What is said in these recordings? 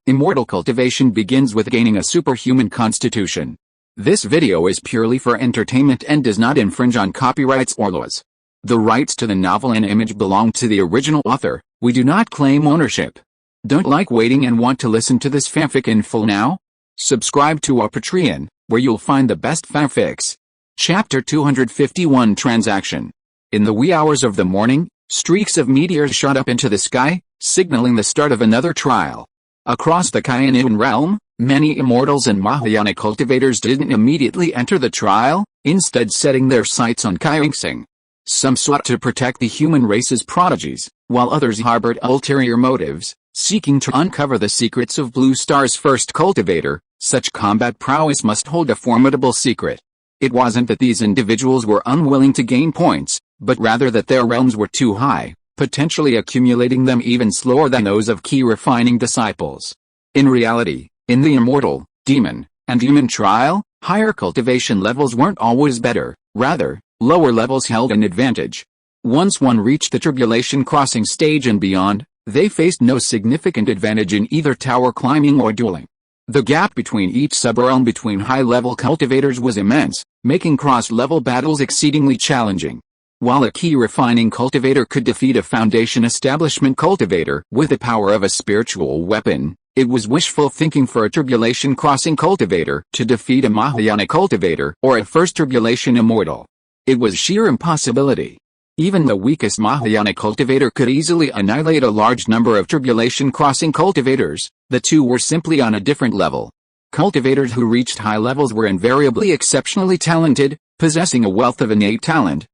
Immortal cultivation begins with gaining a superhuman constitution. This video is purely for entertainment and does not infringe on copyrights or laws. The rights to the novel and image belong to the original author. We do not claim ownership. Don't like waiting and want to listen to this fanfic in full now? Subscribe to our Patreon, where you'll find the best fanfics. Chapter 251 Transaction. In the wee hours of the morning, streaks of meteors shot up into the sky, signaling the start of another trial. Across the Kyanite realm, many immortals and Mahayana cultivators didn't immediately enter the trial, instead setting their sights on Kyanxing. Some sought to protect the human race's prodigies, while others harbored ulterior motives, seeking to uncover the secrets of Blue Star's first cultivator. Such combat prowess must hold a formidable secret. It wasn't that these individuals were unwilling to gain points, but rather that their realms were too high, potentially accumulating them even slower than those of key refining disciples. In reality, in the immortal, demon, and human trial, higher cultivation levels weren't always better, rather, lower levels held an advantage. Once one reached the tribulation crossing stage and beyond, they faced no significant advantage in either tower climbing or dueling. The gap between each subrealm between high-level cultivators was immense, making cross-level battles exceedingly challenging. While a key refining cultivator could defeat a foundation establishment cultivator with the power of a spiritual weapon, it was wishful thinking for a tribulation crossing cultivator to defeat a Mahayana cultivator or a first tribulation immortal. It was sheer impossibility. Even the weakest Mahayana cultivator could easily annihilate a large number of tribulation crossing cultivators. The two were simply on a different level. Cultivators who reached high levels were invariably exceptionally talented, possessing a wealth of innate talent,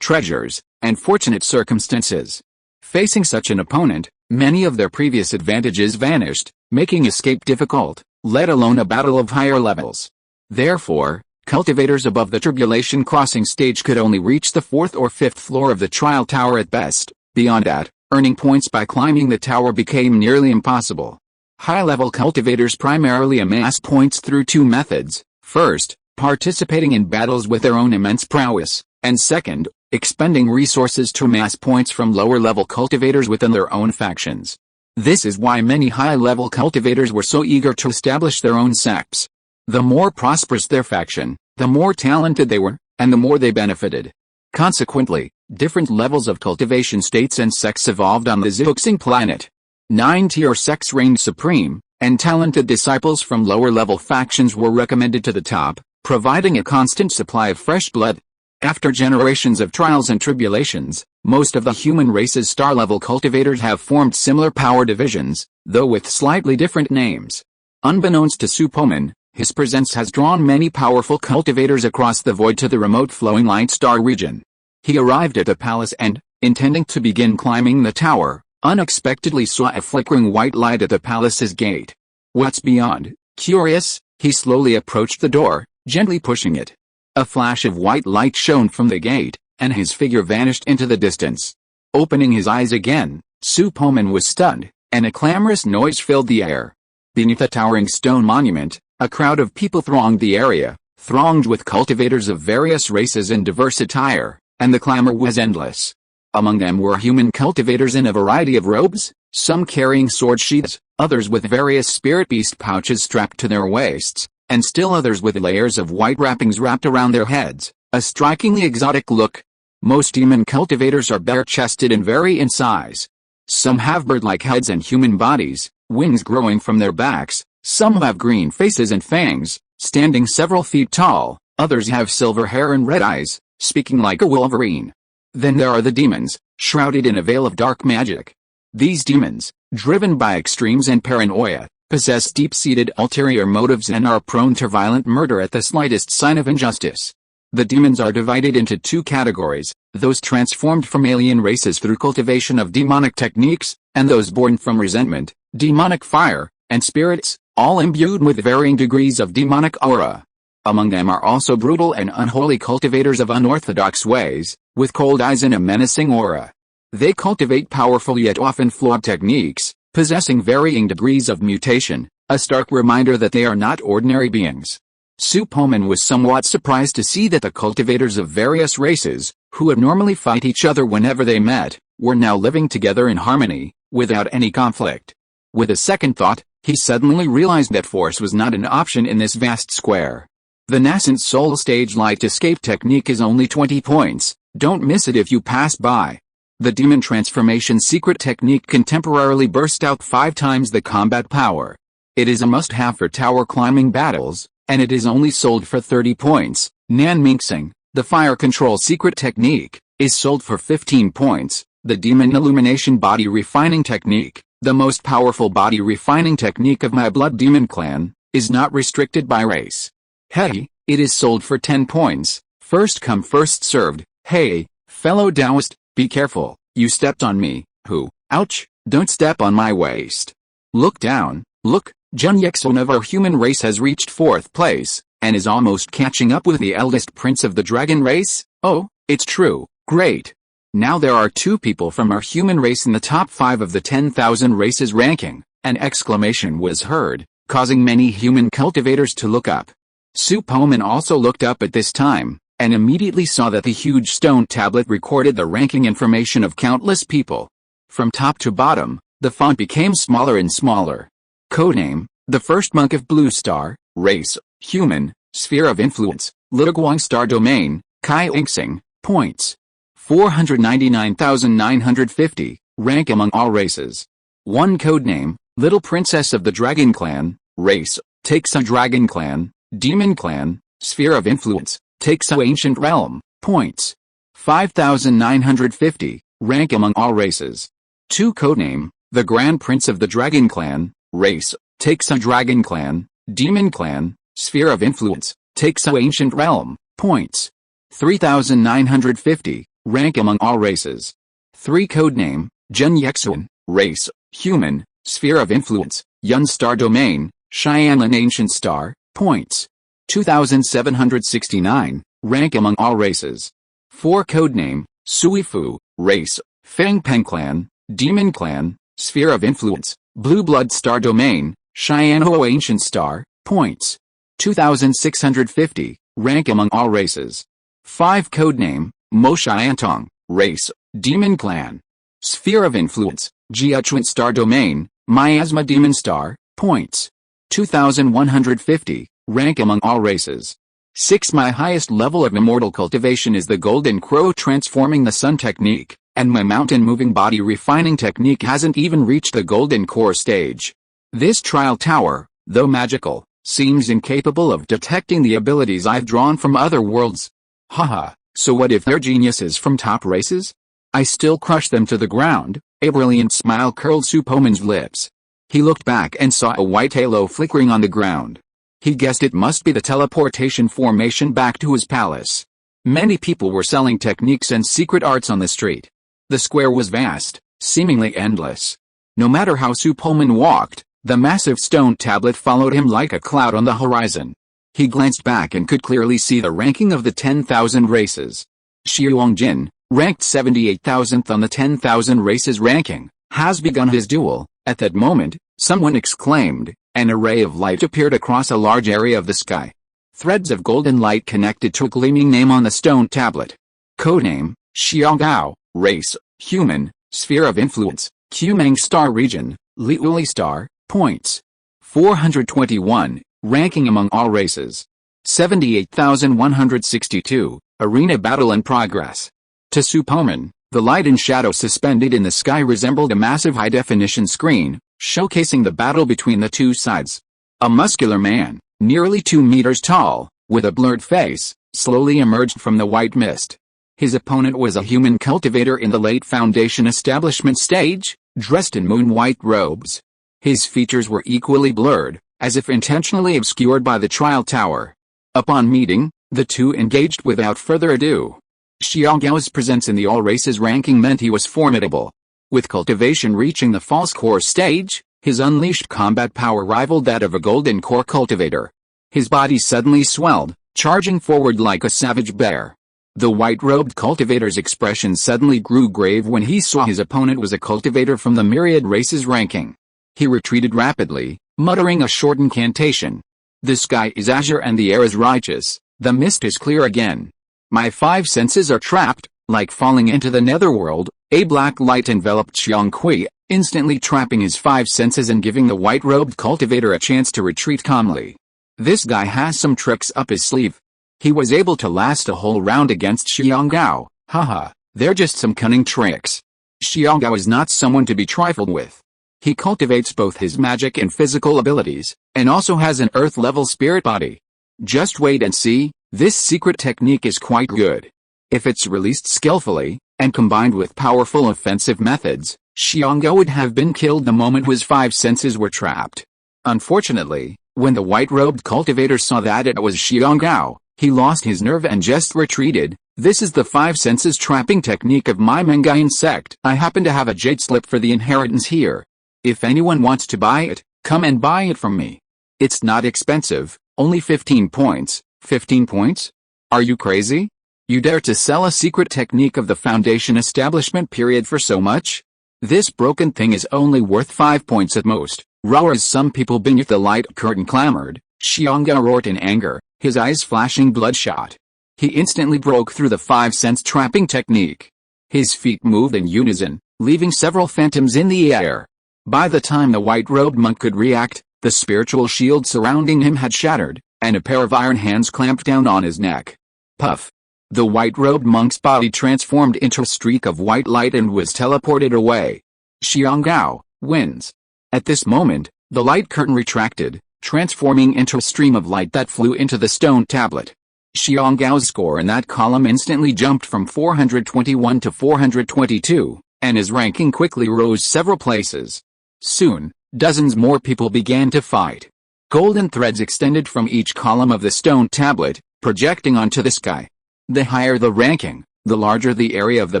treasures, and fortunate circumstances. Facing such an opponent, many of their previous advantages vanished, making escape difficult, let alone a battle of higher levels. Therefore, cultivators above the tribulation crossing stage could only reach the 4th or 5th floor of the trial tower at best. Beyond that, earning points by climbing the tower became nearly impossible. High-level cultivators primarily amassed points through two methods: first, participating in battles with their own immense prowess, and second, expending resources to amass points from lower-level cultivators within their own factions. This is why many high-level cultivators were so eager to establish their own sects. The more prosperous their faction, the more talented they were, and the more they benefited. Consequently, different levels of cultivation states and sects evolved on the Zeuxing planet. 9-tier sects reigned supreme, and talented disciples from lower-level factions were recommended to the top, providing a constant supply of fresh blood. After generations of trials and tribulations, most of the human race's star-level cultivators have formed similar power divisions, though with slightly different names. Unbeknownst to Su Poman, his presence has drawn many powerful cultivators across the void to the remote flowing light star region. He arrived at the palace and, intending to begin climbing the tower, unexpectedly saw a flickering white light at the palace's gate. What's beyond? Curious, he slowly approached the door, gently pushing it. A flash of white light shone from the gate, and his figure vanished into the distance. Opening his eyes again, Su Poman was stunned, and a clamorous noise filled the air. Beneath a towering stone monument, a crowd of people thronged the area, thronged with cultivators of various races and diverse attire, and the clamor was endless. Among them were human cultivators in a variety of robes, some carrying sword sheaths, others with various spirit beast pouches strapped to their waists, and still others with layers of white wrappings wrapped around their heads, a strikingly exotic look. Most demon cultivators are bare-chested and vary in size. Some have bird-like heads and human bodies, wings growing from their backs. Some have green faces and fangs, standing several feet tall. Others have silver hair and red eyes, speaking like a wolverine. Then there are the demons, shrouded in a veil of dark magic. These demons, driven by extremes and paranoia, possess deep-seated ulterior motives and are prone to violent murder at the slightest sign of injustice. The demons are divided into two categories: those transformed from alien races through cultivation of demonic techniques, and those born from resentment, demonic fire, and spirits, all imbued with varying degrees of demonic aura. Among them are also brutal and unholy cultivators of unorthodox ways, with cold eyes and a menacing aura. They cultivate powerful yet often flawed techniques, possessing varying degrees of mutation, a stark reminder that they are not ordinary beings. Su Poman was somewhat surprised to see that the cultivators of various races, who would normally fight each other whenever they met, were now living together in harmony, without any conflict. With a second thought, He suddenly realized that force was not an option in this vast square. The nascent soul stage light escape technique is only 20 points, don't miss it if you pass by. The demon transformation secret technique can temporarily burst out 5 times the combat power. It is a must-have for tower climbing battles, and it is only sold for 30 points. Nan Minxing, the fire control secret technique, is sold for 15 points. The demon illumination body refining technique, the most powerful body refining technique of my blood demon clan, is not restricted by race. Hey, it is sold for 10 points, first come first served. Hey, fellow Taoist, be careful, you stepped on me. Who? Ouch, don't step on my waist. Look down, look, Jun Yexon of our human race has reached 4th place, and is almost catching up with the eldest prince of the dragon race. Oh, it's true, great. Now there are 2 people from our human race in the top 5 of the 10,000 races ranking. An exclamation was heard, causing many human cultivators to look up. Su Poman also looked up at this time, and immediately saw that the huge stone tablet recorded the ranking information of countless people. From top to bottom, the font became smaller and smaller. Codename, the first monk of Blue Star, race, human, sphere of influence, Litaguang Star Domain, Kai Inxing, points. 499,950, rank among all races. 1 codename, Little Princess of the Dragon Clan, race, takes a Dragon Clan, Demon Clan, sphere of influence, takes a Ancient Realm, points. 5,950, rank among all races. 2 codename, the Grand Prince of the Dragon Clan, race, takes a Dragon Clan, Demon Clan, sphere of influence, takes a Ancient Realm, points. 3,950, rank among all races. 3 codename, Jun Yexun, race, human, sphere of influence, Yun Star Domain, Cheyenne Ancient Star, points. 2,769, rank among all races. 4 codename, Suifu, race, Feng Peng Clan, Demon Clan, sphere of influence, Blue Blood Star Domain, Cheyenne Ancient Star, points. 2,650, rank among all races. 5 codename, Mo Shiantong, race, Demon Clan, sphere of influence, Jiachuan Star Domain, Miasma Demon Star, points. 2,150, rank among all races. 6 My highest level of Immortal Cultivation is the Golden Crow Transforming the Sun technique, and my Mountain Moving Body Refining technique hasn't even reached the Golden Core stage. This trial tower, though magical, seems incapable of detecting the abilities I've drawn from other worlds. Haha, so what if they're geniuses from top races? I still crush them to the ground. A brilliant smile curled Su Poman's lips. He looked back and saw a white halo flickering on the ground. He guessed it must be the teleportation formation back to his palace. Many people were selling techniques and secret arts on the street. The square was vast, seemingly endless. No matter how Su Poman walked, the massive stone tablet followed him like a cloud on the horizon. He glanced back and could clearly see the ranking of the 10,000 races. Xiuongjin, ranked 78,000th on the 10,000 races ranking, has begun his duel. At that moment, someone exclaimed. An array of light appeared across a large area of the sky. Threads of golden light connected to a gleaming name on the stone tablet. Codename, Xiaogao, race, human, sphere of influence, Qumeng Star Region, Liuli Star, points. 421, ranking among all races. 78,162, arena battle in progress. To Su Poman, the light and shadow suspended in the sky resembled a massive high-definition screen, showcasing the battle between the 2 sides. A muscular man, nearly 2 meters tall, with a blurred face, slowly emerged from the white mist. His opponent was a human cultivator in the late Foundation establishment stage, dressed in moon-white robes. His features were equally blurred, as if intentionally obscured by the trial tower. Upon meeting, the 2 engaged without further ado. Xiaogao's presence in the all races ranking meant he was formidable. With cultivation reaching the false core stage, his unleashed combat power rivaled that of a golden core cultivator. His body suddenly swelled, charging forward like a savage bear. The white-robed cultivator's expression suddenly grew grave when he saw his opponent was a cultivator from the myriad races ranking. He retreated rapidly, muttering a short incantation. The sky is azure and the air is righteous, the mist is clear again. My 5 senses are trapped, like falling into the netherworld. A black light enveloped Xiangqi, instantly trapping his five senses and giving the white-robed cultivator a chance to retreat calmly. This guy has some tricks up his sleeve. He was able to last a whole round against Xianggao, haha, they're just some cunning tricks. Xianggao is not someone to be trifled with. He cultivates both his magic and physical abilities, and also has an earth-level spirit body. Just wait and see, this secret technique is quite good. If it's released skillfully, and combined with powerful offensive methods, Xianggao would have been killed the moment his five senses were trapped. Unfortunately, when the white-robed cultivator saw that it was Xianggao, he lost his nerve and just retreated. This is the five senses trapping technique of my manga insect. I happen to have a jade slip for the inheritance here. If anyone wants to buy it, come and buy it from me. It's not expensive, only 15 points. 15 points? Are you crazy? You dare to sell a secret technique of the Foundation establishment period for so much? This broken thing is only worth 5 points at most. Roar as some people beneath the light curtain clamored. Xianggao roared in anger, his eyes flashing bloodshot. He instantly broke through the five-sense trapping technique. His feet moved in unison, leaving several phantoms in the air. By the time the white-robed monk could react, the spiritual shield surrounding him had shattered, and a pair of iron hands clamped down on his neck. Puff! The white-robed monk's body transformed into a streak of white light and was teleported away. Xianggao wins. At this moment, the light curtain retracted, transforming into a stream of light that flew into the stone tablet. Xianggao's score in that column instantly jumped from 421 to 422, and his ranking quickly rose several places. Soon, dozens more people began to fight. Golden threads extended from each column of the stone tablet, projecting onto the sky. The higher the ranking, the larger the area of the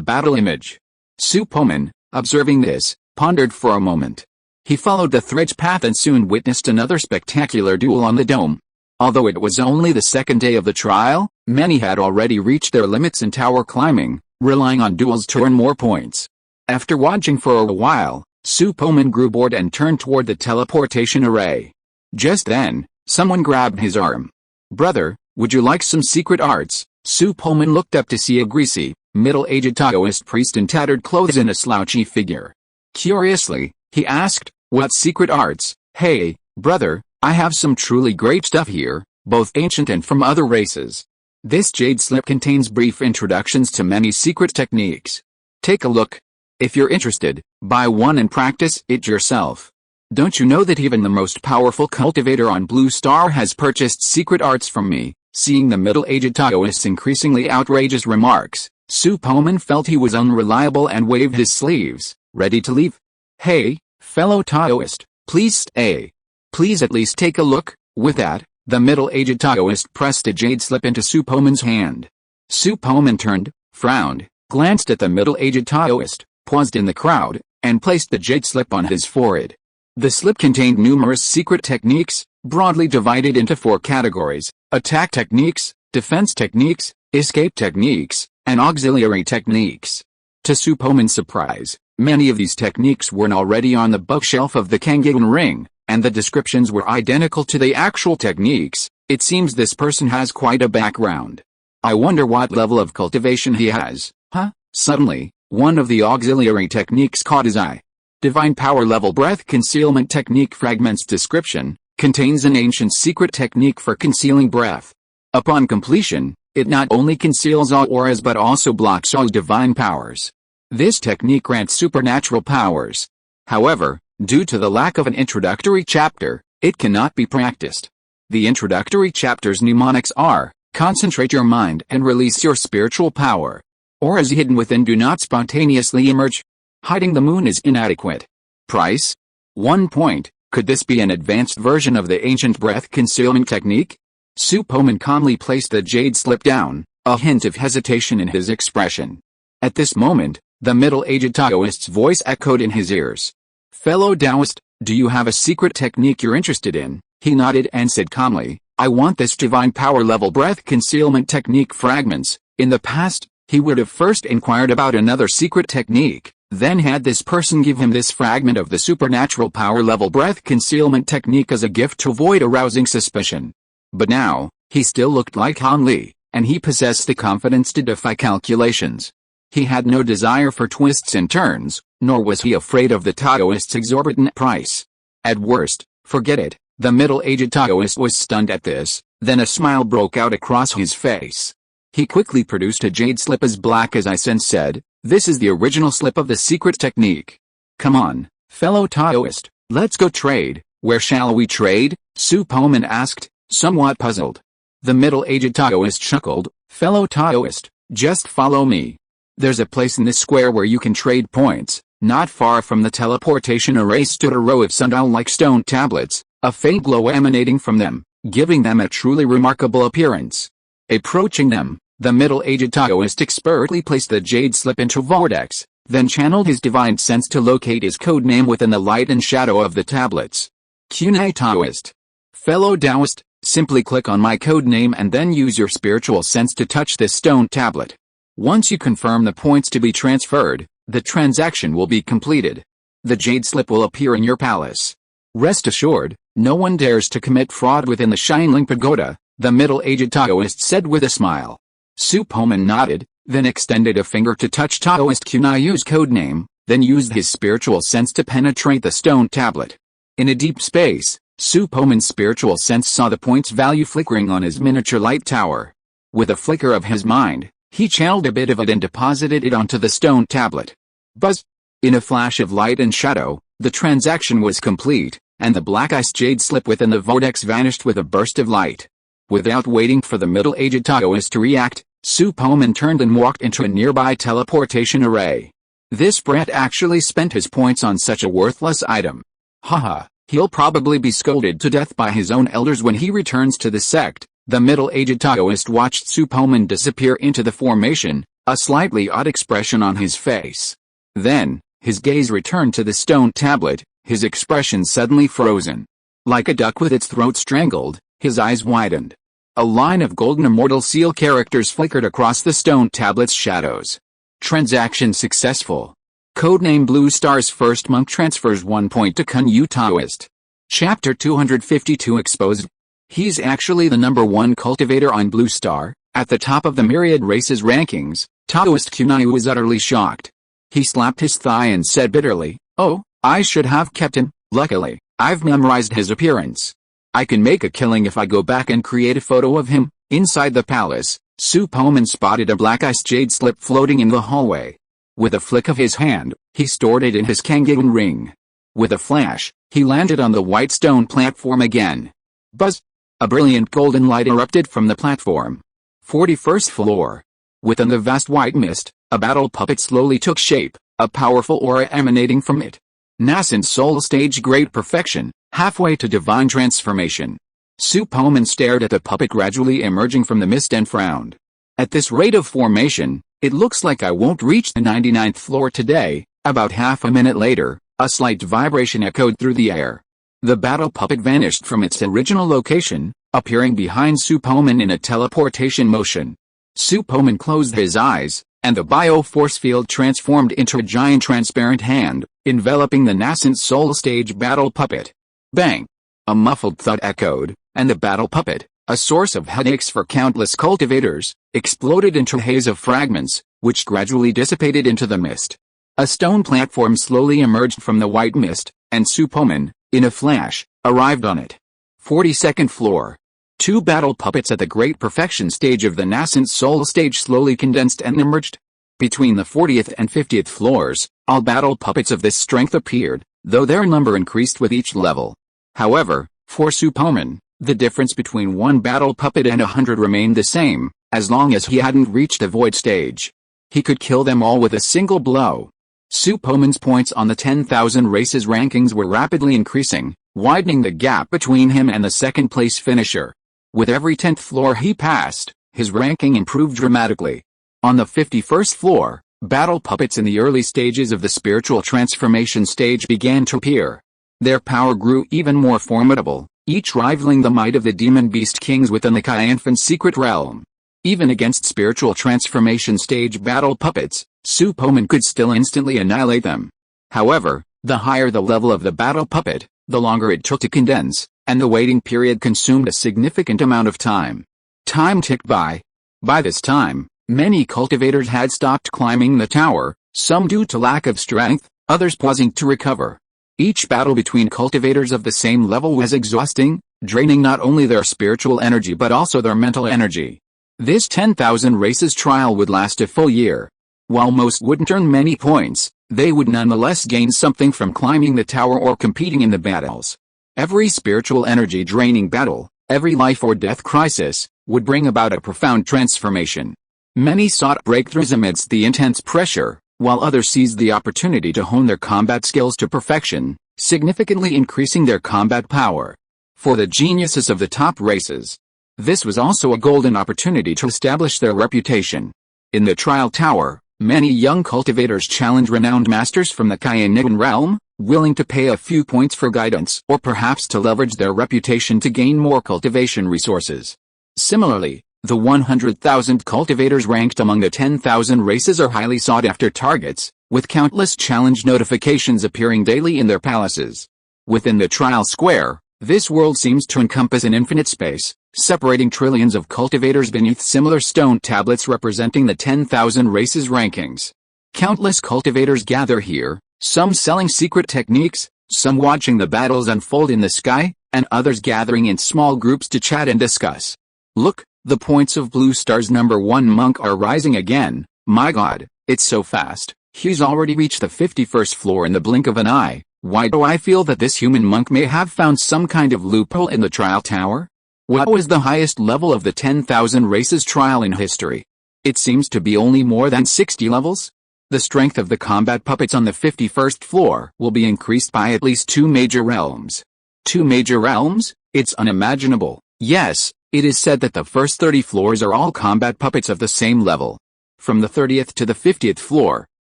battle image. Su Poman, observing this, pondered for a moment. He followed the thread's path and soon witnessed another spectacular duel on the dome. Although it was only the second day of the trial, many had already reached their limits in tower climbing, relying on duels to earn more points. After watching for a while, Su Poman grew bored and turned toward the teleportation array. Just then, someone grabbed his arm. "Brother, would you like some secret arts?" Su Poman looked up to see a greasy, middle-aged Taoist priest in tattered clothes and a slouchy figure. Curiously, he asked, "What secret arts?" "Hey, brother, I have some truly great stuff here, both ancient and from other races. This jade slip contains brief introductions to many secret techniques. Take a look. If you're interested, buy one and practice it yourself. Don't you know that even the most powerful cultivator on Blue Star has purchased secret arts from me?" Seeing the middle-aged Taoist's increasingly outrageous remarks, Su Poman felt he was unreliable and waved his sleeves, ready to leave. "Hey, fellow Taoist, please stay. Please at least take a look." With that, the middle-aged Taoist pressed a jade slip into Su Poman's hand. Su Poman turned, frowned, glanced at the middle-aged Taoist, paused in the crowd, and placed the jade slip on his forehead. The slip contained numerous secret techniques, broadly divided into 4 categories: attack techniques, defense techniques, escape techniques, and auxiliary techniques. To Su Poman's surprise, many of these techniques were already on the bookshelf of the Kangyun Ring, and the descriptions were identical to the actual techniques. It seems this person has quite a background. I wonder what level of cultivation he has, huh? Suddenly, one of the auxiliary techniques caught his eye. Divine Power Level Breath Concealment Technique Fragments Description contains an ancient secret technique for concealing breath. Upon completion, it not only conceals all auras but also blocks all divine powers. This technique grants supernatural powers. However, due to the lack of an introductory chapter, it cannot be practiced. The introductory chapter's mnemonics are: concentrate your mind and release your spiritual power. Auras hidden within do not spontaneously emerge. Hiding the moon is inadequate. Price? 1 point. Could this be an advanced version of the ancient breath concealment technique? Su Poman calmly placed the jade slip down, a hint of hesitation in his expression. At this moment, the middle-aged Taoist's voice echoed in his ears. "Fellow Taoist, do you have a secret technique you're interested in?" He nodded and said calmly, "I want this divine power level breath concealment technique fragments." In the past, he would have first inquired about another secret technique, then had this person give him this fragment of the supernatural power level breath concealment technique as a gift to avoid arousing suspicion. But now, he still looked like Han Li, and he possessed the confidence to defy calculations. He had no desire for twists and turns, nor was he afraid of the Taoist's exorbitant price. At worst, forget it. The middle-aged Taoist was stunned at this, then a smile broke out across his face. He quickly produced a jade slip as black as ice and said, "This is the original slip of the secret technique. Come on, fellow Taoist, let's go trade." "Where shall we trade?" Su Poman asked, somewhat puzzled. The middle-aged Taoist chuckled, "Fellow Taoist, just follow me. There's a place in this square where you can trade points." Not far from the teleportation array stood a row of sundial-like stone tablets, a faint glow emanating from them, giving them a truly remarkable appearance. Approaching them, the middle-aged Taoist expertly placed the jade slip into vortex, then channeled his divine sense to locate his code name within the light and shadow of the tablets. Kunai Taoist. Fellow Taoist, simply click on my code name and then use your spiritual sense to touch this stone tablet. Once you confirm the points to be transferred, the transaction will be completed. The jade slip will appear in your palace. Rest assured, no one dares to commit fraud within the Shining Pagoda, the middle-aged Taoist said with a smile. Su Poman nodded, then extended a finger to touch Taoist Kunai's code name, then used his spiritual sense to penetrate the stone tablet. In a deep space, Su Poman's spiritual sense saw the points value flickering on his miniature light tower. With a flicker of his mind, he channeled a bit of it and deposited it onto the stone tablet. Buzz! In a flash of light and shadow, the transaction was complete, and the black ice jade slip within the vortex vanished with a burst of light. Without waiting for the middle-aged Taoist to react, Su Poman turned and walked into a nearby teleportation array. This brat actually spent his points on such a worthless item. Haha, he'll probably be scolded to death by his own elders when he returns to the sect. The middle-aged Taoist watched Su Poman disappear into the formation, a slightly odd expression on his face. Then, his gaze returned to the stone tablet, his expression suddenly frozen. Like a duck with its throat strangled, his eyes widened. A line of golden immortal seal characters flickered across the stone tablet's shadows. Transaction successful. Codename Blue Star's first monk transfers 1 point to Kunyu Taoist. Chapter 252 exposed. He's actually the #1 cultivator on Blue Star, at the top of the myriad races rankings. Taoist Kunai was utterly shocked. He slapped his thigh and said bitterly, "Oh, I should have kept him. Luckily, I've memorized his appearance. I can make a killing if I go back and create a photo of him." Inside the palace, Su Poman spotted a black ice jade slip floating in the hallway. With a flick of his hand, he stored it in his Kangen ring. With a flash, he landed on the white stone platform again. Buzz! A brilliant golden light erupted from the platform. 41st floor. Within the vast white mist, a battle puppet slowly took shape, a powerful aura emanating from it. Nascent soul stage great perfection, halfway to divine transformation. Su Poman stared at the puppet gradually emerging from the mist and frowned. "At this rate of formation, it looks like I won't reach the 99th floor today." About half a minute later, a slight vibration echoed through the air. The battle puppet vanished from its original location, appearing behind Su Poman in a teleportation motion. Su Poman closed his eyes, and the bio-force field transformed into a giant transparent hand, enveloping the nascent soul stage battle puppet. Bang! A muffled thud echoed, and the battle puppet, a source of headaches for countless cultivators, exploded into a haze of fragments, which gradually dissipated into the mist. A stone platform slowly emerged from the white mist, and Su Poman, in a flash, arrived on it. 42nd floor. 2 battle puppets at the great perfection stage of the nascent soul stage slowly condensed and emerged. Between the 40th and 50th floors, all battle puppets of this strength appeared, though their number increased with each level. However, for Su Poman, the difference between one battle puppet and 100 remained the same, as long as he hadn't reached the void stage. He could kill them all with a single blow. Su Poman's points on the 10,000 races rankings were rapidly increasing, widening the gap between him and the second-place finisher. With every 10th floor he passed, his ranking improved dramatically. On the 51st floor, battle puppets in the early stages of the spiritual transformation stage began to appear. Their power grew even more formidable, each rivaling the might of the demon beast kings within the Kyanfan secret realm. Even against spiritual transformation stage battle puppets, Su Poman could still instantly annihilate them. However, the higher the level of the battle puppet, the longer it took to condense, and the waiting period consumed a significant amount of time. Time ticked by. By this time, Many cultivators had stopped climbing the tower, some due to lack of strength, others pausing to recover. Each battle between cultivators of the same level was exhausting, draining not only their spiritual energy but also their mental energy. This 10,000 races trial would last a full year. While most wouldn't earn many points, they would nonetheless gain something from climbing the tower or competing in the battles. Every spiritual energy draining battle, every life or death crisis, would bring about a profound transformation. Many sought breakthroughs amidst the intense pressure, while others seized the opportunity to hone their combat skills to perfection, significantly increasing their combat power. For the geniuses of the top races, this was also a golden opportunity to establish their reputation. In the trial tower, many young cultivators challenge renowned masters from the Kyanigan realm, willing to pay a few points for guidance or perhaps to leverage their reputation to gain more cultivation resources. Similarly, the 100,000 cultivators ranked among the 10,000 races are highly sought-after targets, with countless challenge notifications appearing daily in their palaces. Within the trial square, this world seems to encompass an infinite space, separating trillions of cultivators beneath similar stone tablets representing the 10,000 races rankings. Countless cultivators gather here, some selling secret techniques, some watching the battles unfold in the sky, and others gathering in small groups to chat and discuss. Look, the points of Blue Star's #1 monk are rising again. My god, it's so fast. He's already reached the 51st floor in the blink of an eye. Why do I feel that this human monk may have found some kind of loophole in the trial tower? What was the highest level of the 10,000 races trial in history? It seems to be only more than 60 levels. The strength of the combat puppets on the 51st floor will be increased by at least 2 major realms. 2 major realms? It's unimaginable. Yes, it is said that the first 30 floors are all combat puppets of the same level. From the 30th to the 50th floor,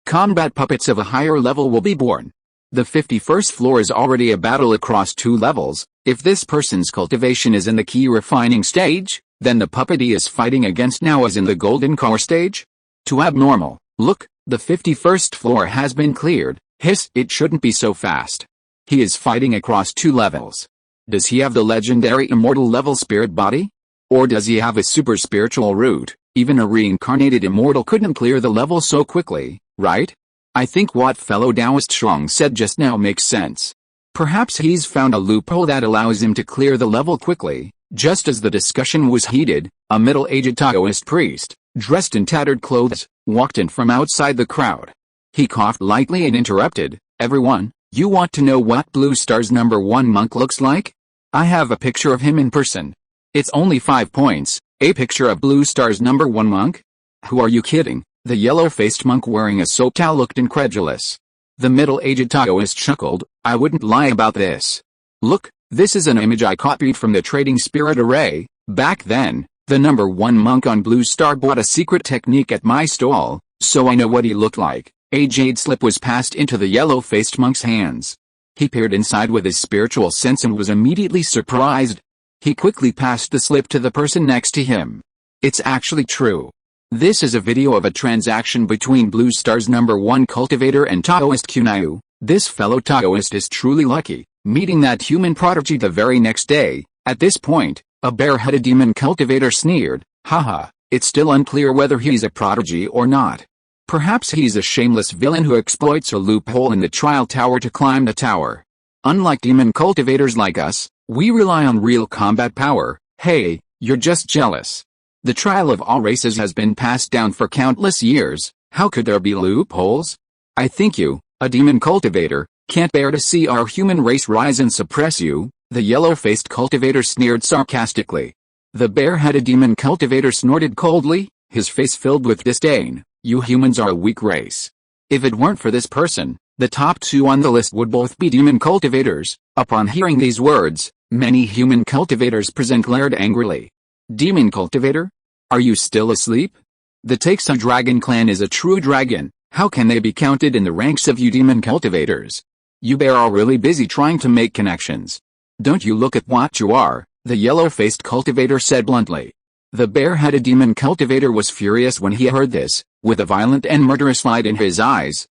combat puppets of a higher level will be born. The 51st floor is already a battle across 2 levels. If this person's cultivation is in the key refining stage, then the puppet he is fighting against now is in the golden core stage? Too abnormal. Look, the 51st floor has been cleared. Hiss, it shouldn't be so fast. He is fighting across 2 levels. Does he have the legendary immortal level spirit body? Or does he have a super spiritual root? Even a reincarnated immortal couldn't clear the level so quickly, right? I think what fellow Taoist Shuang said just now makes sense. Perhaps he's found a loophole that allows him to clear the level quickly. Just as the discussion was heated, a middle-aged Taoist priest, dressed in tattered clothes, walked in from outside the crowd. He coughed lightly and interrupted, "Everyone, you want to know what Blue Star's #1 monk looks like? I have a picture of him in person. It's only 5 points, a picture of Blue Star's #1 monk? Who are you kidding?" The yellow-faced monk wearing a soap towel looked incredulous. The middle-aged Taoist chuckled, "I wouldn't lie about this. Look, this is an image I copied from the Trading Spirit Array. Back then, the #1 monk on Blue Star bought a secret technique at my stall, so I know what he looked like." A jade slip was passed into the yellow-faced monk's hands. He peered inside with his spiritual sense and was immediately surprised. He quickly passed the slip to the person next to him. "It's actually true. This is a video of a transaction between Blue Star's #1 cultivator and Taoist Kunaiu. This fellow Taoist is truly lucky, meeting that human prodigy the very next day." At this point, a bare-headed demon cultivator sneered, "Haha, it's still unclear whether he's a prodigy or not. Perhaps he's a shameless villain who exploits a loophole in the trial tower to climb the tower. Unlike demon cultivators like us, we rely on real combat power. Hey, you're just jealous. The trial of all races has been passed down for countless years. How could there be loopholes? I think you, a demon cultivator, can't bear to see our human race rise and suppress you." The yellow-faced cultivator sneered sarcastically. The bare-headed demon cultivator snorted coldly, his face filled with disdain. "You humans are a weak race. If it weren't for this person, the top 2 on the list would both be demon cultivators." Upon hearing these words, many human cultivators present glared angrily. "Demon cultivator? Are you still asleep? The Taxa Dragon clan is a true dragon. How can they be counted in the ranks of you demon cultivators? You bear are really busy trying to make connections. Don't you look at what you are," the yellow-faced cultivator said bluntly. The bare-headed demon cultivator was furious when he heard this, with a violent and murderous light in his eyes.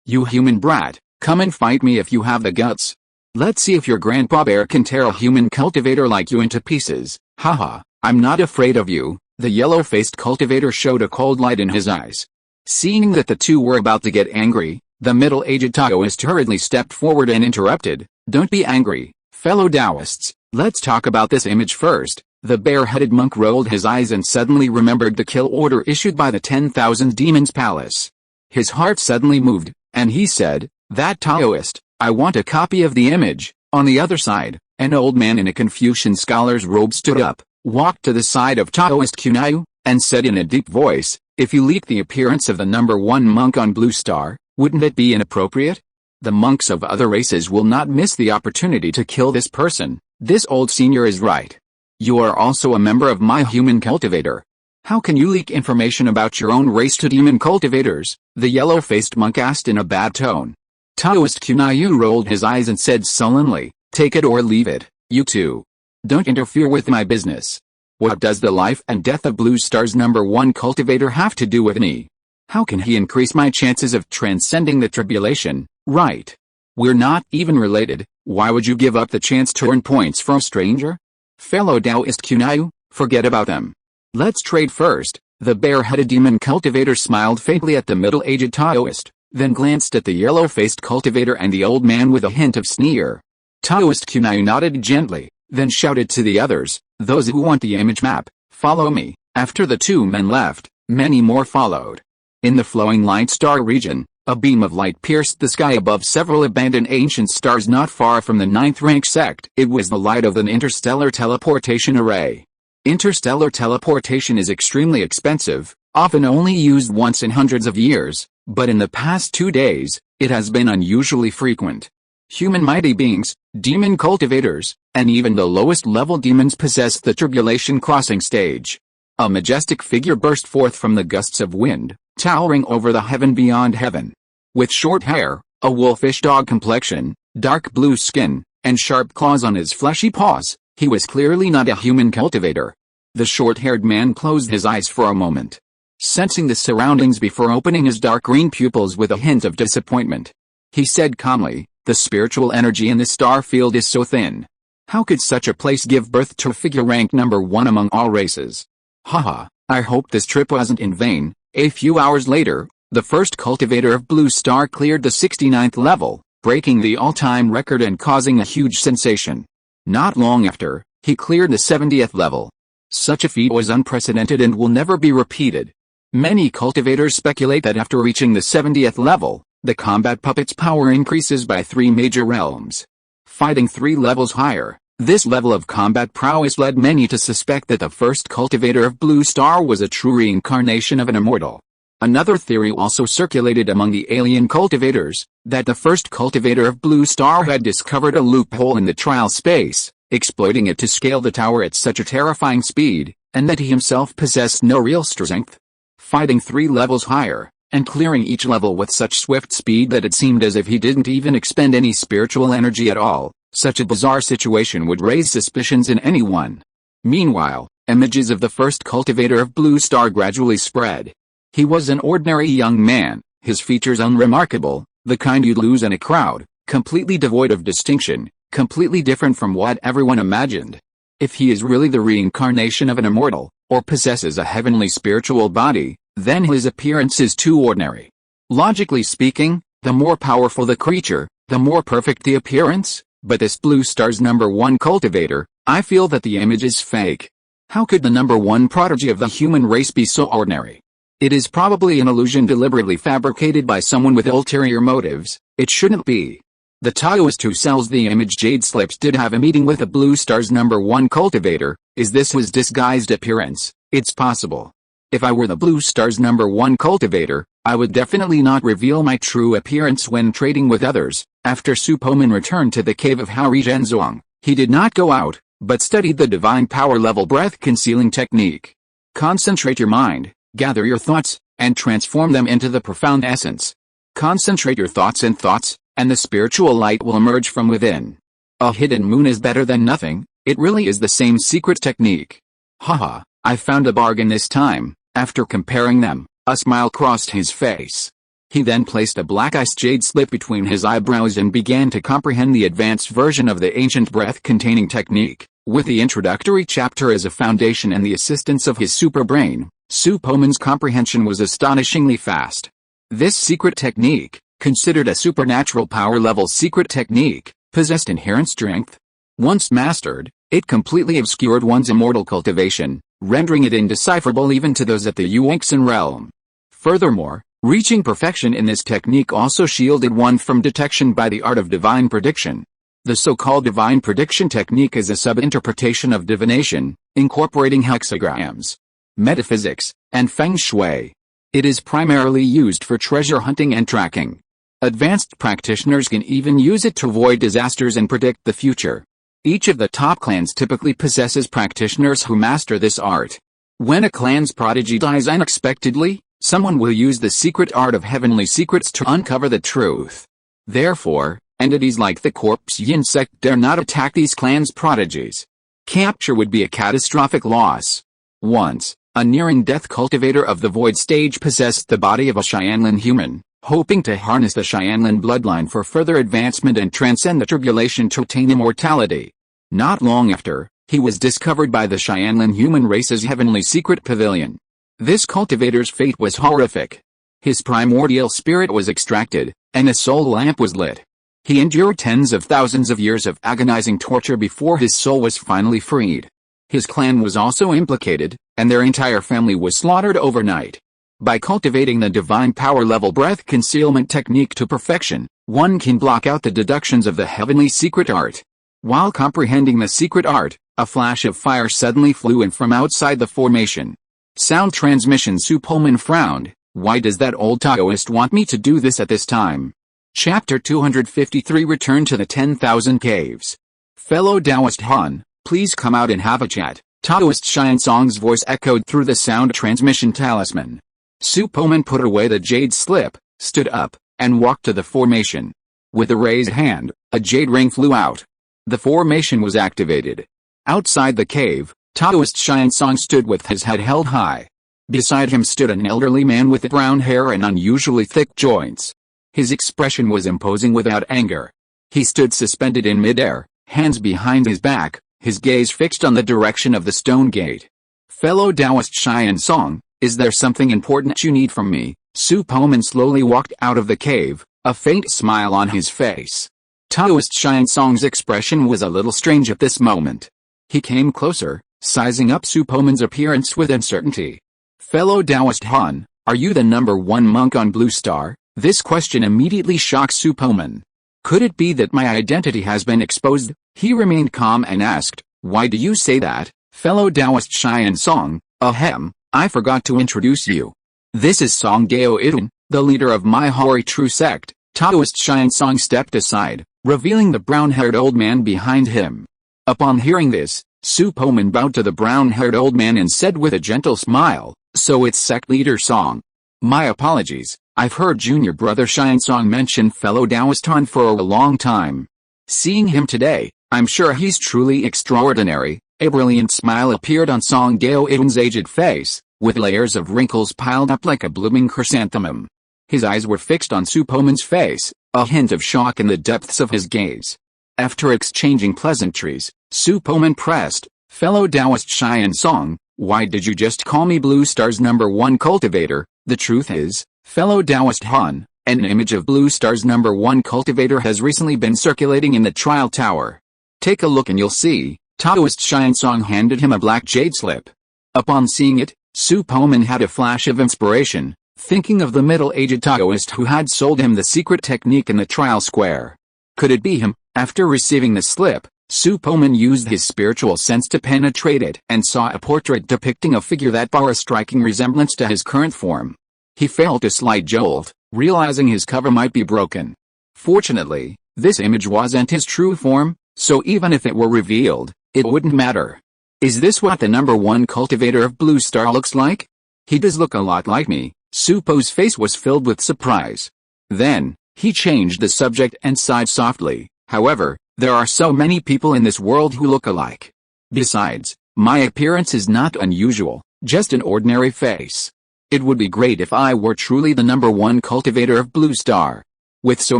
You human brat, come and fight me if you have the guts. Let's see if your grandpa bear can tear a human cultivator like you into pieces." "Haha, I'm not afraid of you, The yellow-faced cultivator showed a cold light in his eyes. Seeing that the two were about to get angry, the middle-aged Taoist hurriedly stepped forward and interrupted. "Don't be angry, fellow Taoists, let's talk about this image first." The bare-headed monk rolled his eyes and suddenly remembered the kill order issued by the 10,000 Demons Palace. His heart suddenly moved, and he said, "That Taoist, I want a copy of the image." On the other side, an old man in a Confucian scholar's robe stood up, walked to the side of Taoist Kunai, and said in a deep voice, "If you leak the appearance of the number 1 monk on Blue Star, wouldn't it be inappropriate? The monks of other races will not miss the opportunity to kill this person. This old senior is right. You are also a member of my human cultivator. How can you leak information about your own race to demon cultivators?" the yellow-faced monk asked in a bad tone. Taoist Kunai rolled his eyes and said sullenly, "Take it or leave it, you two. Don't interfere with my business. What does the life and death of Blue Star's number 1 cultivator have to do with me? How can he increase my chances of transcending the tribulation? Right. We're not even related. Why would you give up the chance to earn points from a stranger? Fellow Taoist Kunai, forget about them. Let's trade first." The bare-headed demon cultivator smiled faintly at the middle-aged Taoist, then glanced at the yellow-faced cultivator and the old man with a hint of sneer. Taoist Kunai nodded gently, then shouted to the others, "Those who want the image map, follow me." After the two men left, many more followed. In the flowing light star region, a beam of light pierced the sky above several abandoned ancient stars not far from the 9th rank sect. It was the light of an interstellar teleportation array. Interstellar teleportation is extremely expensive, often only used once in hundreds of years, but in the past 2 days, it has been unusually frequent. Human mighty beings, demon cultivators, and even the lowest level demons possess the tribulation crossing stage. A majestic figure burst forth from the gusts of wind, towering over the heaven beyond heaven. With short hair, a wolfish dog complexion, dark blue skin, and sharp claws on his fleshy paws, he was clearly not a human cultivator. The short-haired man closed his eyes for a moment, sensing the surroundings before opening his dark green pupils with a hint of disappointment. He said calmly, "The spiritual energy in this star field is so thin. How could such a place give birth to a figure ranked number 1 among all races? Haha, I hope this trip wasn't in vain." A few hours later, the first cultivator of Blue Star cleared the 69th level, breaking the all-time record and causing a huge sensation. Not long after, he cleared the 70th level. Such a feat was unprecedented and will never be repeated. Many cultivators speculate that after reaching the 70th level, the combat puppet's power increases by 3 major realms. Fighting 3 levels higher, this level of combat prowess led many to suspect that the first cultivator of Blue Star was a true reincarnation of an immortal. Another theory also circulated among the alien cultivators, that the first cultivator of Blue Star had discovered a loophole in the trial space, exploiting it to scale the tower at such a terrifying speed, and that he himself possessed no real strength. Fighting 3 levels higher, and clearing each level with such swift speed that it seemed as if he didn't even expend any spiritual energy at all, such a bizarre situation would raise suspicions in anyone. Meanwhile, images of the first cultivator of Blue Star gradually spread. He was an ordinary young man, his features unremarkable, the kind you'd lose in a crowd, completely devoid of distinction, completely different from what everyone imagined. If he is really the reincarnation of an immortal, or possesses a heavenly spiritual body, then his appearance is too ordinary. Logically speaking, the more powerful the creature, the more perfect the appearance, but this Blue Star's number 1 cultivator, I feel that the image is fake. How could the number 1 prodigy of the human race be so ordinary? It is probably an illusion deliberately fabricated by someone with ulterior motives. It shouldn't be. The Taoist who sells the image jade slips did have a meeting with the Blue Star's number 1 cultivator. Is this his disguised appearance? It's possible. If I were the Blue Star's number 1 cultivator, I would definitely not reveal my true appearance when trading with others. After Su Poman returned to the cave of Haori Zhenzong, he did not go out, but studied the divine power level breath concealing technique. Concentrate your mind, gather your thoughts, and transform them into the profound essence. Concentrate your thoughts, and the spiritual light will emerge from within. A hidden moon is better than nothing. It really is the same secret technique. Haha, I found a bargain this time. After comparing them, a smile crossed his face. He then placed a black ice jade slip between his eyebrows and began to comprehend the advanced version of the ancient breath-containing technique. With the introductory chapter as a foundation and the assistance of his superbrain, Su Poman's comprehension was astonishingly fast. This secret technique, considered a supernatural power-level secret technique, possessed inherent strength. Once mastered, it completely obscured one's immortal cultivation, rendering it indecipherable even to those at the Yuanxin realm. Furthermore, reaching perfection in this technique also shielded one from detection by the art of divine prediction. The so-called divine prediction technique is a sub-interpretation of divination, incorporating hexagrams, metaphysics, and feng shui. It is primarily used for treasure hunting and tracking. Advanced practitioners can even use it to avoid disasters and predict the future. Each of the top clans typically possesses practitioners who master this art. When a clan's prodigy dies unexpectedly, someone will use the secret art of heavenly secrets to uncover the truth. Therefore, entities like the corpse yin sect dare not attack these clans' prodigies. Capture would be a catastrophic loss. Once, a nearing-death cultivator of the void stage possessed the body of a Xianlin human, hoping to harness the Xianlin bloodline for further advancement and transcend the tribulation to attain immortality. Not long after, he was discovered by the Xianlin human race's heavenly secret pavilion. This cultivator's fate was horrific. His primordial spirit was extracted, and a soul lamp was lit. He endured tens of thousands of years of agonizing torture before his soul was finally freed. His clan was also implicated, and their entire family was slaughtered overnight. By cultivating the divine power-level breath concealment technique to perfection, one can block out the deductions of the heavenly secret art. While comprehending the secret art, a flash of fire suddenly flew in from outside the formation. Sound transmission. Su Poman frowned. Why does that old Taoist want me to do this at this time? Chapter 253. Return to the 10,000 Caves. Fellow Taoist Han, please come out and have a chat. Taoist Xiansong's voice echoed through the sound transmission talisman. Su Poman put away the jade slip, stood up, and walked to the formation. With a raised hand, a jade ring flew out. The formation was activated. Outside the cave, Taoist Xiansong stood with his head held high. Beside him stood an elderly man with brown hair and unusually thick joints. His expression was imposing without anger. He stood suspended in midair, hands behind his back, his gaze fixed on the direction of the stone gate. Fellow Taoist Xiansong, is there something important you need from me? Su Poman slowly walked out of the cave, a faint smile on his face. Taoist Xiansong's expression was a little strange at this moment. He came closer, sizing up Su Poman's appearance with uncertainty. Fellow Taoist Han, are you the number one monk on Blue Star? This question immediately shocked Su Poman. Could it be that my identity has been exposed? He remained calm and asked, why do you say that, fellow Taoist Xiansong? Ahem, I forgot to introduce you. This is Song Gao Idun, the leader of my hoary true sect. Taoist Xiansong stepped aside, revealing the brown-haired old man behind him. Upon hearing this, Su Poman bowed to the brown-haired old man and said with a gentle smile, so it's sect leader Song. My apologies, I've heard junior brother Xiansong mention fellow Taoist Han for a long time. Seeing him today, I'm sure he's truly extraordinary. A brilliant smile appeared on Song Gao Idun's aged face, with layers of wrinkles piled up like a blooming chrysanthemum. His eyes were fixed on Su Poman's face, a hint of shock in the depths of his gaze. After exchanging pleasantries, Su Poman pressed, fellow Taoist Xiansong, why did you just call me Blue Star's number one cultivator? The truth is, fellow Taoist Han, an image of Blue Star's number one cultivator has recently been circulating in the trial tower. Take a look and you'll see. Taoist Xiansong handed him a black jade slip. Upon seeing it, Su Poman had a flash of inspiration, thinking of the middle-aged Taoist who had sold him the secret technique in the trial square. Could it be him? After receiving the slip, Su Poman used his spiritual sense to penetrate it and saw a portrait depicting a figure that bore a striking resemblance to his current form. He felt a slight jolt, realizing his cover might be broken. Fortunately, this image wasn't his true form, so even if it were revealed, it wouldn't matter. Is this what the number one cultivator of Blue Star looks like? He does look a lot like me. Su Po's face was filled with surprise. Then, he changed the subject and sighed softly. However, there are so many people in this world who look alike. Besides, my appearance is not unusual, just an ordinary face. It would be great if I were truly the number one cultivator of Blue Star. With so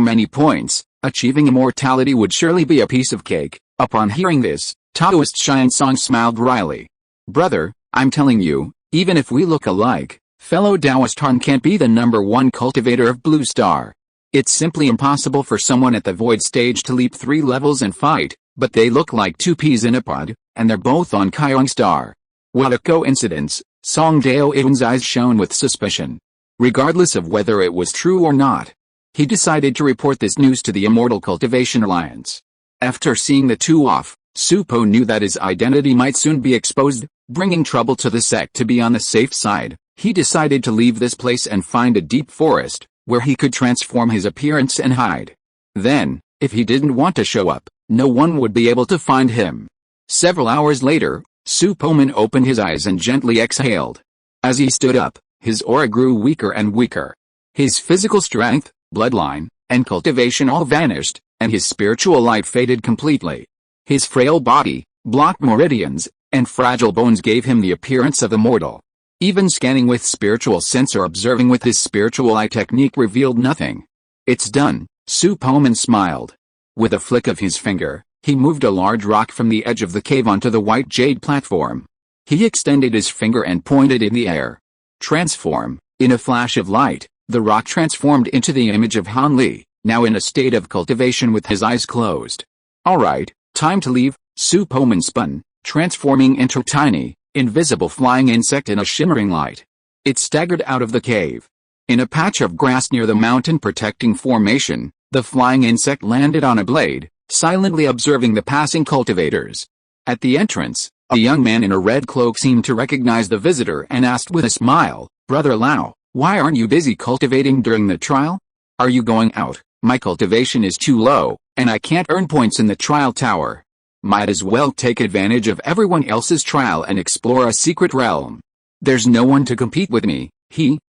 many points, achieving immortality would surely be a piece of cake. Upon hearing this, Taoist Xiansong smiled wryly. Brother, I'm telling you, even if we look alike, fellow Taoist Han can't be the #1 cultivator of Blue Star. It's simply impossible for someone at the void stage to leap 3 levels and fight, but they look like 2 peas in a pod, and they're both on Kyong Star. What a coincidence, Song Dao Iwan's eyes shone with suspicion. Regardless of whether it was true or not, he decided to report this news to the Immortal Cultivation Alliance. After seeing the two off, Su Po knew that his identity might soon be exposed, bringing trouble to the sect. To be on the safe side, he decided to leave this place and find a deep forest, where he could transform his appearance and hide. Then, if he didn't want to show up, no one would be able to find him. Several hours later, Su Poman opened his eyes and gently exhaled. As he stood up, his aura grew weaker and weaker. His physical strength, bloodline, and cultivation all vanished, and his spiritual light faded completely. His frail body, blocked meridians, and fragile bones gave him the appearance of a mortal. Even scanning with spiritual sense or observing with his spiritual eye technique revealed nothing. It's done, Su Poman smiled. With a flick of his finger, he moved a large rock from the edge of the cave onto the white jade platform. He extended his finger and pointed in the air. Transform. In a flash of light, the rock transformed into the image of Han Li, now in a state of cultivation with his eyes closed. Alright, time to leave, Su Poman spun, transforming into a tiny, invisible flying insect in a shimmering light. It staggered out of the cave. In a patch of grass near the mountain protecting formation, the flying insect landed on a blade, silently observing the passing cultivators. At the entrance, a young man in a red cloak seemed to recognize the visitor and asked with a smile, Brother Lao, why aren't you busy cultivating during the trial? Are you going out? My cultivation is too low, and I can't earn points in the trial tower. Might as well take advantage of everyone else's trial and explore a secret realm. There's no one to compete with me,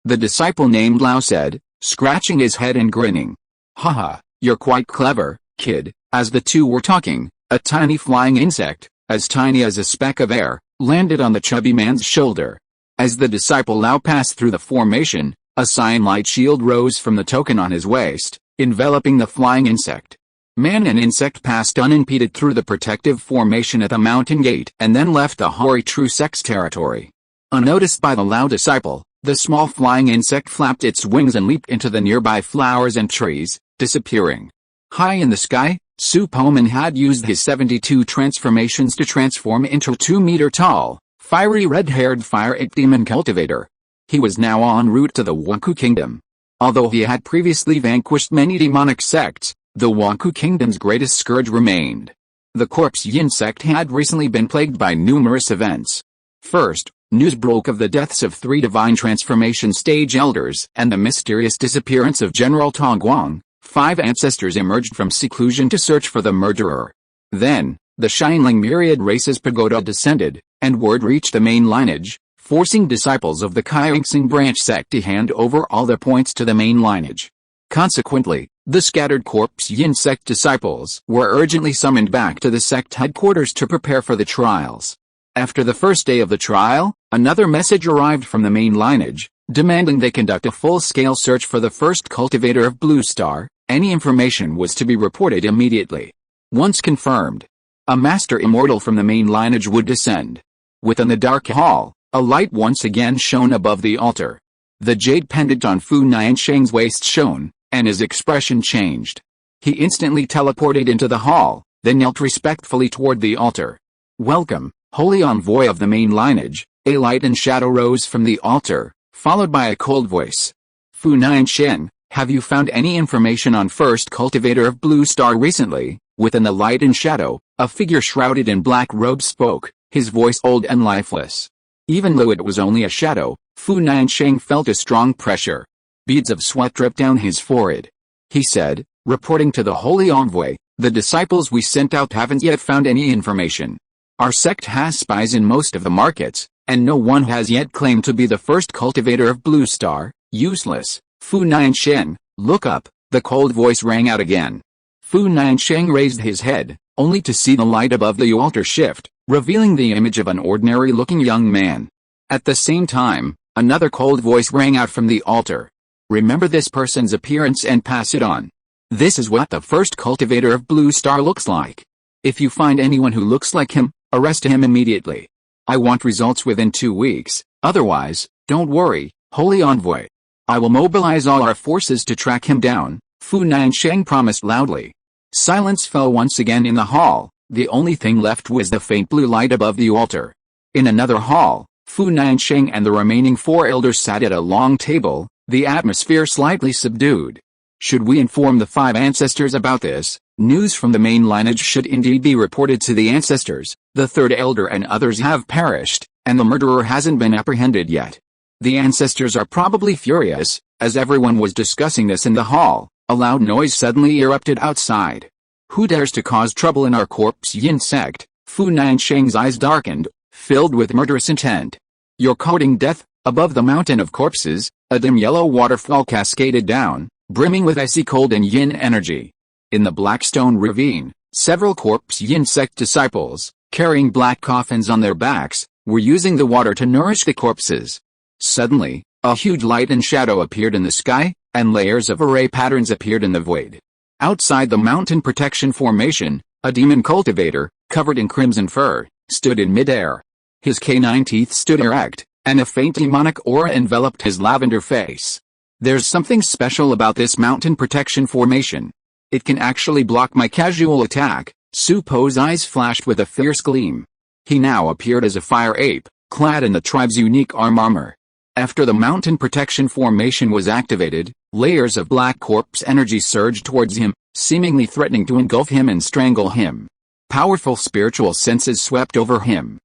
the disciple named Lao said, scratching his head and grinning. Haha, you're quite clever, kid. As the two were talking, a tiny flying insect, as tiny as a speck of air, landed on the chubby man's shoulder. As the disciple Lao passed through the formation, a cyan light shield rose from the token on his waist, enveloping the flying insect. Man and insect passed unimpeded through the protective formation at the mountain gate and then left the hoary true sex territory. Unnoticed by the Lao disciple, the small flying insect flapped its wings and leaped into the nearby flowers and trees, disappearing. High in the sky, Su Poman had used his 72 transformations to transform into a 2-meter-tall, fiery red-haired fire-ape demon cultivator. He was now en route to the Wanku Kingdom. Although he had previously vanquished many demonic sects, the Wanku Kingdom's greatest scourge remained. The Corpse Yin sect had recently been plagued by numerous events. First, news broke of the deaths of 3 divine transformation stage elders and the mysterious disappearance of General Tongguang. 5 ancestors emerged from seclusion to search for the murderer. Then, the Shineling Myriad Race's pagoda descended, and word reached the main lineage, forcing disciples of the Kaingsing branch sect to hand over all their points to the main lineage. Consequently, the scattered Corpse Yin sect disciples were urgently summoned back to the sect headquarters to prepare for the trials. After the first day of the trial, another message arrived from the main lineage, demanding they conduct a full-scale search for the first cultivator of Blue Star. Any information was to be reported immediately. Once confirmed, a master immortal from the main lineage would descend. Within the dark hall, a light once again shone above the altar. The jade pendant on Fu Niansheng's waist shone, and his expression changed. He instantly teleported into the hall, then knelt respectfully toward the altar. Welcome, holy envoy of the main lineage. A light and shadow rose from the altar, followed by a cold voice. Fu Niansheng, have you found any information on first cultivator of Blue Star recently? Within the light and shadow, a figure shrouded in black robes spoke, his voice old and lifeless. Even though it was only a shadow, Fu Niansheng felt a strong pressure. Beads of sweat dripped down his forehead. He said, reporting to the holy envoy, the disciples we sent out haven't yet found any information. Our sect has spies in most of the markets, and no one has yet claimed to be the first cultivator of Blue Star. Useless. Fu Niansheng, look up, the cold voice rang out again. Fu Niansheng raised his head, only to see the light above the altar shift, revealing the image of an ordinary-looking young man. At the same time, another cold voice rang out from the altar. Remember this person's appearance and pass it on. This is what the first cultivator of Blue Star looks like. If you find anyone who looks like him, arrest him immediately. I want results within 2 weeks, otherwise, don't worry, Holy Envoy. I will mobilize all our forces to track him down, Fu Nansheng promised loudly. Silence fell once again in the hall, the only thing left was the faint blue light above the altar. In another hall, Fu Nansheng and the remaining 4 elders sat at a long table, the atmosphere slightly subdued. Should we inform the 5 ancestors about this? News from the main lineage should indeed be reported to the ancestors. The 3rd elder and others have perished, and the murderer hasn't been apprehended yet. The ancestors are probably furious. As everyone was discussing this in the hall, a loud noise suddenly erupted outside. Who dares to cause trouble in our corpse yin sect? Fu Nansheng's eyes darkened, filled with murderous intent. You're courting death. Above the mountain of corpses, a dim yellow waterfall cascaded down, brimming with icy cold and yin energy. In the black stone ravine, several corpse yin sect disciples, carrying black coffins on their backs, were using the water to nourish the corpses. Suddenly, a huge light and shadow appeared in the sky, and layers of array patterns appeared in the void. Outside the mountain protection formation, a demon cultivator, covered in crimson fur, stood in midair. His canine teeth stood erect, and a faint demonic aura enveloped his lavender face. There's something special about this mountain protection formation. It can actually block my casual attack. Su Po's eyes flashed with a fierce gleam. He now appeared as a fire ape, clad in the tribe's unique armor. After the mountain protection formation was activated, layers of black corpse energy surged towards him, seemingly threatening to engulf him and strangle him. Powerful spiritual senses swept over him.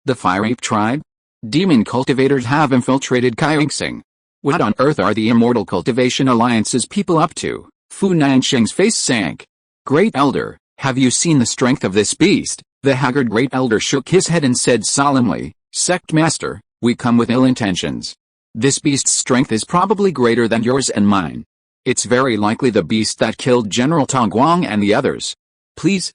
The fire ape tribe? Demon cultivators have infiltrated Kaingsing. What on earth are the Immortal Cultivation Alliance's people up to? Fu Nansheng's face sank. Great Elder, have you seen the strength of this beast? The haggard Great Elder shook his head and said solemnly, Sect Master, we come with ill intentions. This beast's strength is probably greater than yours and mine. It's very likely the beast that killed General Tongguang and the others. Please,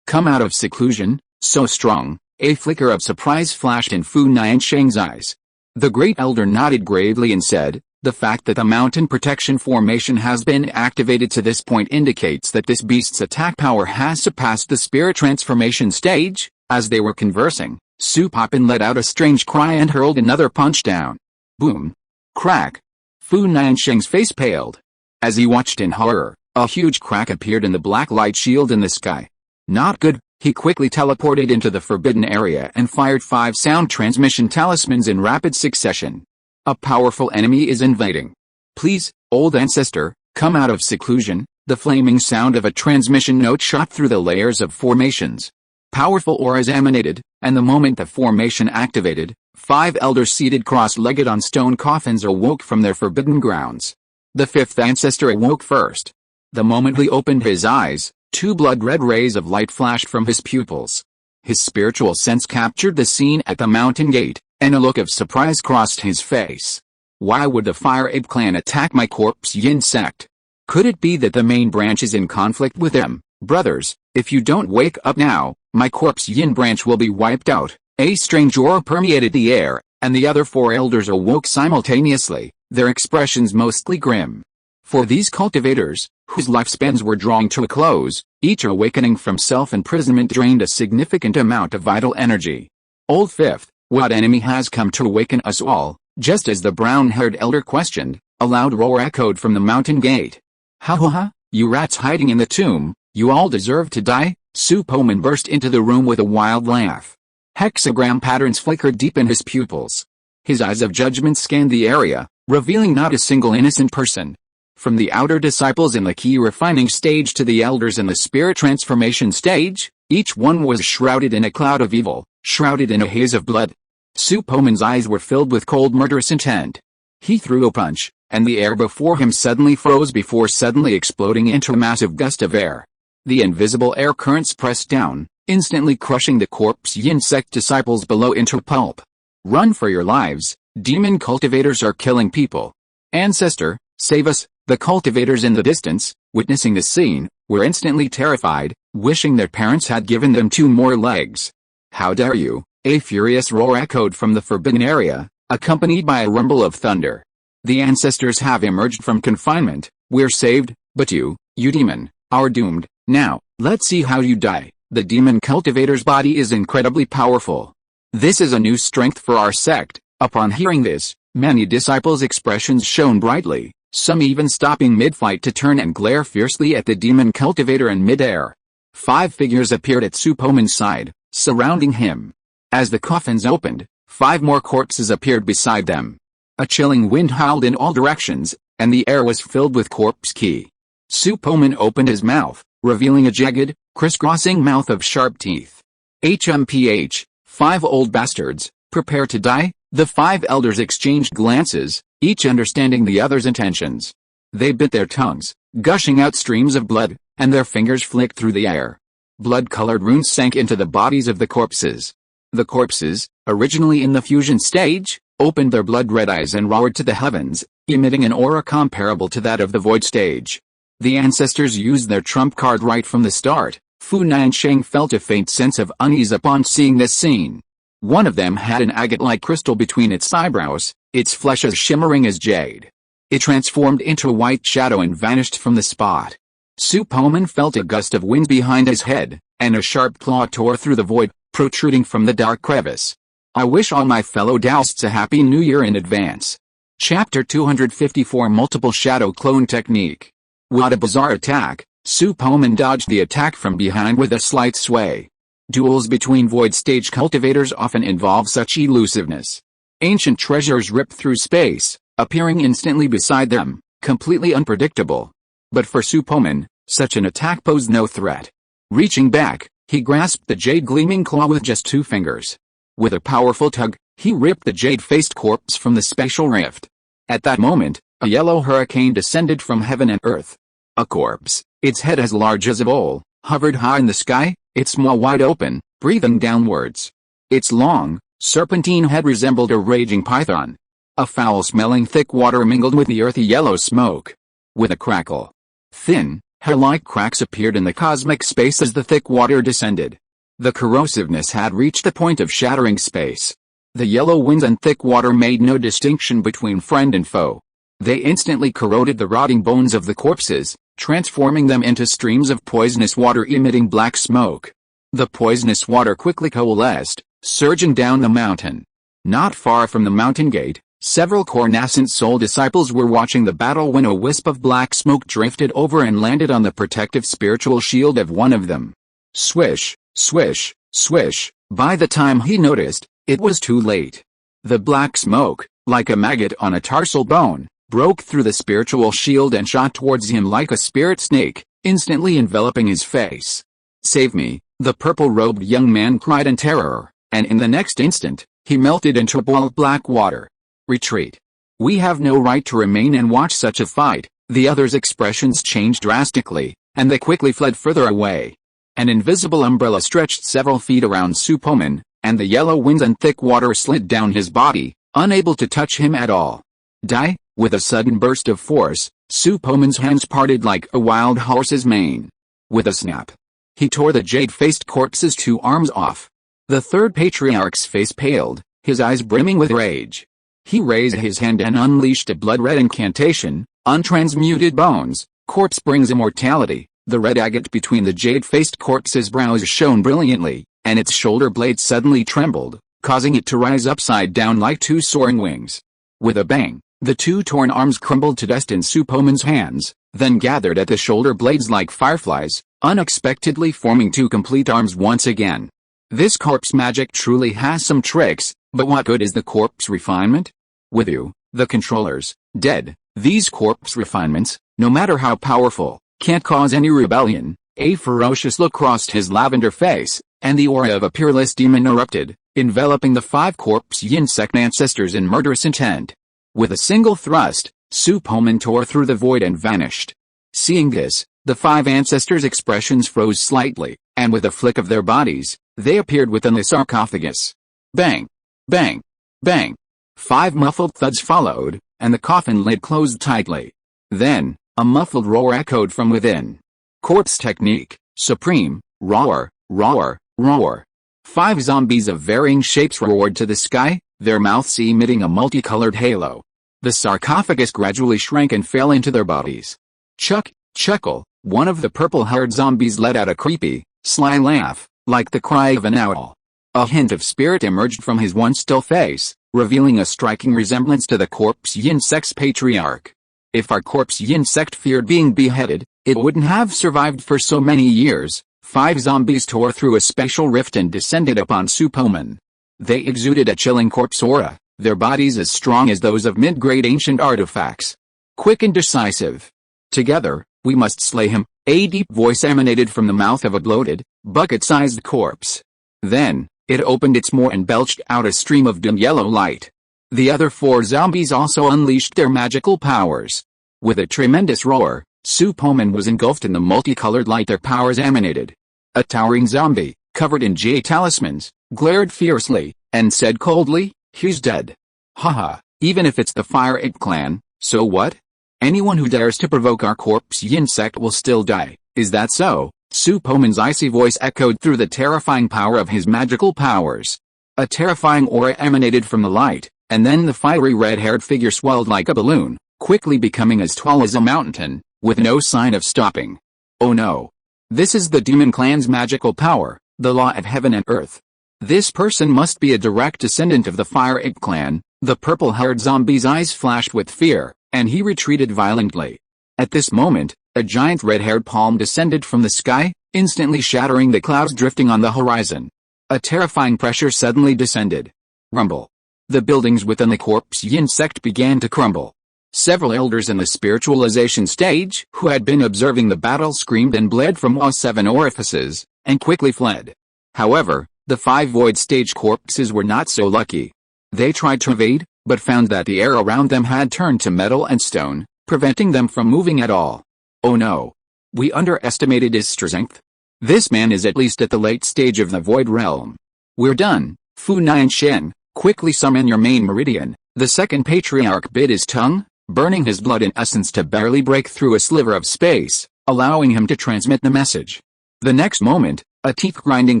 come out of seclusion, so strong. A flicker of surprise flashed in Fu Nansheng's eyes. The Great Elder nodded gravely and said, the fact that the mountain protection formation has been activated to this point indicates that this beast's attack power has surpassed the spirit transformation stage. As they were conversing, Su Poman let out a strange cry and hurled another punch down. Boom. Crack. Fu Nansheng's face paled. As he watched in horror, a huge crack appeared in the black light shield in the sky. Not good. He quickly teleported into the forbidden area and fired 5 sound transmission talismans in rapid succession. A powerful enemy is invading. Please, old ancestor, come out of seclusion. The flaming sound of a transmission note shot through the layers of formations. Powerful auras emanated, and the moment the formation activated, 5 elders seated cross-legged on stone coffins awoke from their forbidden grounds. The 5th ancestor awoke first. The moment he opened his eyes, 2 blood-red rays of light flashed from his pupils. His spiritual sense captured the scene at the mountain gate, and a look of surprise crossed his face. Why would the Fire Ape clan attack my corpse yin sect? Could it be that the main branch is in conflict with them? Brothers, if you don't wake up now, my corpse yin branch will be wiped out. A strange aura permeated the air, and the other 4 elders awoke simultaneously, their expressions mostly grim. For these cultivators, whose lifespans were drawing to a close, each awakening from self-imprisonment drained a significant amount of vital energy. Old 5th, what enemy has come to awaken us all? Just as the brown-haired elder questioned, a loud roar echoed from the mountain gate. Ha ha ha, you rats hiding in the tomb, you all deserve to die. Su Poman burst into the room with a wild laugh. Hexagram patterns flickered deep in his pupils. His eyes of judgment scanned the area, revealing not a single innocent person. From the outer disciples in the key refining stage to the elders in the spirit transformation stage, each one was shrouded in a cloud of evil, shrouded in a haze of blood. Su Poman's eyes were filled with cold murderous intent. He threw a punch, and the air before him suddenly froze before suddenly exploding into a massive gust of air. The invisible air currents pressed down, instantly crushing the corpse yin sect disciples below into pulp. Run for your lives, demon cultivators are killing people. Ancestor, save us. The cultivators in the distance, witnessing the scene, were instantly terrified, wishing their parents had given them 2 more legs. How dare you? A furious roar echoed from the forbidden area, accompanied by a rumble of thunder. The ancestors have emerged from confinement, we're saved, but you demon, are doomed. Now, let's see how you die. The demon cultivator's body is incredibly powerful. This is a new strength for our sect. Upon hearing this, many disciples' expressions shone brightly, some even stopping mid-fight to turn and glare fiercely at the demon cultivator in mid-air. 5 figures appeared at Su Poman's side, surrounding him. As the coffins opened, 5 more corpses appeared beside them. A chilling wind howled in all directions, and the air was filled with corpse qi. Su Poman opened his mouth, revealing a jagged, crisscrossing mouth of sharp teeth. HMPH, 5 old bastards, prepare to die. The 5 elders exchanged glances, each understanding the other's intentions. They bit their tongues, gushing out streams of blood, and their fingers flicked through the air. Blood-colored runes sank into the bodies of the corpses. The corpses, originally in the fusion stage, opened their blood-red eyes and roared to the heavens, emitting an aura comparable to that of the void stage. The ancestors used their trump card right from the start. Fu Nansheng felt a faint sense of unease upon seeing this scene. One of them had an agate-like crystal between its eyebrows, its flesh as shimmering as jade. It transformed into a white shadow and vanished from the spot. Su Poman felt a gust of wind behind his head, and a sharp claw tore through the void, protruding from the dark crevice. I wish all my fellow Taoists a happy new year in advance. Chapter 254 Multiple Shadow Clone Technique. What a bizarre attack! Su Poman dodged the attack from behind with a slight sway. Duels between void stage cultivators often involve such elusiveness. Ancient treasures ripped through space, appearing instantly beside them, completely unpredictable. But for Su Poman, such an attack posed no threat. Reaching back, he grasped the jade gleaming claw with just 2 fingers. With a powerful tug, he ripped the jade-faced corpse from the spatial rift. At that moment, a yellow hurricane descended from heaven and earth. A corpse, its head as large as a bowl, hovered high in the sky, its maw wide open, breathing downwards. Its long, serpentine head resembled a raging python. A foul-smelling thick water mingled with the earthy yellow smoke. With a crackle, thin, hair-like cracks appeared in the cosmic space as the thick water descended. The corrosiveness had reached the point of shattering space. The yellow winds and thick water made no distinction between friend and foe. They instantly corroded the rotting bones of the corpses, transforming them into streams of poisonous water emitting black smoke. The poisonous water quickly coalesced, surging down the mountain. Not far from the mountain gate, several cornescent soul disciples were watching the battle when a wisp of black smoke drifted over and landed on the protective spiritual shield of one of them. Swish, swish, swish. By the time he noticed, it was too late. The black smoke, like a maggot on a tarsal bone, broke through the spiritual shield and shot towards him like a spirit snake, instantly enveloping his face. Save me, the purple-robed young man cried in terror, and in the next instant, he melted into a ball of black water. Retreat. We have no right to remain and watch such a fight. The others' expressions changed drastically, and they quickly fled further away. An invisible umbrella stretched several feet around Su Poman, and the yellow winds and thick water slid down his body, unable to touch him at all. Die? With a sudden burst of force, Su Poman's hands parted like a wild horse's mane. With a snap, he tore the jade-faced corpse's 2 arms off. The third patriarch's face paled, his eyes brimming with rage. He raised his hand and unleashed a blood-red incantation. Untransmuted bones, corpse brings immortality. The red agate between the jade-faced corpse's brows shone brilliantly, and its shoulder blade suddenly trembled, causing it to rise upside down like 2 soaring wings. With a bang, the 2 torn arms crumbled to dust in Su Poman's hands, then gathered at the shoulder blades like fireflies, unexpectedly forming 2 complete arms once again. This corpse magic truly has some tricks, but what good is the corpse refinement? With you, the controllers, dead, these corpse refinements, no matter how powerful, can't cause any rebellion. A ferocious look crossed his lavender face, and the aura of a peerless demon erupted, enveloping the 5 corpse yin sect ancestors in murderous intent. With a single thrust, Su Poman tore through the void and vanished. Seeing this, the 5 ancestors' expressions froze slightly, and with a flick of their bodies, they appeared within the sarcophagus. Bang! Bang! Bang! 5 muffled thuds followed, and the coffin lid closed tightly. Then, a muffled roar echoed from within. Corpse technique, supreme, roar, roar, roar. 5 zombies of varying shapes roared to the sky, their mouths emitting a multicolored halo. The sarcophagus gradually shrank and fell into their bodies. Chuckle, One of the purple-haired zombies let out a creepy, sly laugh, like the cry of an owl. A hint of spirit emerged from his once still face, revealing a striking resemblance to the corpse insect's patriarch. If our corpse insect feared being beheaded, it wouldn't have survived for so many years. 5 zombies tore through a spatial rift and descended upon Su Poman. They exuded a chilling corpse aura, their bodies as strong as those of mid-grade ancient artifacts. Quick and decisive. Together, we must slay him, a deep voice emanated from the mouth of a bloated, bucket-sized corpse. Then, it opened its maw and belched out a stream of dim yellow light. The other 4 zombies also unleashed their magical powers. With a tremendous roar, Su Poman was engulfed in the multicolored light their powers emanated. A towering zombie, covered in jade talismans, glared fiercely, and said coldly, "He's dead." Haha, even if it's the Fire Ape clan, so what? Anyone who dares to provoke our corpse insect will still die, is that so? Su Poman's icy voice echoed through the terrifying power of his magical powers. A terrifying aura emanated from the light, and then the fiery red-haired figure swelled like a balloon, quickly becoming as tall as a mountain, with no sign of stopping. Oh no. This is the demon clan's magical power, the law of heaven and earth. This person must be a direct descendant of the Fire Ape clan. The purple-haired zombie's eyes flashed with fear, and he retreated violently. At this moment, a giant red-haired palm descended from the sky, instantly shattering the clouds drifting on the horizon. A terrifying pressure suddenly descended. Rumble. The buildings within the corpse insect began to crumble. Several elders in the spiritualization stage who had been observing the battle screamed and bled from all 7 orifices, and quickly fled. However, the 5 void stage corpses were not so lucky. They tried to evade, but found that the air around them had turned to metal and stone, preventing them from moving at all. Oh no. We underestimated his strength. This man is at least at the late stage of the void realm. We're done. Fu Niansheng, quickly summon your main meridian. The second patriarch bit his tongue, burning his blood and essence to barely break through a sliver of space, allowing him to transmit the message. The next moment, a teeth-grinding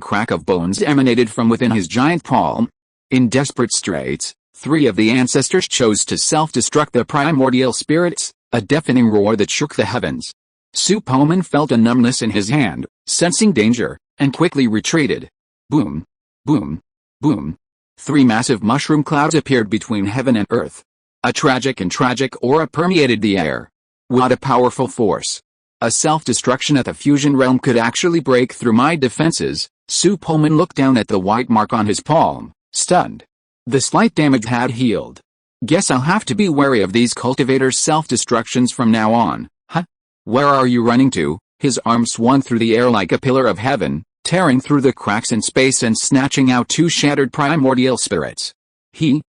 crack of bones emanated from within his giant palm. In desperate straits, 3 of the ancestors chose to self-destruct the primordial spirits, a deafening roar that shook the heavens. Su Poman felt a numbness in his hand, sensing danger, and quickly retreated. Boom. Boom. Boom. 3 massive mushroom clouds appeared between heaven and earth. A tragic aura permeated the air. What a powerful force. A self-destruction at the fusion realm could actually break through my defenses. Su Poman looked down at the white mark on his palm, stunned. The slight damage had healed. Guess I'll have to be wary of these cultivators' self-destructions from now on, huh? Where are you running to? His arm swung through the air like a pillar of heaven, tearing through the cracks in space and snatching out 2 shattered primordial spirits.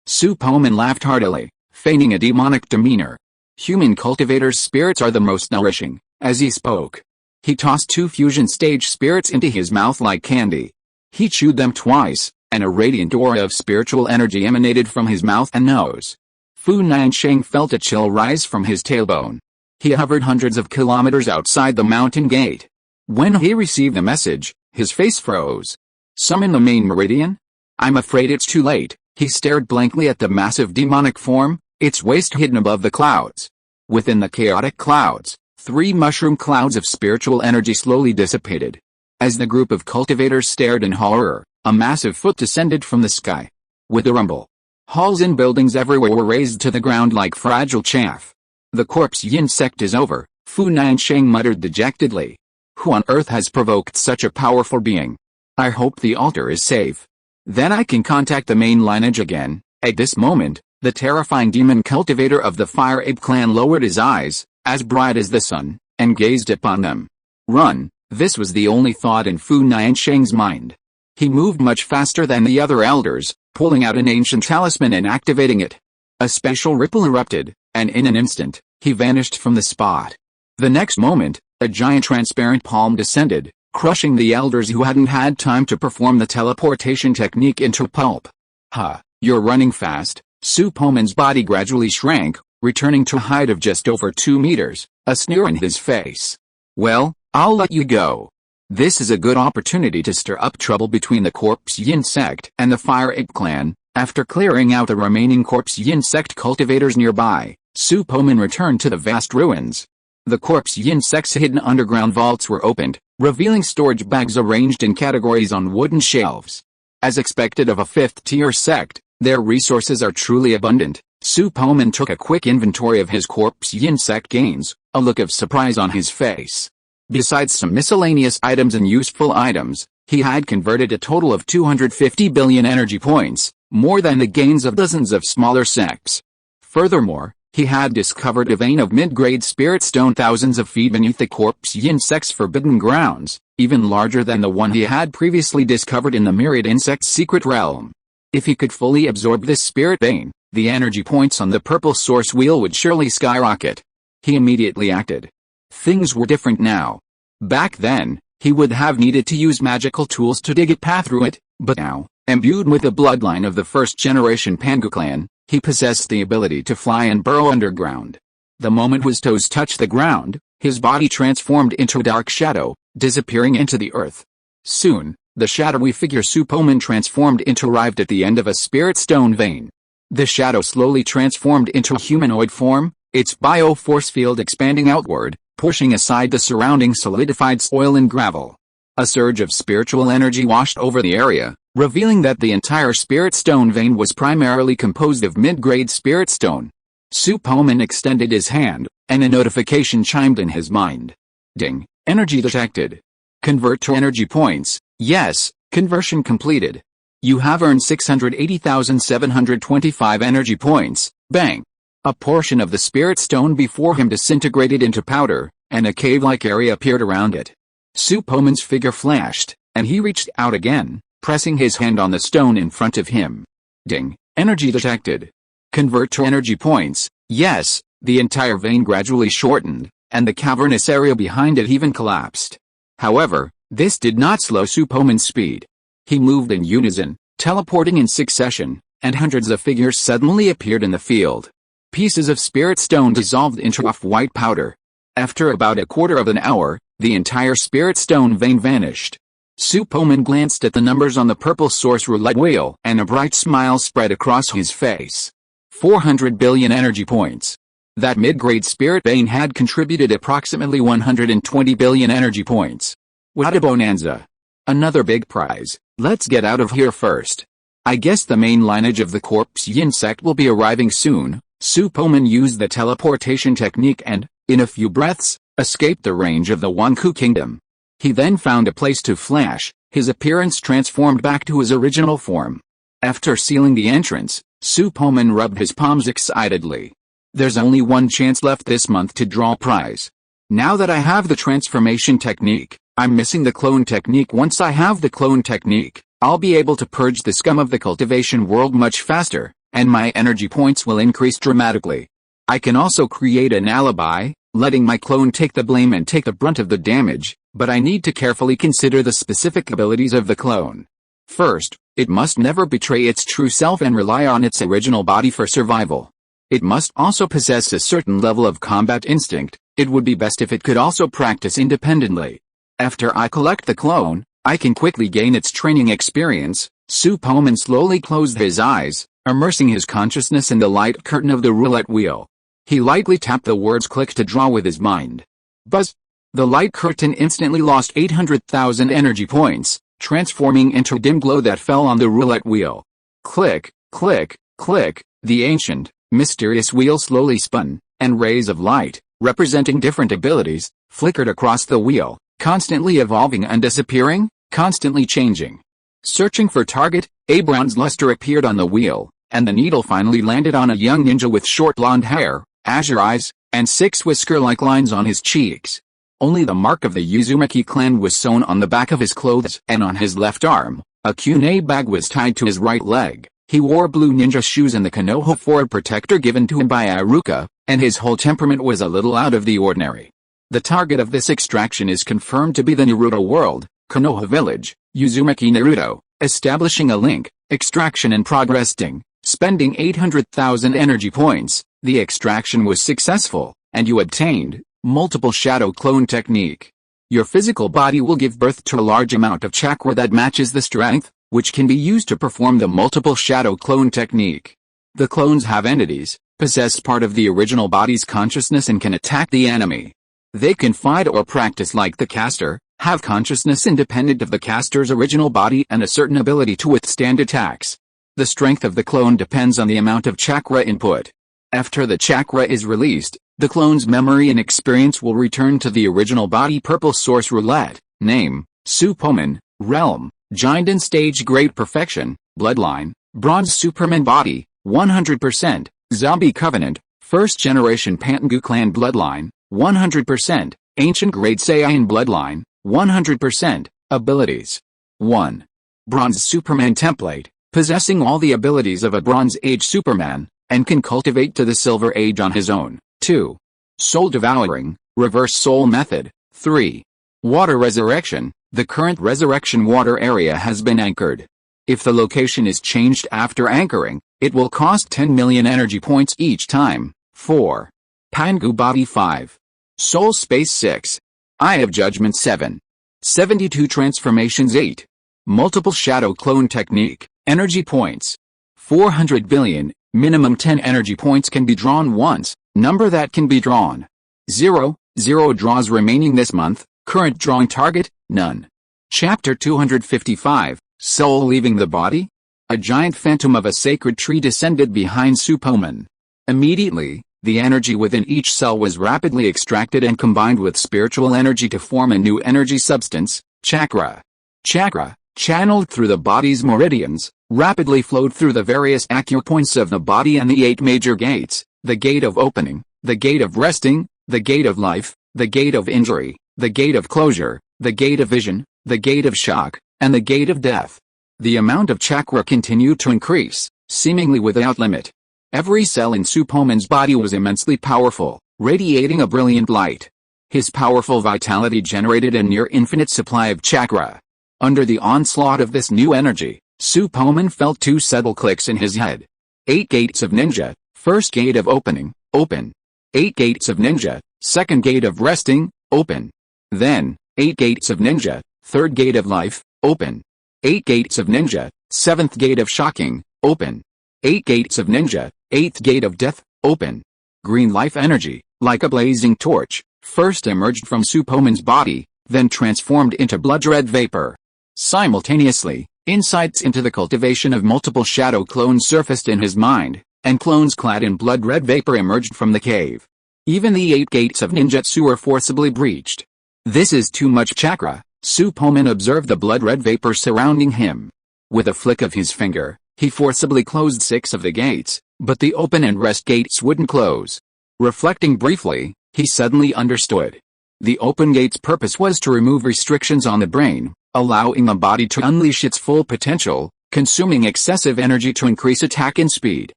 Su Poman laughed heartily, feigning a demonic demeanor. Human cultivators' spirits are the most nourishing. As he spoke, he tossed 2 fusion stage spirits into his mouth like candy. He chewed them twice, and a radiant aura of spiritual energy emanated from his mouth and nose. Fu Niansheng felt a chill rise from his tailbone. He hovered hundreds of kilometers outside the mountain gate. When he received the message, his face froze. Summon the main meridian? I'm afraid it's too late. He stared blankly at the massive demonic form, its waist hidden above the clouds. Within the chaotic clouds, 3 mushroom clouds of spiritual energy slowly dissipated. As the group of cultivators stared in horror, a massive foot descended from the sky. With a rumble, halls and buildings everywhere were razed to the ground like fragile chaff. The corpse insect is over, Fu Niansheng muttered dejectedly. Who on earth has provoked such a powerful being? I hope the altar is safe. Then I can contact the main lineage again. At this moment, the terrifying demon cultivator of the Fire Ape clan lowered his eyes, as bright as the sun, and gazed upon them. Run, this was the only thought in Fu Niansheng's mind. He moved much faster than the other elders, pulling out an ancient talisman and activating it. A special ripple erupted, and in an instant, he vanished from the spot. The next moment, a giant transparent palm descended, crushing the elders who hadn't had time to perform the teleportation technique into pulp. Ha, you're running fast. Su Poman's body gradually shrank, returning to a height of just over 2 meters, a sneer in his face. Well, I'll let you go. This is a good opportunity to stir up trouble between the corpse insect and the Fire Ape clan. After clearing out the remaining corpse insect cultivators nearby, Su Poman returned to the vast ruins. The corpse insect's hidden underground vaults were opened, revealing storage bags arranged in categories on wooden shelves. As expected of a fifth-tier sect, their resources are truly abundant. Su Poman took a quick inventory of his corpse insect gains, a look of surprise on his face. Besides some miscellaneous items and useful items, he had converted a total of 250 billion energy points, more than the gains of dozens of smaller sects. Furthermore, he had discovered a vein of mid-grade spirit stone thousands of feet beneath the corpse insect's forbidden grounds, even larger than the one he had previously discovered in the myriad insect's secret realm. If he could fully absorb this spirit vein, the energy points on the purple source wheel would surely skyrocket. He immediately acted. Things were different now. Back then, he would have needed to use magical tools to dig a path through it, but now, imbued with the bloodline of the first-generation Pangu clan, he possessed the ability to fly and burrow underground. The moment his toes touched the ground, his body transformed into a dark shadow, disappearing into the earth. Soon, the shadowy figure Su Poman transformed into arrived at the end of a spirit stone vein. The shadow slowly transformed into a humanoid form, its bio-force field expanding outward, pushing aside the surrounding solidified soil and gravel. A surge of spiritual energy washed over the area, revealing that the entire spirit stone vein was primarily composed of mid-grade spirit stone. Su Poman extended his hand, and a notification chimed in his mind. Ding, energy detected. Convert to energy points. Yes, conversion completed. You have earned 680,725 energy points. Bang! A portion of the spirit stone before him disintegrated into powder, and a cave-like area appeared around it. Su Poman's figure flashed, and he reached out again, pressing his hand on the stone in front of him. Ding, energy detected. Convert to energy points. Yes, the entire vein gradually shortened, and the cavernous area behind it even collapsed. However, this did not slow Su Poman's speed. He moved in unison, teleporting in succession, and hundreds of figures suddenly appeared in the field. Pieces of spirit stone dissolved into off-white powder. After about a quarter of an hour, the entire spirit stone vein vanished. Su Poman glanced at the numbers on the purple source roulette wheel, and a bright smile spread across his face. 400 billion energy points. That mid-grade spirit vein had contributed approximately 120 billion energy points. What a bonanza. Another big prize. Let's get out of here first. I guess the main lineage of the corpse insect will be arriving soon. Su Poman used the teleportation technique and, in a few breaths, escaped the range of the Wanku kingdom. He then found a place to flash, his appearance transformed back to his original form. After sealing the entrance, Su Poman rubbed his palms excitedly. There's only one chance left this month to draw a prize. Now that I have the transformation technique, I'm missing the clone technique. Once I have the clone technique, I'll be able to purge the scum of the cultivation world much faster, and my energy points will increase dramatically. I can also create an alibi, letting my clone take the blame and take the brunt of the damage, but I need to carefully consider the specific abilities of the clone. First, it must never betray its true self and rely on its original body for survival. It must also possess a certain level of combat instinct. It would be best if it could also practice independently. After I collect the clone, I can quickly gain its training experience. Su Poman slowly closed his eyes, immersing his consciousness in the light curtain of the roulette wheel. He lightly tapped the words click to draw with his mind. Buzz! The light curtain instantly lost 800,000 energy points, transforming into a dim glow that fell on the roulette wheel. Click, click, click, the ancient, mysterious wheel slowly spun, and rays of light, representing different abilities, flickered across the wheel, constantly evolving and disappearing, constantly changing. Searching for target, a bronze luster appeared on the wheel, and the needle finally landed on a young ninja with short blonde hair, azure eyes, and 6 whisker-like lines on his cheeks. Only the mark of the Uzumaki clan was sewn on the back of his clothes, and on his left arm, a kunai bag was tied to his right leg. He wore blue ninja shoes and the Konoha Ford protector given to him by Aruka, and his whole temperament was a little out of the ordinary. The target of this extraction is confirmed to be the Naruto world, Konoha village, Uzumaki Naruto, establishing a link, extraction and progressing, spending 800,000 energy points. The extraction was successful, and you obtained multiple shadow clone technique. Your physical body will give birth to a large amount of chakra that matches the strength, which can be used to perform the multiple shadow clone technique. The clones have entities, possess part of the original body's consciousness and can attack the enemy. They can fight or practice like the caster, have consciousness independent of the caster's original body and a certain ability to withstand attacks. The strength of the clone depends on the amount of chakra input. After the chakra is released, the clone's memory and experience will return to the original body. Purple source roulette, name, Su Poman, realm, giant in stage great perfection, bloodline, bronze Superman body, 100%, zombie covenant, first generation Pantangu clan bloodline, 100%, ancient grade Saiyan bloodline, 100%, abilities. 1. Bronze Superman template, possessing all the abilities of a Bronze Age Superman, and can cultivate to the Silver Age on his own. 2. Soul devouring, reverse soul method. 3. Water resurrection, the current resurrection water area has been anchored. If the location is changed after anchoring, it will cost 10 million energy points each time. 4. Pangu body 5. Soul space 6. Eye of Judgment 7. 72 transformations 8. Multiple shadow clone technique, energy points. 400 billion, minimum 10 energy points can be drawn once, number that can be drawn. 0, 0 draws remaining this month, current drawing target, none. Chapter 255, Soul leaving the body? A giant phantom of a sacred tree descended behind Su Poman. Immediately, the energy within each cell was rapidly extracted and combined with spiritual energy to form a new energy substance, chakra. Chakra, channeled through the body's meridians, rapidly flowed through the various acupoints of the body and the 8 major gates, the gate of opening, the gate of resting, the gate of life, the gate of injury, the gate of closure, the gate of vision, the gate of shock, and the gate of death. The amount of chakra continued to increase, seemingly without limit. Every cell in Su Poman's body was immensely powerful, radiating a brilliant light. His powerful vitality generated a near-infinite supply of chakra. Under the onslaught of this new energy, Su Poman felt 2 subtle clicks in his head. 8 gates of ninja, first gate of opening, open. 8 gates of ninja, second gate of resting, open. Then, 8 gates of ninja, third gate of life, open. 8 gates of ninja, seventh gate of shocking, open. 8 gates of ninja, 8th gate of death, open. Green life energy, like a blazing torch, first emerged from Su Poman's body, then transformed into blood-red vapor. Simultaneously, insights into the cultivation of multiple shadow clones surfaced in his mind, and clones clad in blood-red vapor emerged from the cave. Even the 8 gates of ninjutsu were forcibly breached. This is too much chakra, Su Poman observed the blood-red vapor surrounding him. With a flick of his finger, he forcibly closed 6 of the gates, but the open and rest gates wouldn't close. Reflecting briefly, he suddenly understood. The open gate's purpose was to remove restrictions on the brain, allowing the body to unleash its full potential, consuming excessive energy to increase attack and speed.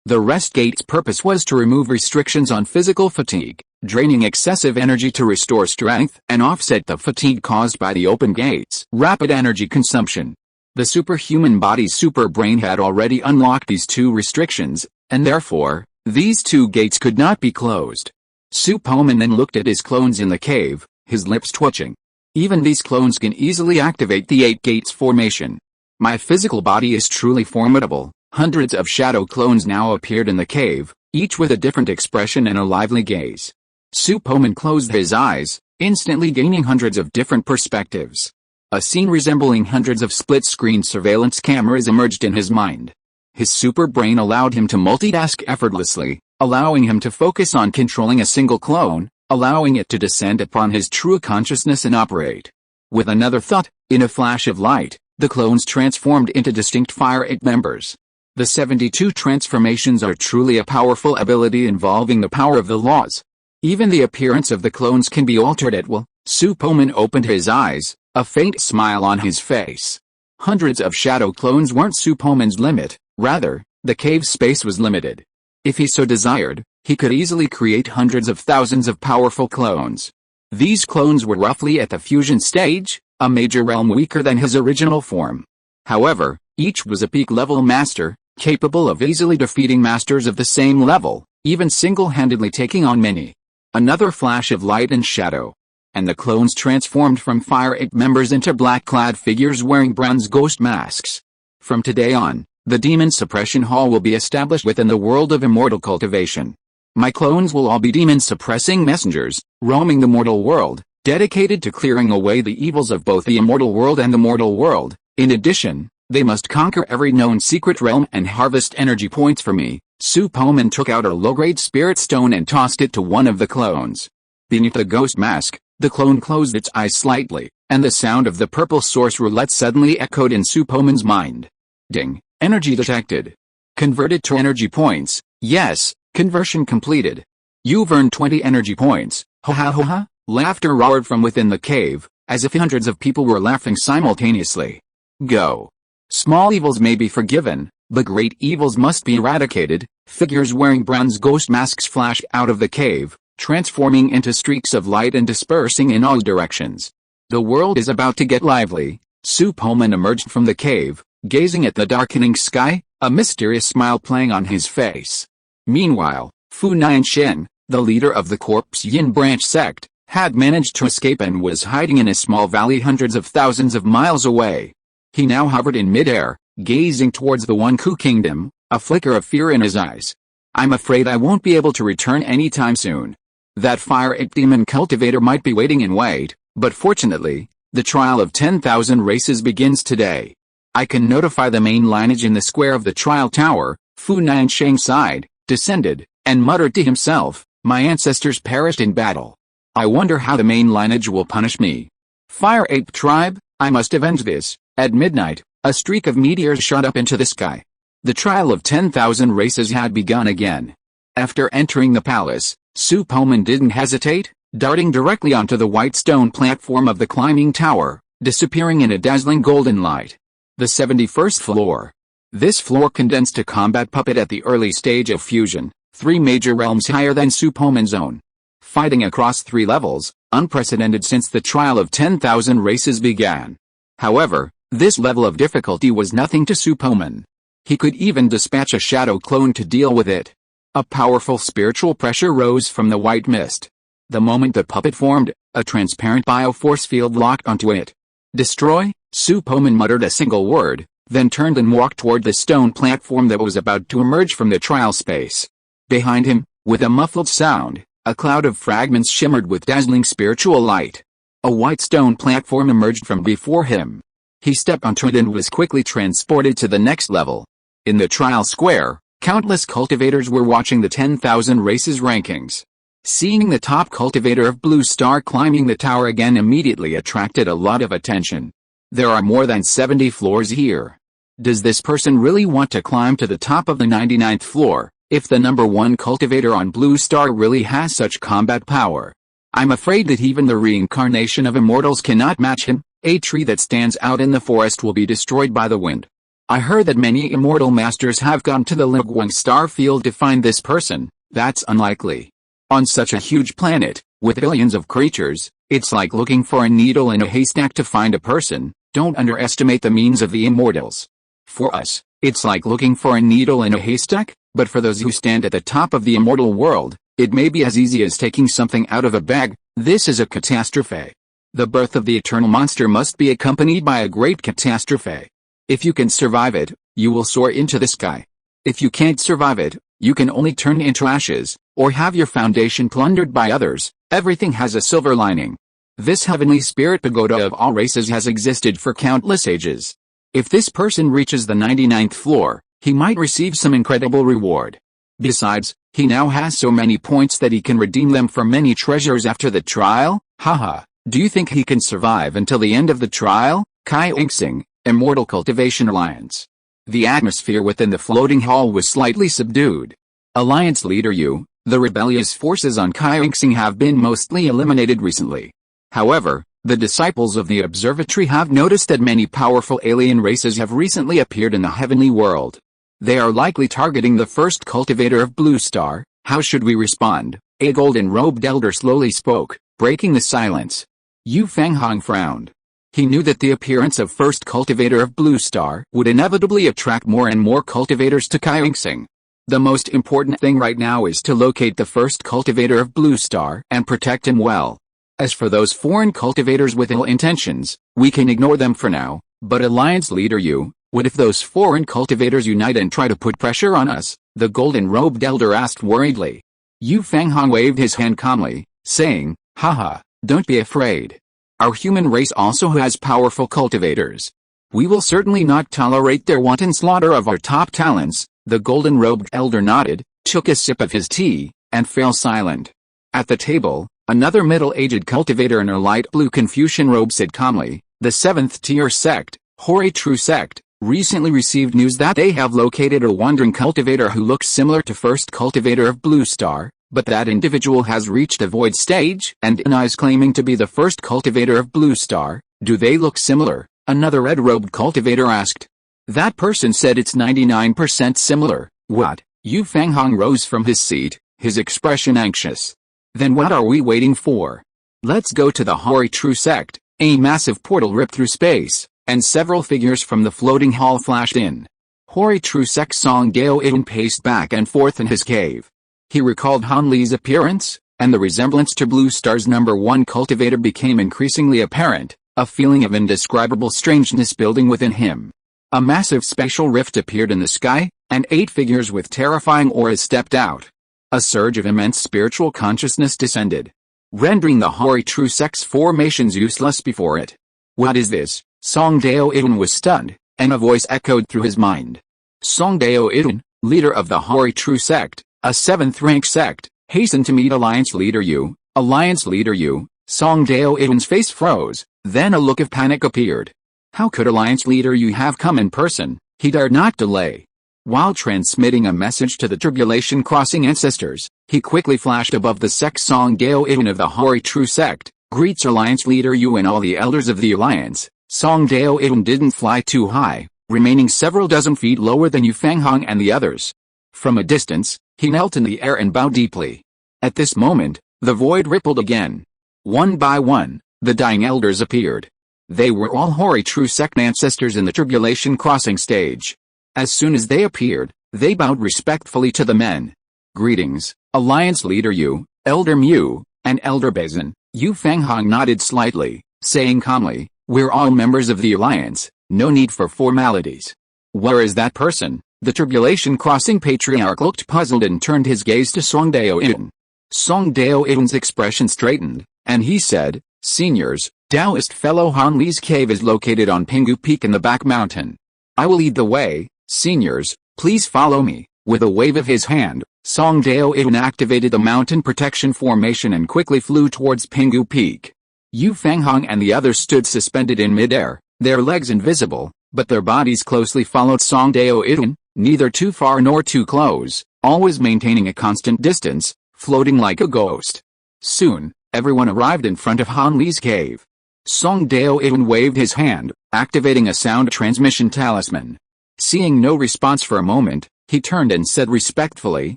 The rest gate's purpose was to remove restrictions on physical fatigue, draining excessive energy to restore strength and offset the fatigue caused by the open gate's rapid energy consumption. The superhuman body's super brain had already unlocked these 2 restrictions, and therefore, these 2 gates could not be closed. Su Poman then looked at his clones in the cave, his lips twitching. Even these clones can easily activate the 8 gates formation. My physical body is truly formidable. Hundreds of shadow clones now appeared in the cave, each with a different expression and a lively gaze. Su Poman closed his eyes, instantly gaining hundreds of different perspectives. A scene resembling hundreds of split-screen surveillance cameras emerged in his mind. His super brain allowed him to multitask effortlessly, allowing him to focus on controlling a single clone, allowing it to descend upon his true consciousness and operate. With another thought, in a flash of light, the clones transformed into distinct Fire 8 members. The 72 transformations are truly a powerful ability involving the power of the laws. Even the appearance of the clones can be altered at will. Su Poman opened his eyes, a faint smile on his face. Hundreds of shadow clones weren't Su Poman's limit, rather, the cave space was limited. If he so desired, he could easily create hundreds of thousands of powerful clones. These clones were roughly at the fusion stage, a major realm weaker than his original form. However, each was a peak-level master, capable of easily defeating masters of the same level, even single-handedly taking on many. Another flash of light and shadow, and the clones transformed from Fire 8 members into black-clad figures wearing bronze ghost masks. From today on, the Demon Suppression Hall will be established within the world of Immortal Cultivation. My clones will all be demon-suppressing messengers, roaming the mortal world, dedicated to clearing away the evils of both the immortal world and the mortal world. In addition, they must conquer every known secret realm and harvest energy points for me. Su Poman took out a low-grade spirit stone and tossed it to one of the clones. Beneath the ghost mask, the clone closed its eyes slightly, and the sound of the purple source roulette suddenly echoed in Su Poman's mind. Ding. Energy detected. Converted to energy points. Yes, conversion completed. You've earned 20 energy points. Ha ha ha ha. Laughter roared from within the cave, as if hundreds of people were laughing simultaneously. Go. Small evils may be forgiven, but great evils must be eradicated. Figures wearing bronze ghost masks flashed out of the cave, transforming into streaks of light and dispersing in all directions. The world is about to get lively. Su Poman emerged from the cave, gazing at the darkening sky, a mysterious smile playing on his face. Meanwhile, Fu Niansheng, the leader of the Corpse Yin branch sect, had managed to escape and was hiding in a small valley hundreds of thousands of miles away. He now hovered in midair, gazing towards the One Ku Kingdom, a flicker of fear in his eyes. I'm afraid I won't be able to return anytime soon. That fire ape demon cultivator might be waiting in wait, but fortunately, the trial of 10,000 races begins today. I can notify the main lineage in the square of the trial tower. Fu Niansheng sighed, descended, and muttered to himself, my ancestors perished in battle. I wonder how the main lineage will punish me. Fire ape tribe, I must avenge this. At midnight, a streak of meteors shot up into the sky. The trial of 10,000 races had begun again. After entering the palace, Su Poman didn't hesitate, darting directly onto the white stone platform of the climbing tower, disappearing in a dazzling golden light. The 71st floor. This floor condensed a combat puppet at the early stage of fusion, 3 major realms higher than Su Poman's own. Fighting across 3 levels, unprecedented since the trial of 10,000 races began. However, this level of difficulty was nothing to Su Poman. He could even dispatch a shadow clone to deal with it. A powerful spiritual pressure rose from the white mist. The moment the puppet formed, a transparent bioforce field locked onto it. Destroy? Su Poman muttered a single word, then turned and walked toward the stone platform that was about to emerge from the trial space. Behind him, with a muffled sound, a cloud of fragments shimmered with dazzling spiritual light. A white stone platform emerged from before him. He stepped onto it and was quickly transported to the next level. In the trial square, countless cultivators were watching the 10,000 races rankings. Seeing the top cultivator of Blue Star climbing the tower again immediately attracted a lot of attention. There are more than 70 floors here. Does this person really want to climb to the top of the 99th floor, if the number 1 cultivator on Blue Star really has such combat power? I'm afraid that even the reincarnation of immortals cannot match him. A tree that stands out in the forest will be destroyed by the wind. I heard that many immortal masters have gone to the Liguang star field to find this person. That's unlikely. On such a huge planet, with billions of creatures, it's like looking for a needle in a haystack to find a person. Don't underestimate the means of the immortals. For us, it's like looking for a needle in a haystack, but for those who stand at the top of the immortal world, it may be as easy as taking something out of a bag. This is a catastrophe. The birth of the eternal monster must be accompanied by a great catastrophe. If you can survive it, you will soar into the sky. If you can't survive it, you can only turn into ashes, or have your foundation plundered by others. Everything has a silver lining. This heavenly spirit pagoda of all races has existed for countless ages. If this person reaches the 99th floor, he might receive some incredible reward. Besides, he now has so many points that he can redeem them for many treasures after the trial. Haha. Do you think he can survive until the end of the trial? Kai Inxing, Immortal Cultivation Alliance. The atmosphere within the floating hall was slightly subdued. Alliance leader Yu, the rebellious forces on Kai Inxing have been mostly eliminated recently. However, the disciples of the observatory have noticed that many powerful alien races have recently appeared in the heavenly world. They are likely targeting the first cultivator of Blue Star. How should we respond? A golden-robed elder slowly spoke, breaking the silence. Yu Fanghong frowned. He knew that the appearance of first cultivator of Blue Star would inevitably attract more and more cultivators to Kai Inxing. The most important thing right now is to locate the first cultivator of Blue Star and protect him well. As for those foreign cultivators with ill intentions, we can ignore them for now, but Alliance leader Yu, what if those foreign cultivators unite and try to put pressure on us? The golden-robed elder asked worriedly. Yu Fanghong waved his hand calmly, saying, "Haha, don't be afraid. Our human race also has powerful cultivators. We will certainly not tolerate their wanton slaughter of our top talents." The golden-robed elder nodded, took a sip of his tea, and fell silent. At the table, another middle-aged cultivator in a light blue Confucian robe said calmly, "The seventh-tier sect, Hori True Sect, recently received news that they have located a wandering cultivator who looks similar to first cultivator of Blue Star, but that individual has reached the void stage and is claiming to be the first cultivator of Blue Star. Do they look similar?" Another red-robed cultivator asked. "That person said it's 99% similar." "What?" Yu Fanghong rose from his seat, his expression anxious. "Then what are we waiting for? Let's go to the Hori True Sect." A massive portal ripped through space, and several figures from the floating hall flashed in. Hori True Sect Song Dao Iden paced back and forth in his cave. He recalled Han Li's appearance, and the resemblance to Blue Star's #1 cultivator became increasingly apparent, a feeling of indescribable strangeness building within him. A massive spatial rift appeared in the sky, and 8 figures with terrifying auras stepped out. A surge of immense spiritual consciousness descended, rendering the Hori True Sect's formations useless before it. "What is this?" Song Dao Iden was stunned, and a voice echoed through his mind. "Song Dao Iden, leader of the Hori True Sect, a 7th-rank sect, hasten to meet Alliance Leader Yu." "Alliance Leader Yu?" Song Dao Iden's face froze, then a look of panic appeared. How could Alliance Leader Yu have come in person? He dared not delay. While transmitting a message to the Tribulation Crossing ancestors, he quickly flashed above the sect. "Song Dao Iden of the Hori True Sect greets Alliance Leader Yu and all the elders of the Alliance." Song Dao Iden didn't fly too high, remaining several dozen feet lower than Yu Fanghong and the others. From a distance, he knelt in the air and bowed deeply. At this moment, the void rippled again. One by one, the dying elders appeared. They were all Hori True Sect ancestors in the Tribulation Crossing stage. As soon as they appeared, they bowed respectfully to the men. "Greetings, Alliance Leader Yu, Elder Mu, and Elder Bazin." Yu Fanghong nodded slightly, saying calmly, "We're all members of the Alliance, no need for formalities." "Where is that person?" The Tribulation Crossing Patriarch looked puzzled and turned his gaze to Song Dao Iden. Song Dao Iden's expression straightened, and he said, "Seniors, Taoist fellow Han Li's cave is located on Pingu Peak in the back mountain. I will lead the way. Seniors, please follow me." With a wave of his hand, Song Dao Iden activated the mountain protection formation and quickly flew towards Pingu Peak. Yu Fanghong and the others stood suspended in midair, their legs invisible, but their bodies closely followed Song Dao Iden, neither too far nor too close, always maintaining a constant distance, floating like a ghost. Soon, everyone arrived in front of Han Li's cave. Song Dao Iden waved his hand, activating a sound transmission talisman. Seeing no response for a moment, he turned and said respectfully,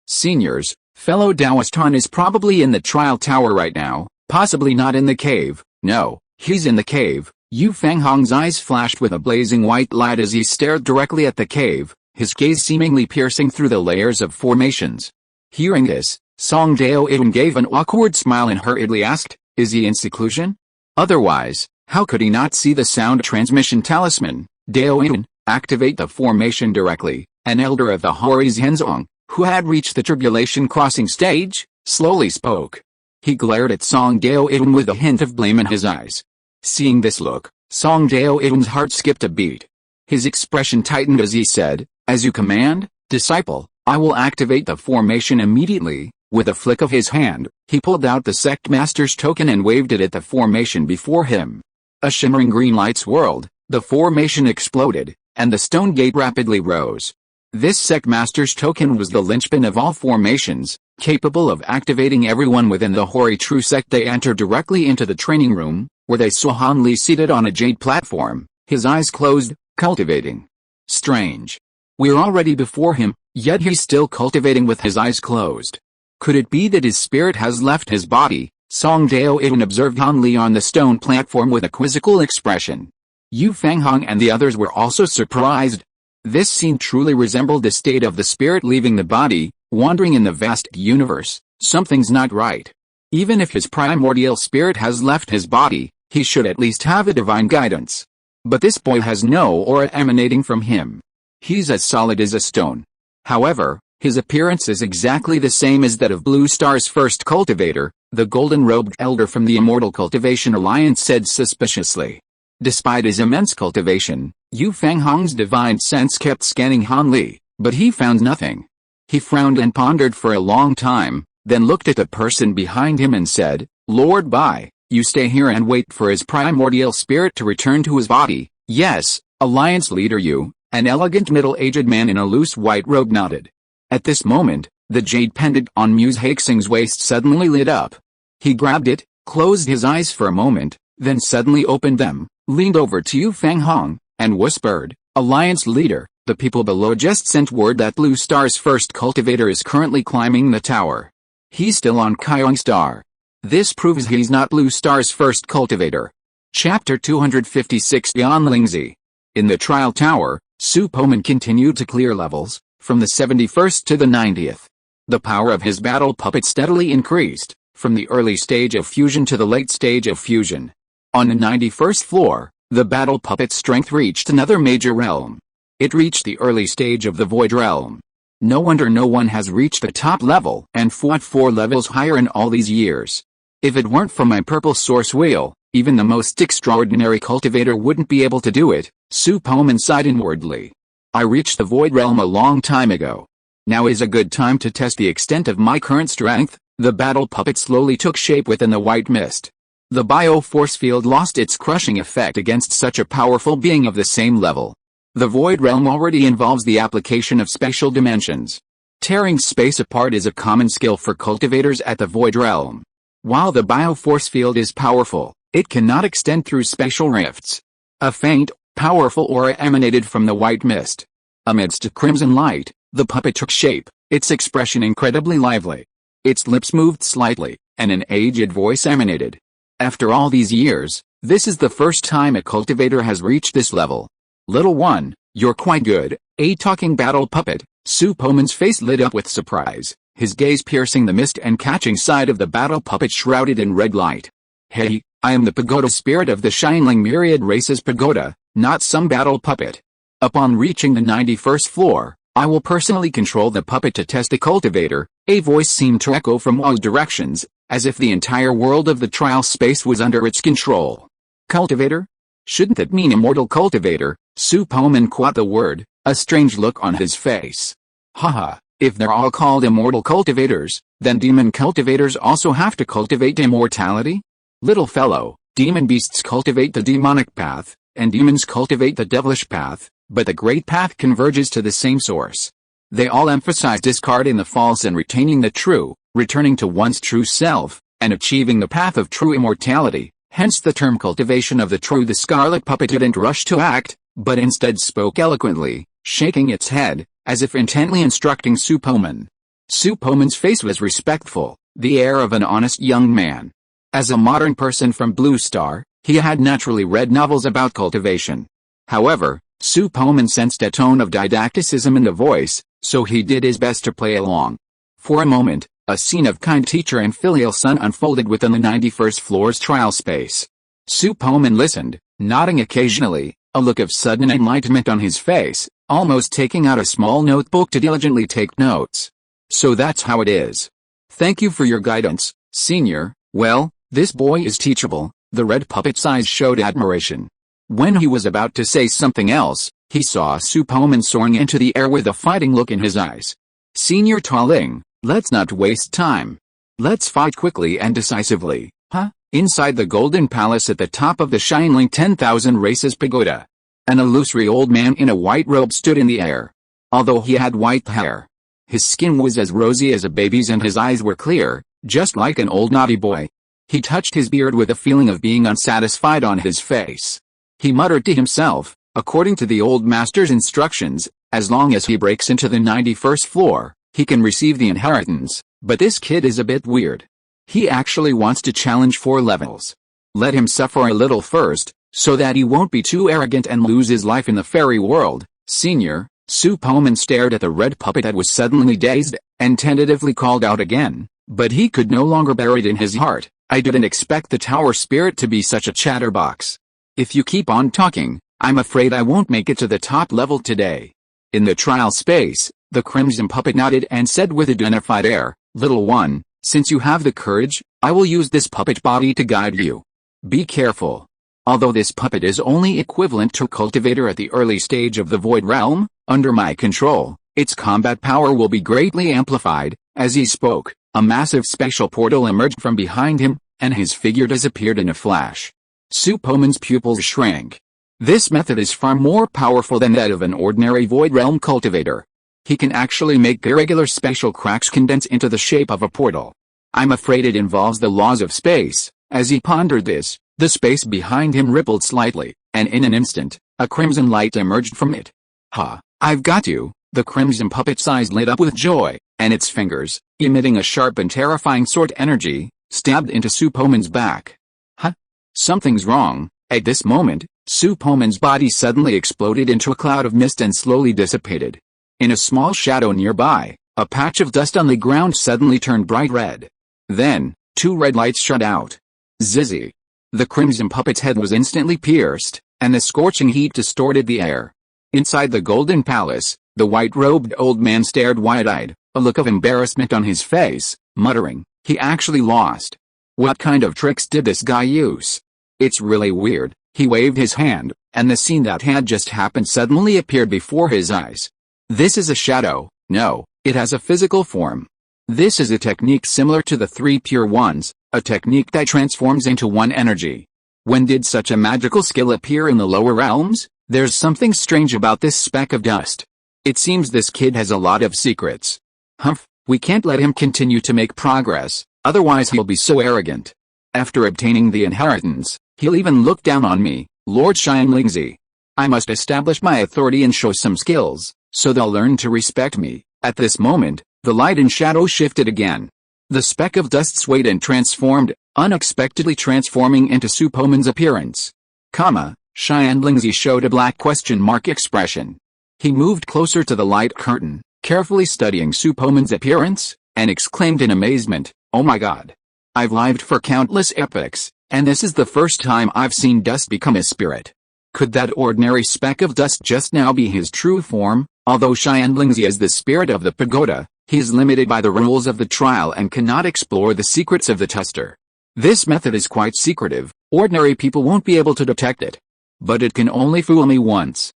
"Seniors, fellow Taoist Han is probably in the trial tower right now, possibly not in the cave." "No, he's in the cave." Yu Fanghong's eyes flashed with a blazing white light as he stared directly at the cave, his gaze seemingly piercing through the layers of formations. Hearing this, Song Dao Iden gave an awkward smile and hurriedly asked, "Is he in seclusion?" Otherwise, how could he not see the sound transmission talisman? "Dao Iden, activate the formation directly." An elder of the Hori Zhenzong, who had reached the Tribulation Crossing stage, slowly spoke. He glared at Song Dao Iden with a hint of blame in his eyes. Seeing this look, Song Dao Iden's heart skipped a beat. His expression tightened as he said, "As you command, disciple, I will activate the formation immediately." With a flick of his hand, he pulled out the Sect Master's token and waved it at the formation before him. A shimmering green light swirled, the formation exploded, and the stone gate rapidly rose. This Sect Master's token was the linchpin of all formations, capable of activating everyone within the Hori True Sect. They entered directly into the training room, where they saw Han Li seated on a jade platform, his eyes closed, cultivating. Strange. We're already before him, yet he's still cultivating with his eyes closed. Could it be that his spirit has left his body? Song Dao Iden observed Han Li on the stone platform with a quizzical expression. Yu Fanghong and the others were also surprised. This scene truly resembled the state of the spirit leaving the body, wandering in the vast universe. Something's not right. Even if his primordial spirit has left his body, he should at least have a divine guidance. But this boy has no aura emanating from him. He's as solid as a stone. However, His appearance is exactly the same as that of Blue Star's first cultivator, the golden-robed elder from the Immortal Cultivation Alliance said suspiciously. Despite his immense cultivation, Yu Fanghong's divine sense kept scanning Han Li, but he found nothing. He frowned and pondered for a long time, then looked at the person behind him and said, "Lord Bai, you stay here and wait for his primordial spirit to return to his body." "Yes, Alliance leader Yu," an elegant middle-aged man in a loose white robe nodded. At this moment, the jade pendant on Muse Haixing's waist suddenly lit up. He grabbed it, closed his eyes for a moment, then suddenly opened them, leaned over to Yu Fanghong, and whispered, "Alliance leader, the people below just sent word that Blue Star's first cultivator is currently climbing the tower. He's still on Kyong Star. This proves he's not Blue Star's first cultivator." Chapter 256 Yanlingzi. In the trial tower, Su Poman continued to clear levels, from the 71st to the 90th. The power of his battle puppet steadily increased, from the early stage of fusion to the late stage of fusion. On the 91st floor, the battle puppet's strength reached another major realm. It reached the early stage of the Void Realm. No wonder no one has reached the top level and fought 4 levels higher in all these years. If it weren't for my purple source wheel, even the most extraordinary cultivator wouldn't be able to do it, Su Poman sighed inwardly. I reached the Void Realm a long time ago. Now is a good time to test the extent of my current strength. The battle puppet slowly took shape within the white mist. The bio-force field lost its crushing effect against such a powerful being of the same level. The Void Realm already involves the application of spatial dimensions. Tearing space apart is a common skill for cultivators at the Void Realm. While the bio-force field is powerful, it cannot extend through spatial rifts. A faint, powerful aura emanated from the white mist. Amidst a crimson light, the puppet took shape, its expression incredibly lively. Its lips moved slightly, and an aged voice emanated. After all these years, this is the first time a cultivator has reached this level. Little one, you're quite good. A talking battle puppet. Su Poman's face lit up with surprise, his gaze piercing the mist and catching sight of the battle puppet shrouded in red light. Hey, I am the pagoda spirit of the Shining Myriad Race's pagoda, not some battle puppet. Upon reaching the 91st floor, I will personally control the puppet to test the cultivator. A voice seemed to echo from all directions, as if the entire world of the trial space was under its control. Cultivator? Shouldn't that mean immortal cultivator? Su Poman caught the word, a strange look on his face. Haha, if they're all called immortal cultivators, then demon cultivators also have to cultivate immortality? Little fellow, demon beasts cultivate the demonic path, and demons cultivate the devilish path, but the great path converges to the same source. They all emphasize discarding the false and retaining the true, returning to one's true self, and achieving the path of true immortality, hence the term cultivation of the true. The scarlet puppet didn't rush to act, but instead spoke eloquently, shaking its head, as if intently instructing Su Poman. Su Poman's face was respectful, the air of an honest young man. As a modern person from Blue Star, he had naturally read novels about cultivation. However, Su Poman sensed a tone of didacticism in the voice, so he did his best to play along. For a moment, a scene of kind teacher and filial son unfolded within the 91st floor's trial space. Su Poman listened, nodding occasionally, a look of sudden enlightenment on his face, almost taking out a small notebook to diligently take notes. So that's how it is. Thank you for your guidance, senior. Well, this boy is teachable. The red puppet's eyes showed admiration. When he was about to say something else, he saw Su Poman soaring into the air with a fighting look in his eyes. Senior Taling, let's not waste time. Let's fight quickly and decisively, huh? Inside the Golden Palace at the top of the Shining 10,000 Races Pagoda, an illusory old man in a white robe stood in the air. Although he had white hair, his skin was as rosy as a baby's and his eyes were clear, just like an old naughty boy. He touched his beard with a feeling of being unsatisfied on his face. He muttered to himself, according to the old master's instructions, as long as he breaks into the 91st floor, he can receive the inheritance, but this kid is a bit weird. He actually wants to challenge 4 levels. Let him suffer a little first, so that he won't be too arrogant and lose his life in the fairy world. Senior, Su Poman stared at the red puppet that was suddenly dazed, and tentatively called out again, but he could no longer bear it in his heart. I didn't expect the tower spirit to be such a chatterbox. If you keep on talking, I'm afraid I won't make it to the top level today. In the trial space, the crimson puppet nodded and said with a dignified air, "Little one, since you have the courage, I will use this puppet body to guide you. Be careful. Although this puppet is only equivalent to a cultivator at the early stage of the Void Realm, under my control, its combat power will be greatly amplified." As he spoke, a massive spatial portal emerged from behind him, and his figure disappeared in a flash. Su Poman's pupils shrank. This method is far more powerful than that of an ordinary Void Realm cultivator. He can actually make irregular spatial cracks condense into the shape of a portal. I'm afraid it involves the laws of space. As he pondered this, the space behind him rippled slightly, and in an instant, a crimson light emerged from it. "Ha, I've got you." The crimson puppet's eyes lit up with joy, and its fingers, emitting a sharp and terrifying sword energy, stabbed into Su Poman's back. "Huh? Something's wrong." At this moment, Su Poman's body suddenly exploded into a cloud of mist and slowly dissipated. In a small shadow nearby, a patch of dust on the ground suddenly turned bright red. Then, two red lights shot out. Zizzy. The crimson puppet's head was instantly pierced, and the scorching heat distorted the air. Inside the golden palace, the white-robed old man stared wide-eyed, a look of embarrassment on his face, muttering, "He actually lost. What kind of tricks did this guy use? It's really weird." He waved his hand, and the scene that had just happened suddenly appeared before his eyes. "This is a shadow. No, it has a physical form. This is a technique similar to the three pure ones, a technique that transforms into one energy. When did such a magical skill appear in the lower realms? There's something strange about this speck of dust. It seems this kid has a lot of secrets. Humph, we can't let him continue to make progress, otherwise he'll be so arrogant. After obtaining the inheritance, he'll even look down on me, Lord Xianlingzi. I must establish my authority and show some skills, so they'll learn to respect me." At this moment, the light and shadow shifted again. The speck of dust swayed and transformed, unexpectedly transforming into Su Poman's appearance. Xianlingzi showed a black question mark expression. He moved closer to the light curtain, carefully studying Su Poman's appearance, and exclaimed in amazement, "Oh my god! I've lived for countless epochs, and this is the first time I've seen dust become a spirit. Could that ordinary speck of dust just now be his true form?" Although Xianlingzi is the spirit of the pagoda, he is limited by the rules of the trial and cannot explore the secrets of the tester. This method is quite secretive, ordinary people won't be able to detect it. But it can only fool me once.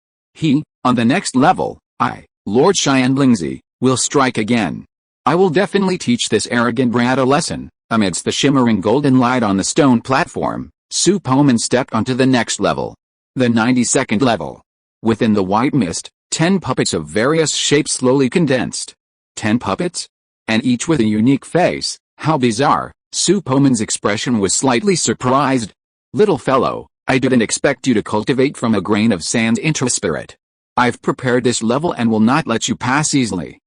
On the next level, I, Lord Xianlingzi, will strike again. I will definitely teach this arrogant brat a lesson. Amidst the shimmering golden light on the stone platform, Su Poman stepped onto the next level. The 92nd level. Within the white mist, 10 puppets of various shapes slowly condensed. 10 puppets? And each with a unique face. How bizarre. Su Poman's expression was slightly surprised. "Little fellow, I didn't expect you to cultivate from a grain of sand into a spirit. I've prepared this level and will not let you pass easily.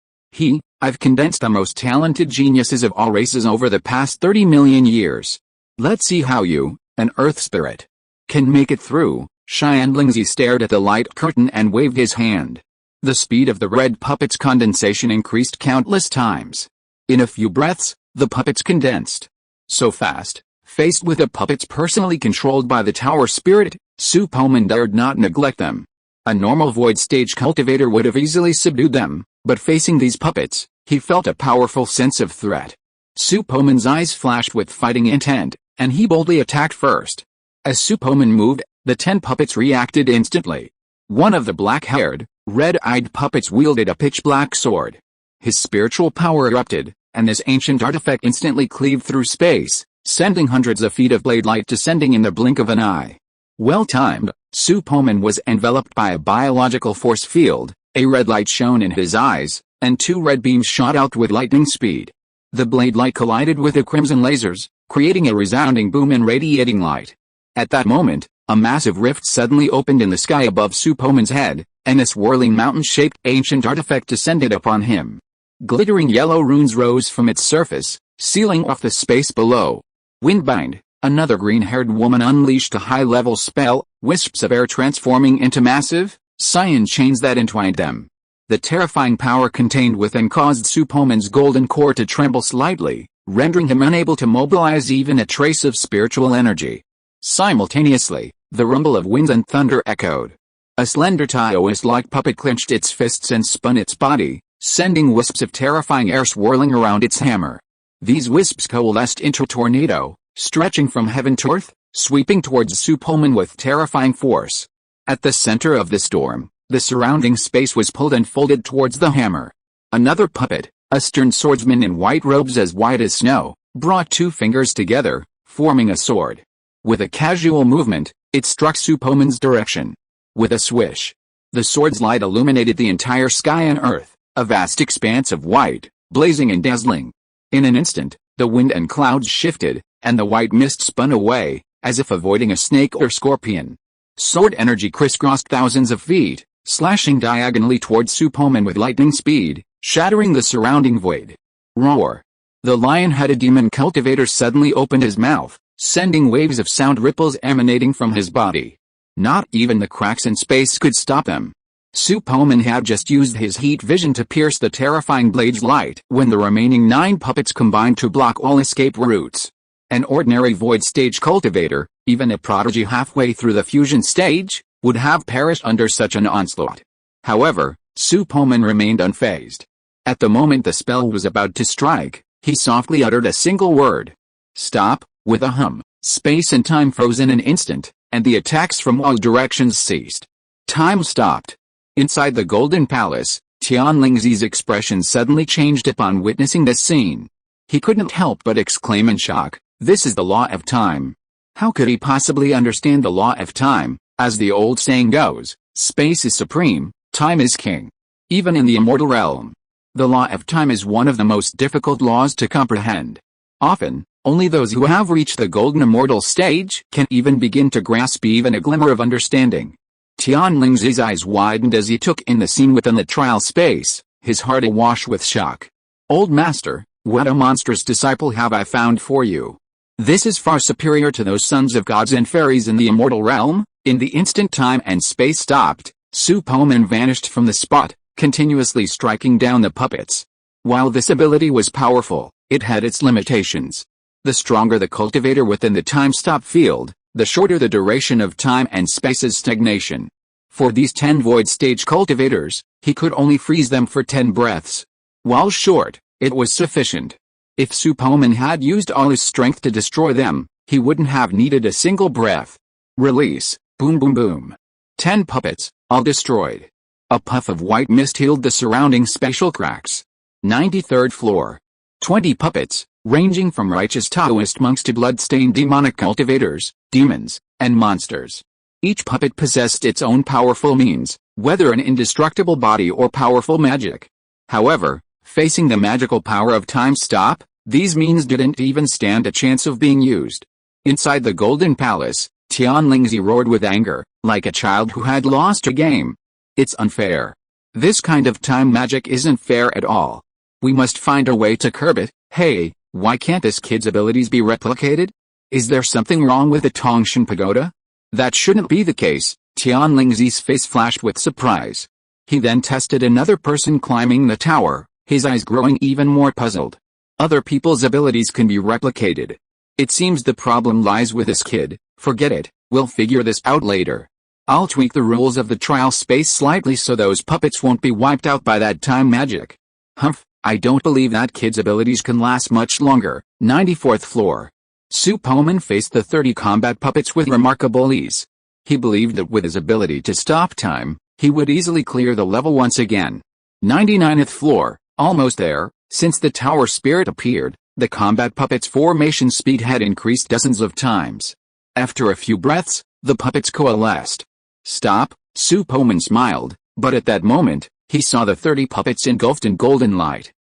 I've condensed the most talented geniuses of all races over the past 30 million years. Let's see how you, an earth spirit, can make it through." Xianlingzi stared at the light curtain and waved his hand. The speed of the red puppet's condensation increased countless times. In a few breaths, the puppets condensed. So fast, faced with the puppets personally controlled by the tower spirit, Su Poman dared not neglect them. A normal void stage cultivator would have easily subdued them, but facing these puppets, he felt a powerful sense of threat. Su Poman's eyes flashed with fighting intent, and he boldly attacked first. As Su Poman moved, the 10 puppets reacted instantly. One of the black-haired, red-eyed puppets wielded a pitch-black sword. His spiritual power erupted, and this ancient artifact instantly cleaved through space, sending hundreds of feet of blade light descending in the blink of an eye. Well timed, Su Poman was enveloped by a biological force field, a red light shone in his eyes, and 2 red beams shot out with lightning speed. The blade light collided with the crimson lasers, creating a resounding boom and radiating light. At that moment, a massive rift suddenly opened in the sky above Su Poman's head, and a swirling mountain-shaped ancient artifact descended upon him. Glittering yellow runes rose from its surface, sealing off the space below. Windbind, another green-haired woman unleashed a high-level spell, wisps of air transforming into massive, cyan chains that entwined them. The terrifying power contained within caused Su Poman's golden core to tremble slightly, rendering him unable to mobilize even a trace of spiritual energy. Simultaneously, the rumble of winds and thunder echoed. A slender Taoist-like puppet clenched its fists and spun its body, sending wisps of terrifying air swirling around its hammer. These wisps coalesced into a tornado, stretching from heaven to earth, sweeping towards Su Poman with terrifying force. At the center of the storm, the surrounding space was pulled and folded towards the hammer. Another puppet, a stern swordsman in white robes as white as snow, brought two fingers together, forming a sword. With a casual movement, it struck Su Poman's direction. With a swish, the sword's light illuminated the entire sky and earth, a vast expanse of white, blazing and dazzling. In an instant, the wind and clouds shifted, and the white mist spun away, as if avoiding a snake or scorpion. Sword energy crisscrossed thousands of feet, slashing diagonally towards Su Poman with lightning speed, shattering the surrounding void. Roar! The lion-headed demon cultivator suddenly opened his mouth, sending waves of sound ripples emanating from his body. Not even the cracks in space could stop them. Su Poman had just used his heat vision to pierce the terrifying blade's light when the remaining 9 puppets combined to block all escape routes. An ordinary void stage cultivator, even a prodigy halfway through the fusion stage, would have perished under such an onslaught. However, Su Poman remained unfazed. At the moment the spell was about to strike, he softly uttered a single word. Stop. With a hum, space and time froze in an instant, and the attacks from all directions ceased. Time stopped. Inside the Golden Palace, Tianlingzi's expression suddenly changed upon witnessing this scene. He couldn't help but exclaim in shock, "This is the law of time." How could he possibly understand the law of time? As the old saying goes, space is supreme, time is king. Even in the immortal realm, the law of time is one of the most difficult laws to comprehend. Often, only those who have reached the golden immortal stage can even begin to grasp even a glimmer of understanding. Tianlingzi's eyes widened as he took in the scene within the trial space, his heart awash with shock. Old master, what a monstrous disciple have I found for you. This is far superior to those sons of gods and fairies in the immortal realm. In the instant time and space stopped, Su Poman vanished from the spot, continuously striking down the puppets. While this ability was powerful, it had its limitations. The stronger the cultivator within the time-stop field, the shorter the duration of time and space's stagnation. For these 10 void stage cultivators, he could only freeze them for 10 breaths. While short, it was sufficient. If Su Poman had used all his strength to destroy them, he wouldn't have needed a single breath. Release, boom boom boom. 10 puppets, all destroyed. A puff of white mist healed the surrounding spatial cracks. 93rd floor. 20 puppets, ranging from righteous Taoist monks to blood-stained demonic cultivators, demons, and monsters. Each puppet possessed its own powerful means, whether an indestructible body or powerful magic. However, facing the magical power of time stop, these means didn't even stand a chance of being used. Inside the Golden Palace, Tianlingzi roared with anger, like a child who had lost a game. It's unfair. This kind of time magic isn't fair at all. We must find a way to curb it. Hey, why can't this kid's abilities be replicated? Is there something wrong with the Tongshan Pagoda? That shouldn't be the case. Tianlingzi's face flashed with surprise. He then tested another person climbing the tower, his eyes growing even more puzzled. Other people's abilities can be replicated. It seems the problem lies with this kid. Forget it, we'll figure this out later. I'll tweak the rules of the trial space slightly so those puppets won't be wiped out by that time magic. Humph, I don't believe that kid's abilities can last much longer. 94th floor. Su Poman faced the 30 combat puppets with remarkable ease. He believed that with his ability to stop time, he would easily clear the level once again. 99th floor, almost there. Since the tower spirit appeared, the combat puppets' formation speed had increased dozens of times. After a few breaths, the puppets coalesced. Stop, Su Poman smiled, but at that moment, he saw the 30 puppets engulfed in golden light.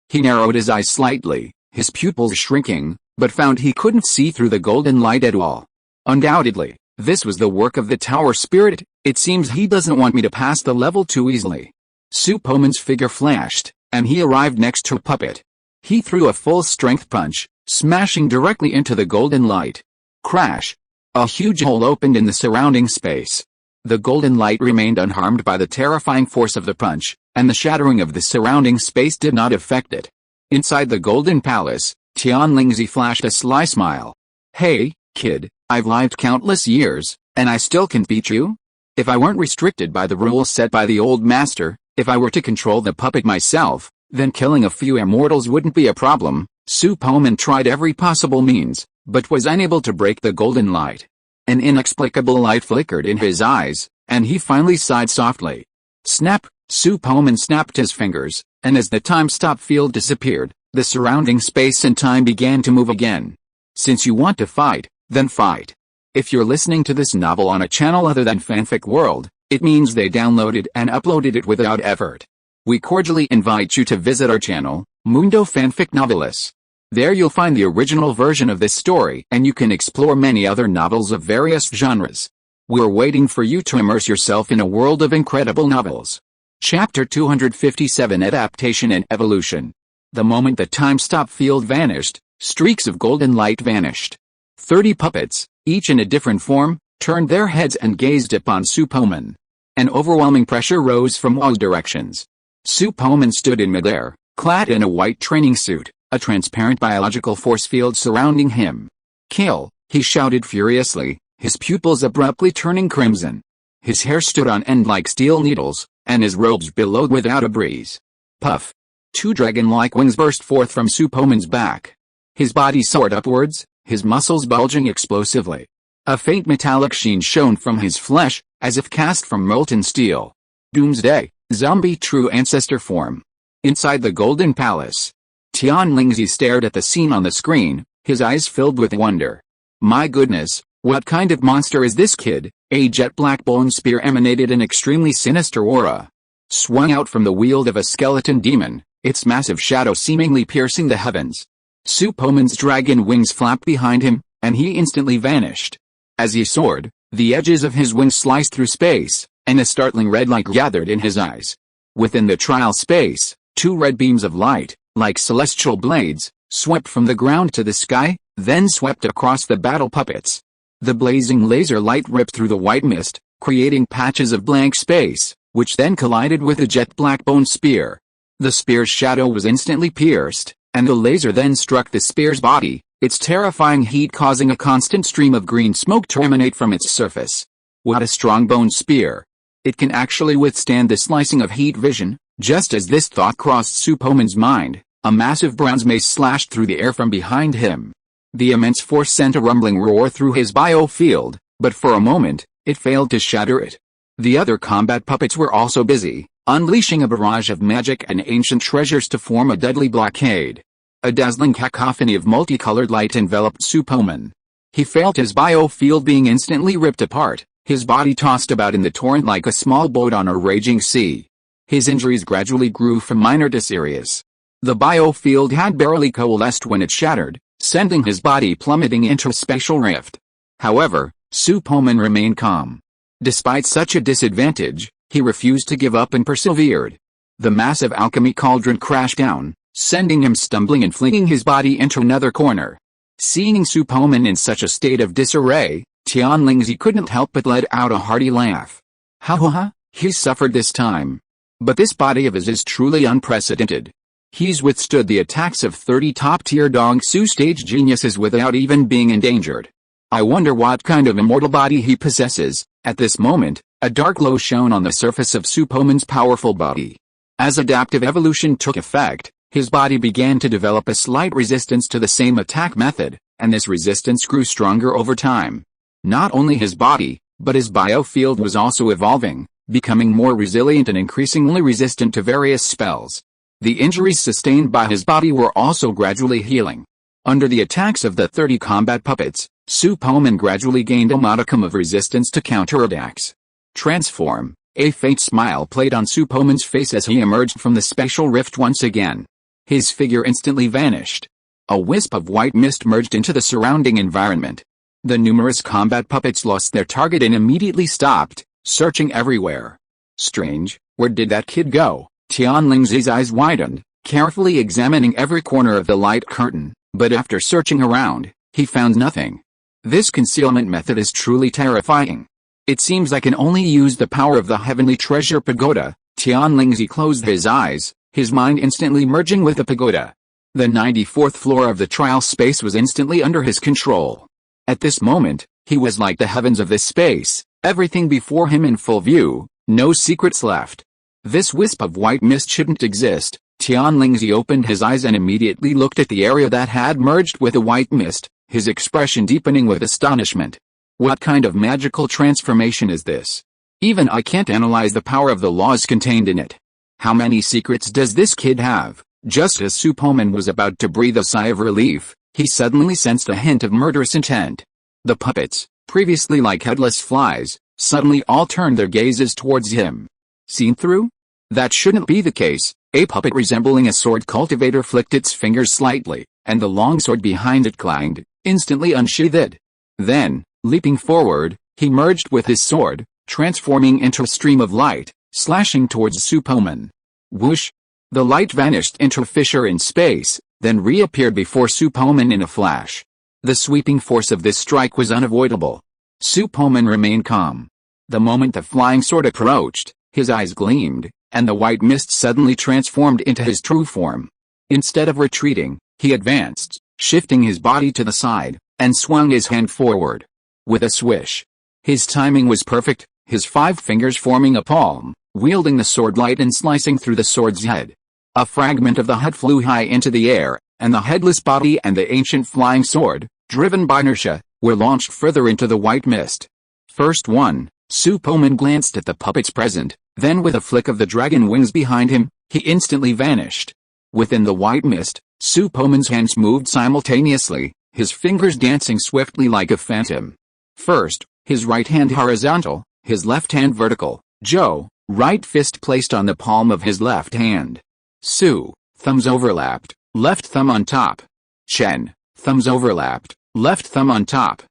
He narrowed his eyes slightly, his pupils shrinking, but found he couldn't see through the golden light at all. Undoubtedly, this was the work of the tower spirit. It seems he doesn't want me to pass the level too easily. Su Poman's figure flashed, and he arrived next to a puppet. He threw a full-strength punch, smashing directly into the golden light. Crash! A huge hole opened in the surrounding space. The golden light remained unharmed by the terrifying force of the punch, and the shattering of the surrounding space did not affect it. Inside the Golden Palace, Tianlingzi flashed a sly smile. Hey, kid, I've lived countless years, and I still can beat you? If I weren't restricted by the rules set by the old master, if I were to control the puppet myself, then killing a few immortals wouldn't be a problem. Su Poman tried every possible means, but was unable to break the golden light. An inexplicable light flickered in his eyes, and he finally sighed softly. Snap! Su Poman snapped his fingers, and as the time-stop field disappeared, the surrounding space and time began to move again. Since you want to fight, then fight. If you're listening to this novel on a channel other than Fanfic World, it means they downloaded and uploaded it without effort. We cordially invite you to visit our channel, Mundo Fanfic Novelis. There you'll find the original version of this story and you can explore many other novels of various genres. We're waiting for you to immerse yourself in a world of incredible novels. Chapter 257 Adaptation and Evolution. The moment the time-stop field vanished, streaks of golden light vanished. 30 puppets, each in a different form, turned their heads and gazed upon Su Poman. An overwhelming pressure rose from all directions. Su Poman stood in midair, clad in a white training suit, a transparent biological force field surrounding him. Kill, he shouted furiously, his pupils abruptly turning crimson. His hair stood on end like steel needles, and his robes billowed without a breeze. Puff! 2 dragon-like wings burst forth from Su Poman's back. His body soared upwards, his muscles bulging explosively. A faint metallic sheen shone from his flesh, as if cast from molten steel. Doomsday, zombie true ancestor form. Inside the Golden Palace, Tianlingzi stared at the scene on the screen, his eyes filled with wonder. My goodness, what kind of monster is this kid? A jet black bone spear emanated an extremely sinister aura. Swung out from the wield of a skeleton demon, its massive shadow seemingly piercing the heavens. Su Poman's dragon wings flapped behind him, and he instantly vanished. As he soared, the edges of his wings sliced through space, and a startling red light gathered in his eyes. Within the trial space, 2 red beams of light, like celestial blades, swept from the ground to the sky, then swept across the battle puppets. The blazing laser light ripped through the white mist, creating patches of blank space, which then collided with the jet black bone spear. The spear's shadow was instantly pierced, and the laser then struck the spear's body, its terrifying heat causing a constant stream of green smoke to emanate from its surface. What a strong bone spear! It can actually withstand the slicing of heat vision. Just as this thought crossed Su Poman's mind, a massive bronze mace slashed through the air from behind him. The immense force sent a rumbling roar through his biofield, but for a moment, it failed to shatter it. The other combat puppets were also busy, unleashing a barrage of magic and ancient treasures to form a deadly blockade. A dazzling cacophony of multicolored light enveloped Su Poman. He felt his biofield being instantly ripped apart, his body tossed about in the torrent like a small boat on a raging sea. His injuries gradually grew from minor to serious. The biofield had barely coalesced when it shattered, sending his body plummeting into a spatial rift. However, Su Poman remained calm. Despite such a disadvantage, he refused to give up and persevered. The massive alchemy cauldron crashed down, sending him stumbling and flinging his body into another corner. Seeing Su Poman in such a state of disarray, Tianlingzi couldn't help but let out a hearty laugh. Ha ha ha, he suffered this time. But this body of his is truly unprecedented. He's withstood the attacks of 30 top-tier Dong Su stage geniuses without even being endangered. I wonder what kind of immortal body he possesses. At this moment, a dark glow shone on the surface of Su Poman's powerful body. As adaptive evolution took effect, his body began to develop a slight resistance to the same attack method, and this resistance grew stronger over time. Not only his body, but his biofield was also evolving, becoming more resilient and increasingly resistant to various spells. The injuries sustained by his body were also gradually healing. Under the attacks of the 30 combat puppets, Su Poman gradually gained a modicum of resistance to counterattacks. Transform! A faint smile played on Su Poman's face as he emerged from the spatial rift once again. His figure instantly vanished. A wisp of white mist merged into the surrounding environment. The numerous combat puppets lost their target and immediately stopped, searching everywhere. Strange, where did that kid go? Tianlingzi's eyes widened, carefully examining every corner of the light curtain, but after searching around, he found nothing. This concealment method is truly terrifying. It seems I can only use the power of the heavenly treasure pagoda. Tianlingzi closed his eyes, his mind instantly merging with the pagoda. The 94th floor of the trial space was instantly under his control. At this moment, he was like the heavens of this space, Everything before him in full view, no secrets left. This wisp of white mist shouldn't exist. Tianlingzi opened his eyes and immediately looked at the area that had merged with the white mist, his expression deepening with astonishment. What kind of magical transformation is this? Even I can't analyze the power of the laws contained in it. How many secrets does this kid have? Just as Su Poman was about to breathe a sigh of relief, he suddenly sensed a hint of murderous intent. The puppets, previously like headless flies, suddenly all turned their gazes towards him. Seen through? That shouldn't be the case. A puppet resembling a sword cultivator flicked its fingers slightly, and the long sword behind it clanged, instantly unsheathed. Then, leaping forward, he merged with his sword, transforming into a stream of light, slashing towards Su Poman. Whoosh! The light vanished into a fissure in space, then reappeared before Su Poman in a flash. The sweeping force of this strike was unavoidable. Su Poman remained calm. The moment the flying sword approached, his eyes gleamed, and the white mist suddenly transformed into his true form. Instead of retreating, he advanced, shifting his body to the side, and swung his hand forward. With a swish. His timing was perfect, his 5 fingers forming a palm, wielding the sword light and slicing through the sword's head. A fragment of the hut flew high into the air, and the headless body and the ancient flying sword, driven by inertia, were launched further into the white mist. First one, Su Poman glanced at the puppets present, then with a flick of the dragon wings behind him, he instantly vanished. Within the white mist, Su Poman's hands moved simultaneously, his fingers dancing swiftly like a phantom. First, his right hand horizontal, his left hand vertical. Joe, right fist placed on the palm of his left hand. Su, thumbs overlapped, left thumb on top. Chen, thumbs overlapped, left thumb on top.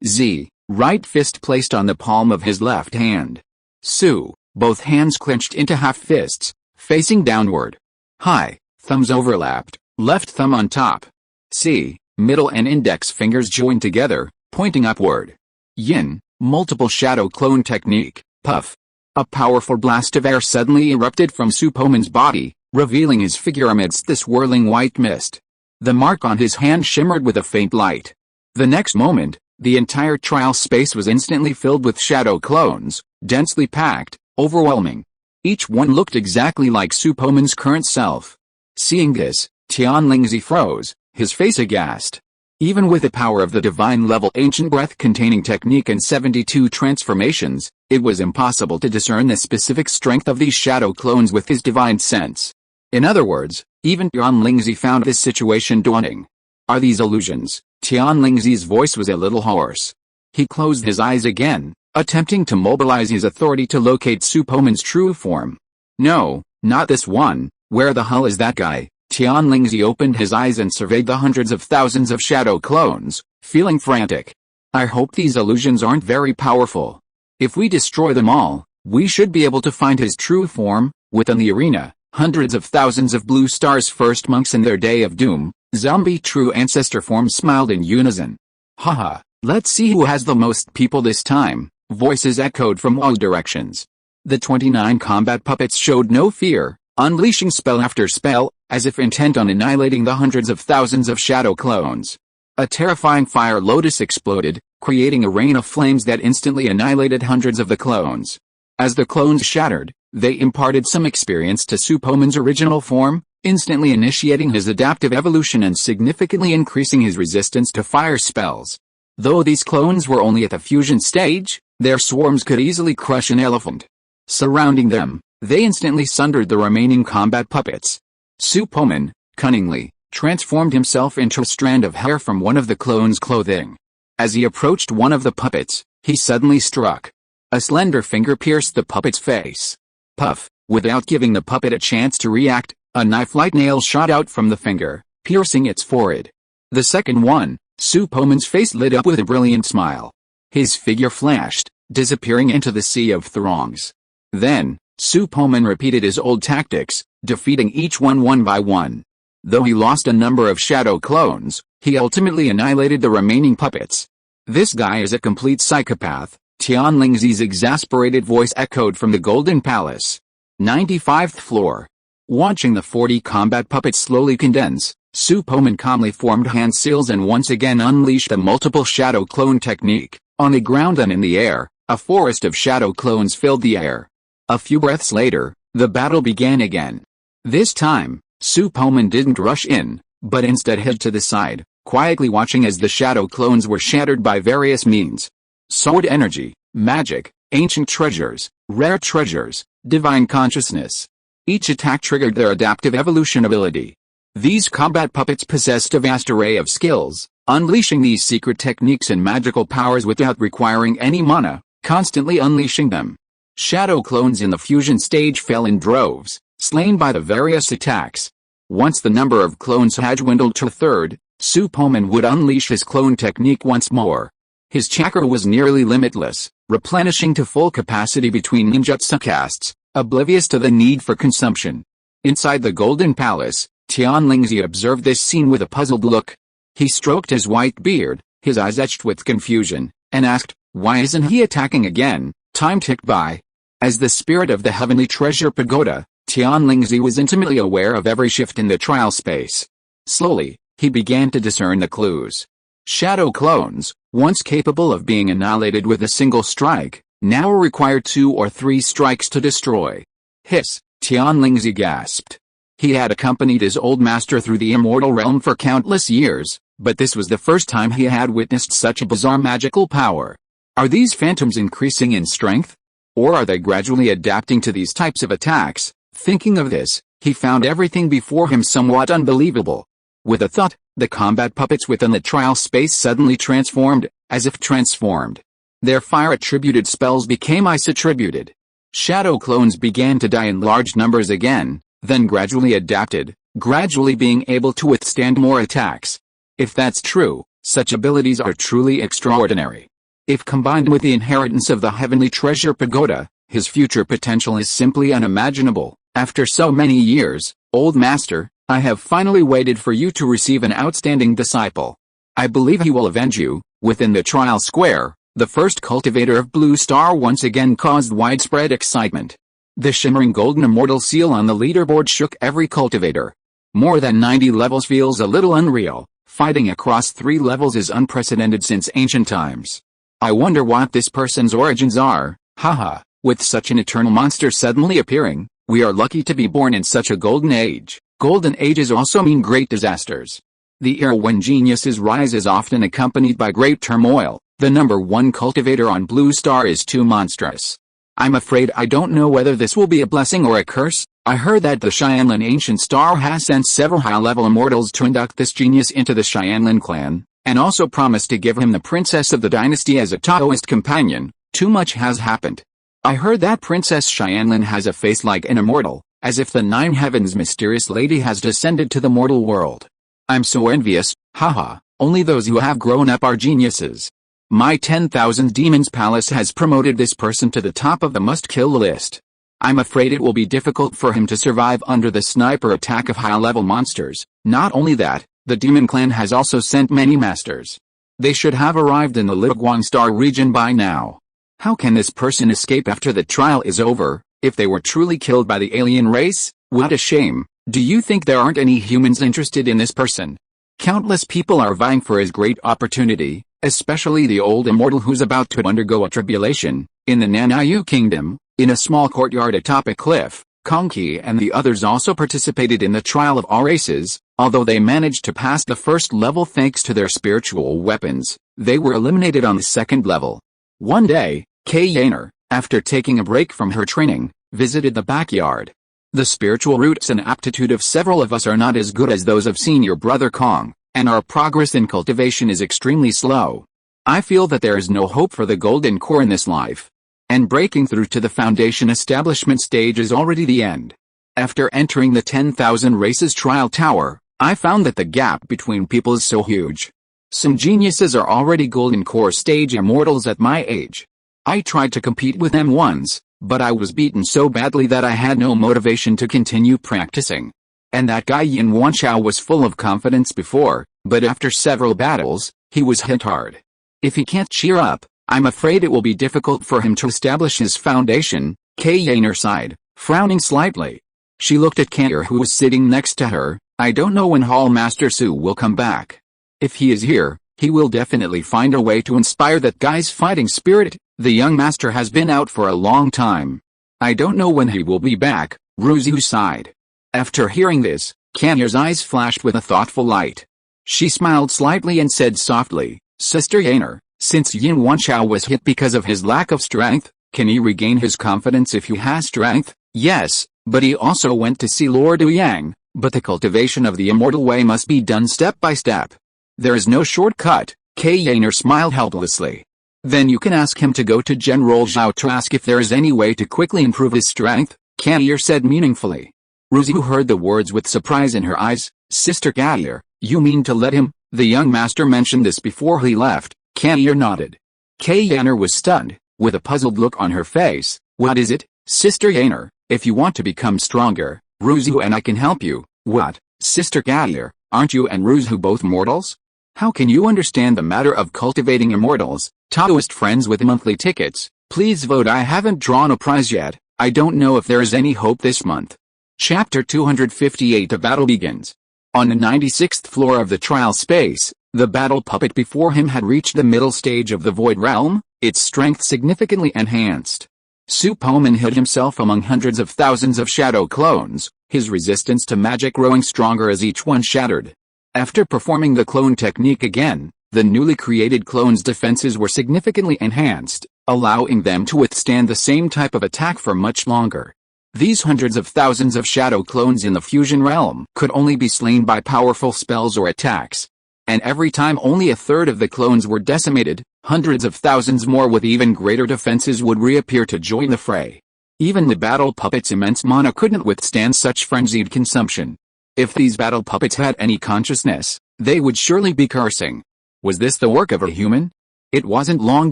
Z, right fist placed on the palm of his left hand. Su, both hands clenched into half fists, facing downward. Hi, thumbs overlapped, left thumb on top. C, middle and index fingers joined together, pointing upward. Yin, multiple shadow clone technique. Puff. A powerful blast of air suddenly erupted from Su Poman's body, revealing his figure amidst the swirling white mist. The mark on his hand shimmered with a faint light. The next moment, the entire trial space was instantly filled with shadow clones, densely packed, overwhelming. Each one looked exactly like Su Poman's current self. Seeing this, Tianlingzi froze, his face aghast. Even with the power of the divine-level ancient breath-containing technique and 72 transformations, it was impossible to discern the specific strength of these shadow clones with his divine sense. In other words, even Tianlingzi found this situation daunting. Are these illusions? Tianlingzi's voice was a little hoarse. He closed his eyes again, attempting to mobilize his authority to locate Su Poman's true form. No, not this one. Where the hell is that guy? Tianlingzi opened his eyes and surveyed the hundreds of thousands of shadow clones, feeling frantic. I hope these illusions aren't very powerful. If we destroy them all, we should be able to find his true form. Within the arena, hundreds of thousands of blue stars first monks in their day of doom, zombie true ancestor forms smiled in unison. Haha, let's see who has the most people this time, voices echoed from all directions. The 29 combat puppets showed no fear, unleashing spell after spell, as if intent on annihilating the hundreds of thousands of shadow clones. A terrifying fire lotus exploded, creating a rain of flames that instantly annihilated hundreds of the clones. As the clones shattered, they imparted some experience to Su Poman's original form, instantly initiating his adaptive evolution and significantly increasing his resistance to fire spells. Though these clones were only at the fusion stage, their swarms could easily crush an elephant. Surrounding them, they instantly sundered the remaining combat puppets. Su Poman, cunningly, transformed himself into a strand of hair from one of the clones' clothing. As he approached one of the puppets, he suddenly struck. A slender finger pierced the puppet's face. Puff, without giving the puppet a chance to react, a knife-like nail shot out from the finger, piercing its forehead. The second one, Su Poman's face lit up with a brilliant smile. His figure flashed, disappearing into the sea of throngs. Then, Su Poman repeated his old tactics, defeating each one by one. Though he lost a number of shadow clones, he ultimately annihilated the remaining puppets. This guy is a complete psychopath, Tianlingzi's exasperated voice echoed from the Golden Palace. 95th floor. Watching the 40 combat puppets slowly condense, Su Poman calmly formed hand seals and once again unleashed the multiple shadow clone technique. On the ground and in the air, A forest of shadow clones filled the air. A few breaths later, the battle began again. This time, Su Poman didn't rush in, but instead hid to the side, quietly watching as the shadow clones were shattered by various means. Sword energy, magic, ancient treasures, rare treasures, divine consciousness. Each attack triggered their adaptive evolution ability. These combat puppets possessed a vast array of skills, unleashing these secret techniques and magical powers without requiring any mana, constantly unleashing them. Shadow clones in the fusion stage fell in droves, slain by the various attacks. Once the number of clones had dwindled to a third, Su Poman would unleash his clone technique once more. His chakra was nearly limitless, replenishing to full capacity between ninjutsu casts, oblivious to the need for consumption. Inside the Golden Palace, Tianlingzi observed this scene with a puzzled look. He stroked his white beard, his eyes etched with confusion, and asked, "Why isn't he attacking again?" Time ticked by. As the spirit of the Heavenly Treasure Pagoda, Tianlingzi was intimately aware of every shift in the trial space. Slowly, he began to discern the clues. Shadow clones, once capable of being annihilated with a single strike, now require 2 or 3 strikes to destroy. Hiss, Tianlingzi gasped. He had accompanied his old master through the immortal realm for countless years, but this was the first time he had witnessed such a bizarre magical power. Are these phantoms increasing in strength? Or are they gradually adapting to these types of attacks? Thinking of this, he found everything before him somewhat unbelievable. With a thought, the combat puppets within the trial space suddenly transformed, as if transformed. Their fire-attributed spells became ice-attributed. Shadow clones began to die in large numbers again, then gradually adapted, gradually being able to withstand more attacks. If that's true, such abilities are truly extraordinary. If combined with the inheritance of the Heavenly Treasure Pagoda, his future potential is simply unimaginable. After so many years, Old Master, I have finally waited for you to receive an outstanding disciple. I believe he will avenge you. Within the trial square, the first cultivator of Blue Star once again caused widespread excitement. The shimmering golden immortal seal on the leaderboard shook every cultivator. More than 90 levels feels a little unreal. Fighting across 3 levels is unprecedented since ancient times. I wonder what this person's origins are. Haha, with such an eternal monster suddenly appearing, we are lucky to be born in such a golden age. Golden ages also mean great disasters. The era when geniuses rise is often accompanied by great turmoil. The number 1 cultivator on Blue Star is too monstrous. I'm afraid I don't know whether this will be a blessing or a curse. I heard that the Xianlin Ancient Star has sent several high-level immortals to induct this genius into the Xianlin clan, and also promised to give him the princess of the dynasty as a Taoist companion. Too much has happened. I heard that Princess Xianlin has a face like an immortal, as if the 9 heavens mysterious lady has descended to the mortal world. I'm so envious, haha, only those who have grown up are geniuses. My 10,000 Demons Palace has promoted this person to the top of the must-kill list. I'm afraid it will be difficult for him to survive under the sniper attack of high-level monsters. Not only that, the Demon Clan has also sent many masters. They should have arrived in the Liguang Star region by now. How can this person escape after the trial is over? If they were truly killed by the alien race, what a shame. Do you think there aren't any humans interested in this person? Countless people are vying for his great opportunity, especially the old immortal who's about to undergo a tribulation. In the Nanayu Kingdom, in a small courtyard atop a cliff, Kongqi and the others also participated in the trial of all races. Although they managed to pass the first level thanks to their spiritual weapons, they were eliminated on the second level. One day, Kei Yaner, after taking a break from her training, visited the backyard. The spiritual roots and aptitude of several of us are not as good as those of senior brother Kong, and our progress in cultivation is extremely slow. I feel that there is no hope for the golden core in this life. And breaking through to the foundation establishment stage is already the end. After entering the 10,000 races trial tower, I found that the gap between people is so huge. Some geniuses are already golden core stage immortals at my age. I tried to compete with them once, but I was beaten so badly that I had no motivation to continue practicing. And that guy Yin Wanchao was full of confidence before, but after several battles, he was hit hard. If he can't cheer up, I'm afraid it will be difficult for him to establish his foundation. Kei Yaner sighed, frowning slightly. She looked at Kair who was sitting next to her. I don't know when Hall Master Su will come back. If he is here, he will definitely find a way to inspire that guy's fighting spirit. The young master has been out for a long time. I don't know when he will be back, Ruzu sighed. After hearing this, Kanya's eyes flashed with a thoughtful light. She smiled slightly and said softly, Sister Yaner, since Yin Wanchao was hit because of his lack of strength, can he regain his confidence if he has strength? Yes, but he also went to see Lord Ouyang, but the cultivation of the immortal way must be done step by step. There is no shortcut, Yaner smiled helplessly. Then you can ask him to go to General Zhao to ask if there is any way to quickly improve his strength, Kanya said meaningfully. Ruzu heard the words with surprise in her eyes. Sister Kanya, you mean to let him? The young master mentioned this before he left. Kanya nodded. Yaner was stunned, with a puzzled look on her face. What is it, Sister Yaner? If you want to become stronger, Ruzu and I can help you. What, Sister Kanya, aren't you and Ruzu both mortals? How can you understand the matter of cultivating immortals? Taoist friends with monthly tickets, please vote. I haven't drawn a prize yet. I don't know if there is any hope this month. Chapter 258. The battle begins. On the 96th floor of the trial space, the battle puppet before him had reached the middle stage of the Void Realm, its strength significantly enhanced. Su Poman hid himself among hundreds of thousands of shadow clones, his resistance to magic growing stronger as each one shattered. After performing the clone technique again, the newly created clones' defenses were significantly enhanced, allowing them to withstand the same type of attack for much longer. These hundreds of thousands of shadow clones in the fusion realm could only be slain by powerful spells or attacks. And every time only a third of the clones were decimated, hundreds of thousands more with even greater defenses would reappear to join the fray. Even the battle puppet's immense mana couldn't withstand such frenzied consumption. If these battle puppets had any consciousness, they would surely be cursing. Was this the work of a human? It wasn't long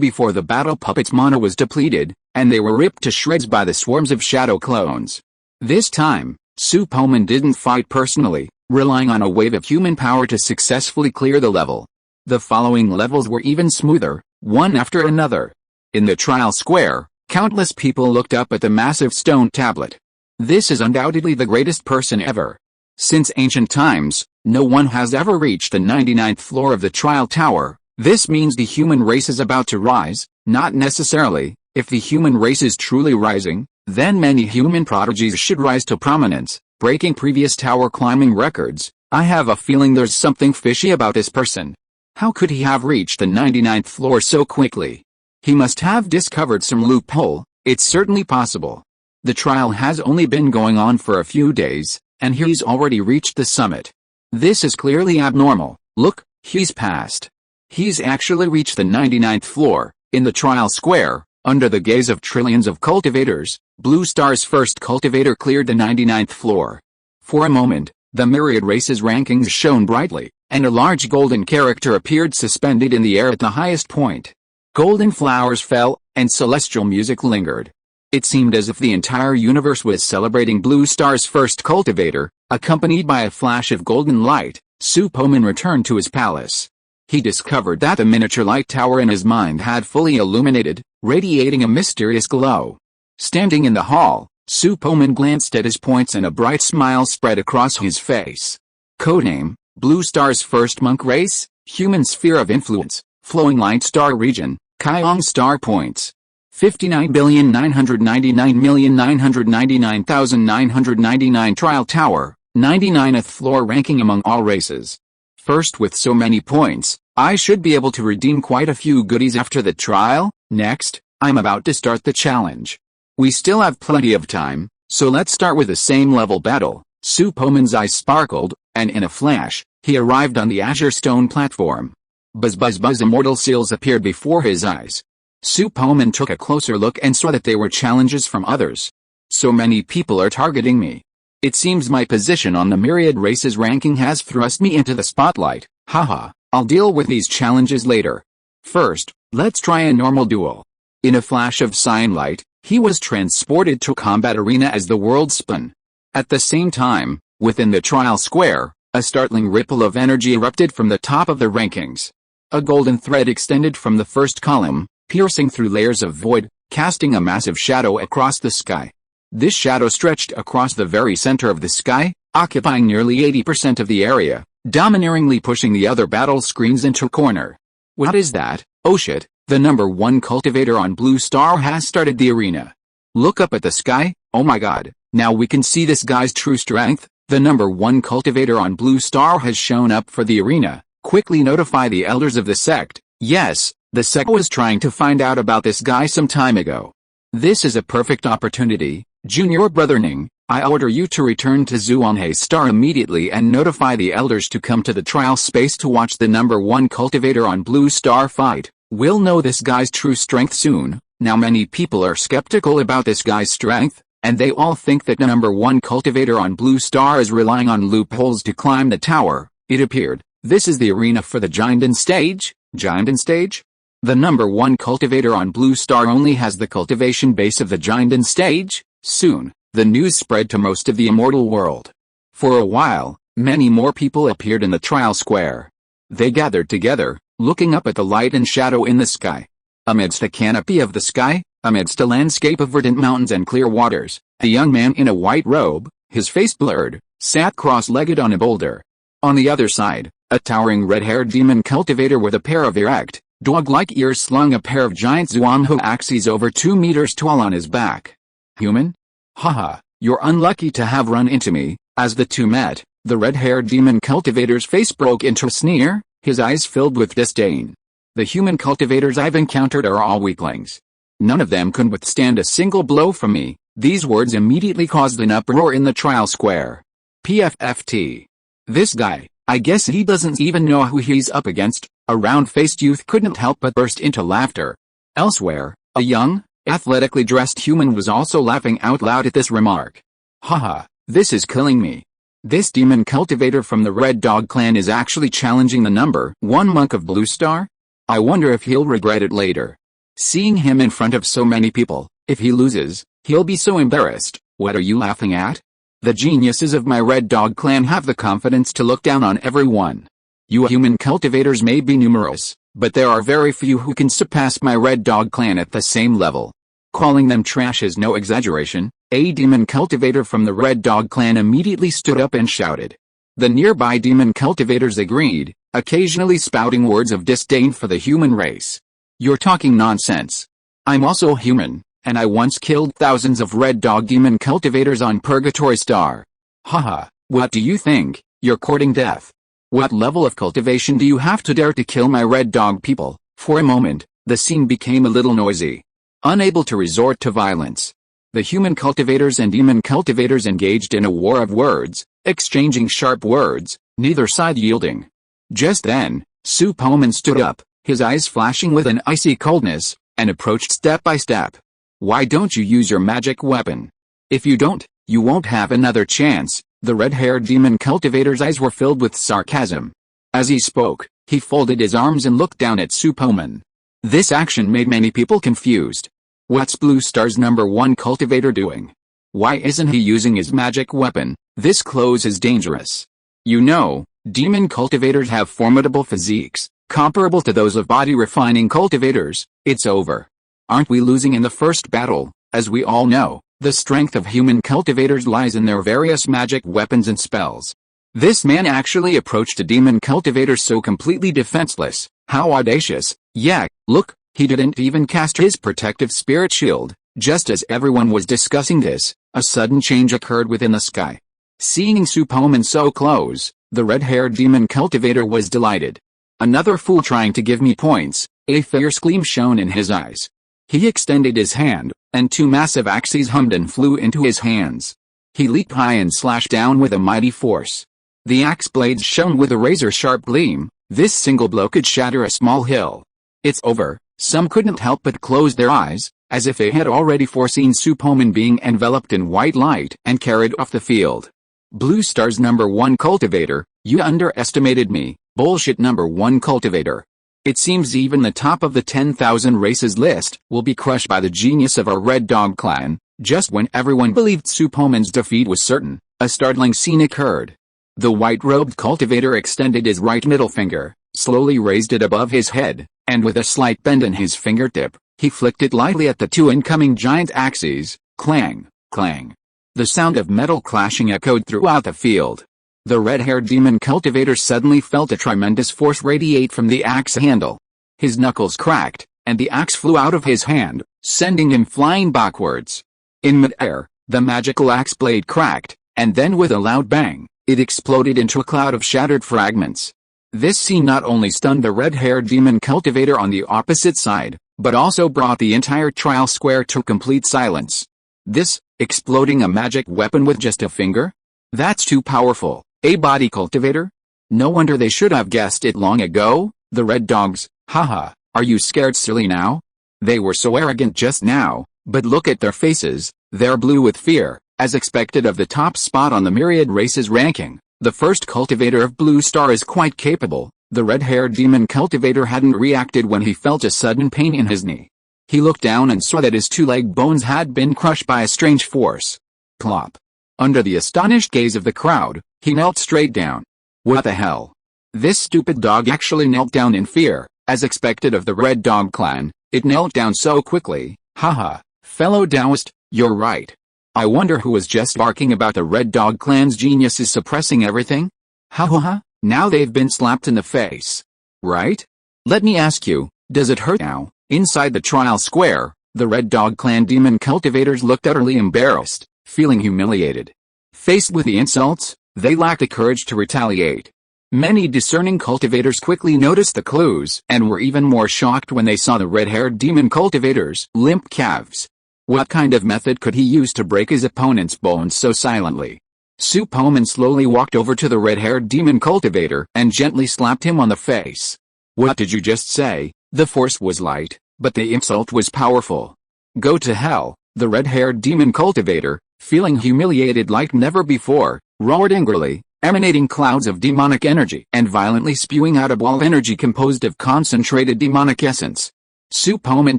before the battle puppets' mana was depleted, and they were ripped to shreds by the swarms of shadow clones. This time, Su Poman didn't fight personally, relying on a wave of human power to successfully clear the level. The following levels were even smoother, one after another. In the trial square, countless people looked up at the massive stone tablet. This is undoubtedly the greatest person ever. Since ancient times, no one has ever reached the 99th floor of the trial tower. This means the human race is about to rise, not necessarily. If the human race is truly rising, then many human prodigies should rise to prominence, breaking previous tower climbing records. I have a feeling there's something fishy about this person. How could he have reached the 99th floor so quickly? He must have discovered some loophole. It's certainly possible. The trial has only been going on for a few days, and he's already reached the summit. This is clearly abnormal. Look, he's passed. He's actually reached the 99th floor. In the trial square, under the gaze of trillions of cultivators, Blue Star's first cultivator cleared the 99th floor. For a moment, the myriad races rankings shone brightly, and a large golden character appeared suspended in the air at the highest point. Golden flowers fell, and celestial music lingered. It seemed as if the entire universe was celebrating Blue Star's first cultivator. Accompanied by a flash of golden light, Su Poman returned to his palace. He discovered that the miniature light tower in his mind had fully illuminated, radiating a mysterious glow. Standing in the hall, Su Poman glanced at his points and a bright smile spread across his face. Codename, Blue Star's first monk race, human sphere of influence, flowing light star region, Kyong star points. 59,999,999,999 trial tower, 99th floor ranking among all races. First, with so many points, I should be able to redeem quite a few goodies after the trial. Next, I'm about to start the challenge. We still have plenty of time, so let's start with the same level battle. Su Poman's eyes sparkled, and in a flash, he arrived on the azure stone platform. Buzz buzz buzz, immortal seals appeared before his eyes. Su Poman took a closer look and saw that they were challenges from others. So many people are targeting me. It seems my position on the myriad races ranking has thrust me into the spotlight. Haha, I'll deal with these challenges later. First, let's try a normal duel. In a flash of cyan light, he was transported to combat arena as the world spun. At the same time, within the trial square, a startling ripple of energy erupted from the top of the rankings. A golden thread extended from the first column, piercing through layers of void, casting a massive shadow across the sky. This shadow stretched across the very center of the sky, occupying nearly 80% of the area, domineeringly pushing the other battle screens into a corner. What is that? Oh shit, The number 1 cultivator on Blue Star has started the arena. Look up at the sky, oh my god, now we can see this guy's true strength. The number 1 cultivator on Blue Star has shown up for the arena. Quickly notify the elders of the sect. Yes, the sect was trying to find out about this guy some time ago. This is a perfect opportunity. Junior Brotherning, I order you to return to Zuanhe Star immediately and notify the elders to come to the trial space to watch the number 1 cultivator on Blue Star fight. We'll know this guy's true strength soon. Now many people are skeptical about this guy's strength, and they all think that the number 1 cultivator on Blue Star is relying on loopholes to climb the tower. It appeared, this is the arena for the Giandan stage? Giandan stage? The number 1 cultivator on Blue Star only has the cultivation base of the Giandan stage. Soon, the news spread to most of the immortal world. For a while, many more people appeared in the trial square. They gathered together, looking up at the light and shadow in the sky. Amidst the canopy of the sky, amidst a landscape of verdant mountains and clear waters, a young man in a white robe, his face blurred, sat cross-legged on a boulder. On the other side, a towering red-haired demon cultivator with a pair of erect, dog-like ears slung a pair of giant Zuanho axes over 2 meters tall on his back. Human? Haha, you're unlucky to have run into me. As the two met, the red-haired demon cultivator's face broke into a sneer, his eyes filled with disdain. The human cultivators I've encountered are all weaklings. None of them can withstand a single blow from me. These words immediately caused an uproar in the trial square. PFFT. This guy, I guess he doesn't even know who he's up against. A round-faced youth couldn't help but burst into laughter. Elsewhere, a young, athletically dressed human was also laughing out loud at this remark. Haha, this is killing me. This demon cultivator from the Red Dog clan is actually challenging the number 1 monk of Blue Star? I wonder if he'll regret it later. Seeing him in front of so many people, if he loses, he'll be so embarrassed. What are you laughing at? The geniuses of my Red Dog clan have the confidence to look down on everyone. You human cultivators may be numerous, but there are very few who can surpass my Red Dog clan at the same level. Calling them trash is no exaggeration. A demon cultivator from the Red Dog clan immediately stood up and shouted. The nearby demon cultivators agreed, occasionally spouting words of disdain for the human race. You're talking nonsense. I'm also human, and I once killed thousands of Red Dog demon cultivators on Purgatory Star. Haha, what do you think? You're courting death. What level of cultivation do you have to dare to kill my Red Dog people? For a moment, the scene became a little noisy. Unable to resort to violence, the human cultivators and demon cultivators engaged in a war of words, exchanging sharp words, neither side yielding. Just then, Su Poman stood up, his eyes flashing with an icy coldness, and approached step by step. Why don't you use your magic weapon? If you don't, you won't have another chance. The red-haired demon cultivator's eyes were filled with sarcasm. As he spoke, he folded his arms and looked down at Su Poman. This action made many people confused. What's Blue Star's number 1 cultivator doing? Why isn't he using his magic weapon? This close is dangerous. You know, demon cultivators have formidable physiques, comparable to those of body-refining cultivators. It's over. Aren't we losing in the first battle? As we all know, the strength of human cultivators lies in their various magic weapons and spells. This man actually approached a demon cultivator so completely defenseless. How audacious. Yeah, look, he didn't even cast his protective spirit shield. Just as everyone was discussing this, a sudden change occurred within the sky. Seeing Su Poman so close, the red-haired demon cultivator was delighted. Another fool trying to give me points. A fierce gleam shone in his eyes. He extended his hand, and 2 massive axes hummed and flew into his hands. He leaped high and slashed down with a mighty force. The axe blades shone with a razor-sharp gleam. This single blow could shatter a small hill. It's over. Some couldn't help but close their eyes, as if they had already foreseen Su Poman being enveloped in white light and carried off the field. Blue Star's number 1 cultivator, you underestimated me. Bullshit number 1 cultivator. It seems even the top of the 10,000 races list will be crushed by the genius of our Red Dog clan. Just when everyone believed Su Poman's defeat was certain, a startling scene occurred. The white-robed cultivator extended his right middle finger, slowly raised it above his head, and with a slight bend in his fingertip, he flicked it lightly at the 2 incoming giant axes. Clang, clang. The sound of metal clashing echoed throughout the field. The red-haired demon cultivator suddenly felt a tremendous force radiate from the axe handle. His knuckles cracked, and the axe flew out of his hand, sending him flying backwards. In mid-air, the magical axe blade cracked, and then with a loud bang, it exploded into a cloud of shattered fragments. This scene not only stunned the red-haired demon cultivator on the opposite side, but also brought the entire trial square to complete silence. This, exploding a magic weapon with just a finger? That's too powerful, a body cultivator? No wonder they should have guessed it long ago, the red dogs. Haha, are you scared silly now? They were so arrogant just now, but look at their faces, they're blue with fear. As expected of the top spot on the myriad races ranking, the first cultivator of Blue Star is quite capable. The red-haired demon cultivator hadn't reacted when he felt a sudden pain in his knee. He looked down and saw that his two leg bones had been crushed by a strange force. Plop. Under the astonished gaze of the crowd, he knelt straight down. What the hell? This stupid dog actually knelt down in fear. As expected of the Red Dog clan, it knelt down so quickly. Haha, fellow Taoist, you're right. I wonder who was just barking about the Red Dog clan's geniuses suppressing everything? Ha ha ha, now they've been slapped in the face. Right? Let me ask you, does it hurt now? Inside the trial square, the Red Dog clan demon cultivators looked utterly embarrassed, feeling humiliated. Faced with the insults, they lacked the courage to retaliate. Many discerning cultivators quickly noticed the clues and were even more shocked when they saw the red-haired demon cultivator's limp calves. What kind of method could he use to break his opponent's bones so silently? Su Poman slowly walked over to the red-haired demon cultivator and gently slapped him on the face. What did you just say? The force was light, but the insult was powerful. Go to hell, the red-haired demon cultivator, feeling humiliated like never before, roared angrily, emanating clouds of demonic energy and violently spewing out a ball of energy composed of concentrated demonic essence. Su Poman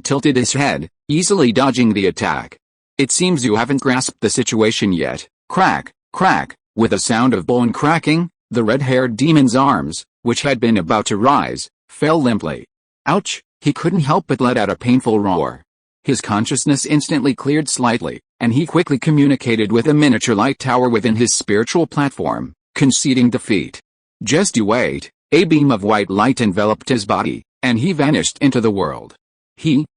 tilted his head, easily dodging the attack. It seems you haven't grasped the situation yet. Crack, crack, with a sound of bone cracking, the red-haired demon's arms, which had been about to rise, fell limply. Ouch, he couldn't help but let out a painful roar. His consciousness instantly cleared slightly, and he quickly communicated with a miniature light tower within his spiritual platform, conceding defeat. Just you wait, a beam of white light enveloped his body, and he vanished into the world.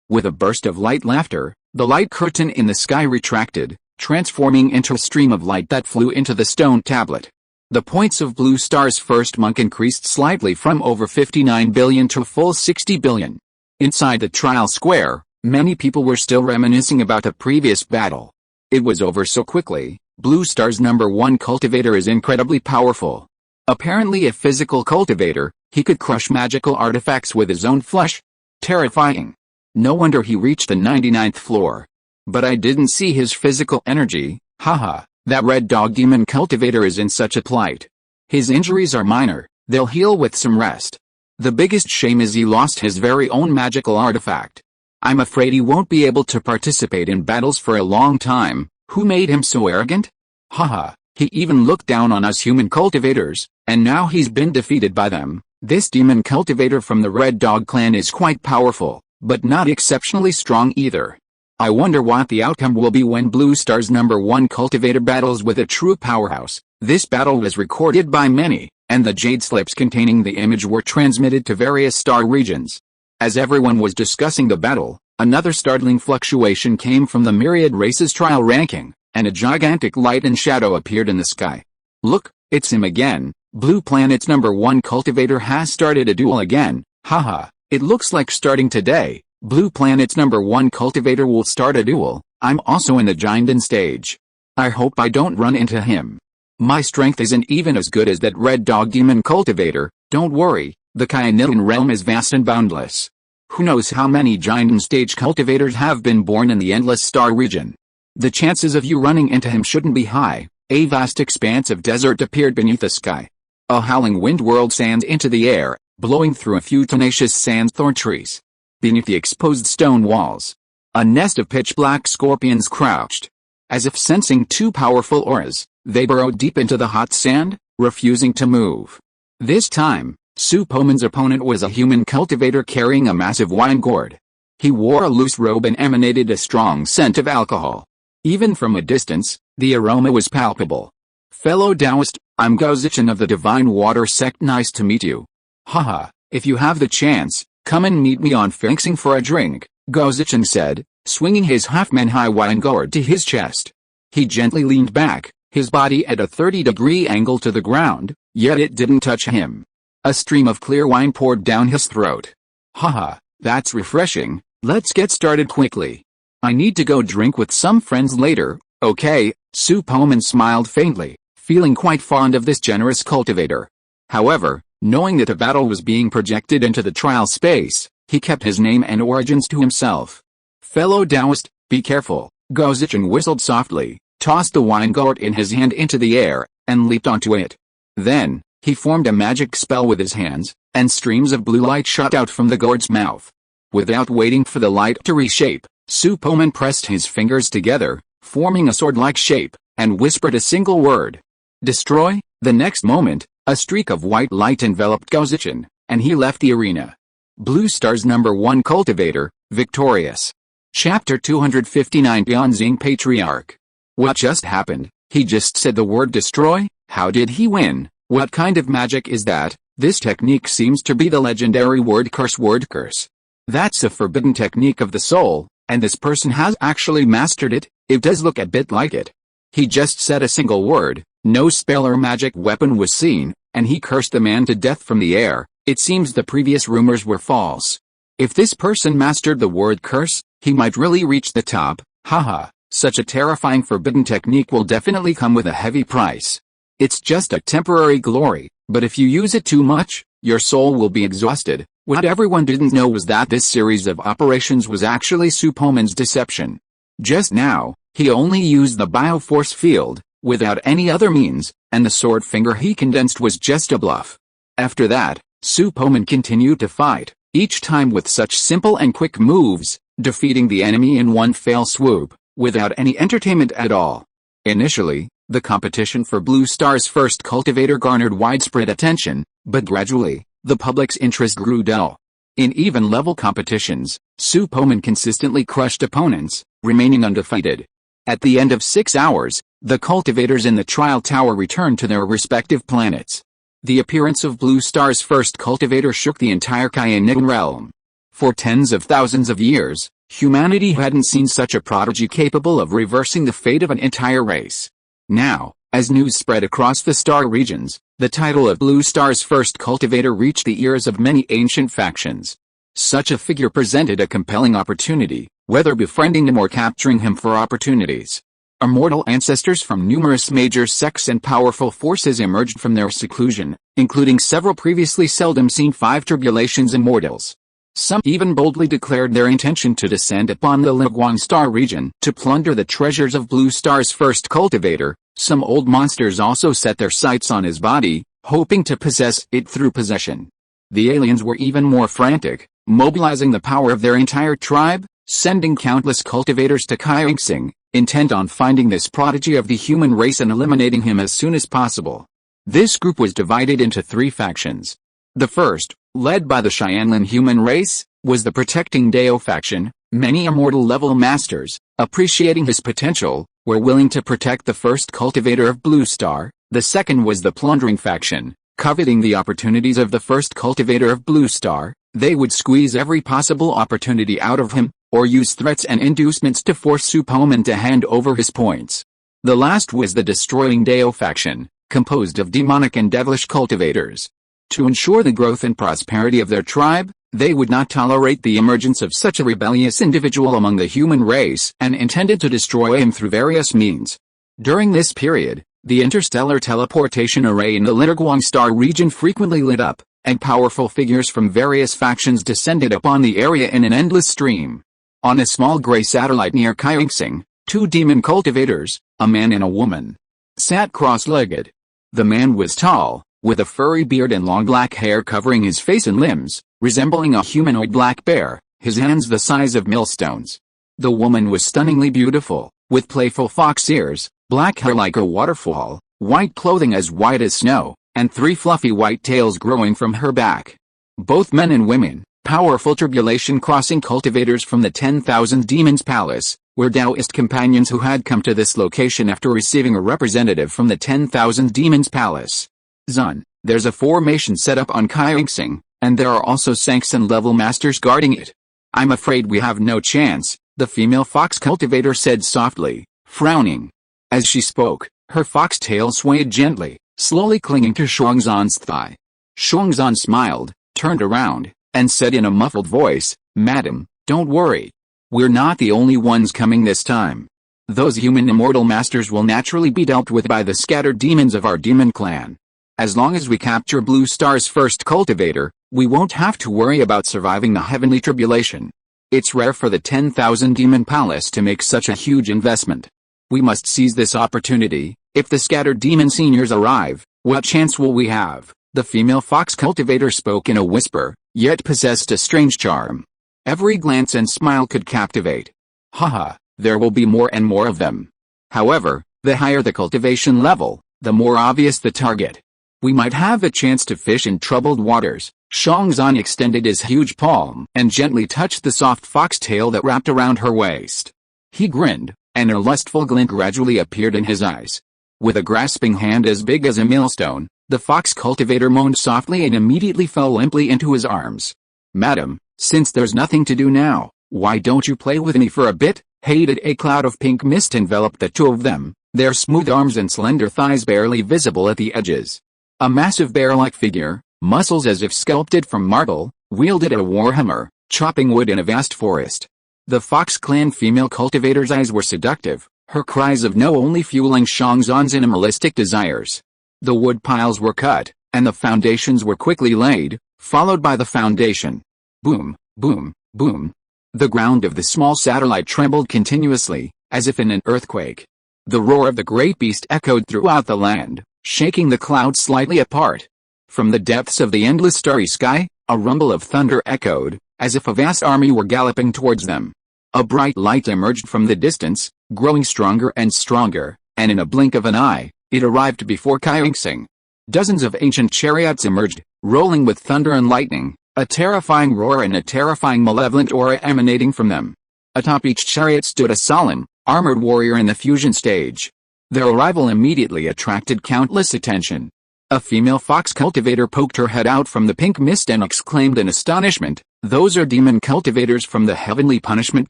With a burst of light laughter, the light curtain in the sky retracted, transforming into a stream of light that flew into the stone tablet. The points of Blue Star's first monk increased slightly from over 59 billion to a full 60 billion. Inside the trial square, many people were still reminiscing about the previous battle. It was over so quickly. Blue Star's #1 cultivator is incredibly powerful. Apparently a physical cultivator, he could crush magical artifacts with his own flesh. Terrifying. No wonder he reached the 99th floor. But I didn't see his physical energy. Haha, that red dog demon cultivator is in such a plight. His injuries are minor, they'll heal with some rest. The biggest shame is he lost his very own magical artifact. I'm afraid he won't be able to participate in battles for a long time. Who made him so arrogant? Haha, he even looked down on us human cultivators, and now he's been defeated by them. This demon cultivator from the Red Dog clan is quite powerful, but not exceptionally strong either. I wonder what the outcome will be when Blue Star's #1 cultivator battles with a true powerhouse. This battle was recorded by many, and the jade slips containing the image were transmitted to various star regions. As everyone was discussing the battle, another startling fluctuation came from the myriad races trial ranking, and a gigantic light and shadow appeared in the sky. Look, it's him again. Blue Planet's #1 cultivator has started a duel again. Haha, it looks like starting today, Blue Planet's #1 cultivator will start a duel. I'm also in the Giant stage. I hope I don't run into him. My strength isn't even as good as that red dog demon cultivator. Don't worry, the Kyanilan realm is vast and boundless. Who knows how many Giant stage cultivators have been born in the endless star region. The chances of you running into him shouldn't be high. A vast expanse of desert appeared beneath the sky. A howling wind whirled sand into the air, blowing through a few tenacious sandthorn trees. Beneath the exposed stone walls, a nest of pitch-black scorpions crouched. As if sensing two powerful auras, they burrowed deep into the hot sand, refusing to move. This time, Su Poman's opponent was a human cultivator carrying a massive wine gourd. He wore a loose robe and emanated a strong scent of alcohol. Even from a distance, the aroma was palpable. Fellow Taoist, I'm Gaozichan of the Divine Water Sect. Nice to meet you. Haha, if you have the chance, "Come and meet me on Fixing for a drink," Gozichin said, swinging his half-man-high wine gourd to his chest. He gently leaned back, his body at a 30-degree angle to the ground, yet it didn't touch him. A stream of clear wine poured down his throat. "Haha, that's refreshing, let's get started quickly. I need to go drink with some friends later, okay?" Su Poman smiled faintly, feeling quite fond of this generous cultivator. However, knowing that a battle was being projected into the trial space, he kept his name and origins to himself. "Fellow Taoist, be careful," Gozichin whistled softly, tossed the wine gourd in his hand into the air, and leaped onto it. Then, he formed a magic spell with his hands, and streams of blue light shot out from the gourd's mouth. Without waiting for the light to reshape, Su Poman pressed his fingers together, forming a sword-like shape, and whispered a single word. "Destroy." The next moment, a streak of white light enveloped Gozichin, and he left the arena. Blue Star's #1 cultivator, victorious. Chapter 259 Beyonzing Patriarch. What just happened? He just said the word destroy? How did he win? What kind of magic is that? This technique seems to be the legendary word curse. That's a forbidden technique of the soul, and this person has actually mastered it. It does look a bit like it. He just said a single word, no spell or magic weapon was seen, and he cursed the man to death from the air. It seems the previous rumors were false. If this person mastered the word curse, he might really reach the top. Haha, such a terrifying forbidden technique will definitely come with a heavy price. It's just a temporary glory, but if you use it too much, your soul will be exhausted. What everyone didn't know was that this series of operations was actually Su Poman's deception. Just now, he only used the bioforce field, without any other means, and the sword finger he condensed was just a bluff. After that, Su Poman continued to fight, each time with such simple and quick moves, defeating the enemy in one fell swoop, without any entertainment at all. Initially, the competition for Blue Star's first cultivator garnered widespread attention, but gradually, the public's interest grew dull. In even-level competitions, Su Poman consistently crushed opponents, remaining undefeated. At the end of 6 hours, the cultivators in the trial tower returned to their respective planets. The appearance of Blue Star's first cultivator shook the entire Kyanian realm. For tens of thousands of years, humanity hadn't seen such a prodigy capable of reversing the fate of an entire race. Now, as news spread across the star regions, the title of Blue Star's first cultivator reached the ears of many ancient factions. Such a figure presented a compelling opportunity, whether befriending him or capturing him for opportunities. Immortal ancestors from numerous major sects and powerful forces emerged from their seclusion, including several previously seldom seen 5 tribulations immortals. Some even boldly declared their intention to descend upon the Liguang Star region to plunder the treasures of Blue Star's first cultivator. Some old monsters also set their sights on his body, hoping to possess it through possession. The aliens were even more frantic, mobilizing the power of their entire tribe, sending countless cultivators to Kaingsing, intent on finding this prodigy of the human race and eliminating him as soon as possible. This group was divided into 3 factions. The first, led by the Xianlin human race, was the Protecting Dao faction. Many immortal-level masters, appreciating his potential, were willing to protect the first cultivator of Blue Star. The second was the Plundering faction, coveting the opportunities of the first cultivator of Blue Star. They would squeeze every possible opportunity out of him, or use threats and inducements to force Su Poman to hand over his points. The last was the Destroying Dao faction, composed of demonic and devilish cultivators. To ensure the growth and prosperity of their tribe, they would not tolerate the emergence of such a rebellious individual among the human race and intended to destroy him through various means. During this period, the interstellar teleportation array in the Liguang Star region frequently lit up, and powerful figures from various factions descended upon the area in an endless stream. On a small gray satellite near Kaingsing, 2 demon cultivators, a man and a woman, sat cross-legged. The man was tall, with a furry beard and long black hair covering his face and limbs, resembling a humanoid black bear, his hands the size of millstones. The woman was stunningly beautiful, with playful fox ears, black hair like a waterfall, white clothing as white as snow, and 3 fluffy white tails growing from her back. Both men and women, powerful tribulation-crossing cultivators from the 10,000 Demons Palace, were Taoist companions who had come to this location after receiving a representative from the 10,000 Demons Palace. Zun, there's a formation set up on Kaingsing, and there are also sanction level masters guarding it. I'm afraid we have no chance, the female fox cultivator said softly, frowning. As she spoke, her fox tail swayed gently, slowly clinging to Shuangzhan's thigh. Shuangzhan smiled, turned around, and said in a muffled voice, "Madam, don't worry. We're not the only ones coming this time. Those human immortal masters will naturally be dealt with by the scattered demons of our demon clan. As long as we capture Blue Star's first cultivator, we won't have to worry about surviving the heavenly tribulation. It's rare for the 10,000 demon palace to make such a huge investment. We must seize this opportunity. If the scattered demon seniors arrive, what chance will we have?" The female fox cultivator spoke in a whisper, yet possessed a strange charm. Every glance and smile could captivate. Haha, there will be more and more of them. However, the higher the cultivation level, the more obvious the target. We might have a chance to fish in troubled waters. Shuangzhan extended his huge palm and gently touched the soft foxtail that wrapped around her waist. He grinned, and a lustful glint gradually appeared in his eyes. With a grasping hand as big as a millstone, the fox cultivator moaned softly and immediately fell limply into his arms. "Madam, since there's nothing to do now, why don't you play with me for a bit?" A cloud of pink mist enveloped the two of them, their smooth arms and slender thighs barely visible at the edges. A massive bear-like figure, muscles as if sculpted from marble, wielded a warhammer, chopping wood in a vast forest. The Fox clan female cultivator's eyes were seductive, her cries of no only fueling Shuangzhan's animalistic desires. The wood piles were cut, and the foundations were quickly laid, followed by the foundation. Boom, boom, boom. The ground of the small satellite trembled continuously, as if in an earthquake. The roar of the great beast echoed throughout the land, shaking the clouds slightly apart. From the depths of the endless starry sky, a rumble of thunder echoed, as if a vast army were galloping towards them. A bright light emerged from the distance, growing stronger and stronger, and in a blink of an eye, it arrived before Kaiungsing. Dozens of ancient chariots emerged, rolling with thunder and lightning, a terrifying roar and a terrifying malevolent aura emanating from them. Atop each chariot stood a solemn, armored warrior in the fusion stage. Their arrival immediately attracted countless attention. A female fox cultivator poked her head out from the pink mist and exclaimed in astonishment, "Those are demon cultivators from the Heavenly Punishment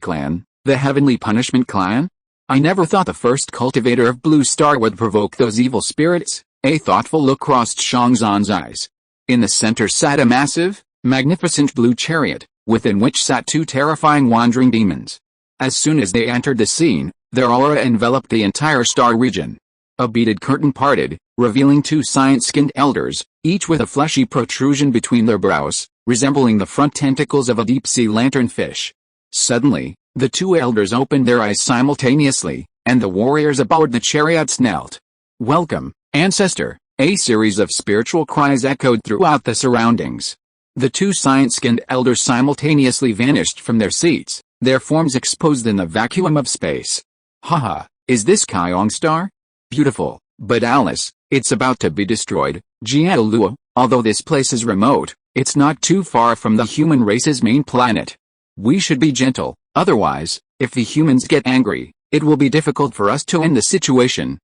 Clan." "The Heavenly Punishment Clan? I never thought the first cultivator of Blue Star would provoke those evil spirits." A thoughtful look crossed Shuangzhan's eyes. In the center sat a massive, magnificent blue chariot, within which sat two terrifying wandering demons. As soon as they entered the scene, their aura enveloped the entire star region. A beaded curtain parted, revealing two science-skinned elders, each with a fleshy protrusion between their brows, resembling the front tentacles of a deep-sea lanternfish. Suddenly, the two elders opened their eyes simultaneously, and the warriors aboard the chariots knelt. "Welcome, Ancestor!" A series of spiritual cries echoed throughout the surroundings. The two science-skinned elders simultaneously vanished from their seats, their forms exposed in the vacuum of space. "Haha, is this Kaiong Star? Beautiful, but Alice, it's about to be destroyed." Jiaoluo, although this place is remote, it's not too far from the human race's main planet. We should be gentle, otherwise, if the humans get angry, it will be difficult for us to end the situation.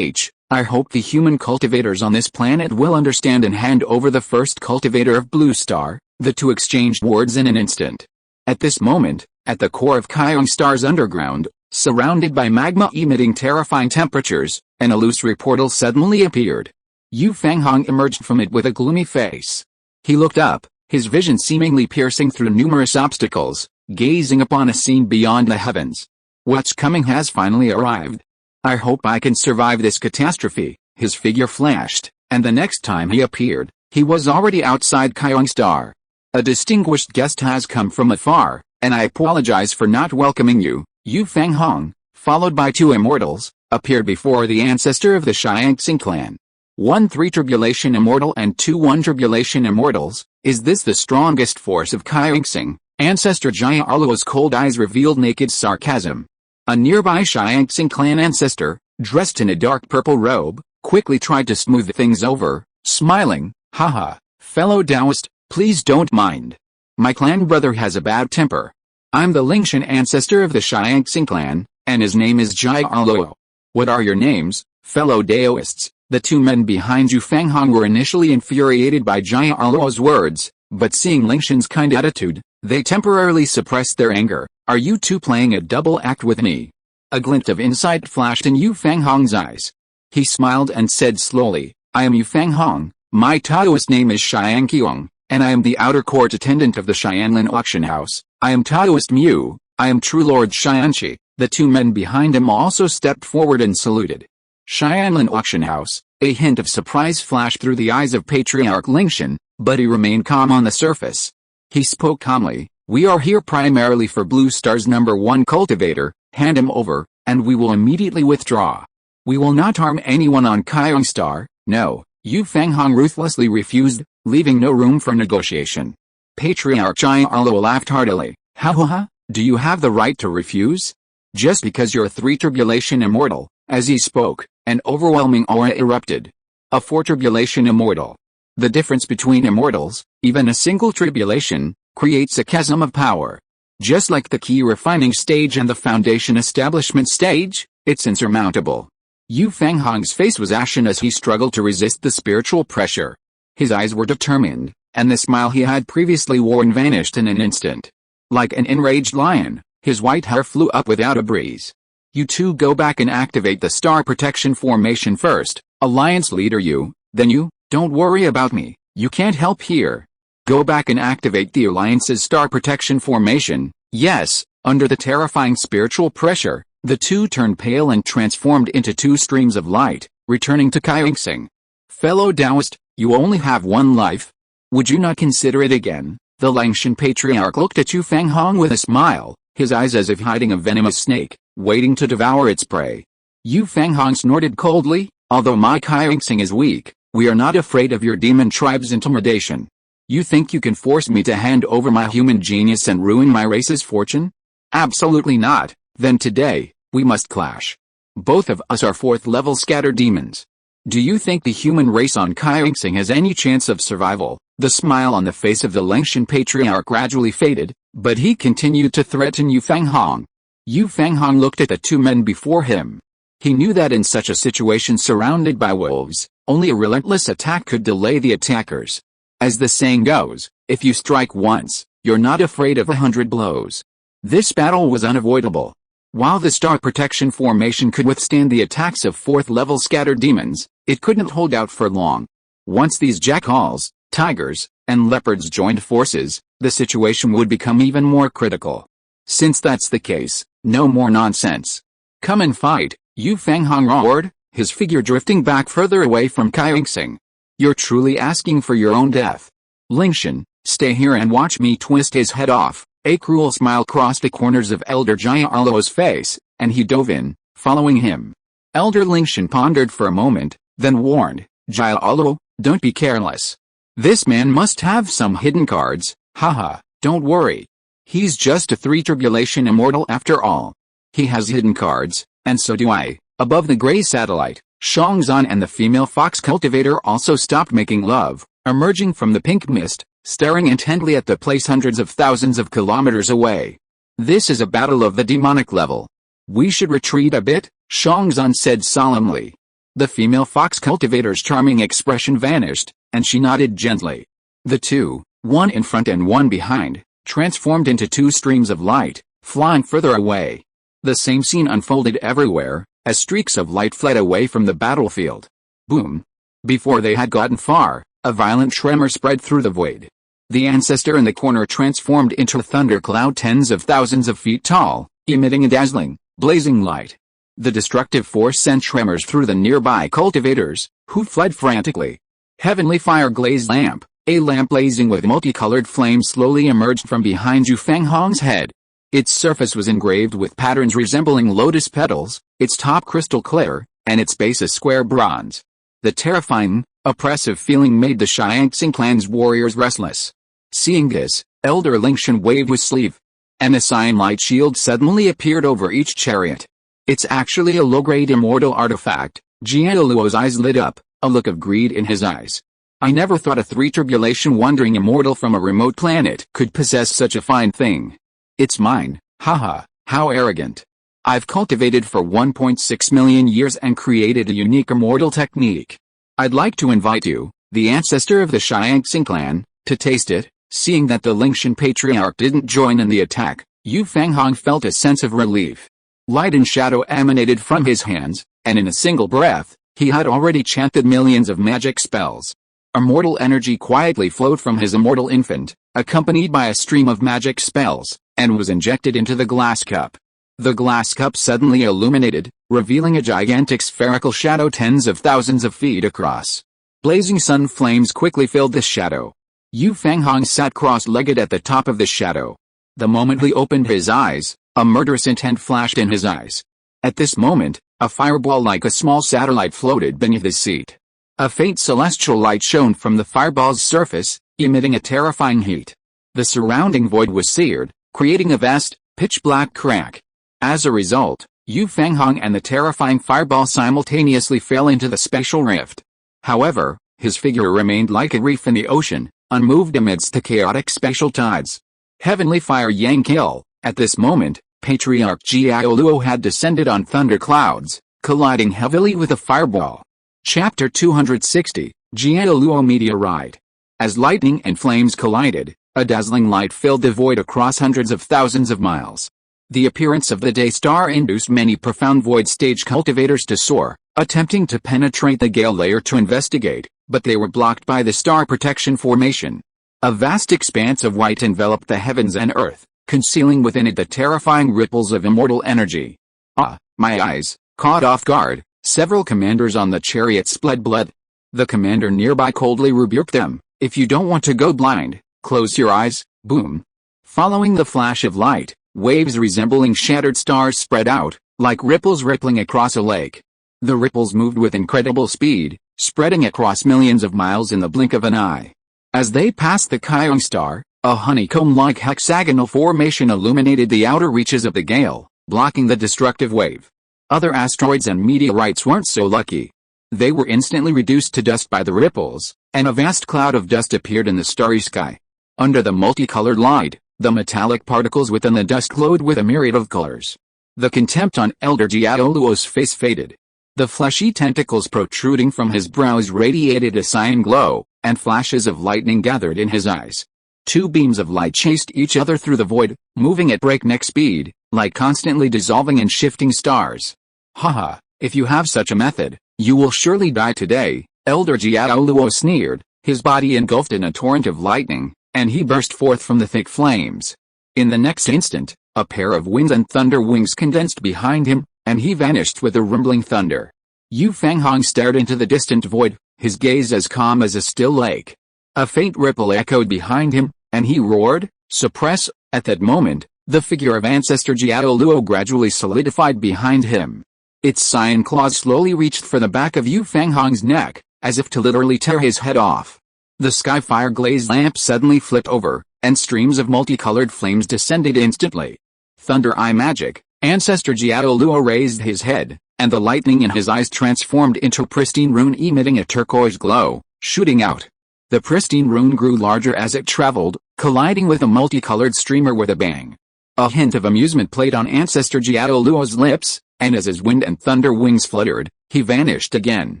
I hope the human cultivators on this planet will understand and hand over the first cultivator of Blue Star. The two exchanged words in an instant. At this moment, at the core of Kaiong Star's underground, surrounded by magma emitting terrifying temperatures, an illusory portal suddenly appeared. Yu Fanghong emerged from it with a gloomy face. He looked up, his vision seemingly piercing through numerous obstacles, gazing upon a scene beyond the heavens. What's coming has finally arrived. I hope I can survive this catastrophe. His figure flashed, and the next time he appeared, he was already outside Kaiong Star. "A distinguished guest has come from afar, and I apologize for not welcoming you." Yu Fanghong, followed by two immortals, appeared before the ancestor of the Xiangxing clan. 1-3 Tribulation Immortal and 2-1 Tribulation Immortals. Is this the strongest force of Xiangxing? Ancestor Jiaoluo's cold eyes revealed naked sarcasm. A nearby Xiangxing clan ancestor, dressed in a dark purple robe, quickly tried to smooth things over, smiling, "Haha, fellow Taoist, please don't mind. My clan brother has a bad temper. I'm the Lingshan ancestor of the Xiangxing clan, and his name is Jiaoluo. What are your names, fellow Daoists?" The two men behind Yu Fanghong were initially infuriated by Jia Aluo's words, but seeing Lingshan's kind attitude, they temporarily suppressed their anger. Are you two playing a double act with me? A glint of insight flashed in Yu Fanghong's eyes. He smiled and said slowly, I am Yu Fanghong, my Taoist name is Xiang Qiong, and I am the outer court attendant of the Xianlin auction house. I am Taoist Mu, I am true Lord Xianqi. The two men behind him also stepped forward and saluted. Xianlin auction house. A hint of surprise flashed through the eyes of Patriarch Lingshan, but he remained calm on the surface. He spoke calmly, we are here primarily for Blue Star's #1 cultivator, hand him over, and we will immediately withdraw. We will not harm anyone on Kyong Star, no, Yu Fanghong ruthlessly refused, leaving no room for negotiation. Patriarch Jia Aluo laughed heartily, ha, do you have the right to refuse? Just because you're 3 tribulation immortal. As he spoke, an overwhelming aura erupted. A 4 tribulation immortal. The difference between immortals, even a single tribulation, creates a chasm of power. Just like the key refining stage and the foundation establishment stage, it's insurmountable. Yu Fanghong's face was ashen as he struggled to resist the spiritual pressure. His eyes were determined, and the smile he had previously worn vanished in an instant. Like an enraged lion, his white hair flew up without a breeze. You two go back and activate the Star Protection Formation first, Alliance Leader you, then you, don't worry about me, you can't help here. Go back and activate the Alliance's Star Protection Formation. Yes, under the terrifying spiritual pressure, the two turned pale and transformed into 2 streams of light, returning to Kaingsing. Fellow Taoist, you only have 1 life. Would you not consider it again? The Lingshan Patriarch looked at Yu Fanghong with a smile, his eyes as if hiding a venomous snake, waiting to devour its prey. Yu Fanghong snorted coldly, although my Kaingsing is weak, we are not afraid of your demon tribe's intimidation. You think you can force me to hand over my human genius and ruin my race's fortune? Absolutely not. Then today, we must clash. Both of us are 4th level scatter demons. Do you think the human race on Kaingsing has any chance of survival? The smile on the face of the Lingshan Patriarch gradually faded, but he continued to threaten Yu Fanghong. Yu Fanghong looked at the 2 men before him. He knew that in such a situation surrounded by wolves, only a relentless attack could delay the attackers. As the saying goes, if you strike once, you're not afraid of 100 blows. This battle was unavoidable. While the Star Protection Formation could withstand the attacks of 4th level scattered demons, it couldn't hold out for long. Once these jackals, tigers, and leopards joined forces, the situation would become even more critical. Since that's the case, no more nonsense. Come and fight, Yu Fanghong roared, his figure drifting back further away from Kaingsing. You're truly asking for your own death. Lingshan, stay here and watch me twist his head off. A cruel smile crossed the corners of Elder Jia Aluo's face, and he dove in, following him. Elder Lingshan pondered for a moment, then warned, Jia Aluo, don't be careless. This man must have some hidden cards, haha, don't worry. He's just a 3 tribulation immortal after all. He has hidden cards, and so do I. Above the gray satellite, Shangzan and the female fox cultivator also stopped making love, emerging from the pink mist, staring intently at the place hundreds of thousands of kilometers away. This is a battle of the demonic level. We should retreat a bit, Shangzan said solemnly. The female fox cultivator's charming expression vanished, and she nodded gently. The two, one in front and one behind, transformed into 2 streams of light, flying further away. The same scene unfolded everywhere, as streaks of light fled away from the battlefield. Boom! Before they had gotten far, a violent tremor spread through the void. The ancestor in the corner transformed into a thundercloud tens of thousands of feet tall, emitting a dazzling, blazing light. The destructive force sent tremors through the nearby cultivators, who fled frantically. Heavenly fire glazed lamp, a lamp blazing with multicolored flames slowly emerged from behind Yu Fanghong's head. Its surface was engraved with patterns resembling lotus petals, its top crystal clear, and its base a square bronze. The terrifying, oppressive feeling made the Xiangxing clan's warriors restless. Seeing this, Elder Lingshan waved his sleeve. An Ascian light shield suddenly appeared over each chariot. It's actually a low-grade immortal artifact. Jia Aluo's eyes lit up, a look of greed in his eyes. I never thought a 3 tribulation wandering immortal from a remote planet could possess such a fine thing. It's mine, haha, how arrogant. I've cultivated for 1.6 million years and created a unique immortal technique. I'd like to invite you, the ancestor of the Xiangxing clan, to taste it." Seeing that the Lingshan patriarch didn't join in the attack, Yu Fanghong felt a sense of relief. Light and shadow emanated from his hands, and in a single breath, he had already chanted millions of magic spells. Immortal energy quietly flowed from his immortal infant, accompanied by a stream of magic spells, and was injected into the glass cup. The glass cup suddenly illuminated, revealing a gigantic spherical shadow tens of thousands of feet across. Blazing sun flames quickly filled the shadow. Yu Fanghong sat cross-legged at the top of the shadow. The moment he opened his eyes, a murderous intent flashed in his eyes. At this moment, a fireball like a small satellite floated beneath his seat. A faint celestial light shone from the fireball's surface, emitting a terrifying heat. The surrounding void was seared, creating a vast, pitch-black crack. As a result, Yu Fanghong and the terrifying fireball simultaneously fell into the spatial rift. However, his figure remained like a reef in the ocean, unmoved amidst the chaotic spatial tides. Heavenly fire Yang Kill. At this moment, Patriarch Jiao Luo had descended on thunder clouds, colliding heavily with a fireball. Chapter 260, Jiao Luo Meteorite. As lightning and flames collided, a dazzling light filled the void across hundreds of thousands of miles. The appearance of the day star induced many profound void stage cultivators to soar, attempting to penetrate the gale layer to investigate, but they were blocked by the star protection formation. A vast expanse of white enveloped the heavens and earth, concealing within it the terrifying ripples of immortal energy. Ah, my eyes! Caught off guard, several commanders on the chariots bled blood. The commander nearby coldly rebuked them. "If you don't want to go blind, close your eyes." Boom. Following the flash of light, waves resembling shattered stars spread out, like ripples rippling across a lake. The ripples moved with incredible speed, spreading across millions of miles in the blink of an eye. As they passed the Kyong star, a honeycomb-like hexagonal formation illuminated the outer reaches of the gale, blocking the destructive wave. Other asteroids and meteorites weren't so lucky. They were instantly reduced to dust by the ripples, and a vast cloud of dust appeared in the starry sky. Under the multicolored light, the metallic particles within the dust glowed with a myriad of colors. The contempt on Elder Jiao Luo's face faded. The fleshy tentacles protruding from his brows radiated a cyan glow, and flashes of lightning gathered in his eyes. Two beams of light chased each other through the void, moving at breakneck speed, like constantly dissolving and shifting stars. "Haha, if you have such a method, you will surely die today," Elder Jiao Luo sneered, his body engulfed in a torrent of lightning, and he burst forth from the thick flames. In the next instant, a pair of winds and thunder wings condensed behind him, and he vanished with a rumbling thunder. Yu Fanghong stared into the distant void, his gaze as calm as a still lake. A faint ripple echoed behind him, and he roared, "Suppress!" At that moment, the figure of Ancestor Jiao Luo gradually solidified behind him. Its cyan claws slowly reached for the back of Yu Fanghong's neck, as if to literally tear his head off. The skyfire glazed lamp suddenly flipped over, and streams of multicolored flames descended instantly. Thunder Eye Magic. Ancestor Jiao Luo raised his head, and the lightning in his eyes transformed into a pristine rune emitting a turquoise glow, shooting out. The pristine rune grew larger as it traveled, colliding with a multicolored streamer with a bang. A hint of amusement played on Ancestor Jiao Luo's lips, and as his wind and thunder wings fluttered, he vanished again.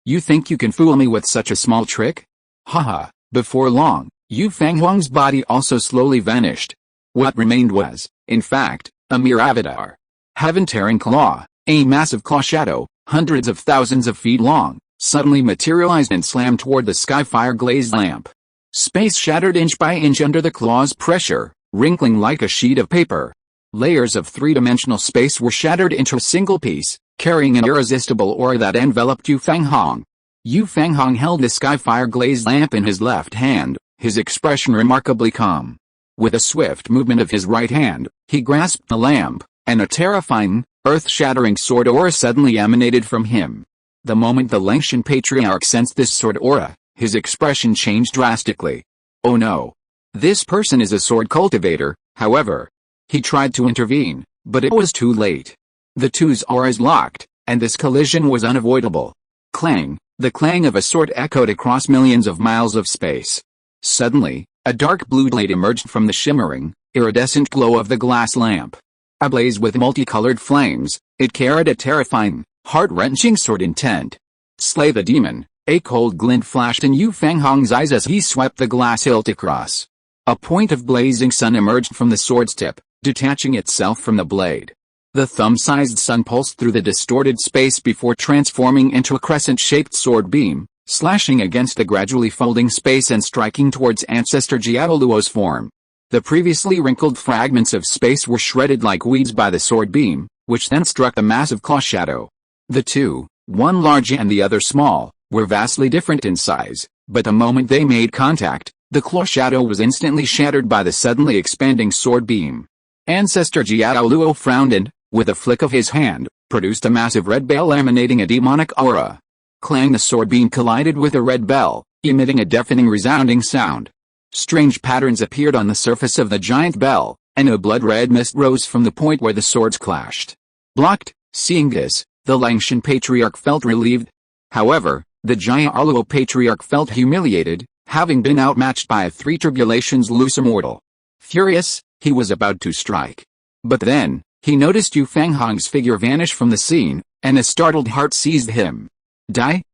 "You think you can fool me with such a small trick?" Haha. Before long, Yu Fanghong's body also slowly vanished. What remained was, in fact, a mere avatar. Heaven-tearing claw, a massive claw shadow, hundreds of thousands of feet long, suddenly materialized and slammed toward the skyfire glazed lamp. Space shattered inch by inch under the claw's pressure, wrinkling like a sheet of paper. Layers of three-dimensional space were shattered into a single piece, carrying an irresistible aura that enveloped Yu Fanghong. Yu Fanghong held the skyfire glazed lamp in his left hand, his expression remarkably calm. With a swift movement of his right hand, he grasped the lamp, and a terrifying, earth-shattering sword aura suddenly emanated from him. The moment the Lingshan patriarch sensed this sword aura, his expression changed drastically. Oh no! This person is a sword cultivator, however. He tried to intervene, but it was too late. The two's auras locked, and this collision was unavoidable. Clang! The clang of a sword echoed across millions of miles of space. Suddenly, a dark blue blade emerged from the shimmering, iridescent glow of the glass lamp. Ablaze with multicolored flames, it carried a terrifying, heart-wrenching sword intent. Slay the demon. A cold glint flashed in Yu Fanghong's eyes as he swept the glass hilt across. A point of blazing sun emerged from the sword's tip, detaching itself from the blade. The thumb-sized sun pulsed through the distorted space before transforming into a crescent-shaped sword beam, slashing against the gradually folding space and striking towards Ancestor Jiaoluo's form. The previously wrinkled fragments of space were shredded like weeds by the sword beam, which then struck the massive claw shadow. The two, one large and the other small, were vastly different in size, but the moment they made contact, the claw shadow was instantly shattered by the suddenly expanding sword beam. Ancestor Jiaoluo frowned and, with a flick of his hand, produced a massive red bell emanating a demonic aura. Clang! The sword beam collided with a red bell, emitting a deafening resounding sound. Strange patterns appeared on the surface of the giant bell, and a blood-red mist rose from the point where the swords clashed. Blocked. Seeing this, the Langshan Patriarch felt relieved. However, the Jiaoluo Patriarch felt humiliated, having been outmatched by a Three Tribulations loose immortal. Furious, he was about to strike. But then, he noticed Yu Fanghong's figure vanish from the scene, and a startled heart seized him.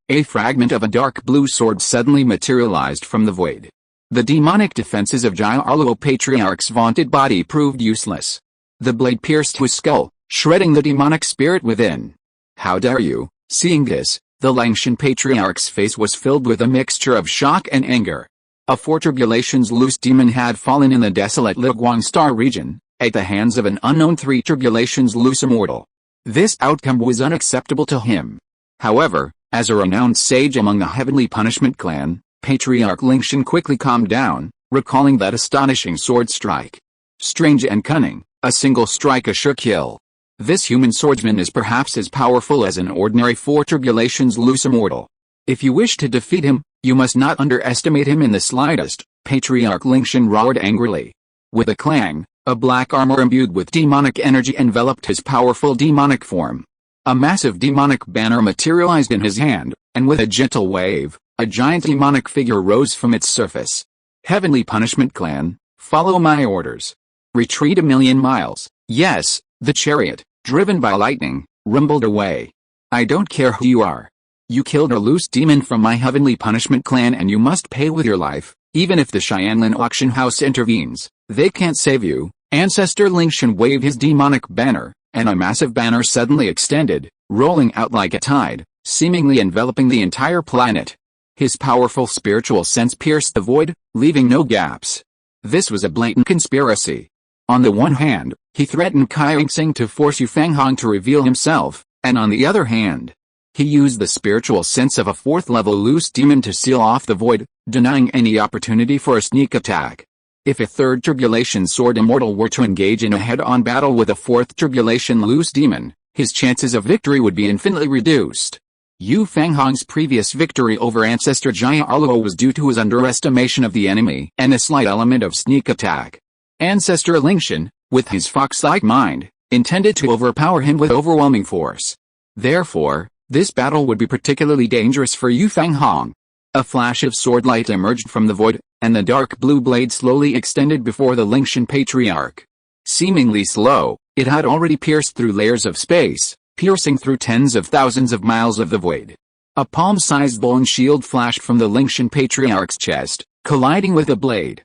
A fragment of a dark blue sword suddenly materialized from the void. The demonic defenses of Jiaoluo Patriarch's vaunted body proved useless. The blade pierced his skull, shredding the demonic spirit within. How dare you! Seeing this, the Langshan Patriarch's face was filled with a mixture of shock and anger. A Four Tribulations loose demon had fallen in the desolate Liguang Star region, at the hands of an unknown Three Tribulations loose immortal. This outcome was unacceptable to him. However, as a renowned sage among the Heavenly Punishment clan, Patriarch Langshan quickly calmed down, recalling that astonishing sword strike. Strange and cunning, a single strike a sure kill. This human swordsman is perhaps as powerful as an ordinary Four Tribulations loose immortal. If you wish to defeat him, you must not underestimate him in the slightest, Patriarch Langshan roared angrily. With a clang, a black armor imbued with demonic energy enveloped his powerful demonic form. A massive demonic banner materialized in his hand, and with a gentle wave, a giant demonic figure rose from its surface. Heavenly Punishment Clan, follow my orders. Retreat 1,000,000 miles. Yes, the chariot, driven by lightning, rumbled away. I don't care who you are. You killed a loose demon from my Heavenly Punishment Clan and you must pay with your life, even if the Xianlin auction house intervenes. They can't save you. Ancestor Langshan waved his demonic banner, and a massive banner suddenly extended, rolling out like a tide, seemingly enveloping the entire planet. His powerful spiritual sense pierced the void, leaving no gaps. This was a blatant conspiracy. On the one hand, he threatened Kai Yingxing to force Yu Fanghong to reveal himself, and on the other hand, he used the spiritual sense of a fourth-level loose demon to seal off the void, denying any opportunity for a sneak attack. If a third Tribulation Sword Immortal were to engage in a head-on battle with a fourth Tribulation loose demon, his chances of victory would be infinitely reduced. Yu Fanghong's previous victory over Ancestor Jiaoluo was due to his underestimation of the enemy and a slight element of sneak attack. Ancestor Langshan, with his fox-like mind, intended to overpower him with overwhelming force. Therefore, this battle would be particularly dangerous for Yu Fanghong. A flash of sword light emerged from the void, and the dark blue blade slowly extended before the Langshan Patriarch. Seemingly slow, it had already pierced through layers of space, piercing through tens of thousands of miles of the void. A palm-sized bone shield flashed from the Langshan Patriarch's chest, colliding with the blade.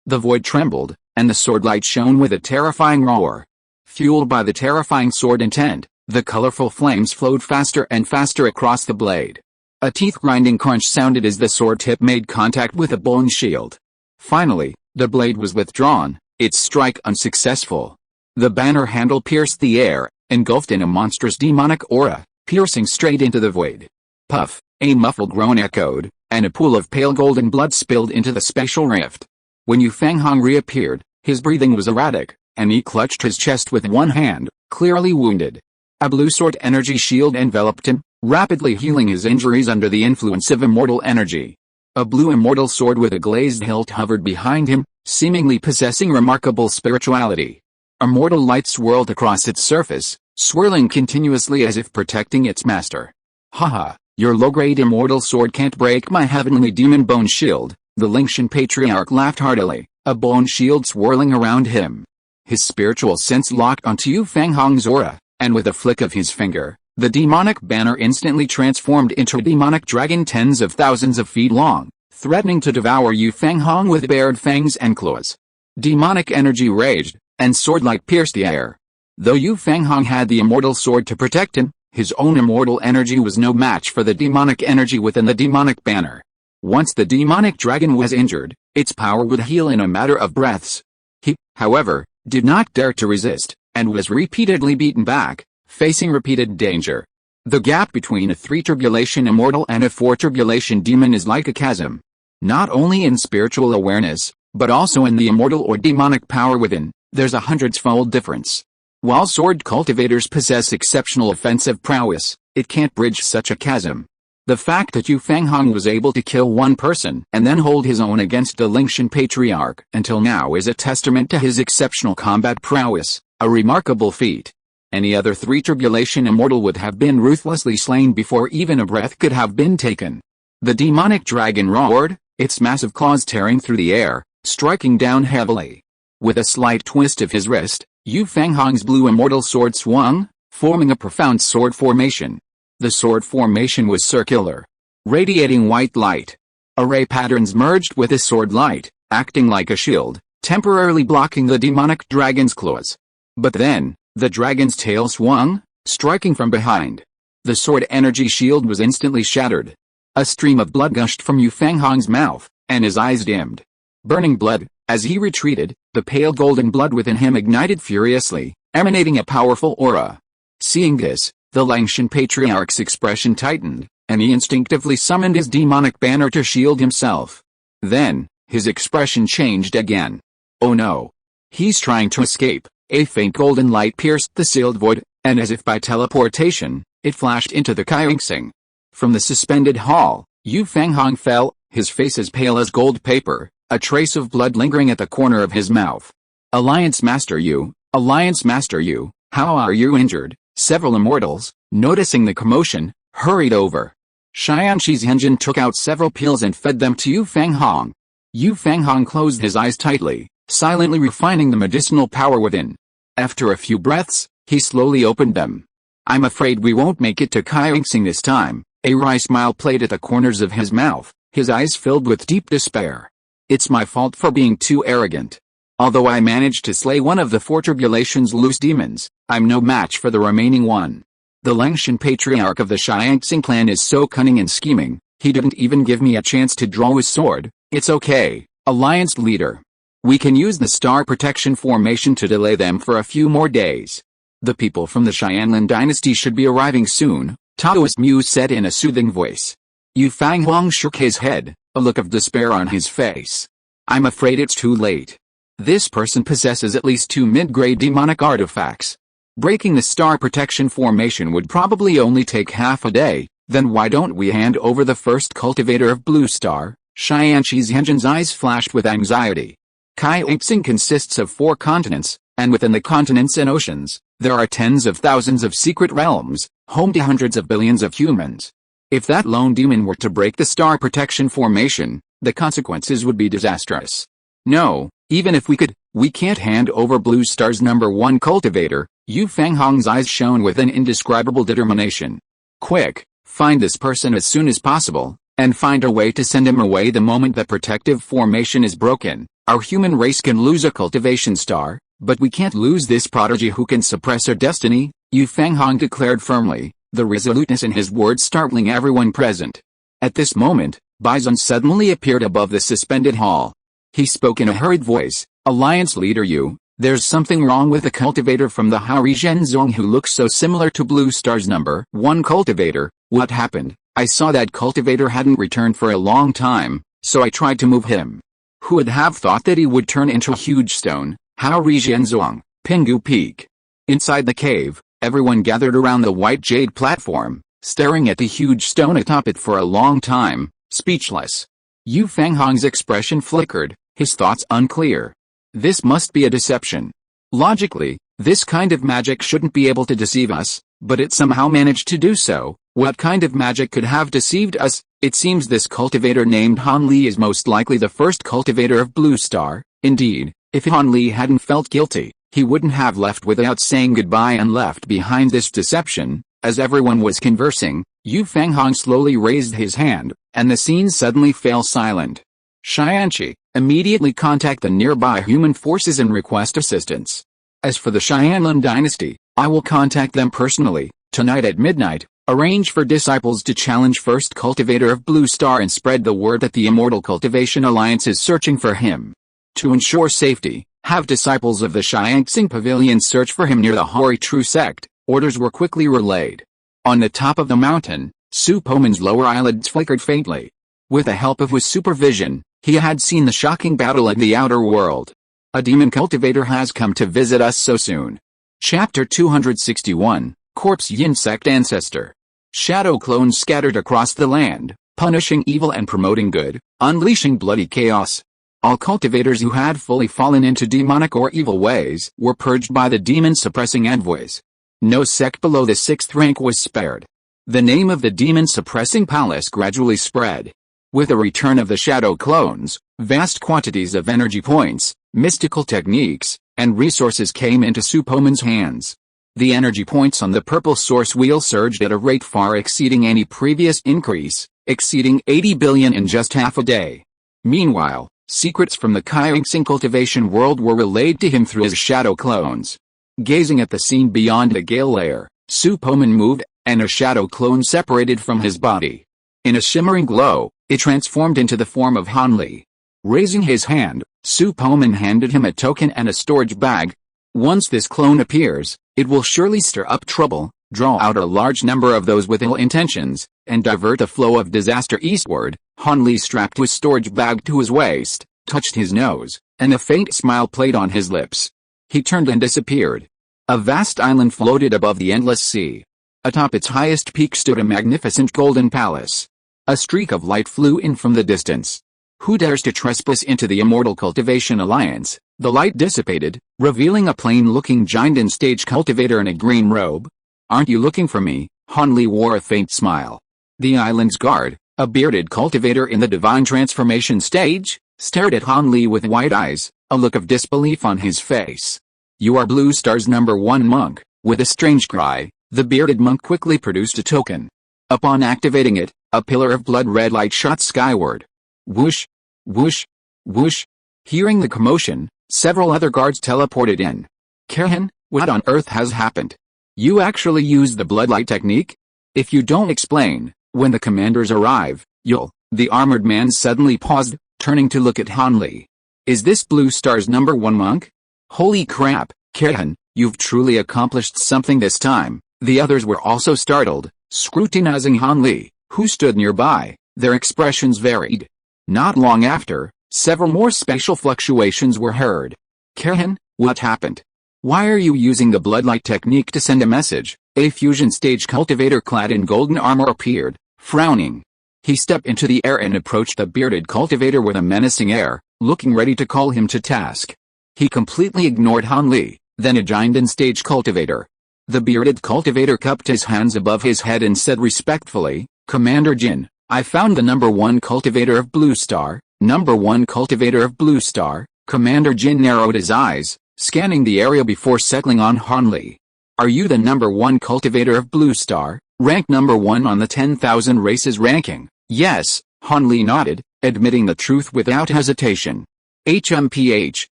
The void trembled, and the sword light shone with a terrifying roar. Fueled by the terrifying sword intent, the colorful flames flowed faster and faster across the blade. A teeth-grinding crunch sounded as the sword tip made contact with the bone shield. Finally, the blade was withdrawn, its strike unsuccessful. The banner handle pierced the air, engulfed in a monstrous demonic aura, piercing straight into the void. Puff, a muffled groan echoed, and a pool of pale golden blood spilled into the spatial rift. When Yu Fanghong reappeared, his breathing was erratic, and he clutched his chest with one hand, clearly wounded. A blue sword energy shield enveloped him, rapidly healing his injuries under the influence of immortal energy. A blue immortal sword with a glazed hilt hovered behind him, seemingly possessing remarkable spirituality. Immortal light swirled across its surface, swirling continuously as if protecting its master. Haha, your low-grade immortal sword can't break my heavenly demon bone shield. The Langshan Patriarch laughed heartily, a bone shield swirling around him. His spiritual sense locked onto Yu Fanghong's aura, and with a flick of his finger, the demonic banner instantly transformed into a demonic dragon tens of thousands of feet long, threatening to devour Yu Fanghong with bared fangs and claws. Demonic energy raged, and sword-like pierced the air. Though Yu Fanghong had the immortal sword to protect him, his own immortal energy was no match for the demonic energy within the demonic banner. Once the demonic dragon was injured, its power would heal in a matter of breaths. He, however, did not dare to resist, and was repeatedly beaten back, facing repeated danger. The gap between a 3-tribulation immortal and a 4-tribulation demon is like a chasm. Not only in spiritual awareness, but also in the immortal or demonic power within, there's a hundreds-fold difference. While sword cultivators possess exceptional offensive prowess, it can't bridge such a chasm. The fact that Yu Fanghong was able to kill one person and then hold his own against the Lingshan Patriarch until now is a testament to his exceptional combat prowess, a remarkable feat. Any other 3-tribulation immortal would have been ruthlessly slain before even a breath could have been taken. The demonic dragon roared, its massive claws tearing through the air, striking down heavily. With a slight twist of his wrist, Yu Fanghong's blue immortal sword swung, forming a profound sword formation. The sword formation was circular, radiating white light. Array patterns merged with the sword light, acting like a shield, temporarily blocking the demonic dragon's claws. But then, the dragon's tail swung, striking from behind. The sword energy shield was instantly shattered. A stream of blood gushed from Yu Fanghong's mouth, and his eyes dimmed. Burning blood, as he retreated, the pale golden blood within him ignited furiously, emanating a powerful aura. Seeing this, the Lingshan Patriarch's expression tightened, and he instinctively summoned his demonic banner to shield himself. Then, his expression changed again. Oh no! He's trying to escape. A faint golden light pierced the sealed void, and as if by teleportation, it flashed into the Kaixing. From the suspended hall, Yu Fanghong fell, his face as pale as gold paper, a trace of blood lingering at the corner of his mouth. Alliance Master Yu, how are you injured? Several immortals, noticing the commotion, hurried over. Xianqi's engine took out several pills and fed them to Yu Fanghong. Yu Fanghong closed his eyes tightly, silently refining the medicinal power within. After a few breaths, he slowly opened them. I'm afraid we won't make it to Kaixing this time. A wry smile played at the corners of his mouth, his eyes filled with deep despair. It's my fault for being too arrogant. Although I managed to slay one of the 4 tribulation's loose demons, I'm no match for the remaining one. The Lingshan Patriarch of the Xianxing clan is so cunning and scheming, he didn't even give me a chance to draw his sword. It's okay, Alliance leader. We can use the star protection formation to delay them for a few more days. The people from the Xianlan dynasty should be arriving soon, Taoist Mu said in a soothing voice. Yu Fanghong shook his head, a look of despair on his face. I'm afraid it's too late. This person possesses at least 2 mid-grade demonic artifacts. Breaking the star protection formation would probably only take half a day, then why don't we hand over the first cultivator of Blue Star? Xianqi's engine's eyes flashed with anxiety. Kaixing consists of 4 continents, and within the continents and oceans, there are tens of thousands of secret realms, home to hundreds of billions of humans. If that lone demon were to break the star protection formation, the consequences would be disastrous. No, even if we could, we can't hand over Blue Star's #1 cultivator. Yu Fanghong's eyes shone with an indescribable determination. Quick, find this person as soon as possible, and find a way to send him away the moment the protective formation is broken. Our human race can lose a cultivation star, but we can't lose this prodigy who can suppress our destiny, Yu Fanghong declared firmly, the resoluteness in his words startling everyone present. At this moment, Bison suddenly appeared above the suspended hall. He spoke in a hurried voice, Alliance leader Yu, there's something wrong with the cultivator from the Haori Zhenzong who looks so similar to Blue Star's #1 cultivator. What happened? I saw that cultivator hadn't returned for a long time, so I tried to move him. Who would have thought that he would turn into a huge stone? Haori Zhenzong, Pingu Peak. Inside the cave, everyone gathered around the white jade platform, staring at the huge stone atop it for a long time, speechless. Yu Fanghong's expression flickered, his thoughts unclear. This must be a deception. Logically, this kind of magic shouldn't be able to deceive us, but it somehow managed to do so. What kind of magic could have deceived us? It seems this cultivator named Han Li is most likely the first cultivator of Blue Star. Indeed, if Han Li hadn't felt guilty, He wouldn't have left without saying goodbye and left behind this deception. As everyone was conversing, Yu Fanghong slowly raised his hand, and the scene suddenly fell silent. Xianqi, immediately contact the nearby human forces and request assistance. As for the Xianlin dynasty, I will contact them personally. Tonight at midnight, arrange for disciples to challenge First Cultivator of Blue Star and spread the word that the Immortal Cultivation Alliance is searching for him. To ensure safety, have disciples of the Xiangxing Pavilion search for him near the Hori True Sect. Orders were quickly relayed. On the top of the mountain, Su Poman's lower eyelids flickered faintly. With the help of his supervision, he had seen the shocking battle in the outer world. A demon cultivator has come to visit us so soon. Chapter 261, Corpse Yin Sect Ancestor. Shadow clones scattered across the land, punishing evil and promoting good, unleashing bloody chaos. All cultivators who had fully fallen into demonic or evil ways were purged by the demon-suppressing envoys. No sect below the 6th rank was spared. The name of the demon-suppressing palace gradually spread. With the return of the shadow clones, vast quantities of energy points, mystical techniques, and resources came into Su Poman's hands. The energy points on the purple source wheel surged at a rate far exceeding any previous increase, exceeding 80 billion in just half a day. Meanwhile, secrets from the Xiangxing cultivation world were relayed to him through his shadow clones. Gazing at the scene beyond the gale layer, Su Poman moved, and a shadow clone separated from his body. In a shimmering glow, it transformed into the form of Hanli. Raising his hand, Su Poman handed him a token and a storage bag. Once this clone appears, it will surely stir up trouble, draw out a large number of those with ill intentions, and divert the flow of disaster eastward. Hanli strapped his storage bag to his waist, touched his nose, and a faint smile played on his lips. He turned and disappeared. A vast island floated above the endless sea. Atop its highest peak stood a magnificent golden palace. A streak of light flew in from the distance. Who dares to trespass into the Immortal Cultivation Alliance? The light dissipated, revealing a plain-looking giant stage cultivator in a green robe. Aren't you looking for me? Hanli wore a faint smile. The island's guard, a bearded cultivator in the divine transformation stage, stared at Hanli with wide eyes, a look of disbelief on his face. You are Blue Star's #1 monk. With a strange cry, the bearded monk quickly produced a token. Upon activating it, a pillar of blood-red light shot skyward. Whoosh! Whoosh! Whoosh! Hearing the commotion, several other guards teleported in. Kahan, what on earth has happened? You actually used the bloodlight technique? If you don't explain, when the commanders arrive, you'll... The armored man suddenly paused, turning to look at Hanli. Is this Blue Star's #1 monk? Holy crap, Kahan, you've truly accomplished something this time. The others were also startled, scrutinizing Hanli, who stood nearby. Their expressions varied. Not long after, several more spatial fluctuations were heard. Kahan, what happened? Why are you using the bloodlight technique to send a message? A fusion stage cultivator clad in golden armor appeared, frowning. He stepped into the air and approached the bearded cultivator with a menacing air, looking ready to call him to task. He completely ignored Hanli, then a giant stage cultivator. The bearded cultivator cupped his hands above his head and said respectfully, Commander Jin, I found the #1 cultivator of Blue Star. #1 cultivator of Blue Star. Commander Jin narrowed his eyes, scanning the area before settling on Hanli. Are you the #1 cultivator of Blue Star, ranked #1 on the 10,000 races ranking? Yes, Hanli nodded, admitting the truth without hesitation. HMPH,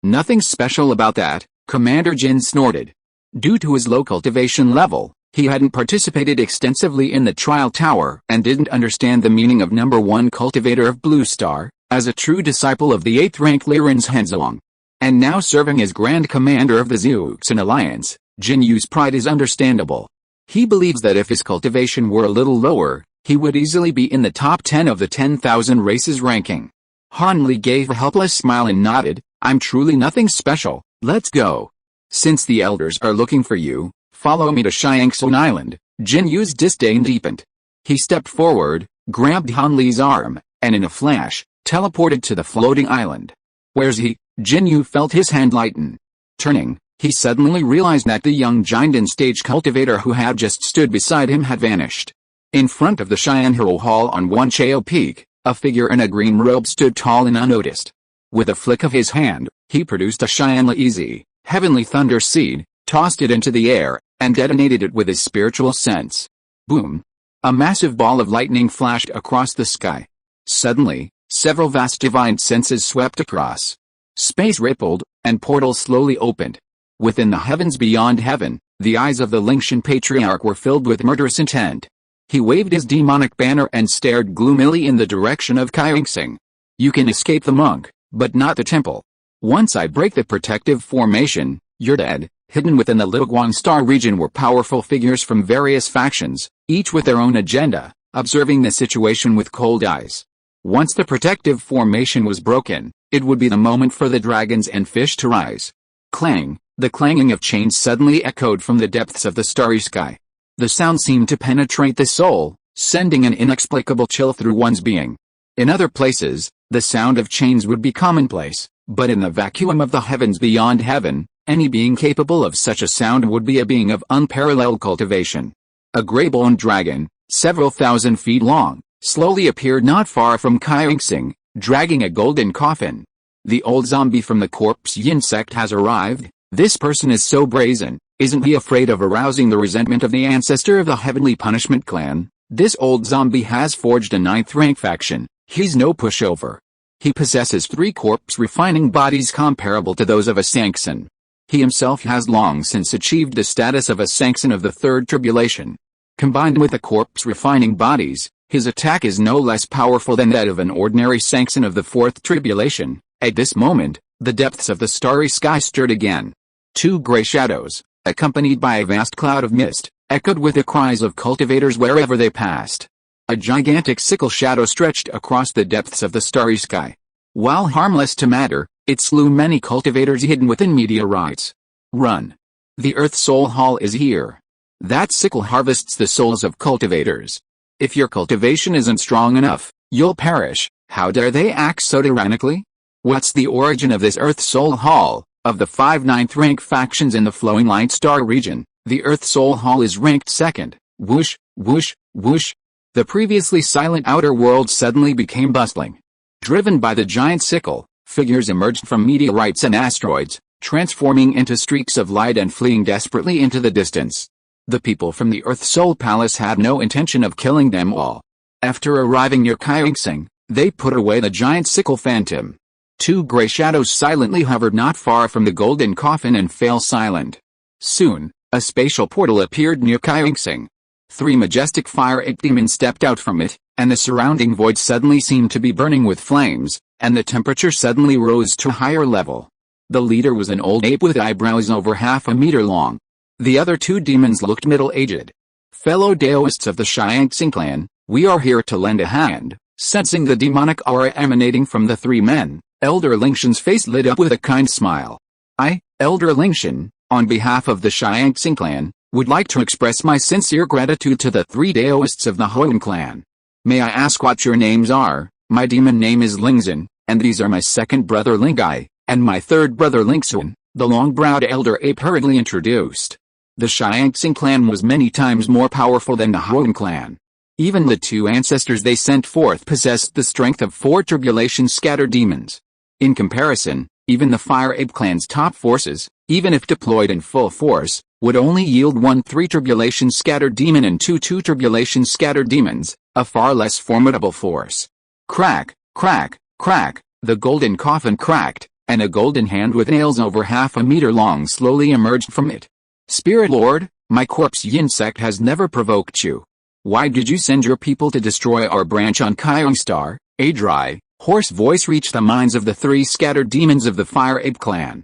nothing special about that, Commander Jin snorted. Due to his low cultivation level, he hadn't participated extensively in the trial tower and didn't understand the meaning of #1 cultivator of Blue Star, as a true disciple of the 8th rank Liren's Henzalong. And now serving as Grand Commander of the Xiangxing Alliance, Jin Yu's pride is understandable. He believes that if his cultivation were a little lower, he would easily be in the top 10 of the 10,000 races ranking. Hanli gave a helpless smile and nodded, I'm truly nothing special, let's go. Since the elders are looking for you, follow me to Xiangxing Island. Jin Yu's disdain deepened. He stepped forward, grabbed Hanli's arm, and in a flash, teleported to the floating island. Where's he? Jin Yu felt his hand lighten. Turning, he suddenly realized that the young giant stage cultivator who had just stood beside him had vanished. In front of the Xianhero Hall on Wanchao Peak, a figure in a green robe stood tall and unnoticed. With a flick of his hand, he produced a Xianla Easy, heavenly thunder seed, tossed it into the air, and detonated it with his spiritual sense. Boom! A massive ball of lightning flashed across the sky. Suddenly, several vast divine senses swept across. Space rippled, and portals slowly opened. Within the heavens beyond heaven, the eyes of the Lingshan patriarch were filled with murderous intent. He waved his demonic banner and stared gloomily in the direction of Kaingsing. You can escape the monk, but not the temple. Once I break the protective formation, you're dead. Hidden within the Little Guan Star region were powerful figures from various factions, each with their own agenda, observing the situation with cold eyes. Once the protective formation was broken, it would be the moment for the dragons and fish to rise. Clang! The clanging of chains suddenly echoed from the depths of the starry sky. The sound seemed to penetrate the soul, sending an inexplicable chill through one's being. In other places, the sound of chains would be commonplace, but in the vacuum of the heavens beyond heaven, any being capable of such a sound would be a being of unparalleled cultivation. A gray-boned dragon, several thousand feet long, slowly appeared not far from Kaingsing, dragging a golden coffin. The old zombie from the corpse yin sect has arrived. This person is so brazen, isn't he afraid of arousing the resentment of the ancestor of the Heavenly Punishment clan? This old zombie has forged a 9th rank faction. He's no pushover. He possesses 3 corpse refining bodies comparable to those of a Sancson. He himself has long since achieved the status of a Sancson of the 3rd tribulation. Combined with the corpse refining bodies, his attack is no less powerful than that of an ordinary Sancson of the 4th tribulation. At this moment, the depths of the starry sky stirred again. 2 gray shadows, accompanied by a vast cloud of mist, echoed with the cries of cultivators wherever they passed. A gigantic sickle shadow stretched across the depths of the starry sky. While harmless to matter, it slew many cultivators hidden within meteorites. Run! The Earth Soul Hall is here. That sickle harvests the souls of cultivators. If your cultivation isn't strong enough, you'll perish. How dare they act so tyrannically? What's the origin of this Earth Soul Hall? Of the 5 9th rank factions in the Flowing Light Star region, the Earth Soul Hall is ranked 2nd. Whoosh, whoosh, whoosh. The previously silent outer world suddenly became bustling. Driven by the giant sickle, figures emerged from meteorites and asteroids, transforming into streaks of light and fleeing desperately into the distance. The people from the Earth Soul Palace had no intention of killing them all. After arriving near Kaingsing, they put away the giant sickle phantom. 2 gray shadows silently hovered not far from the golden coffin and fell silent. Soon, a spatial portal appeared near Kaingsing. 3 majestic fire ape demons stepped out from it, and the surrounding void suddenly seemed to be burning with flames, and the temperature suddenly rose to a higher level. The leader was an old ape with eyebrows over half a meter long. The other 2 demons looked middle-aged. Fellow Daoists of the Shiangsing clan, we are here to lend a hand. Sensing the demonic aura emanating from the 3 men, Elder Lingshan's face lit up with a kind smile. I, Elder Lingshan, on behalf of the Shiangsing clan, would like to express my sincere gratitude to the 3 Daoists of the Hoan clan. May I ask what your names are? My demon name is Lingzhen, and these are my 2nd brother Lingai, and my 3rd brother Lingsun, the long-browed elder ape hurriedly introduced. The Shiangsing clan was many times more powerful than the Hoan clan. Even the 2 ancestors they sent forth possessed the strength of 4 tribulation scatter demons. In comparison, even the Fire Ape clan's top forces, even if deployed in full force, would only yield 1 3 tribulation scattered demon and 2 2 tribulation scattered demons, a far less formidable force. Crack, crack, crack, the golden coffin cracked, and a golden hand with nails over half a meter long slowly emerged from it. Spirit Lord, my corpse yin sect has never provoked you. Why did you send your people to destroy our branch on Kyong Star? A dry, hoarse voice reached the minds of the 3 scattered demons of the Fire Ape clan.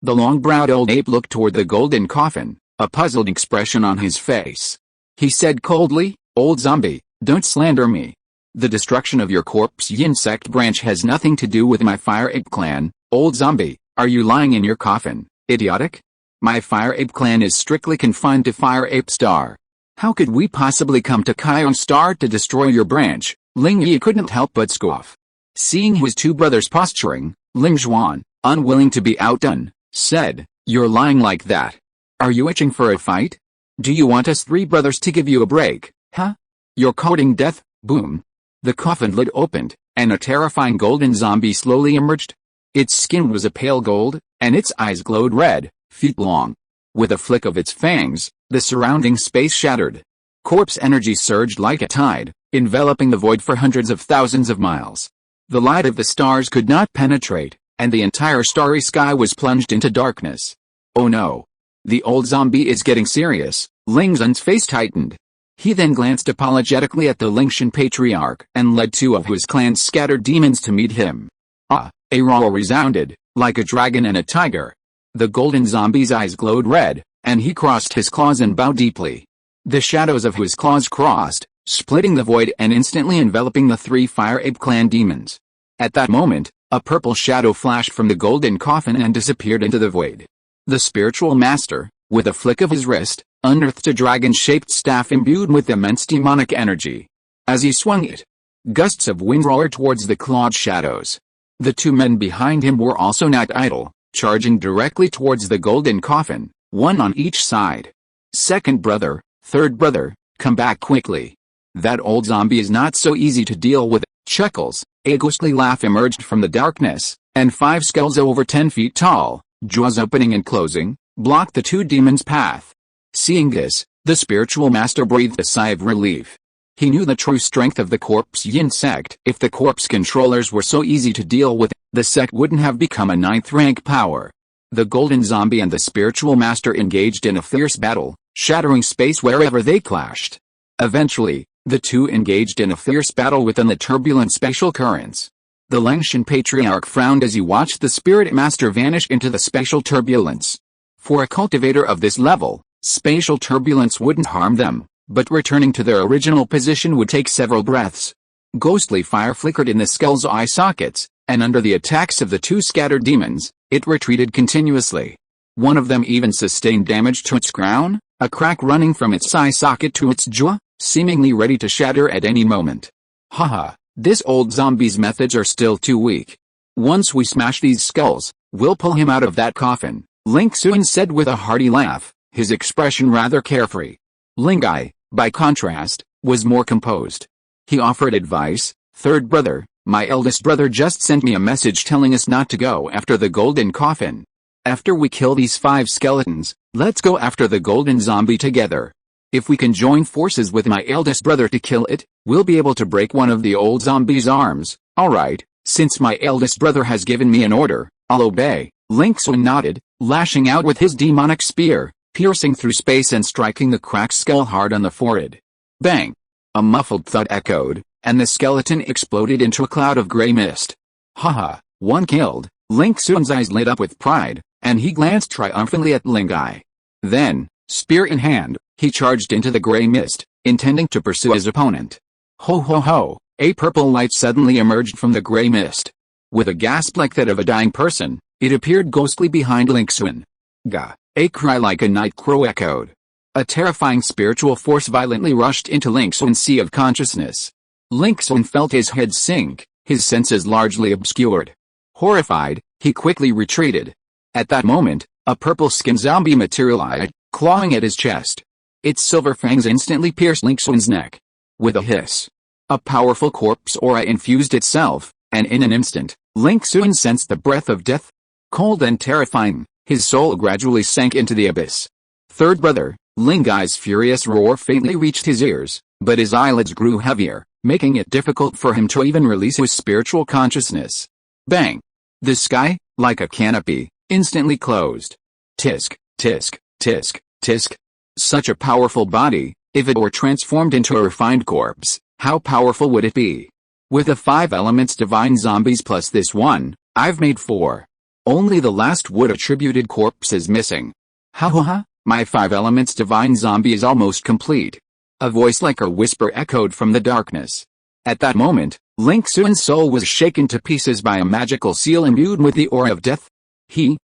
The long-browed old ape looked toward the golden coffin, a puzzled expression on his face. He said coldly, Old zombie, don't slander me. The destruction of your corpse yin sect branch has nothing to do with my Fire Ape clan. Old zombie, are you lying in your coffin, idiotic? My Fire Ape clan is strictly confined to Fire Ape Star. How could we possibly come to Kyong Star to destroy your branch? Ling Yi couldn't help but scoff. Seeing his 2 brothers posturing, Ling Zhuan, unwilling to be outdone, said, You're lying like that. Are you itching for a fight? Do you want us 3 brothers to give you a break, huh? You're courting death? Boom. The coffin lid opened, and a terrifying golden zombie slowly emerged. Its skin was a pale gold, and its eyes glowed red, feet long. With a flick of its fangs, the surrounding space shattered. Corpse energy surged like a tide, enveloping the void for hundreds of thousands of miles. The light of the stars could not penetrate, and the entire starry sky was plunged into darkness. Oh no! The old zombie is getting serious. Ling Xun's face tightened. He then glanced apologetically at the Lingshan patriarch and led two of his clan's scattered demons to meet him. Ah! A roar resounded, like a dragon and a tiger. The golden zombie's eyes glowed red, and he crossed his claws and bowed deeply. The shadows of his claws crossed, splitting the void and instantly enveloping the three Fire Ape clan demons. At that moment, a purple shadow flashed from the golden coffin and disappeared into the void. The spiritual master, with a flick of his wrist, unearthed a dragon-shaped staff imbued with immense demonic energy. As he swung it, gusts of wind roared towards the clawed shadows. The two men behind him were also not idle, charging directly towards the golden coffin, one on each side. Second brother, third brother, come back quickly. That old zombie is not so easy to deal with. Chuckles, a ghostly laugh emerged from the darkness, and five skulls over 10 feet tall, jaws opening and closing, blocked the two demons' path. Seeing this, the spiritual master breathed a sigh of relief. He knew the true strength of the Corpse Yin sect. If the corpse controllers were so easy to deal with, the sect wouldn't have become a 9th-rank power. The golden zombie and the spiritual master engaged in a fierce battle, shattering space wherever they clashed. Eventually, the two engaged in a fierce battle within the turbulent spatial currents. The Lingshan patriarch frowned as he watched the spirit master vanish into the spatial turbulence. For a cultivator of this level, spatial turbulence wouldn't harm them, but returning to their original position would take several breaths. Ghostly fire flickered in the skull's eye sockets, and under the attacks of the two scattered demons, it retreated continuously. One of them even sustained damage to its crown, a crack running from its eye socket to its jaw, seemingly ready to shatter at any moment. Haha, this old zombie's methods are still too weak. Once we smash these skulls, we'll pull him out of that coffin, Ling Xun said with a hearty laugh, his expression rather carefree. Lingai, by contrast, was more composed. He offered advice. Third brother, my eldest brother just sent me a message telling us not to go after the golden coffin. After we kill these 5 skeletons, let's go after the golden zombie together. If we can join forces with my eldest brother to kill it, we'll be able to break one of the old zombie's arms. Alright, since my eldest brother has given me an order, I'll obey. Ling Xun nodded, lashing out with his demonic spear, piercing through space and striking the cracked skull hard on the forehead. Bang! A muffled thud echoed, and the skeleton exploded into a cloud of gray mist. Haha, one killed. Ling Xun's eyes lit up with pride, and he glanced triumphantly at Lingai. Then, spear in hand, he charged into the gray mist, intending to pursue his opponent. Ho ho ho! A purple light suddenly emerged from the gray mist. With a gasp like that of a dying person, it appeared ghostly behind Ling Xun. Gah! A cry like a night crow echoed. A terrifying spiritual force violently rushed into Ling Xun's sea of consciousness. Ling Xun felt his head sink, his senses largely obscured. Horrified, he quickly retreated. At that moment, a purple-skinned zombie materialized, clawing at his chest. Its silver fangs instantly pierced Ling Xun's neck. With a hiss, a powerful corpse aura infused itself, and in an instant, Ling Xun sensed the breath of death. Cold and terrifying, his soul gradually sank into the abyss. Third brother, Lingai's furious roar faintly reached his ears, but his eyelids grew heavier, making it difficult for him to even release his spiritual consciousness. Bang! The sky, like a canopy, instantly closed. Tisk, tisk, tisk, tisk. Such a powerful body, if it were transformed into a refined corpse, how powerful would it be? With the 5 elements divine zombies plus this one, I've made 4. Only the last wood attributed corpse is missing. Ha ha ha, my 5 elements divine zombie is almost complete. A voice like a whisper echoed from the darkness. At that moment, Ling Xun's soul was shaken to pieces by a magical seal imbued with the aura of death.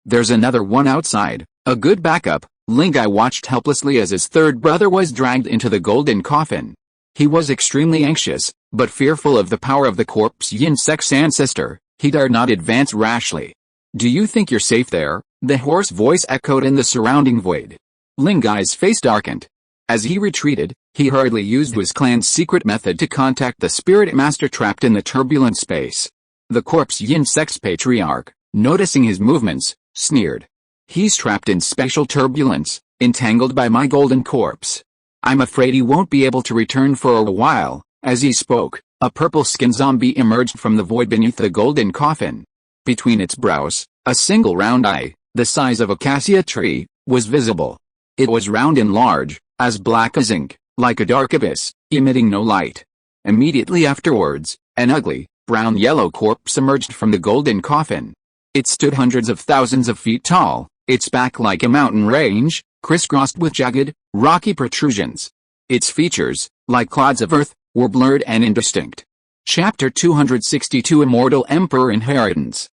There's another one outside, a good backup. Lingai watched helplessly as his third brother was dragged into the golden coffin. He was extremely anxious, but fearful of the power of the Corpse Yin sect's ancestor, he dared not advance rashly. Do you think you're safe there? The hoarse voice echoed in the surrounding void. Lingai's face darkened. As he retreated, he hurriedly used his clan's secret method to contact the spirit master trapped in the turbulent space. The Corpse Yin sect's patriarch, noticing his movements, sneered. He's trapped in spatial turbulence, entangled by my golden corpse. I'm afraid he won't be able to return for a while. As he spoke, a purple-skinned zombie emerged from the void beneath the golden coffin. Between its brows, a single round eye, the size of a cassia tree, was visible. It was round and large, as black as ink, like a dark abyss, emitting no light. Immediately afterwards, an ugly, brown-yellow corpse emerged from the golden coffin. It stood hundreds of thousands of feet tall, its back like a mountain range, crisscrossed with jagged, rocky protrusions. Its features, like clods of earth, were blurred and indistinct. Chapter 262 Immortal Emperor Inheritance.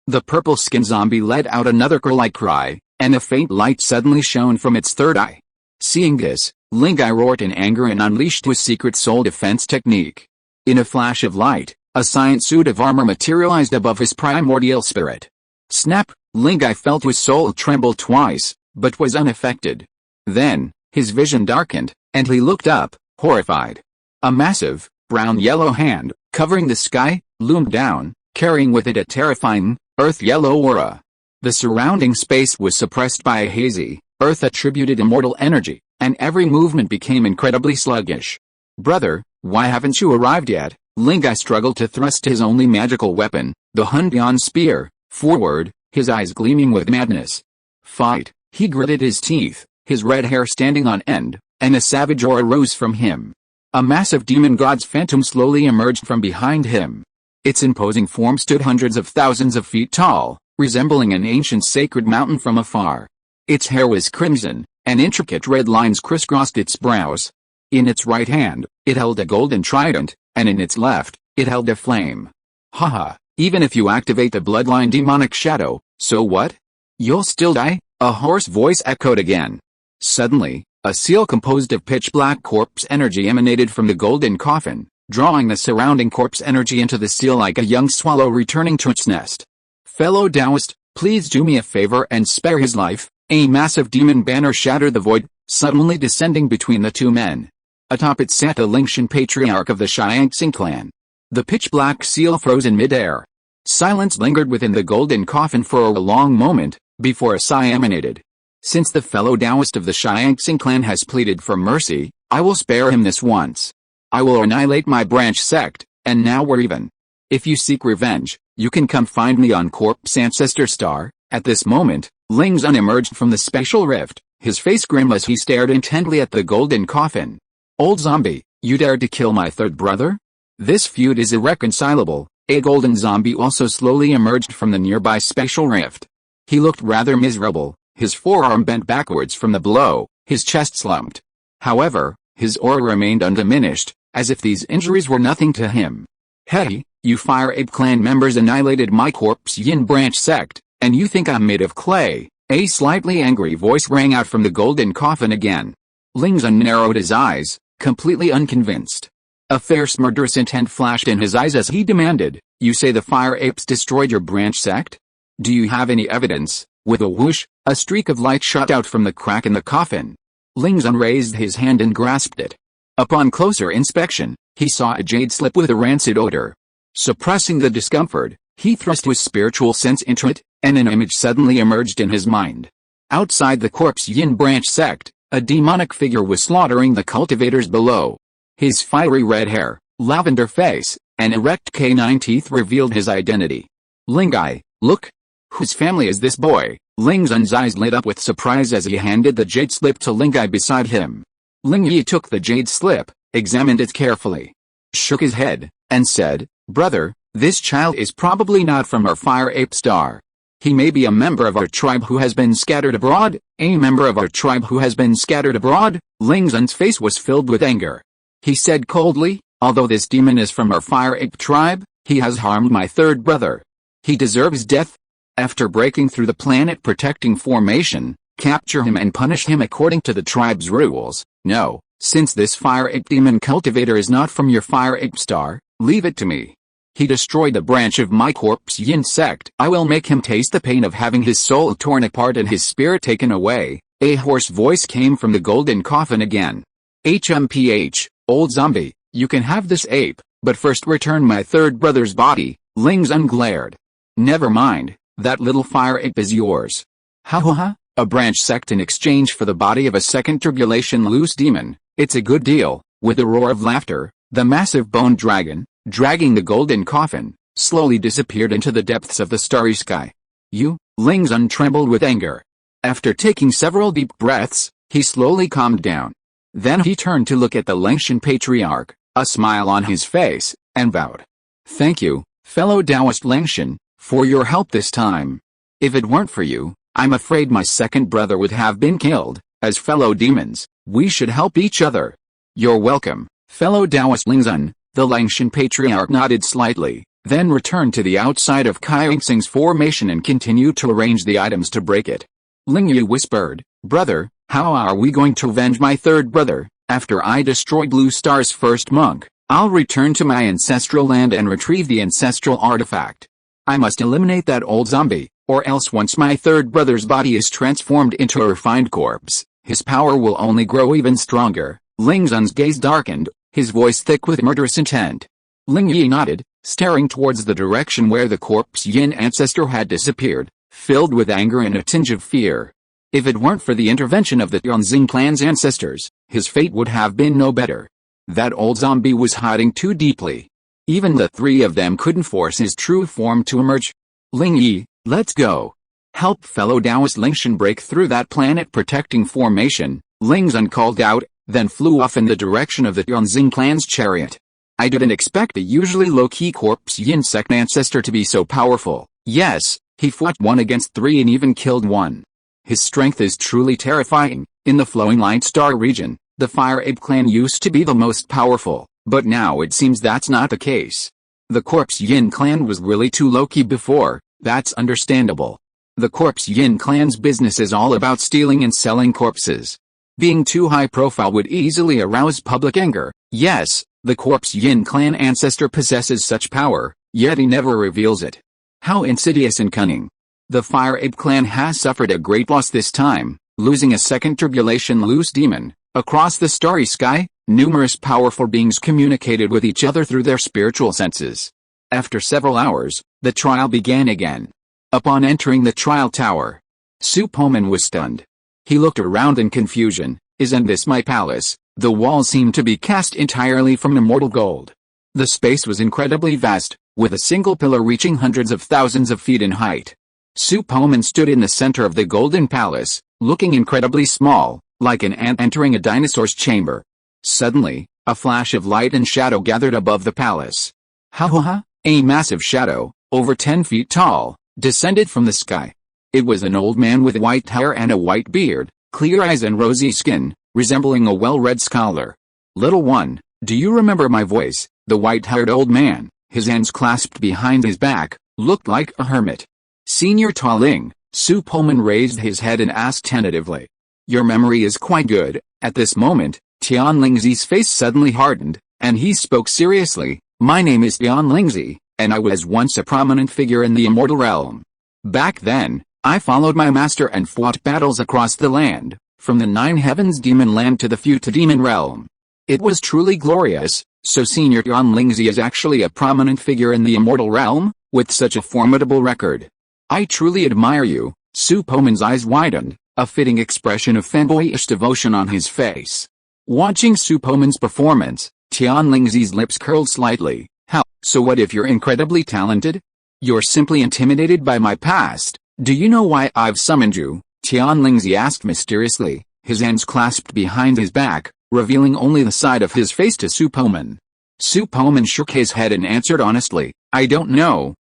The purple-skinned zombie let out another cur-like cry, and a faint light suddenly shone from its third eye. Seeing this, Lingai roared in anger and unleashed his secret soul defense technique. In a flash of light, a giant suit of armor materialized above his primordial spirit. Snap! Lingai felt his soul tremble twice, but was unaffected. Then, his vision darkened, and he looked up, horrified. A massive, brown-yellow hand, covering the sky, loomed down, carrying with it a terrifying, earth-yellow aura. The surrounding space was suppressed by a hazy, earth-attributed immortal energy, and every movement became incredibly sluggish. Brother, why haven't you arrived yet? Lingai struggled to thrust his only magical weapon, the Hundian spear, forward, his eyes gleaming with madness. Fight! He gritted his teeth, his red hair standing on end, and a savage aura rose from him. A massive demon god's phantom slowly emerged from behind him. Its imposing form stood hundreds of thousands of feet tall, resembling an ancient sacred mountain from afar. Its hair was crimson, and intricate red lines crisscrossed its brows. In its right hand, it held a golden trident, and in its left, it held a flame. Haha, even if you activate the bloodline demonic shadow, so what? You'll still die? A hoarse voice echoed again. Suddenly, a seal composed of pitch-black corpse energy emanated from the golden coffin, drawing the surrounding corpse energy into the seal like a young swallow returning to its nest. Fellow Taoist, please do me a favor and spare his life. A massive demon banner shattered the void, suddenly descending between the two men. Atop it sat the Lingshan patriarch of the Xiangxing clan. The pitch-black seal froze in midair. Silence lingered within the golden coffin for a long moment, before a sigh emanated. Since the fellow Taoist of the Xiangxing clan has pleaded for mercy, I will spare him this once. I will annihilate my branch sect, and now we're even. If you seek revenge, you can come find me on Corpse Ancestor Star. At this moment, Ling Zun emerged from the spatial rift, his face grim as he stared intently at the golden coffin. Old zombie, you dared to kill my third brother? This feud is irreconcilable. A golden zombie also slowly emerged from the nearby spatial rift. He looked rather miserable, his forearm bent backwards from the blow, his chest slumped. However, his aura remained undiminished, as if these injuries were nothing to him. Hey, you Fire Ape clan members annihilated my Corpse Yin branch sect, and you think I'm made of clay? A slightly angry voice rang out from the golden coffin again. Ling Zun narrowed his eyes, completely unconvinced. A fierce murderous intent flashed in his eyes as he demanded, you say the Fire Apes destroyed your branch sect? Do you have any evidence? With a whoosh, a streak of light shot out from the crack in the coffin. Ling Zun raised his hand and grasped it. Upon closer inspection, he saw a jade slip with a rancid odor. Suppressing the discomfort, he thrust his spiritual sense into it, and an image suddenly emerged in his mind. Outside the Corpse Yin branch sect, a demonic figure was slaughtering the cultivators below. His fiery red hair, lavender face, and erect canine teeth revealed his identity. Lingai, look! Whose family is this boy? Ling Zun's eyes lit up with surprise as he handed the jade slip to Lingai beside him. Ling Yi took the jade slip, examined it carefully, shook his head, and said, Brother, this child is probably not from our Fire Ape star. He may be a member of our tribe who has been scattered abroad. A member of our tribe who has been scattered abroad? Ling Zun's face was filled with anger. He said coldly, although this demon is from our Fire Ape tribe, he has harmed my third brother. He deserves death. After breaking through the planet protecting formation, capture him and punish him according to the tribe's rules. No, since this Fire Ape demon cultivator is not from your Fire Ape star, leave it to me. He destroyed a branch of my Corpse Yin sect. I will make him taste the pain of having his soul torn apart and his spirit taken away. A hoarse voice came from the golden coffin again. HMPH, old zombie, you can have this ape, but first return my third brother's body. Ling Zun glared. Never mind, that little fire ape is yours. Ha ha ha, a branch sect in exchange for the body of a second tribulation loose demon, it's a good deal. With a roar of laughter, the massive bone dragon, dragging the golden coffin, slowly disappeared into the depths of the starry sky. Ling Zun trembled with anger. After taking several deep breaths, he slowly calmed down. Then he turned to look at the Lingshan patriarch, a smile on his face, and vowed. Thank you, fellow Taoist Lingshan, for your help this time. If it weren't for you, I'm afraid my second brother would have been killed. As fellow demons, we should help each other. You're welcome, fellow Taoist Ling Zun. The Lingshan patriarch nodded slightly, then returned to the outside of Kai Xing's formation and continued to arrange the items to break it. Ling Yu whispered, Brother, how are we going to avenge my third brother? After I destroy Blue Star's first monk, I'll return to my ancestral land and retrieve the ancestral artifact. I must eliminate that old zombie, or else once my third brother's body is transformed into a refined corpse, his power will only grow even stronger. Ling Zun's gaze darkened, his voice thick with murderous intent. Ling Yi nodded, staring towards the direction where the corpse Yin ancestor had disappeared, filled with anger and a tinge of fear. If it weren't for the intervention of the Tianjin clan's ancestors, his fate would have been no better. That old zombie was hiding too deeply. Even the three of them couldn't force his true form to emerge. Ling Yi, let's go. Help fellow Taoist Lingshan break through that planet-protecting formation, Ling Zun called out, then flew off in the direction of the Tianjin clan's chariot. I didn't expect the usually low-key corpse Yin sect ancestor to be so powerful. Yes, he fought 1 against 3 and even killed 1. His strength is truly terrifying. In the Flowing Light Star region, the Fire Ape clan used to be the most powerful, but now it seems that's not the case. The Corpse Yin clan was really too low-key before, that's understandable. The Corpse Yin clan's business is all about stealing and selling corpses. Being too high profile would easily arouse public anger. Yes, the Corpse Yin clan ancestor possesses such power, yet he never reveals it. How insidious and cunning. The Fire Ape clan has suffered a great loss this time, losing a second tribulation loose demon. Across the starry sky, numerous powerful beings communicated with each other through their spiritual senses. After several hours, the trial began again. Upon entering the trial tower, Su Poman was stunned. He looked around in confusion. Isn't this my palace? The walls seemed to be cast entirely from immortal gold. The space was incredibly vast, with a single pillar reaching hundreds of thousands of feet in height. Su Poman stood in the center of the golden palace, looking incredibly small, like an ant entering a dinosaur's chamber. Suddenly, a flash of light and shadow gathered above the palace. Ha ha ha! A massive shadow, over 10 feet tall, descended from the sky. It was an old man with white hair and a white beard, clear eyes and rosy skin, resembling a well-read scholar. Little one, do you remember my voice? The white-haired old man, his hands clasped behind his back, looked like a hermit. Senior Ta Ling, Su Poman raised his head and asked tentatively. Your memory is quite good. At this moment, Tian Lingzi's face suddenly hardened, and he spoke seriously. My name is Tian Lingzi, and I was once a prominent figure in the immortal realm. Back then, I followed my master and fought battles across the land, from the 9 heavens demon land to the Futa demon realm. It was truly glorious. So Senior Tian Lingzi is actually a prominent figure in the immortal realm, with such a formidable record. I truly admire you. Su Poman's eyes widened, a fitting expression of fanboyish devotion on his face. Watching Su Poman's performance, Tian Lingzi's lips curled slightly. How? So what if you're incredibly talented? You're simply intimidated by my past. Do you know why I've summoned you? Tian Lingzi asked mysteriously, his hands clasped behind his back, revealing only the side of his face to Su Poman. Su Poman shook his head and answered honestly, I don't know.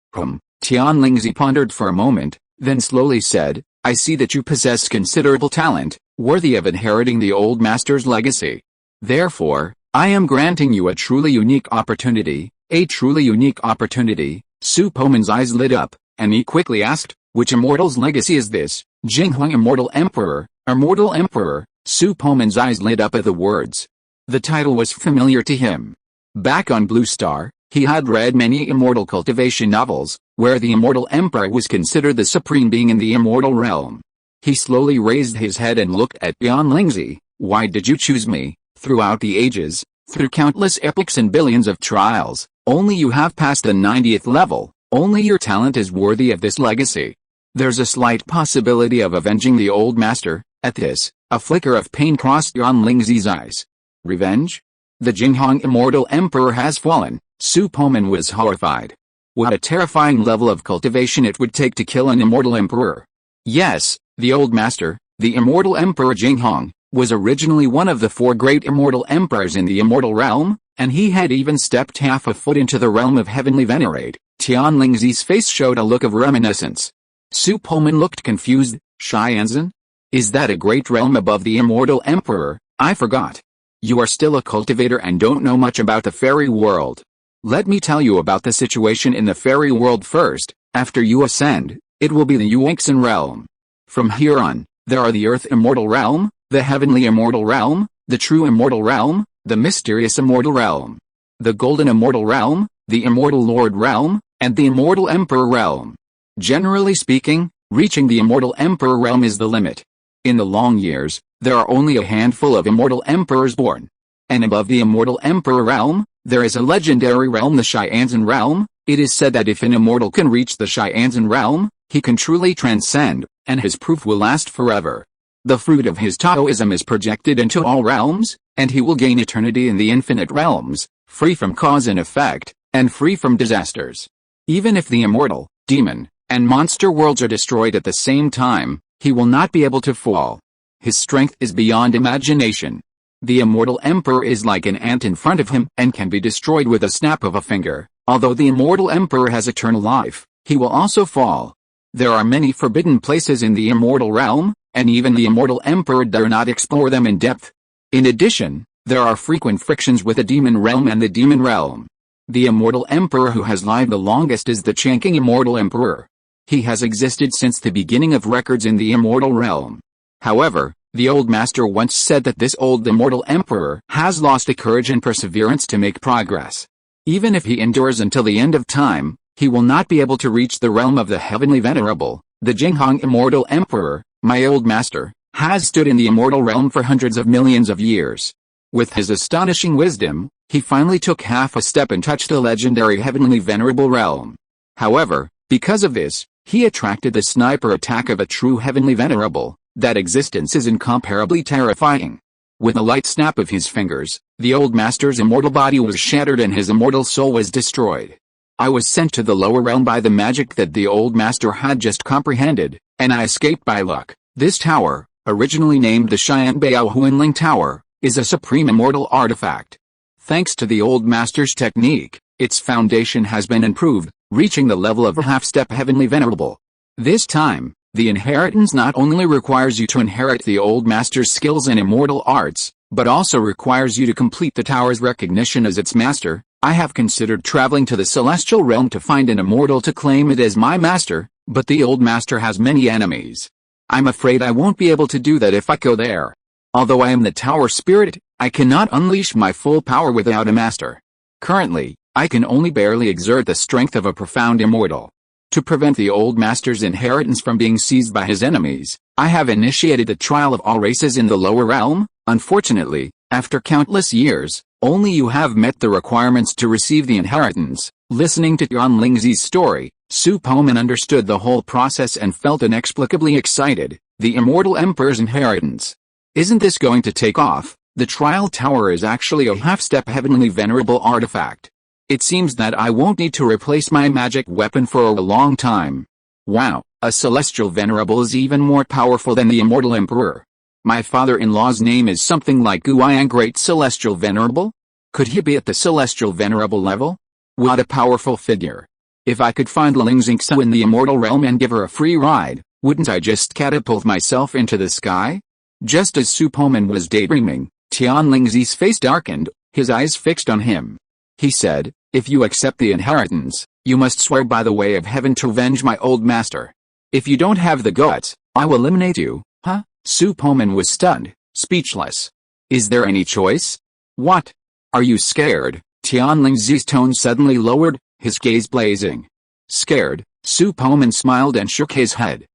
Tian Lingzi pondered for a moment, then slowly said, I see that you possess considerable talent, worthy of inheriting the old master's legacy. Therefore, I am granting you a truly unique opportunity. A truly unique opportunity. Su Poman's eyes lit up, and he quickly asked, which immortal's legacy is this? Jinghuang Immortal Emperor. Immortal Emperor. Su Poman's eyes lit up at the words. The title was familiar to him. Back on Blue Star, he had read many Immortal Cultivation novels, where the Immortal Emperor was considered the supreme being in the immortal realm. He slowly raised his head and looked at Tian Lingzi. Why did you choose me? Throughout the ages, through countless epochs and billions of trials, only you have passed the 90th level. Only your talent is worthy of this legacy. There's a slight possibility of avenging the old master." At this, a flicker of pain crossed Yan Lingzi's eyes. "Revenge? The Jinghong Immortal Emperor has fallen." Su Poman was horrified. What a terrifying level of cultivation it would take to kill an immortal emperor. Yes, the old master, the immortal emperor Jinghong, was originally one of the 4 great immortal emperors in the immortal realm, and he had even stepped half a foot into the realm of heavenly venerate. Tian Lingzi's face showed a look of reminiscence. Su Poman looked confused. "Xianzhen? Is that a great realm above the immortal emperor? I forgot. You are still a cultivator and don't know much about the fairy world. Let me tell you about the situation in the fairy world first. After you ascend, it will be the Yuanxin realm. From here on, there are the Earth Immortal Realm, the Heavenly Immortal Realm, the True Immortal Realm, the Mysterious Immortal Realm, the Golden Immortal Realm, the Immortal Lord Realm, and the Immortal Emperor Realm. Generally speaking, reaching the Immortal Emperor Realm is the limit. In the long years, there are only a handful of Immortal Emperors born. And above the Immortal Emperor Realm, there is a legendary realm, the Xianzhen Realm. It is said that if an immortal can reach the Xianzhen Realm, he can truly transcend, and his proof will last forever. The fruit of his Taoism is projected into all realms, and he will gain eternity in the infinite realms, free from cause and effect, and free from disasters. Even if the immortal, demon, and monster worlds are destroyed at the same time, he will not be able to fall. His strength is beyond imagination. The immortal emperor is like an ant in front of him and can be destroyed with a snap of a finger. Although the immortal emperor has eternal life, he will also fall. There are many forbidden places in the immortal realm, and even the immortal emperor dare not explore them in depth. In addition, there are frequent frictions with the demon realm and the demon realm. The immortal emperor who has lived the longest is the Changqing Immortal Emperor. He has existed since the beginning of records in the immortal realm. However, the old master once said that this old immortal emperor has lost the courage and perseverance to make progress. Even if he endures until the end of time, he will not be able to reach the realm of the heavenly venerable. The Jinghong Immortal Emperor, my old master, has stood in the immortal realm for hundreds of millions of years. With his astonishing wisdom, he finally took half a step and touched the legendary heavenly venerable realm. However, because of this, he attracted the sniper attack of a true heavenly venerable. That existence is incomparably terrifying. With a light snap of his fingers, the old master's immortal body was shattered and his immortal soul was destroyed. I was sent to the lower realm by the magic that the old master had just comprehended, and I escaped by luck. This tower, originally named the Xianbao Huanling Tower, is a supreme immortal artifact. Thanks to the old master's technique, its foundation has been improved, reaching the level of a half-step heavenly venerable. This time, the inheritance not only requires you to inherit the old master's skills and immortal arts, but also requires you to complete the tower's recognition as its master. I have considered traveling to the celestial realm to find an immortal to claim it as my master, but the old master has many enemies. I'm afraid I won't be able to do that if I go there. Although I am the tower spirit, I cannot unleash my full power without a master. Currently, I can only barely exert the strength of a profound immortal. To prevent the old master's inheritance from being seized by his enemies, I have initiated the trial of all races in the lower realm. Unfortunately, after countless years, only you have met the requirements to receive the inheritance. Listening to Yan Lingzi's story, Su Poman understood the whole process and felt inexplicably excited. The immortal emperor's inheritance. Isn't this going to take off? The trial tower is actually a half-step heavenly venerable artifact. It seems that I won't need to replace my magic weapon for a long time. Wow, a celestial venerable is even more powerful than the immortal emperor. My father-in-law's name is something like Guiyang Great Celestial Venerable? Could he be at the celestial venerable level? What a powerful figure. If I could find Ling Xingsu in the immortal realm and give her a free ride, wouldn't I just catapult myself into the sky? Just as Su Poman was daydreaming, Tian Lingzi's face darkened, his eyes fixed on him. He said, "If you accept the inheritance, you must swear by the way of heaven to avenge my old master. If you don't have the guts, I will eliminate you." Huh? Su Poman was stunned, speechless. Is there any choice? What? Are you scared? Tian Lingzi's tone suddenly lowered, his gaze blazing. Scared, Su Poman smiled and shook his head.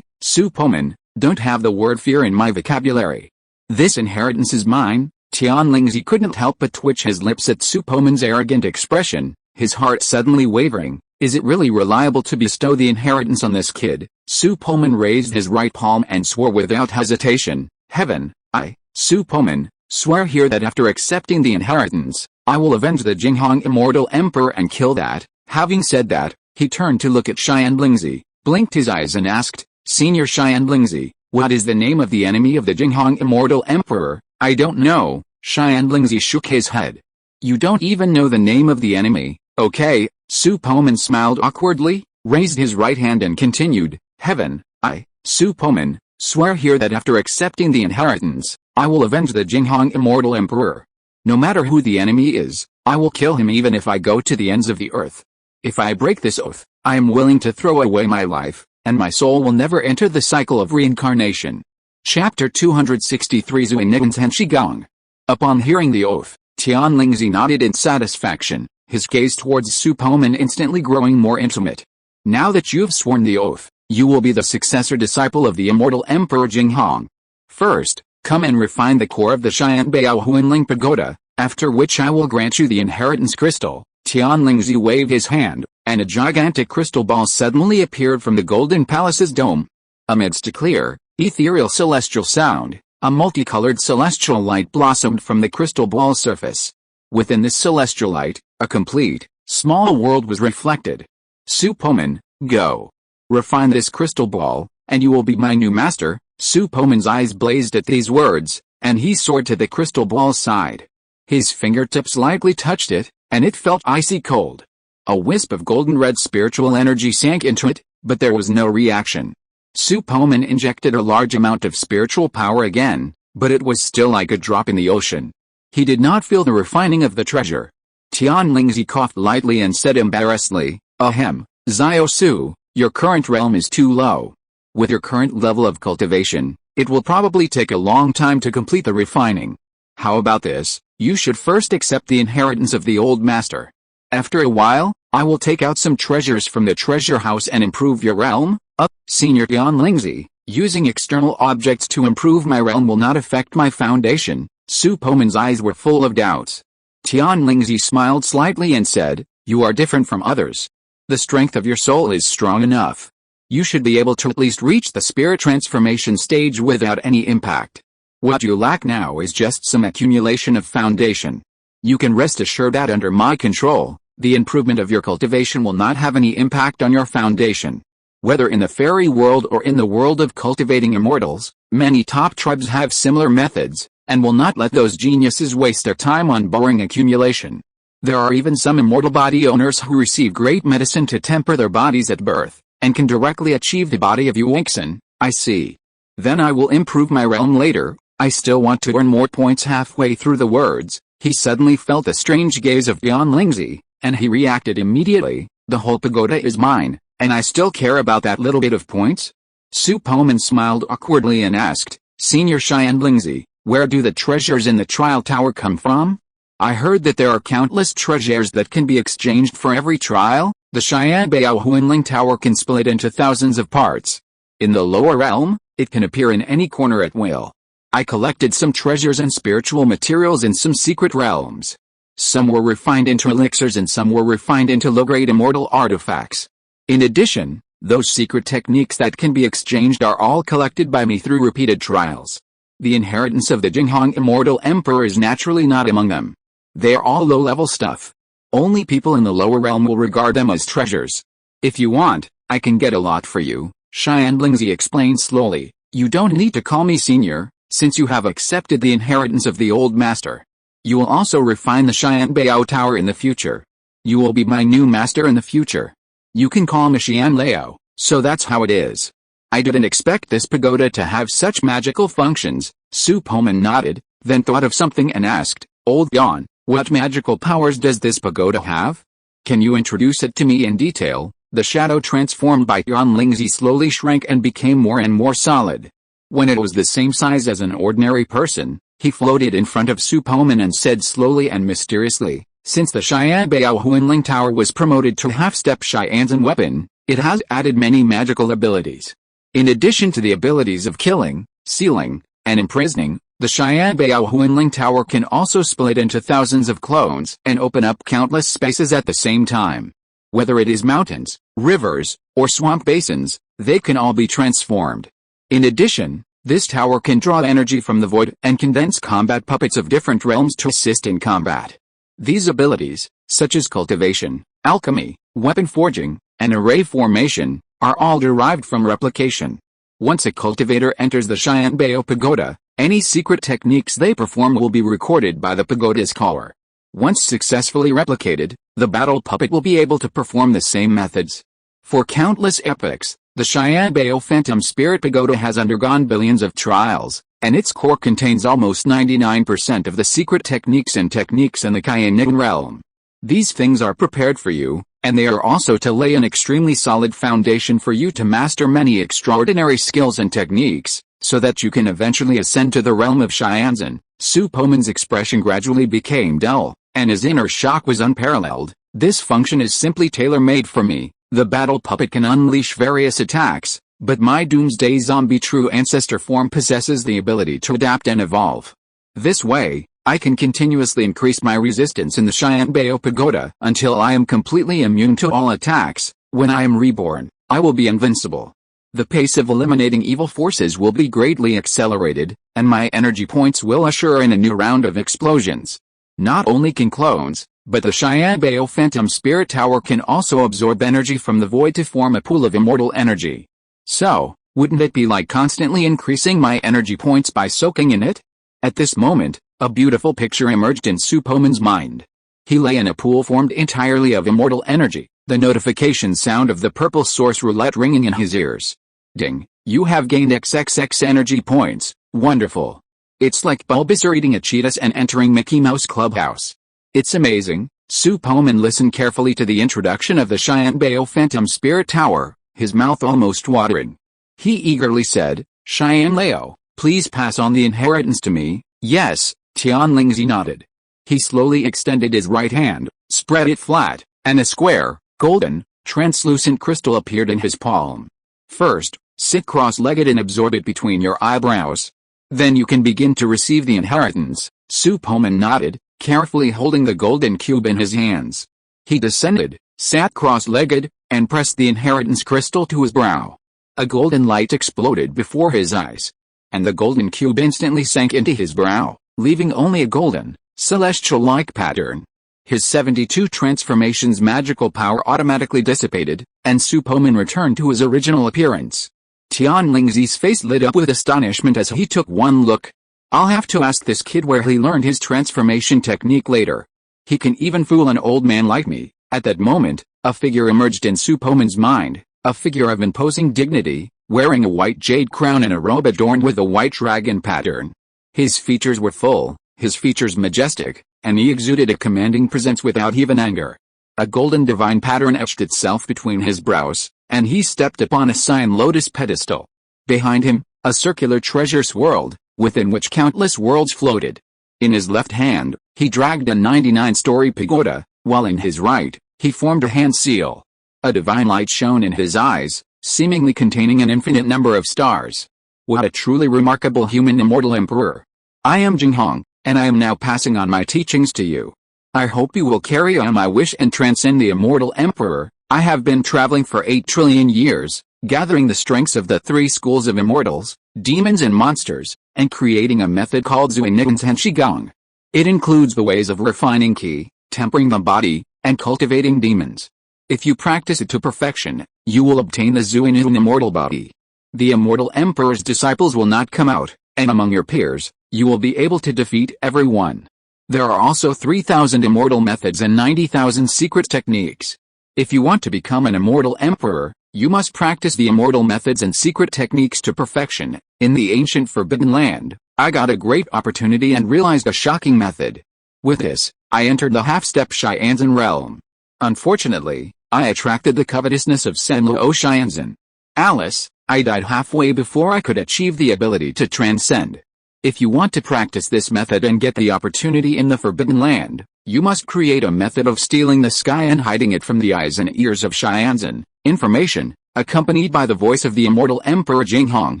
Su Poman, don't have the word fear in my vocabulary. This inheritance is mine. Tian Lingzi couldn't help but twitch his lips at Su Poman's arrogant expression, his heart suddenly wavering. Is it really reliable to bestow the inheritance on this kid? Su Poman raised his right palm and swore without hesitation, Heaven, I, Su Poman, swear here that after accepting the inheritance, I will avenge the Jinghong Immortal Emperor and kill that. Having said that, he turned to look at Xianlingzi, blinked his eyes and asked, Senior Xianlingzi, what is the name of the enemy of the Jinghong Immortal Emperor? I don't know. Xianlingzi shook his head. You don't even know the name of the enemy, okay? Su Poman smiled awkwardly, raised his right hand and continued, Heaven, I, Su Poman, swear here that after accepting the inheritance, I will avenge the Jinghong Immortal Emperor. No matter who the enemy is, I will kill him even if I go to the ends of the earth. If I break this oath, I am willing to throw away my life, and my soul will never enter the cycle of reincarnation. Chapter 263 Zuinigan Tenshigong. Upon hearing the oath, Tianlingzi nodded in satisfaction, his gaze towards Su Poman instantly growing more intimate. Now that you've sworn the oath, you will be the successor disciple of the immortal Emperor Jinghong. First, come and refine the core of the Xianbao Huanling Pagoda, after which I will grant you the inheritance crystal. Tianlingzi waved his hand, and a gigantic crystal ball suddenly appeared from the Golden Palace's dome. Amidst a clear, ethereal celestial sound, a multicolored celestial light blossomed from the crystal ball's surface. Within this celestial light, a complete, small world was reflected. Su Poman, go. Refine this crystal ball, and you will be my new master. Su Poman's eyes blazed at these words, and he soared to the crystal ball's side. His fingertips lightly touched it, and it felt icy cold. A wisp of golden-red spiritual energy sank into it, but there was no reaction. Su Poman injected a large amount of spiritual power again, but it was still like a drop in the ocean. He did not feel the refining of the treasure. Tianlingzi coughed lightly and said embarrassedly, Ahem, Xiao Su, your current realm is too low. With your current level of cultivation, it will probably take a long time to complete the refining. How about this? You should first accept the inheritance of the old master. After a while, I will take out some treasures from the treasure house and improve your realm. Senior Tianlingzi, using external objects to improve my realm will not affect my foundation. Su Poman's eyes were full of doubts. Tianlingzi smiled slightly and said, You are different from others. The strength of your soul is strong enough. You should be able to at least reach the spirit transformation stage without any impact. What you lack now is just some accumulation of foundation. You can rest assured that under my control, the improvement of your cultivation will not have any impact on your foundation. Whether in the fairy world or in the world of cultivating immortals, many top tribes have similar methods, and will not let those geniuses waste their time on boring accumulation. There are even some immortal body owners who receive great medicine to temper their bodies at birth, and can directly achieve the body of Yuixin. I see. Then I will improve my realm later. I still want to earn more points. Halfway through the words, he suddenly felt the strange gaze of Tianlingzi, and he reacted immediately, the whole pagoda is mine, and I still care about that little bit of points? Su Poman smiled awkwardly and asked, Senior Xianlingzi, where do the treasures in the trial tower come from? I heard that there are countless treasures that can be exchanged for every trial. The Xianbao Huanling Tower can split into thousands of parts. In the lower realm, it can appear in any corner at will. I collected some treasures and spiritual materials in some secret realms. Some were refined into elixirs and some were refined into low-grade immortal artifacts. In addition, those secret techniques that can be exchanged are all collected by me through repeated trials. The inheritance of the Jinghong Immortal Emperor is naturally not among them. They are all low-level stuff. Only people in the lower realm will regard them as treasures. If you want, I can get a lot for you, Xianlingzi explained slowly. You don't need to call me senior, since you have accepted the inheritance of the old master. You will also refine the Xianbao Tower in the future. You will be my new master in the future. You can call me Xianlao, so that's how it is. I didn't expect this pagoda to have such magical functions. Su Poman nodded, then thought of something and asked, Old Yon, what magical powers does this pagoda have? Can you introduce it to me in detail? The shadow transformed by Tianlingzi slowly shrank and became more and more solid. When it was the same size as an ordinary person, he floated in front of Su Poman and said slowly and mysteriously, Since the Xianbao Huanling Tower was promoted to half-step Xianzan weapon, it has added many magical abilities. In addition to the abilities of killing, sealing, and imprisoning, the Xianbao Huanling Tower can also split into thousands of clones and open up countless spaces at the same time. Whether it is mountains, rivers, or swamp basins, they can all be transformed. In addition, this tower can draw energy from the void and condense combat puppets of different realms to assist in combat. These abilities, such as cultivation, alchemy, weapon forging, and array formation, are all derived from replication. Once a cultivator enters the Xianbao Pagoda, any secret techniques they perform will be recorded by the pagoda's caller. Once successfully replicated, the battle puppet will be able to perform the same methods. For countless epochs, the Xianbao Phantom Spirit Pagoda has undergone billions of trials, and its core contains almost 99% of the secret techniques in the Qianigan realm. These things are prepared for you, and they are also to lay an extremely solid foundation for you to master many extraordinary skills and techniques, so that you can eventually ascend to the realm of Xianzhen. Su Poman's expression gradually became dull, and his inner shock was unparalleled. This function is simply tailor-made for me. The battle puppet can unleash various attacks, but my Doomsday Zombie true ancestor form possesses the ability to adapt and evolve. This way, I can continuously increase my resistance in the Xianbao Pagoda until I am completely immune to all attacks. When I am reborn, I will be invincible. The pace of eliminating evil forces will be greatly accelerated, and my energy points will usher in a new round of explosions. Not only can clones, but the Xianbao Phantom Spirit Tower can also absorb energy from the void to form a pool of immortal energy. So, wouldn't it be like constantly increasing my energy points by soaking in it? At this moment, a beautiful picture emerged in Su Poman's mind. He lay in a pool formed entirely of immortal energy, the notification sound of the purple source roulette ringing in his ears. Ding, you have gained XXX energy points. Wonderful. It's like Bulbasaur eating a Cheetos and entering Mickey Mouse Clubhouse. It's amazing. Su Poman listened carefully to the introduction of the Xianbao Phantom Spirit Tower, his mouth almost watering. He eagerly said, Xianlao, please pass on the inheritance to me. Yes, Tianlingzi nodded. He slowly extended his right hand, spread it flat, and a square, golden, translucent crystal appeared in his palm. First, sit cross-legged and absorb it between your eyebrows. Then you can begin to receive the inheritance. Su Poman nodded, carefully holding the golden cube in his hands. He descended, sat cross-legged, and pressed the inheritance crystal to his brow. A golden light exploded before his eyes, and the golden cube instantly sank into his brow, leaving only a golden, celestial-like pattern. His 72 transformations magical power automatically dissipated, and Su Poman returned to his original appearance. Tianlingzi's face lit up with astonishment as he took one look. I'll have to ask this kid where he learned his transformation technique later. He can even fool an old man like me. At that moment, a figure emerged in Su Poman's mind, a figure of imposing dignity, wearing a white jade crown and a robe adorned with a white dragon pattern. His features were full, his features majestic, and he exuded a commanding presence without even anger. A golden divine pattern etched itself between his brows, and he stepped upon a cyan lotus pedestal. Behind him, a circular treasure swirled, within which countless worlds floated. In his left hand, he dragged a 99-story pagoda, while in his right, he formed a hand seal. A divine light shone in his eyes, seemingly containing an infinite number of stars. What a truly remarkable human immortal emperor. I am Jinghong, and I am now passing on my teachings to you. I hope you will carry on my wish and transcend the immortal emperor. I have been traveling for 8 trillion years, gathering the strengths of the 3 schools of immortals, demons and monsters, and creating a method called Zuinigan's Henshigong. It includes the ways of refining ki, tempering the body, and cultivating demons. If you practice it to perfection, you will obtain the Zuinigan immortal body. The immortal emperor's disciples will not come out, and among your peers, you will be able to defeat everyone. There are also 3,000 immortal methods and 90,000 secret techniques. If you want to become an immortal emperor, you must practice the immortal methods and secret techniques to perfection. In the ancient Forbidden Land, I got a great opportunity and realized a shocking method. With this, I entered the half-step Xianzhen realm. Unfortunately, I attracted the covetousness of Senluo Xianzhen. Alice, I died halfway before I could achieve the ability to transcend. If you want to practice this method and get the opportunity in the Forbidden Land, you must create a method of stealing the sky and hiding it from the eyes and ears of Xianzhen. Information, accompanied by the voice of the immortal Emperor Jinghong,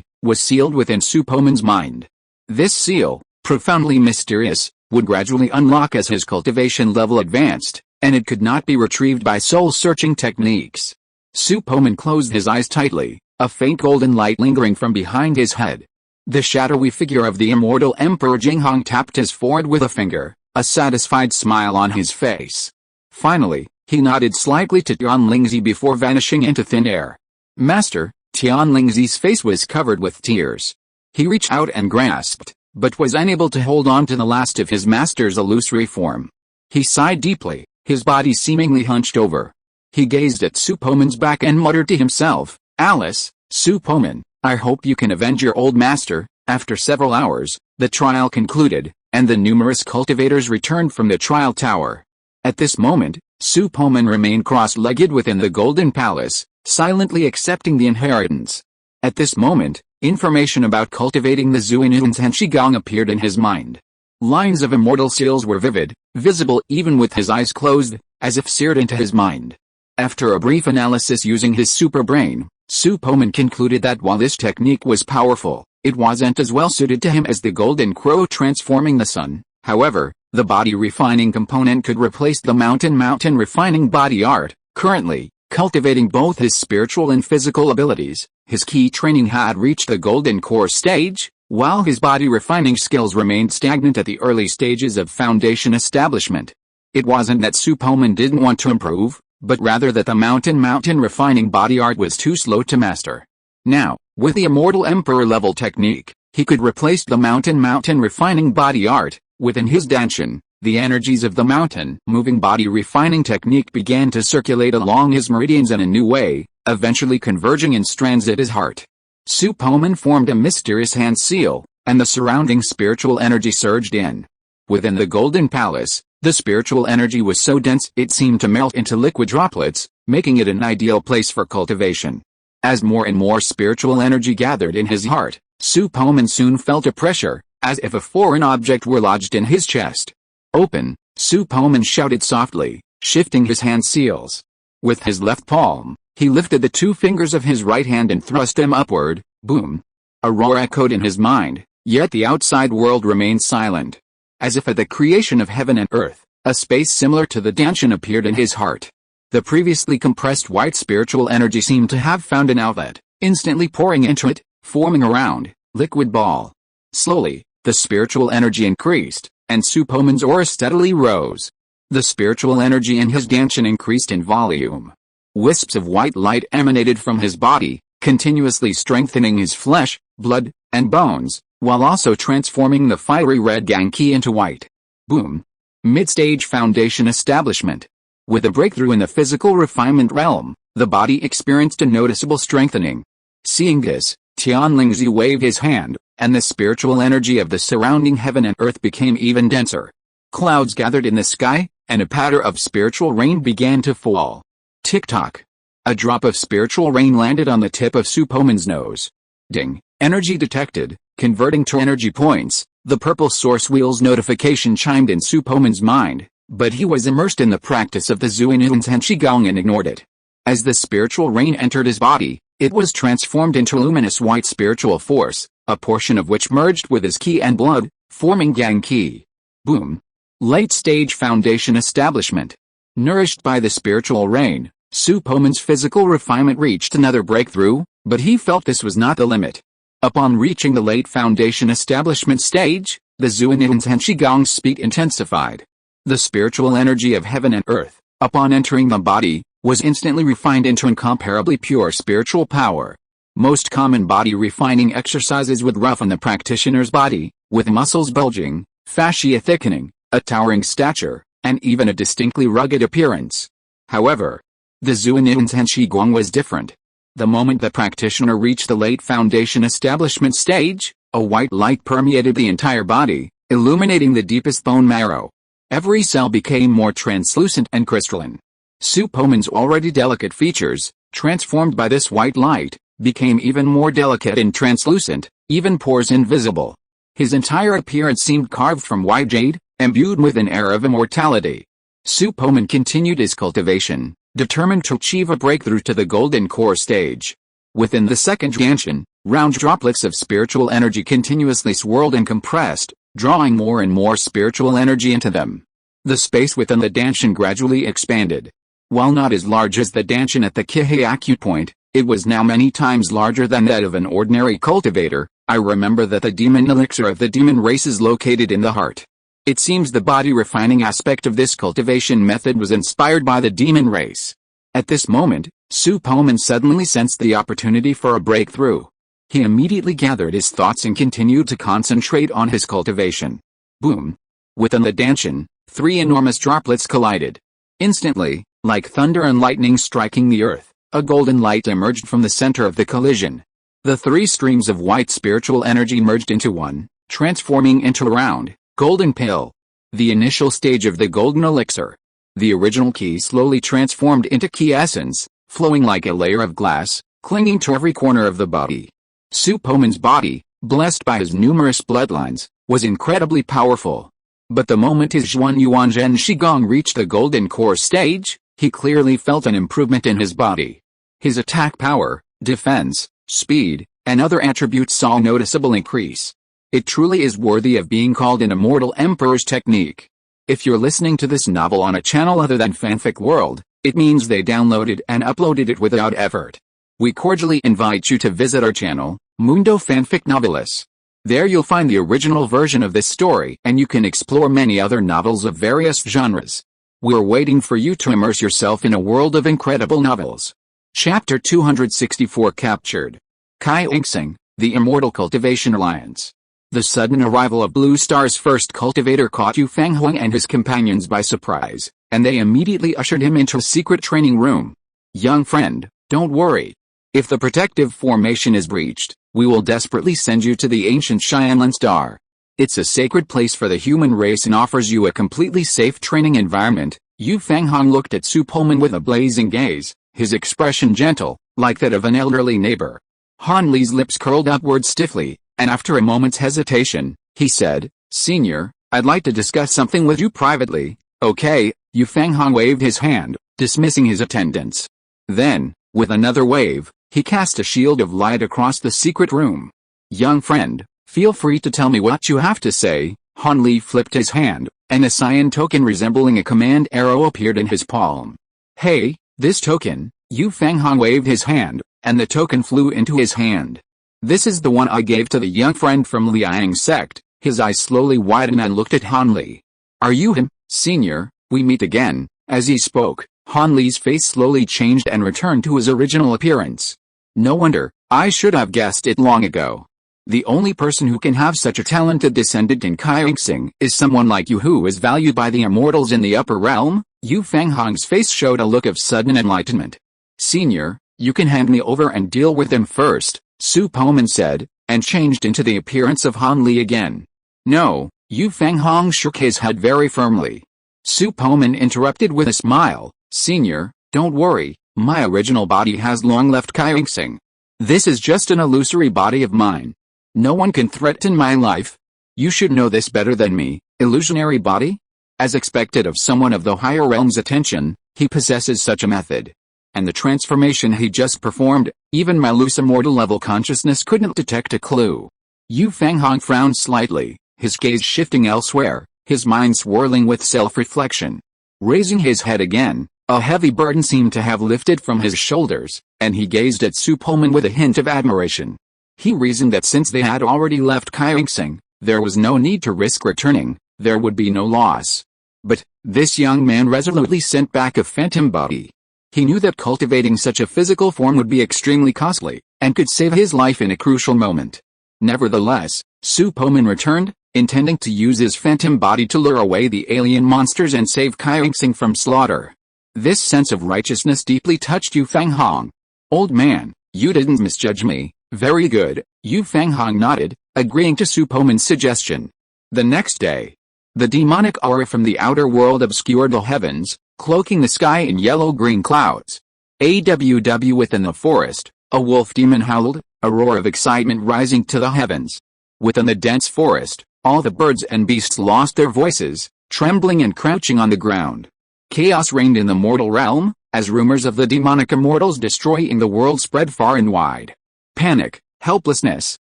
was sealed within Su Poman's mind. This seal, profoundly mysterious, would gradually unlock as his cultivation level advanced, and it could not be retrieved by soul-searching techniques. Su Poman closed his eyes tightly, a faint golden light lingering from behind his head. The shadowy figure of the immortal Emperor Jinghong tapped his forehead with a finger, a satisfied smile on his face. Finally, he nodded slightly to Tianlingzi before vanishing into thin air. Master, Tianlingzi's face was covered with tears. He reached out and grasped, but was unable to hold on to the last of his master's illusory form. He sighed deeply, his body seemingly hunched over. He gazed at Su Poman's back and muttered to himself, "Alice, Su Poman, I hope you can avenge your old master." After several hours, the trial concluded, and the numerous cultivators returned from the trial tower. At this moment, Su Poman remained cross-legged within the Golden Palace, silently accepting the inheritance. At this moment, information about cultivating the Zuinuanzhenshigong appeared in his mind. Lines of immortal seals were vivid, visible even with his eyes closed, as if seared into his mind. After a brief analysis using his super brain, Su Poman concluded that while this technique was powerful, it wasn't as well suited to him as the golden crow transforming the sun. However, the body refining component could replace the mountain refining body art. Currently, cultivating both his spiritual and physical abilities, his key training had reached the golden core stage, while his body refining skills remained stagnant at the early stages of foundation establishment. It wasn't that Su Poman didn't want to improve, but rather that the mountain refining body art was too slow to master. Now, with the Immortal Emperor level technique, he could replace the mountain refining body art. Within his danshin, the energies of the mountain moving body refining technique began to circulate along his meridians in a new way, eventually converging in strands at his heart. Su Poman formed a mysterious hand seal, and the surrounding spiritual energy surged in. Within the Golden Palace, the spiritual energy was so dense it seemed to melt into liquid droplets, making it an ideal place for cultivation. As more and more spiritual energy gathered in his heart, Su Poman soon felt a pressure, as if a foreign object were lodged in his chest. "Open," Su Poman shouted softly, shifting his hand seals. With his left palm, he lifted the two fingers of his right hand and thrust them upward. Boom! A roar echoed in his mind, yet the outside world remained silent. As if at the creation of heaven and earth, a space similar to the danshin appeared in his heart. The previously compressed white spiritual energy seemed to have found an outlet, instantly pouring into it, forming a round, liquid ball. Slowly, the spiritual energy increased, and Su Poman's aura steadily rose. The spiritual energy in his danshin increased in volume. Wisps of white light emanated from his body, continuously strengthening his flesh, blood, and bones, while also transforming the fiery red Ganqi into white. Boom! Mid-stage foundation establishment. With a breakthrough in the physical refinement realm, the body experienced a noticeable strengthening. Seeing this, Tianlingzi waved his hand, and the spiritual energy of the surrounding heaven and earth became even denser. Clouds gathered in the sky, and a patter of spiritual rain began to fall. Tick-tock. A drop of spiritual rain landed on the tip of Su Poman's nose. Ding. Energy detected, converting to energy points. The purple source wheel's notification chimed in Su Poman's mind, but he was immersed in the practice of the Zuinuanzhenshigong and ignored it. As the spiritual rain entered his body, it was transformed into luminous white spiritual force, a portion of which merged with his ki and blood, forming Ganqi. Boom! Late-stage foundation establishment. Nourished by the spiritual rain, Su Poman's physical refinement reached another breakthrough, but he felt this was not the limit. Upon reaching the late foundation establishment stage, the Zuinuanzhenshigong's speed intensified. The spiritual energy of heaven and earth, upon entering the body, was instantly refined into incomparably pure spiritual power. Most common body refining exercises would roughen the practitioner's body, with muscles bulging, fascia thickening, a towering stature, and even a distinctly rugged appearance. However, the Zuinuanzhenshigong was different. The moment the practitioner reached the late foundation establishment stage, a white light permeated the entire body, illuminating the deepest bone marrow. Every cell became more translucent and crystalline. Su Poman's already delicate features, transformed by this white light, became even more delicate and translucent, even pores invisible. His entire appearance seemed carved from white jade, imbued with an air of immortality. Su Poman continued his cultivation, determined to achieve a breakthrough to the golden core stage. Within the second danshin, round droplets of spiritual energy continuously swirled and compressed, drawing more and more spiritual energy into them. The space within the Danshan gradually expanded. While not as large as the Danshan at the Kihei acute point, it was now many times larger than that of an ordinary cultivator. I remember that the demon elixir of the demon race is located in the heart. It seems the body refining aspect of this cultivation method was inspired by the demon race. At this moment, Su Poman suddenly sensed the opportunity for a breakthrough. He immediately gathered his thoughts and continued to concentrate on his cultivation. Boom! Within the Danshan, 3 enormous droplets collided. Instantly, like thunder and lightning striking the earth, a golden light emerged from the center of the collision. The 3 streams of white spiritual energy merged into one, transforming into a round, golden pill. The initial stage of the golden elixir. The original key slowly transformed into key essence, flowing like a layer of glass, clinging to every corner of the body. Su Poman's body, blessed by his numerous bloodlines, was incredibly powerful. But the moment his Zhuan Yuan Zhen Shigong reached the golden core stage, he clearly felt an improvement in his body. His attack power, defense, speed, and other attributes saw a noticeable increase. It truly is worthy of being called an immortal emperor's technique. If you're listening to this novel on a channel other than Fanfic World, it means they downloaded and uploaded it without effort. We cordially invite you to visit our channel, Mundo Fanfic Novelis. There you'll find the original version of this story and you can explore many other novels of various genres. We're waiting for you to immerse yourself in a world of incredible novels. Chapter 264 Captured. Kai Inxing, the Immortal Cultivation Alliance. The sudden arrival of Blue Star's first cultivator caught Yu Fanghuang and his companions by surprise, and they immediately ushered him into a secret training room. Young friend, don't worry. If the protective formation is breached, we will desperately send you to the ancient Xianlan Star. It's a sacred place for the human race and offers you a completely safe training environment. Yu Fanghuang looked at Su Poman with a blazing gaze, his expression gentle, like that of an elderly neighbor. Han Li's lips curled upward stiffly, and after a moment's hesitation, he said, Senior, I'd like to discuss something with you privately. Okay. Yu Fanghuang waved his hand, dismissing his attendants. Then, with another wave, he cast a shield of light across the secret room. Young friend, feel free to tell me what you have to say. Han Li flipped his hand, and a cyan token resembling a command arrow appeared in his palm. Hey, this token. Yu Fanghuang waved his hand, and the token flew into his hand. This is the one I gave to the young friend from Liang's sect. His eyes slowly widened and looked at Han Li. Are you him, Senior? We meet again. As he spoke, Han Li's face slowly changed and returned to his original appearance. No wonder, I should have guessed it long ago. The only person who can have such a talented descendant in Kai Inxing is someone like you who is valued by the immortals in the upper realm. Yu Fanghuang's face showed a look of sudden enlightenment. Senior, you can hand me over and deal with him first, Su Poman said, and changed into the appearance of Han Li again. No, Yu Fanghuang shook his head very firmly. Su Poman interrupted with a smile. Senior, don't worry, my original body has long left Kai Inxing. This is just an illusory body of mine. No one can threaten my life. You should know this better than me, illusionary body? As expected of someone of the higher realm's attention, he possesses such a method. And the transformation he just performed, even my loose immortal level consciousness couldn't detect a clue. Yu Fanghuang frowned slightly, his gaze shifting elsewhere, his mind swirling with self-reflection. Raising his head again, a heavy burden seemed to have lifted from his shoulders, and he gazed at Su Poman with a hint of admiration. He reasoned that since they had already left Kai Inxing, there was no need to risk returning, there would be no loss. But, this young man resolutely sent back a phantom body. He knew that cultivating such a physical form would be extremely costly, and could save his life in a crucial moment. Nevertheless, Su Poman returned, intending to use his phantom body to lure away the alien monsters and save Kai Inxing from slaughter. This sense of righteousness deeply touched Yu Fanghuang. Old man, you didn't misjudge me. Very good, Yu Fanghuang nodded, agreeing to Su Poman's suggestion. The next day, the demonic aura from the outer world obscured the heavens, cloaking the sky in yellow-green clouds. AWW within the forest, a wolf demon howled, a roar of excitement rising to the heavens. Within the dense forest, all the birds and beasts lost their voices, trembling and crouching on the ground. Chaos reigned in the mortal realm, as rumors of the demonic immortals destroying the world spread far and wide. Panic, helplessness,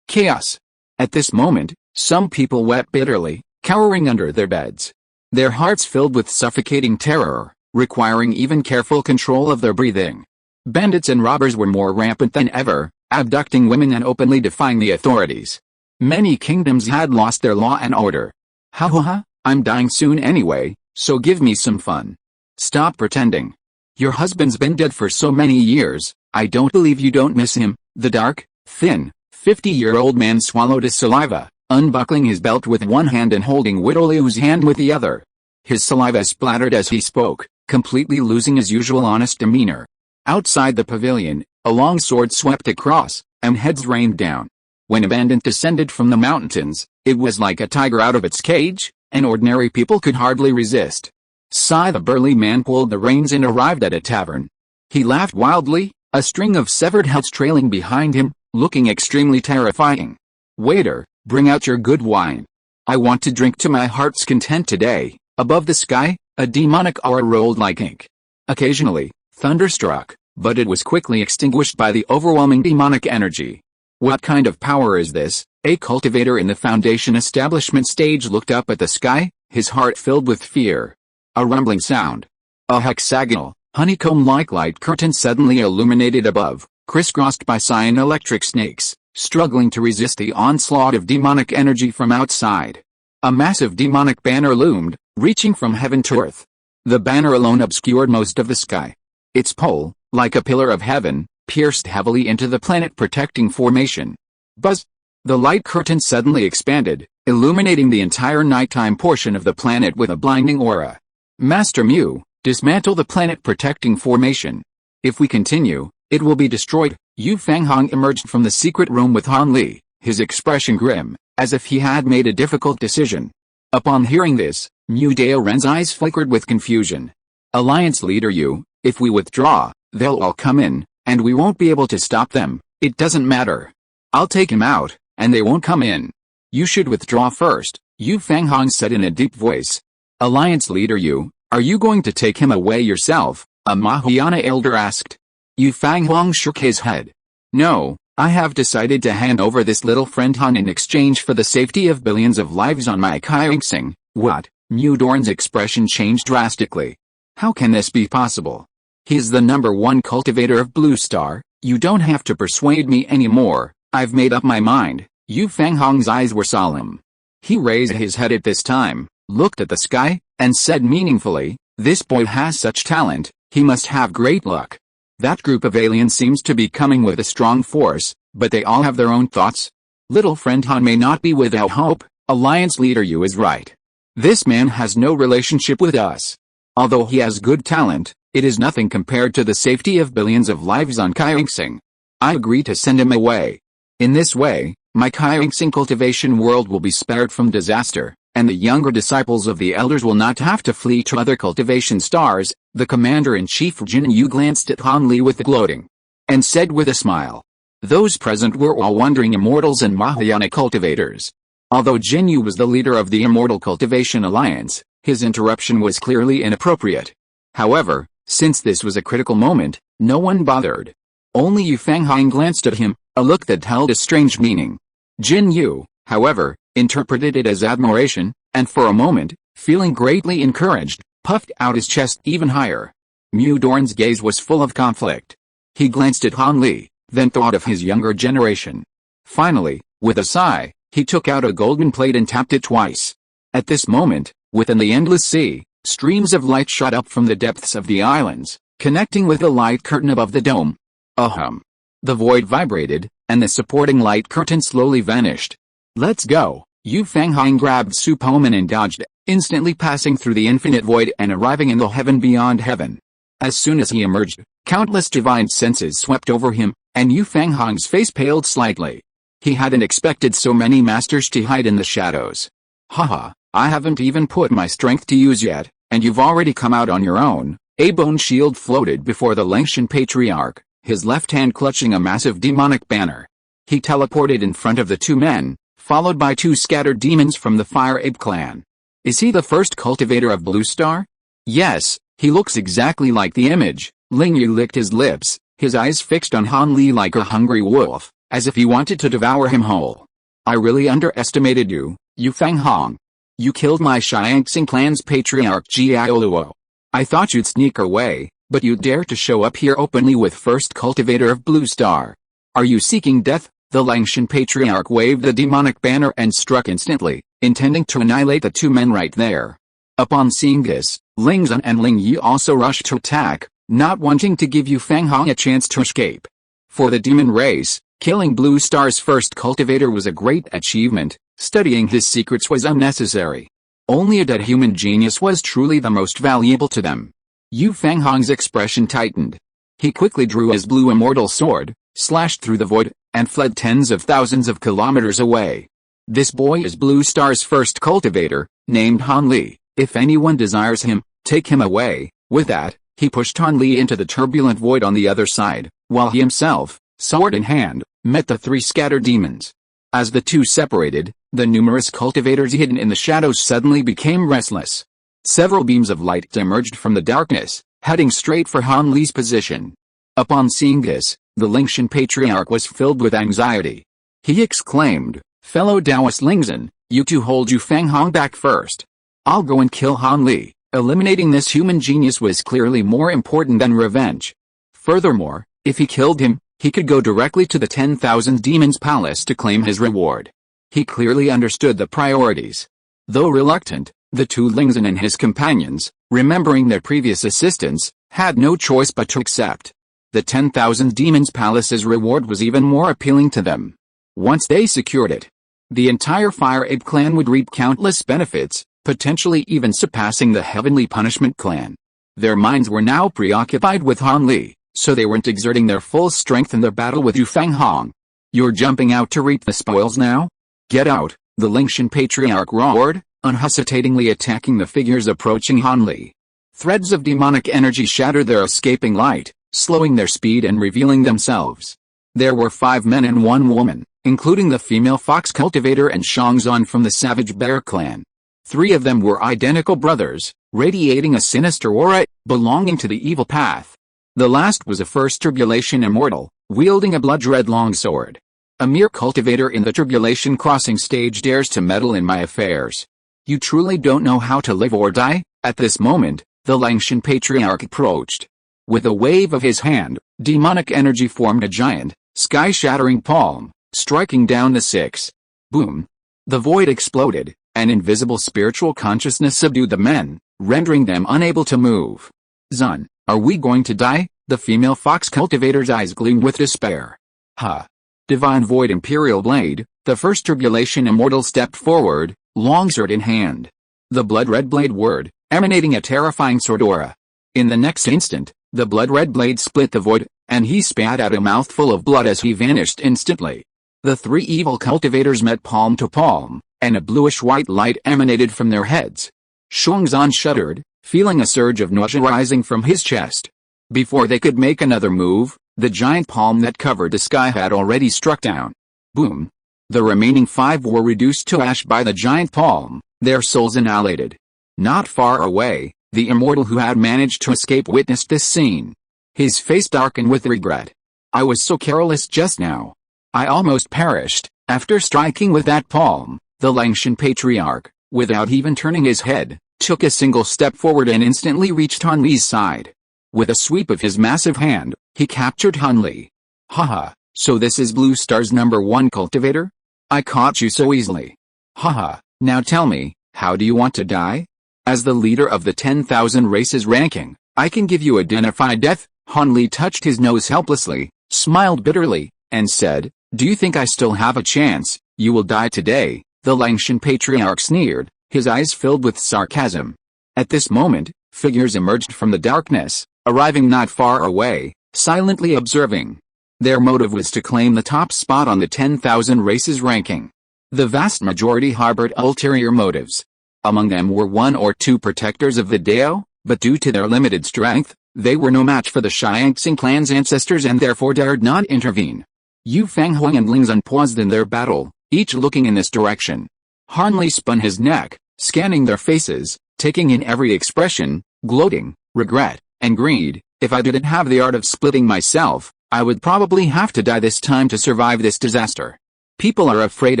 chaos. At this moment, some people wept bitterly, cowering under their beds. their hearts filled with suffocating terror, requiring even careful control of their breathing. Bandits and robbers were more rampant than ever, abducting women and openly defying the authorities. Many kingdoms had lost their law and order. Ha ha ha, I'm dying soon anyway, so give me some fun. Stop pretending. Your husband's been dead for so many years, I don't believe you don't miss him. The dark, thin, 50-year-old man swallowed his saliva, unbuckling his belt with one hand and holding Whittle's hand with the other. His saliva splattered as he spoke, completely losing his usual honest demeanor. Outside the pavilion, a long sword swept across, and heads rained down. When a bandit descended from the mountains, it was like a tiger out of its cage, and ordinary people could hardly resist. Sigh, the burly man pulled the reins and arrived at a tavern. He laughed wildly, a string of severed heads trailing behind him, looking extremely terrifying. Waiter, bring out your good wine. I want to drink to my heart's content today. Above the sky, a demonic aura rolled like ink. Occasionally, thunder struck, but it was quickly extinguished by the overwhelming demonic energy. What kind of power is this? A cultivator in the Foundation establishment stage looked up at the sky, his heart filled with fear. A rumbling sound. A hexagonal, honeycomb-like light curtain suddenly illuminated above, crisscrossed by cyan-electric snakes, struggling to resist the onslaught of demonic energy from outside. A massive demonic banner loomed, reaching from heaven to earth. The banner alone obscured most of the sky. Its pole, like a pillar of heaven, pierced heavily into the planet-protecting formation. Buzz! The light curtain suddenly expanded, illuminating the entire nighttime portion of the planet with a blinding aura. Master Mew, dismantle the planet-protecting formation. If we continue, it will be destroyed. Yu Fanghong emerged from the secret room with Han Li, his expression grim, as if he had made a difficult decision. Upon hearing this, Mu Daoren's eyes flickered with confusion. Alliance leader Yu, if we withdraw, they'll all come in, and we won't be able to stop them. It doesn't matter. I'll take him out, and they won't come in. You should withdraw first, Yu Fanghong said in a deep voice. Alliance leader Yu, are you going to take him away yourself? A Mahayana elder asked. Yu Fanghong shook his head. No, I have decided to hand over this little friend Han in exchange for the safety of billions of lives on my Kaingsing. What? Mu Dorn's expression changed drastically. How can this be possible? He's the #1 cultivator of Blue Star. You don't have to persuade me anymore. I've made up my mind. Yu Fanghong's eyes were solemn. He raised his head at this time, looked at the sky, and said meaningfully, this boy has such talent, he must have great luck. That group of aliens seems to be coming with a strong force, but they all have their own thoughts. Little friend Han may not be without hope. Alliance leader Yu is right. This man has no relationship with us. Although he has good talent, it is nothing compared to the safety of billions of lives on Kaingsing. I agree to send him away. In this way, my Kaingsing cultivation world will be spared from disaster, and the younger disciples of the elders will not have to flee to other cultivation stars. The commander-in-chief Jin Yu glanced at Han Li with gloating, and said with a smile. Those present were all wondering immortals and Mahayana cultivators. Although Jin Yu was the leader of the Immortal Cultivation Alliance, his interruption was clearly inappropriate. However, since this was a critical moment, no one bothered. Only Yu Fanghong glanced at him, a look that held a strange meaning. Jin Yu, however, interpreted it as admiration, and for a moment, feeling greatly encouraged, puffed out his chest even higher. Mu Dorn's gaze was full of conflict. He glanced at Han Li, then thought of his younger generation. Finally, with a sigh, he took out a golden plate and tapped it twice. At this moment, within the endless sea, streams of light shot up from the depths of the islands, connecting with the light curtain above the dome. Ahum. The void vibrated, and the supporting light curtain slowly vanished. Let's go. Yu Fanghong grabbed Su Poman and dodged, instantly passing through the infinite void and arriving in the heaven beyond heaven. As soon as he emerged, countless divine senses swept over him, and Yu Fanghong's face paled slightly. He hadn't expected so many masters to hide in the shadows. Haha, I haven't even put my strength to use yet, and you've already come out on your own. A bone shield floated before the Langshan patriarch, his left hand clutching a massive demonic banner. He teleported in front of the two men, followed by two scattered demons from the Fire Ape clan. Is he the first cultivator of Blue Star? Yes, he looks exactly like the image. Ling Yu licked his lips, his eyes fixed on Han Li like a hungry wolf, as if he wanted to devour him whole. I really underestimated you, Yu Fanghong. You killed my Shianxing clan's patriarch Jiaoluo. I thought you'd sneak away, but you dare to show up here openly with first cultivator of Blue Star. Are you seeking death? The Langshan patriarch waved the demonic banner and struck instantly, intending to annihilate the two men right there. Upon seeing this, Ling Zun and Ling Yi also rushed to attack, not wanting to give Yu Fanghong a chance to escape. For the demon race, killing Blue Star's first cultivator was a great achievement. Studying his secrets was unnecessary. Only a dead human genius was truly the most valuable to them. Yu Fanghong's expression tightened. He quickly drew his blue immortal sword, slashed through the void, and fled tens of thousands of kilometers away. This boy is Blue Star's first cultivator, named Han Li. If anyone desires him, take him away. With that, he pushed Han Li into the turbulent void on the other side, while he himself, sword in hand, met the three scattered demons. As the two separated, the numerous cultivators hidden in the shadows suddenly became restless. Several beams of light emerged from the darkness, heading straight for Han Li's position. Upon seeing this, the Langshan patriarch was filled with anxiety. He exclaimed, "Fellow Taoist Lingzhen, you two hold Yu Fanghong back first. I'll go and kill Han Li." Eliminating this human genius was clearly more important than revenge. Furthermore, if he killed him, he could go directly to the 10,000 Demons Palace to claim his reward. He clearly understood the priorities. Though reluctant, the two Lingzhen and his companions, remembering their previous assistance, had no choice but to accept. The 10,000 Demons Palace's reward was even more appealing to them. Once they secured it, the entire Fire Ape clan would reap countless benefits, potentially even surpassing the Heavenly Punishment clan. Their minds were now preoccupied with Han Li, so they weren't exerting their full strength in their battle with Yu Fanghong. "You're jumping out to reap the spoils now? Get out!" the Langshan patriarch roared, unhesitatingly attacking the figures approaching Han Li. Threads of demonic energy shattered their escaping light, slowing their speed and revealing themselves. There were 5 men and 1 woman, including the female fox cultivator and Shangzan from the Savage Bear clan. 3 of them were identical brothers, radiating a sinister aura, belonging to the evil path. The last was a first Tribulation immortal, wielding a blood-red longsword. A mere cultivator in the Tribulation crossing stage dares to meddle in my affairs. You truly don't know how to live or die? At this moment, the Langshan patriarch approached. With a wave of his hand, demonic energy formed a giant, sky-shattering palm, striking down the 6. Boom! The void exploded. An invisible spiritual consciousness subdued the men, rendering them unable to move. "Zun, are we going to die?" The female fox cultivator's eyes gleamed with despair. "Ha!" Divine Void Imperial Blade, the first Tribulation immortal stepped forward, longsword in hand. The blood-red blade whirred, emanating a terrifying sword aura. In the next instant, the blood-red blade split the void, and he spat out a mouthful of blood as he vanished instantly. The 3 evil cultivators met palm to palm, and a bluish-white light emanated from their heads. Shangzan shuddered, feeling a surge of nausea rising from his chest. Before they could make another move, the giant palm that covered the sky had already struck down. Boom! The remaining 5 were reduced to ash by the giant palm, their souls annihilated. Not far away, the immortal who had managed to escape witnessed this scene. His face darkened with regret. "I was so careless just now. I almost perished." After striking with that palm, the Langshan patriarch, without even turning his head, took a single step forward and instantly reached Han Li's side. With a sweep of his massive hand, he captured Han Li. "Haha, so this is Blue Star's #1 cultivator? I caught you so easily. Haha, now tell me, how do you want to die? As the leader of the 10,000 races ranking, I can give you a dignified death." Han Li touched his nose helplessly, smiled bitterly, and said, "Do you think I still have a chance? You will die today." The Langshan patriarch sneered, his eyes filled with sarcasm. At this moment, figures emerged from the darkness, arriving not far away, silently observing. Their motive was to claim the top spot on the 10,000 races ranking. The vast majority harbored ulterior motives. Among them were 1 or 2 protectors of the Dao, but due to their limited strength, they were no match for the Shianxing clan's ancestors and therefore dared not intervene. Yu Fanghong and Ling Zun paused in their battle, each looking in this direction. Han Li spun his neck, scanning their faces, taking in every expression, gloating, regret, and greed. "If I didn't have the art of splitting myself, I would probably have to die this time to survive this disaster. People are afraid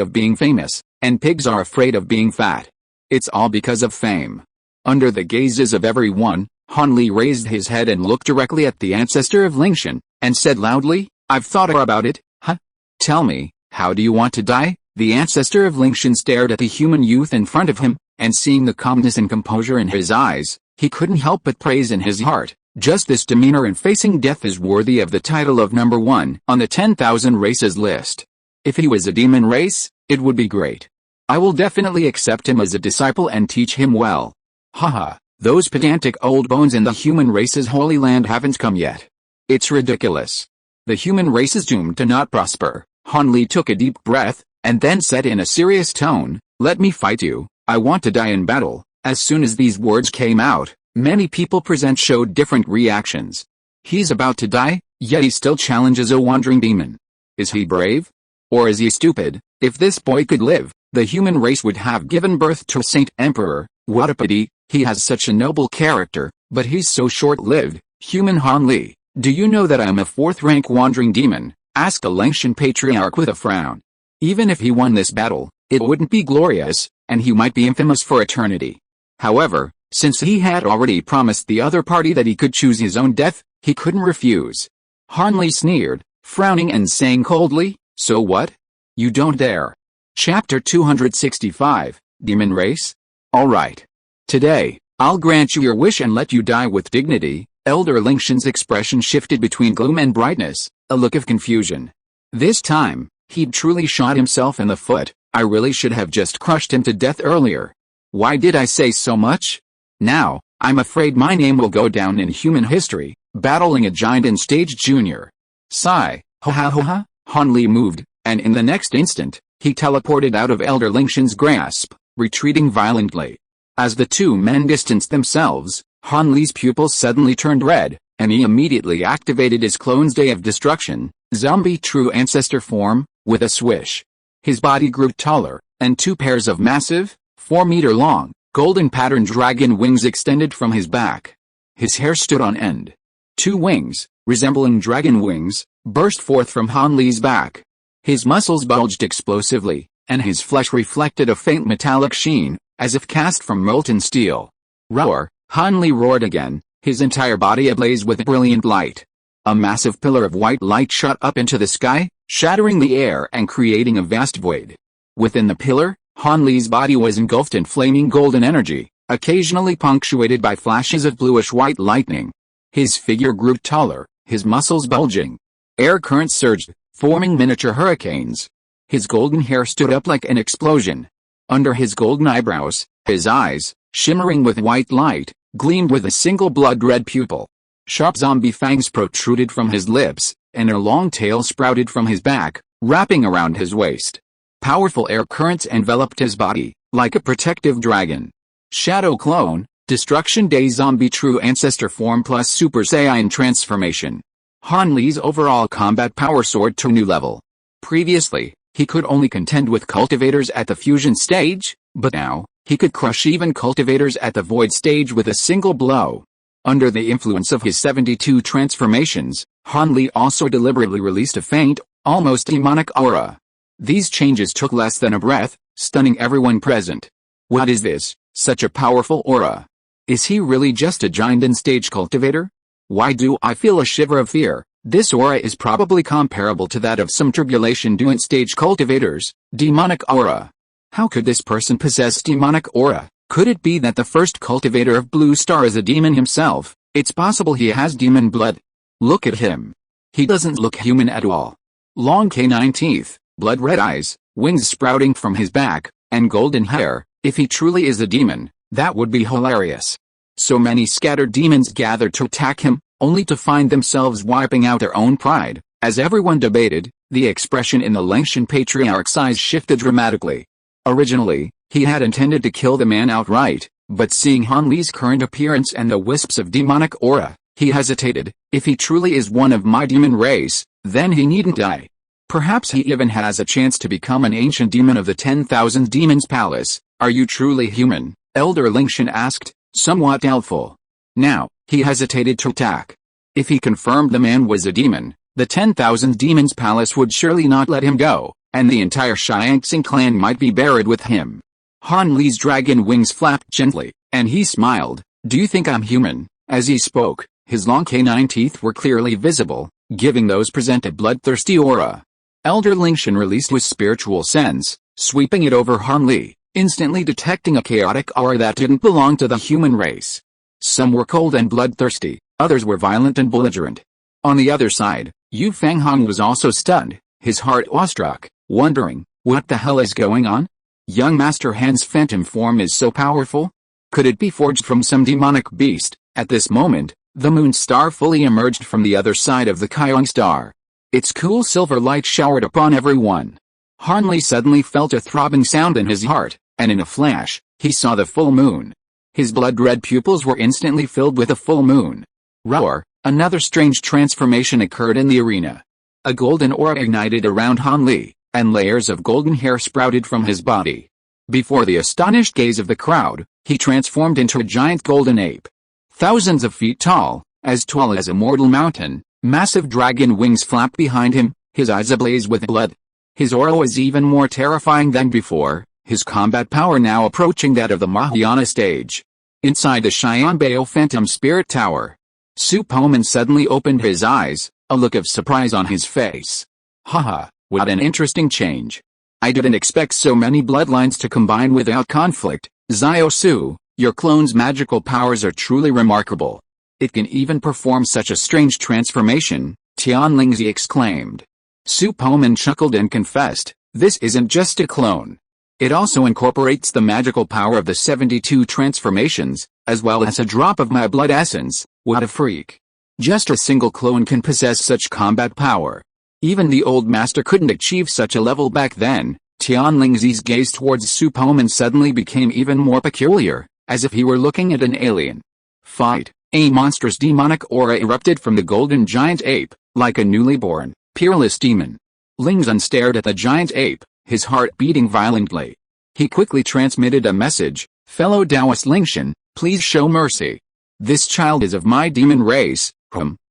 of being famous, and pigs are afraid of being fat. It's all because of fame. Under the gazes of everyone, Han Li raised his head and looked directly at the ancestor of Lingshan, and said loudly, "I've thought about it, huh? Tell me, how do you want to die?" The ancestor of Lingshan stared at the human youth in front of him, and seeing the calmness and composure in his eyes, he couldn't help but praise in his heart. Just this demeanor in facing death is worthy of the title of number 1 on the 10,000 races list. If he was a demon race, it would be great. I will definitely accept him as a disciple and teach him well. Haha, those pedantic old bones in the human race's holy land haven't come yet. It's ridiculous. The human race is doomed to not prosper. Han Li took a deep breath, and then said in a serious tone, "Let me fight you, I want to die in battle." As soon as these words came out, many people present showed different reactions. He's about to die, yet he still challenges a wandering demon. Is he brave? Or is he stupid? If this boy could live, the human race would have given birth to a saint emperor. What a pity, he has such a noble character, but he's so short-lived. Human Han Li, do you know that I'm a 4th-rank wandering demon? Asked the Lingshan patriarch with a frown. Even if he won this battle, it wouldn't be glorious, and he might be infamous for eternity. However, since he had already promised the other party that he could choose his own death, he couldn't refuse. Han Li sneered, frowning and saying coldly, "So what? You don't dare." Chapter 265, Demon Race? Alright. Today, I'll grant you your wish and let you die with dignity. Elder Lingshan's expression shifted between gloom and brightness, a look of confusion. This time, he'd truly shot himself in the foot. I really should have just crushed him to death earlier. Why did I say so much? Now, I'm afraid my name will go down in human history, battling a giant in stage junior. Sigh, ha ha ha ha. Han Li moved, and in the next instant, he teleported out of Elder Lingshan's grasp, retreating violently. As the two men distanced themselves, Han Li's pupils suddenly turned red, and he immediately activated his clone's Day of Destruction, Zombie True Ancestor form, with a swish. His body grew taller, and 2 pairs of massive, 4-meter-long, golden patterned dragon wings extended from his back. His hair stood on end. 2 wings, resembling dragon wings, burst forth from Han Li's back. His muscles bulged explosively, and his flesh reflected a faint metallic sheen, as if cast from molten steel. Roar! Han Li roared again, his entire body ablaze with brilliant light. A massive pillar of white light shot up into the sky, shattering the air and creating a vast void. Within the pillar, Han Li's body was engulfed in flaming golden energy, occasionally punctuated by flashes of bluish-white lightning. His figure grew taller, his muscles bulging. Air currents surged, forming miniature hurricanes. His golden hair stood up like an explosion. Under his golden eyebrows, his eyes, shimmering with white light, gleamed with a single blood-red pupil. Sharp zombie fangs protruded from his lips, and a long tail sprouted from his back, wrapping around his waist. Powerful air currents enveloped his body, like a protective dragon. Shadow Clone, Destruction Day Zombie True Ancestor Form plus Super Saiyan Transformation. Han Li's overall combat power soared to a new level. Previously, he could only contend with cultivators at the fusion stage, but now, he could crush even cultivators at the void stage with a single blow. Under the influence of his 72 transformations, Han Li also deliberately released a faint, almost demonic aura. These changes took less than a breath, stunning everyone present. What is this, such a powerful aura? Is he really just a giant in-stage cultivator? Why do I feel a shiver of fear? This aura is probably comparable to that of some tribulation-doing stage cultivators. Demonic aura. How could this person possess demonic aura? Could it be that the first cultivator of Blue Star is a demon himself? It's possible he has demon blood. Look at him. He doesn't look human at all. Long canine teeth, blood-red eyes, wings sprouting from his back, and golden hair. If he truly is a demon, that would be hilarious. So many scattered demons gathered to attack him, only to find themselves wiping out their own pride. As everyone debated, the expression in the Lingshan patriarch's eyes shifted dramatically. Originally, he had intended to kill the man outright, but seeing Han Li's current appearance and the wisps of demonic aura, he hesitated. If he truly is one of my demon race, then he needn't die. Perhaps he even has a chance to become an ancient demon of the 10,000 Demons Palace. Are you truly human? Elder Lingshan asked, somewhat doubtful. Now, he hesitated to attack. If he confirmed the man was a demon, the 10,000 Demons Palace would surely not let him go, and the entire Xiangxing clan might be buried with him. Han Li's dragon wings flapped gently, and he smiled. "Do you think I'm human?" As he spoke, his long canine teeth were clearly visible, giving those present a bloodthirsty aura. Elder Lingshan released his spiritual sense, sweeping it over Han Li, instantly detecting a chaotic aura that didn't belong to the human race. Some were cold and bloodthirsty, others were violent and belligerent. On the other side, Yu Fanghong was also stunned, his heart awestruck, wondering, what the hell is going on? Young Master Han's phantom form is so powerful? Could it be forged from some demonic beast? At this moment, the moon star fully emerged from the other side of the Kyong star. Its cool silver light showered upon everyone. Han Li suddenly felt a throbbing sound in his heart, and in a flash, he saw the full moon. His blood-red pupils were instantly filled with a full moon. Roar! Another strange transformation occurred in the arena. A golden aura ignited around Han Li, and layers of golden hair sprouted from his body. Before the astonished gaze of the crowd, he transformed into a giant golden ape. Thousands of feet tall as a mortal mountain, massive dragon wings flapped behind him, his eyes ablaze with blood. His aura was even more terrifying than before, his combat power now approaching that of the Mahayana stage. Inside the Xianbao Phantom Spirit Tower, Su Poman suddenly opened his eyes, a look of surprise on his face. Haha, what an interesting change. I didn't expect so many bloodlines to combine without conflict. Xiao Su, your clone's magical powers are truly remarkable. It can even perform such a strange transformation, Tianlingzi exclaimed. Su Poman chuckled and confessed, this isn't just a clone. It also incorporates the magical power of the 72 transformations, as well as a drop of my blood essence. What a freak. Just a single clone can possess such combat power. Even the old master couldn't achieve such a level back then. Tianlingzi's gaze towards Su Poman suddenly became even more peculiar, as if he were looking at an alien. Fight! A monstrous demonic aura erupted from the golden giant ape, like a newly born, peerless demon. Lingzun stared at the giant ape, his heart beating violently. He quickly transmitted a message, fellow Taoist Lingshan, please show mercy. This child is of my demon race.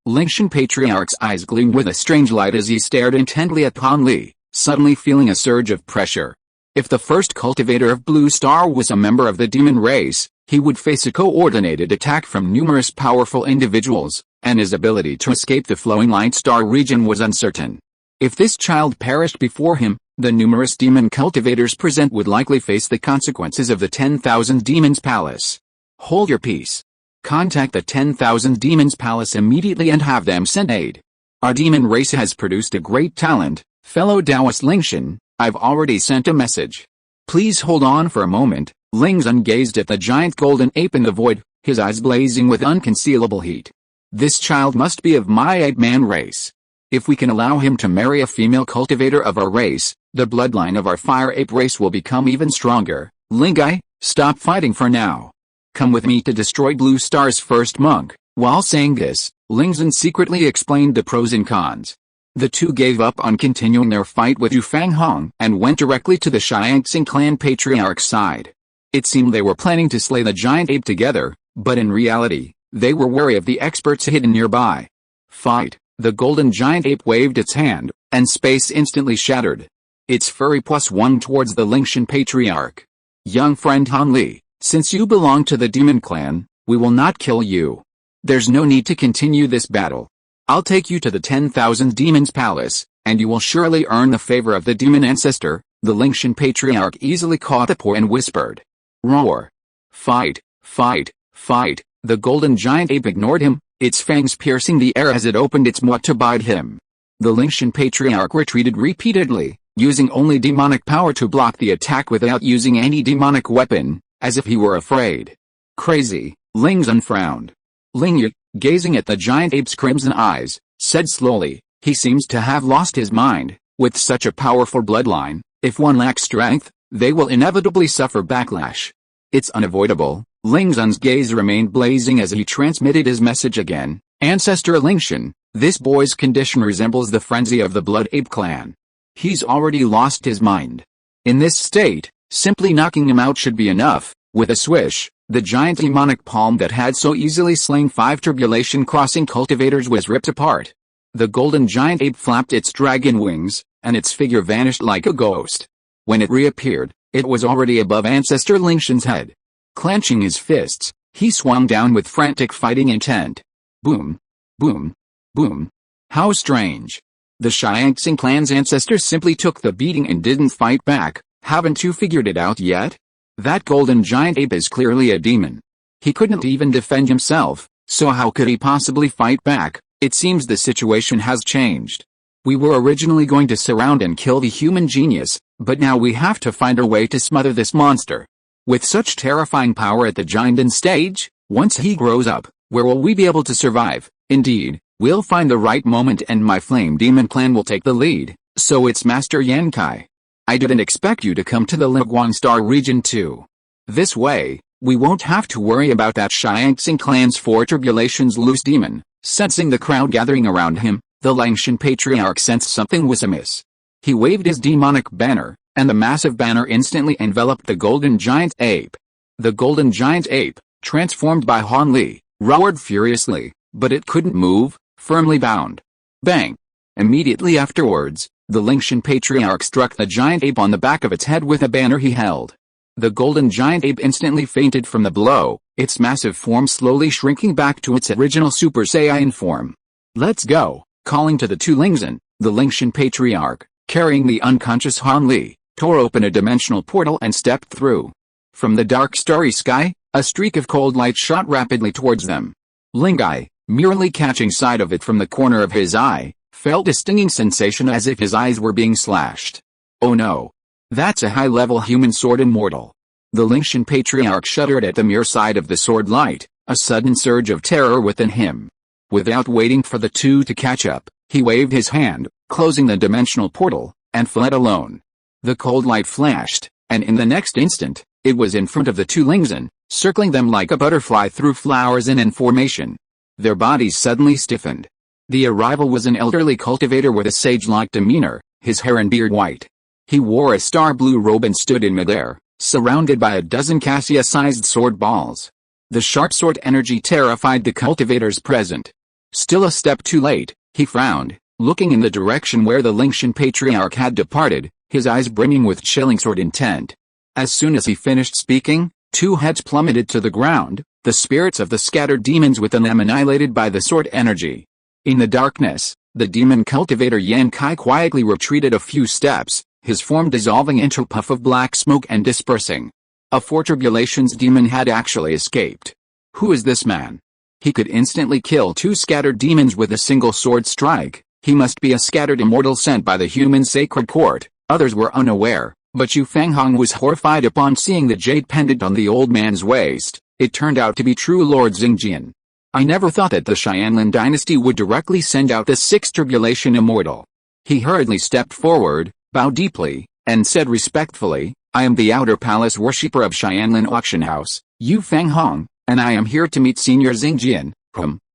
Lingshan Patriarch's eyes gleamed with a strange light as he stared intently at Han Li, suddenly feeling a surge of pressure. If the first cultivator of Blue Star was a member of the demon race, he would face a coordinated attack from numerous powerful individuals, and his ability to escape the flowing light star region was uncertain. If this child perished before him, the numerous demon cultivators present would likely face the consequences of the 10,000 Demons Palace. Hold your peace. Contact the 10,000 Demons Palace immediately and have them send aid. Our demon race has produced a great talent, fellow Taoist Lingshan. I've already sent a message. Please hold on for a moment. Lingzun gazed at the giant golden ape in the void, his eyes blazing with unconcealable heat. This child must be of my ape-man race. If we can allow him to marry a female cultivator of our race, the bloodline of our fire ape race will become even stronger. Lingai, stop fighting for now. Come with me to destroy Blue Star's first monk. While saying this, Lingzun secretly explained the pros and cons. The two gave up on continuing their fight with Yu Fanghong and went directly to the Xiangxing clan patriarch's side. It seemed they were planning to slay the giant ape together, but in reality, they were wary of the experts hidden nearby. Fight! The golden giant ape waved its hand, and space instantly shattered. Its furry +1 towards the Lingshan patriarch. Young friend Han Li, since you belong to the demon clan, we will not kill you. There's no need to continue this battle. I'll take you to the 10,000 Demons Palace, and you will surely earn the favor of the demon ancestor. The Lingshan patriarch easily caught the point and whispered. Roar! Fight! Fight! Fight! The golden giant ape ignored him, its fangs piercing the air as it opened its maw to bite him. The Lingshan patriarch retreated repeatedly, using only demonic power to block the attack without using any demonic weapon, as if he were afraid. Crazy, Lingzun frowned. Lingyu, gazing at the giant ape's crimson eyes, said slowly, he seems to have lost his mind. With such a powerful bloodline, if one lacks strength, they will inevitably suffer backlash. It's unavoidable. Lingzun's gaze remained blazing as he transmitted his message again. Ancestor Lingshan, this boy's condition resembles the frenzy of the Blood Ape clan. He's already lost his mind. In this state, simply knocking him out should be enough. With a swish, the giant demonic palm that had so easily slain 5 tribulation crossing cultivators was ripped apart. The golden giant ape flapped its dragon wings, and its figure vanished like a ghost. When it reappeared, It was already above Ancestor Lingshan's head. Clenching his fists, he swung down with frantic fighting intent. Boom. Boom. Boom. How strange. The Xiangxing clan's ancestors simply took the beating and didn't fight back. Haven't you figured it out yet? That golden giant ape is clearly a demon. He couldn't even defend himself, so how could he possibly fight back? It seems the situation has changed. We were originally going to surround and kill the human genius, but now we have to find a way to smother this monster. With such terrifying power at the giant stage, once he grows up, where will we be able to survive? Indeed, we'll find the right moment and my flame demon clan will take the lead, so it's Master Yankai. I didn't expect you to come to the Liguang Star region too. This way, we won't have to worry about that Xiangxing clan's 4 tribulations loose demon. Sensing the crowd gathering around him, the Lingshan patriarch sensed something was amiss. He waved his demonic banner, and the massive banner instantly enveloped the golden giant ape. The golden giant ape, transformed by Han Li, roared furiously, but it couldn't move, firmly bound. Bang! Immediately afterwards, the Lingshan patriarch struck the giant ape on the back of its head with a banner he held. The golden giant ape instantly fainted from the blow, its massive form slowly shrinking back to its original Super Saiyan form. Let's go, calling to the 2 Lingshan, the Lingshan patriarch, carrying the unconscious Han Li, tore open a dimensional portal and stepped through. From the dark starry sky, a streak of cold light shot rapidly towards them. Lingai, merely catching sight of it from the corner of his eye, felt a stinging sensation as if his eyes were being slashed. Oh no! That's a high-level human sword immortal. The Lingshan patriarch shuddered at the mere sight of the sword light, a sudden surge of terror within him. Without waiting for the 2 to catch up, he waved his hand, closing the dimensional portal, and fled alone. The cold light flashed, and in the next instant, it was in front of the 2 Lingshan, circling them like a butterfly through flowers in formation. Their bodies suddenly stiffened. The arrival was an elderly cultivator with a sage-like demeanor, his hair and beard white. He wore a star-blue robe and stood in midair, surrounded by a dozen cassia-sized sword balls. The sharp sword energy terrified the cultivators present. Still a step too late, he frowned, looking in the direction where the Lingshan patriarch had departed, his eyes brimming with chilling sword intent. As soon as he finished speaking, 2 heads plummeted to the ground, the spirits of the scattered demons within them annihilated by the sword energy. In the darkness, the demon cultivator Yankai quietly retreated a few steps, his form dissolving into a puff of black smoke and dispersing. A 4 tribulations demon had actually escaped. Who is this man? He could instantly kill 2 scattered demons with a single sword strike. He must be a scattered immortal sent by the human sacred court. Others were unaware, but Yu Fanghong was horrified upon seeing the jade pendant on the old man's waist. It turned out to be true Lord Xingjian. I never thought that the Xianlin dynasty would directly send out the 6th tribulation immortal. He hurriedly stepped forward, bowed deeply, and said respectfully, I am the outer palace worshipper of Xianlin Auction House, Yu Fanghong, and I am here to meet Senior Xingjian.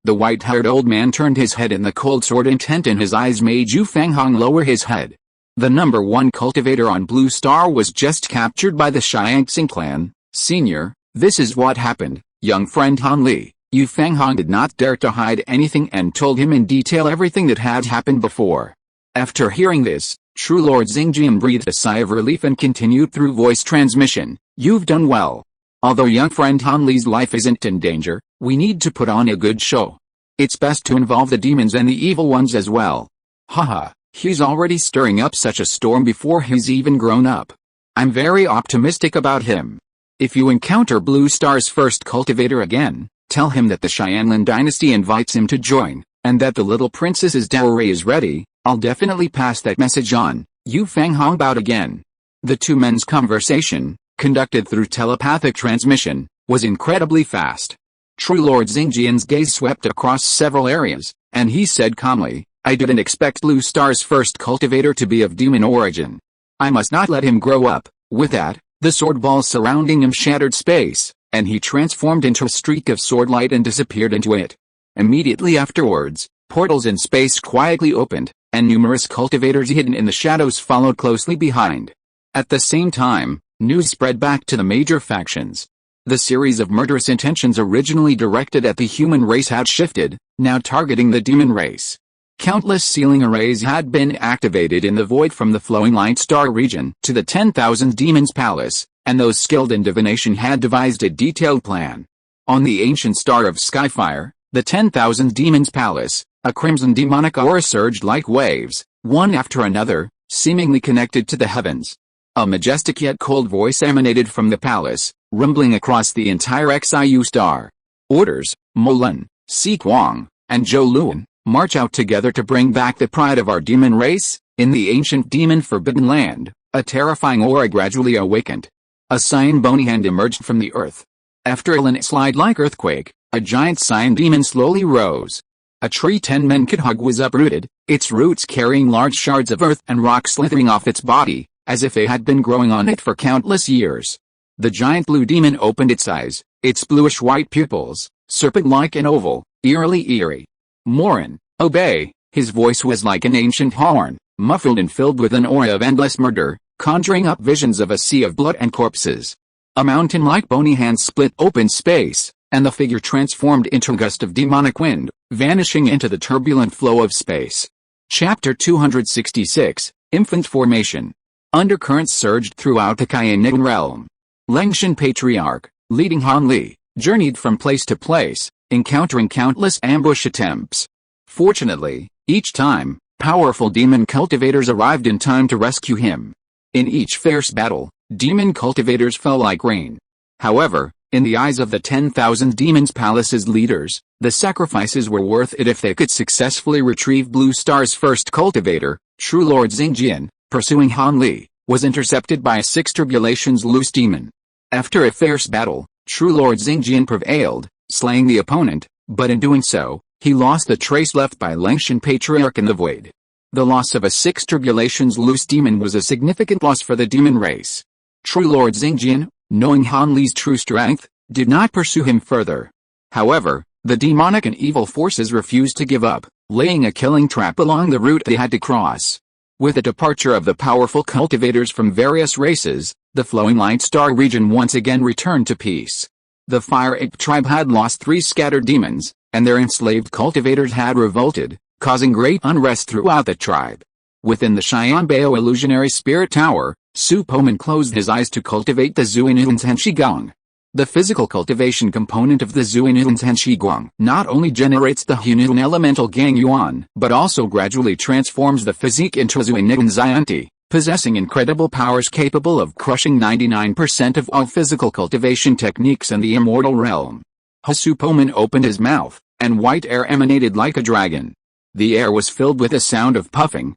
The white-haired old man turned his head and the cold sword intent in his eyes made Yu Fanghong lower his head. The number 1 cultivator on Blue Star was just captured by the Xiangxing clan. Senior, this is what happened, young friend Han Li. Yu Fanghong did not dare to hide anything and told him in detail everything that had happened before. After hearing this, True Lord Xingjian breathed a sigh of relief and continued through voice transmission, You've done well. Although young friend Han Li's life isn't in danger, we need to put on a good show. It's best to involve the demons and the evil ones as well. Haha, he's already stirring up such a storm before he's even grown up. I'm very optimistic about him. If you encounter Blue Star's first cultivator again, tell him that the Xianlin dynasty invites him to join, and that the little princess's dowry is ready. I'll definitely pass that message on. Yu Fanghong bowed again. The 2 men's conversation, conducted through telepathic transmission, was incredibly fast. True Lord Xingjian's gaze swept across several areas, and he said calmly, I didn't expect Blue Star's first cultivator to be of demon origin. I must not let him grow up. With that, the sword balls surrounding him shattered space, and he transformed into a streak of sword light and disappeared into it. Immediately afterwards, portals in space quietly opened, and numerous cultivators hidden in the shadows followed closely behind. At the same time, news spread back to the major factions. The series of murderous intentions originally directed at the human race had shifted, now targeting the demon race. Countless sealing arrays had been activated in the void from the flowing light star region to the 10,000 Demons Palace, and those skilled in divination had devised a detailed plan. On the ancient star of Skyfire, the 10,000 Demons Palace, a crimson demonic aura surged like waves, one after another, seemingly connected to the heavens. A majestic yet cold voice emanated from the palace, rumbling across the entire Xiu star. Orders, Molan, Si Kwang, and Zhou Luan, march out together to bring back the pride of our demon race. In the ancient demon forbidden land, a terrifying aura gradually awakened. A cyan bony hand emerged from the earth. After a landslide-like earthquake, a giant cyan demon slowly rose. A tree 10 men could hug was uprooted, its roots carrying large shards of earth and rock slithering off its body, as if they had been growing on it for countless years. The giant blue demon opened its eyes, its bluish-white pupils, serpent-like and oval, eerie. Morin, obey. His voice was like an ancient horn, muffled and filled with an aura of endless murder, conjuring up visions of a sea of blood and corpses. A mountain-like bony hand split open space, and the figure transformed into a gust of demonic wind, vanishing into the turbulent flow of space. Chapter 266, Infant Formation. Undercurrents surged throughout the Kayanigan realm. Lengshan Patriarch, leading Han Li, journeyed from place to place, encountering countless ambush attempts. Fortunately, each time, powerful demon cultivators arrived in time to rescue him. In each fierce battle, demon cultivators fell like rain. However, in the eyes of the 10,000 Demons Palace's leaders, the sacrifices were worth it if they could successfully retrieve Blue Star's first cultivator, True Lord Xingjian, pursuing Han Li, was intercepted by a 6 Tribulations loose demon. After a fierce battle, True Lord Xingjian prevailed, slaying the opponent, but in doing so, he lost the trace left by Lengshan Patriarch in the void. The loss of a 6 Tribulations loose demon was a significant loss for the demon race. True Lord Xingjian, knowing Han Li's true strength, did not pursue him further. However, the demonic and evil forces refused to give up, laying a killing trap along the route they had to cross. With the departure of the powerful cultivators from various races, the flowing light star region once again returned to peace. The Fire Ape tribe had lost 3 scattered demons, and their enslaved cultivators had revolted, causing great unrest throughout the tribe. Within the Xianbao illusionary spirit tower, Su Poman closed his eyes to cultivate the Zuinuan Tenshigong. The physical cultivation component of the Zuinuan Tenshigong not only generates the Hunuan elemental Gang Yuan, but also gradually transforms the physique into a Zuinuan Xianti, possessing incredible powers capable of crushing 99% of all physical cultivation techniques in the immortal realm. Su Poman opened his mouth, and white air emanated like a dragon. The air was filled with a sound of puffing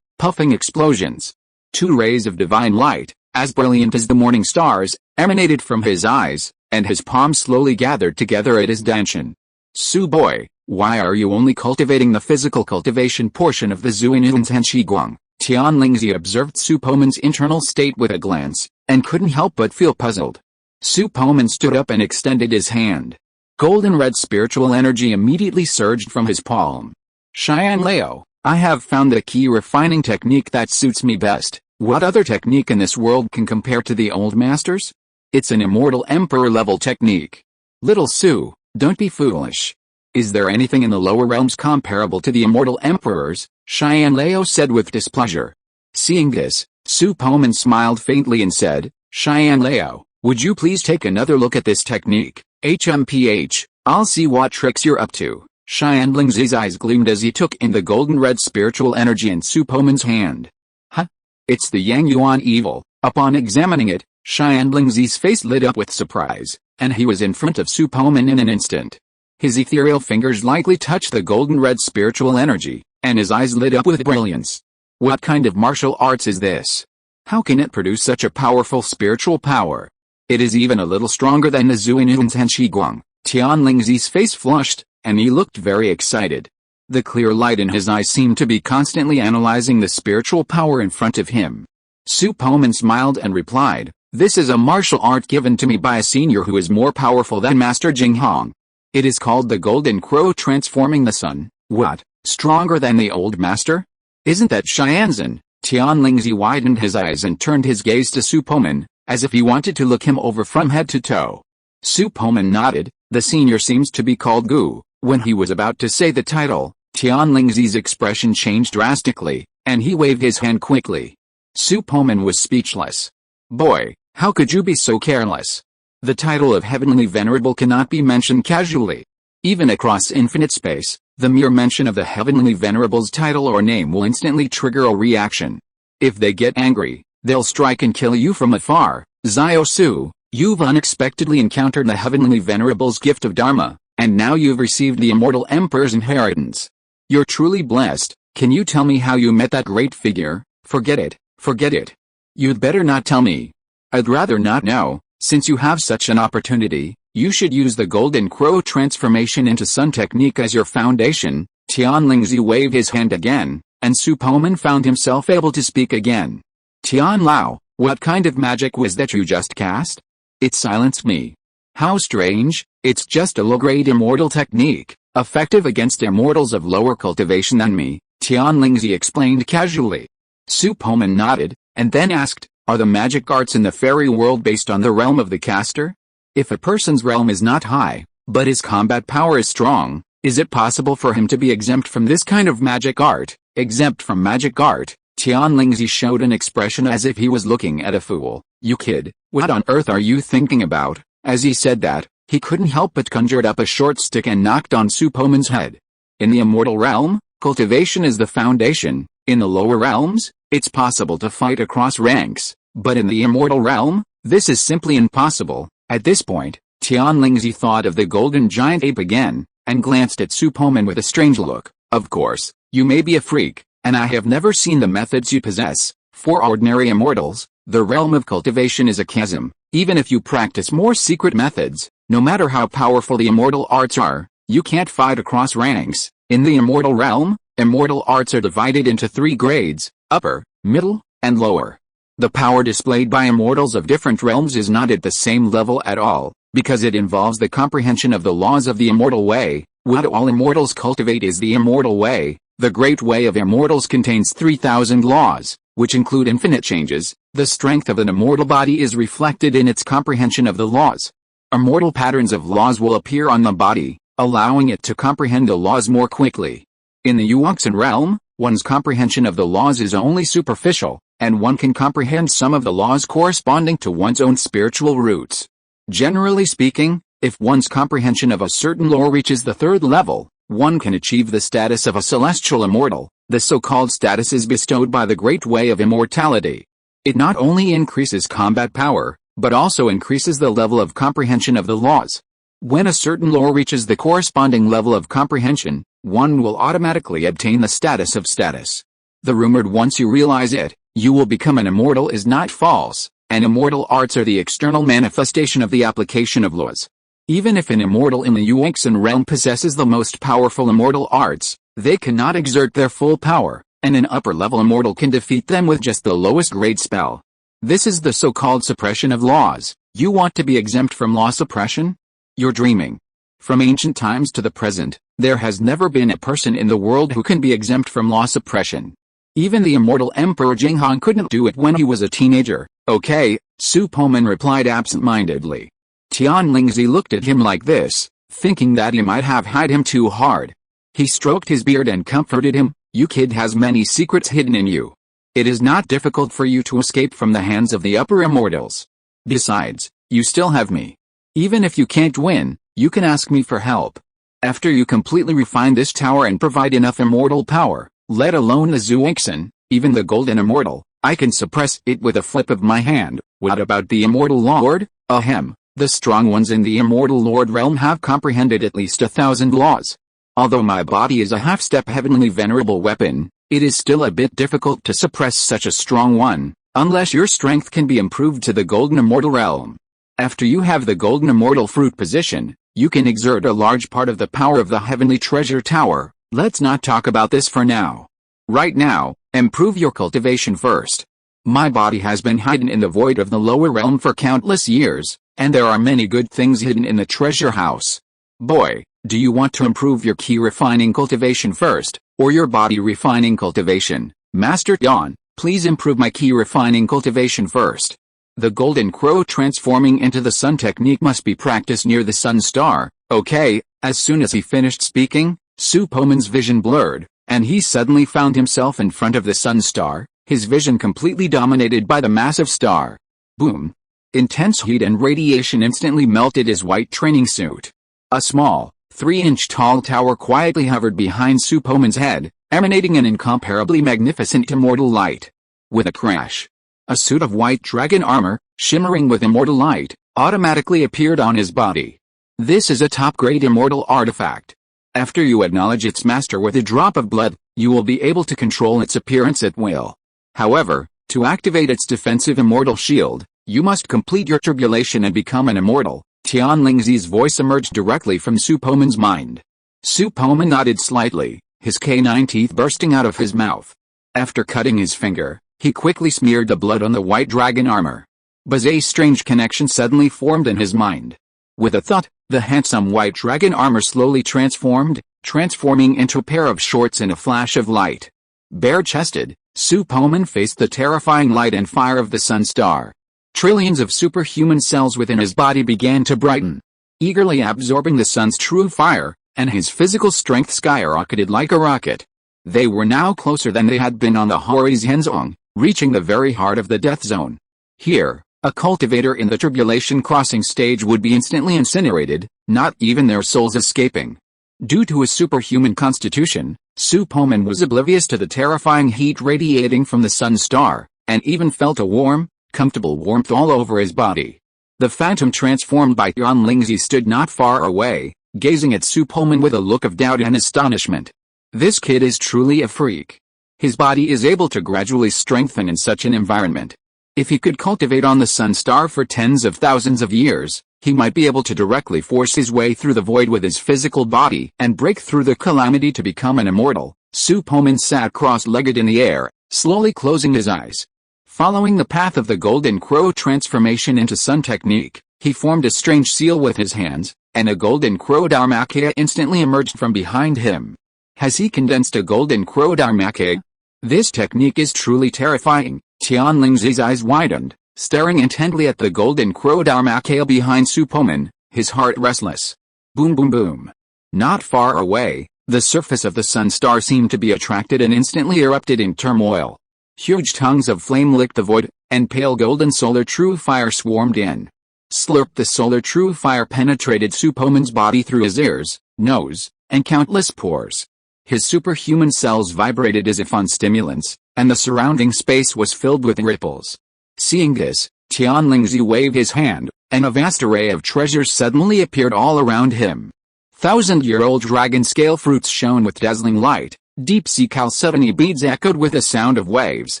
explosions. 2 rays of divine light, as brilliant as the morning stars, emanated from his eyes, and his palms slowly gathered together at his danshan. Su boy, why are you only cultivating the physical cultivation portion of the Zuinuan Tenshiguang? Tian Lingzi observed Su Poman's internal state with a glance, and couldn't help but feel puzzled. Su Poman stood up and extended his hand. Golden red spiritual energy immediately surged from his palm. Xian Leo, I have found the key refining technique that suits me best. What other technique in this world can compare to the old masters? It's an immortal emperor level technique. Little Su, don't be foolish. Is there anything in the lower realms comparable to the immortal emperors? Xian Leo said with displeasure. Seeing this, Su Poman smiled faintly and said, Xian Leo, would you please take another look at this technique? HMPH, I'll see what tricks you're up to. Xian Lingzi's eyes gleamed as he took in the golden red spiritual energy in Su Poman's hand. Huh? It's the Yang Yuan evil. Upon examining it, Xian Lingzi's face lit up with surprise, and he was in front of Su Poman in an instant. His ethereal fingers lightly touched the golden red spiritual energy, and his eyes lit up with brilliance. What kind of martial arts is this? How can it produce such a powerful spiritual power? It is even a little stronger than the Zuinuan Tenshiguang. Tian Lingzi's face flushed, and he looked very excited. The clear light in his eyes seemed to be constantly analyzing the spiritual power in front of him. Su Poman smiled and replied, This is a martial art given to me by a senior who is more powerful than Master Jing Hong. It is called the Golden Crow transforming the sun. What, stronger than the old master? Isn't that Xianzhen? Tian Lingzi widened his eyes and turned his gaze to Su Poman, as if he wanted to look him over from head to toe. Su Poman nodded. The senior seems to be called Gu. When he was about to say the title, Tianlingzi's expression changed drastically, and he waved his hand quickly. Su Poman was speechless. Boy, how could you be so careless? The title of Heavenly Venerable cannot be mentioned casually. Even across infinite space, the mere mention of the Heavenly Venerable's title or name will instantly trigger a reaction. If they get angry, they'll strike and kill you from afar. Xiao Su, you've unexpectedly encountered the Heavenly Venerable's gift of Dharma, and now you've received the Immortal Emperor's inheritance. You're truly blessed. Can you tell me how you met that great figure? Forget it, forget it. You'd better not tell me. I'd rather not know. Since you have such an opportunity, you should use the Golden Crow transformation into Sun technique as your foundation. Tianlingzi waved his hand again, and Su Poman found himself able to speak again. Tian Lao, what kind of magic was that you just cast? It silenced me. How strange, it's just a low-grade immortal technique, effective against immortals of lower cultivation than me, Tianlingzi explained casually. Su Poman nodded, and then asked, are the magic arts in the fairy world based on the realm of the caster? If a person's realm is not high, but his combat power is strong, is it possible for him to be exempt from this kind of magic art? Exempt from magic art? Tianlingzi showed an expression as if he was looking at a fool. You kid, what on earth are you thinking about? As he said that, he couldn't help but conjured up a short stick and knocked on Su Poman's head. In the immortal realm, cultivation is the foundation. In the lower realms, it's possible to fight across ranks, but in the immortal realm, this is simply impossible. At this point, Tianlingzi thought of the golden giant ape again, and glanced at Su Poman with a strange look. Of course, you may be a freak, and I have never seen the methods you possess. For ordinary immortals, the realm of cultivation is a chasm. Even if you practice more secret methods, no matter how powerful the immortal arts are, you can't fight across ranks. In the immortal realm, immortal arts are divided into 3 grades, upper, middle, and lower. The power displayed by immortals of different realms is not at the same level at all, because it involves the comprehension of the laws of the immortal way. What all immortals cultivate is the immortal way. The great way of immortals contains 3,000 laws, which include infinite changes. The strength of an immortal body is reflected in its comprehension of the laws. Immortal patterns of laws will appear on the body, allowing it to comprehend the laws more quickly. In the Yuanxin realm, one's comprehension of the laws is only superficial, and one can comprehend some of the laws corresponding to one's own spiritual roots. Generally speaking, if one's comprehension of a certain law reaches the 3rd level, one can achieve the status of a celestial immortal. The so-called status is bestowed by the great way of immortality. It not only increases combat power, but also increases the level of comprehension of the laws. When a certain law reaches the corresponding level of comprehension, one will automatically obtain the status of status. The rumored once you realize it, you will become an immortal is not false, and immortal arts are the external manifestation of the application of laws. Even if an immortal in the Yuanxin realm possesses the most powerful immortal arts, they cannot exert their full power, and an upper-level immortal can defeat them with just the lowest grade spell. This is the so-called suppression of laws. You want to be exempt from law suppression? You're dreaming. From ancient times to the present, there has never been a person in the world who can be exempt from law suppression. Even the immortal Emperor Jinghong couldn't do it when he was a teenager. Okay, Su Poman replied absent-mindedly. Tianlingzi looked at him like this, thinking that he might have hit him too hard. He stroked his beard and comforted him. You kid has many secrets hidden in you. It is not difficult for you to escape from the hands of the upper immortals. Besides, you still have me. Even if you can't win, you can ask me for help. After you completely refine this tower and provide enough immortal power, let alone the Yuanxin, even the golden immortal, I can suppress it with a flip of my hand. What about the immortal lord? Ahem. The strong ones in the immortal lord realm have comprehended at least 1,000 laws. Although my body is a half-step heavenly venerable weapon, it is still a bit difficult to suppress such a strong one, unless your strength can be improved to the golden immortal realm. After you have the golden immortal fruit position, you can exert a large part of the power of the heavenly treasure tower. Let's not talk about this for now. Right now, improve your cultivation first. My body has been hidden in the void of the lower realm for countless years, and there are many good things hidden in the treasure house. Boy, do you want to improve your ki refining cultivation first, or your body refining cultivation? Master Dawn, please improve my ki refining cultivation first. The golden crow transforming into the sun technique must be practiced near the sun star. Okay, as soon as he finished speaking, Su Poman's vision blurred, and he suddenly found himself in front of the sun star, his vision completely dominated by the massive star. Boom! Intense heat and radiation instantly melted his white training suit. A small, 3-inch tall tower quietly hovered behind Su Poman's head, emanating an incomparably magnificent immortal light. With a crash, a suit of white dragon armor, shimmering with immortal light, automatically appeared on his body. This is a top-grade immortal artifact. After you acknowledge its master with a drop of blood, you will be able to control its appearance at will. However, to activate its defensive immortal shield, you must complete your tribulation and become an immortal. Tianlingzi's voice emerged directly from Su Poman's mind. Su Poman nodded slightly, his canine teeth bursting out of his mouth. After cutting his finger, he quickly smeared the blood on the white dragon armor. But a strange connection suddenly formed in his mind. With a thud, the handsome white dragon armor slowly transforming into a pair of shorts in a flash of light. Bare-chested, Su Poman faced the terrifying light and fire of the sun star. Trillions of superhuman cells within his body began to brighten, eagerly absorbing the sun's true fire, and his physical strength skyrocketed like a rocket. They were now closer than they had been on the Horizonzong, reaching the very heart of the death zone. Here, a cultivator in the tribulation crossing stage would be instantly incinerated, not even their souls escaping. Due to his superhuman constitution, Su Poman was oblivious to the terrifying heat radiating from the sun star, and even felt a warm, comfortable warmth all over his body. The phantom transformed by Tianlingzi stood not far away, gazing at Su Poman with a look of doubt and astonishment. This kid is truly a freak. His body is able to gradually strengthen in such an environment. If he could cultivate on the sun star for tens of thousands of years, he might be able to directly force his way through the void with his physical body and break through the calamity to become an immortal. Su Poman sat cross-legged in the air, slowly closing his eyes. Following the path of the golden crow transformation into sun technique, he formed a strange seal with his hands, and a golden crow dharmakaya instantly emerged from behind him. Has he condensed a golden crow dharmakaya? This technique is truly terrifying. Tianlingzi's eyes widened, staring intently at the golden crow dharmakaya behind Su Poman, his heart restless. Boom boom boom. Not far away, the surface of the sun star seemed to be attracted and instantly erupted in turmoil. Huge tongues of flame licked the void, and pale golden solar true fire swarmed in. Slurp! The solar true fire penetrated Su Poman's body through his ears, nose, and countless pores. His superhuman cells vibrated as if on stimulants, and the surrounding space was filled with ripples. Seeing this, Tianlingzi waved his hand, and a vast array of treasures suddenly appeared all around him. 1,000-year-old dragon scale fruits shone with dazzling light. Deep-sea chalcedony beads echoed with the sound of waves,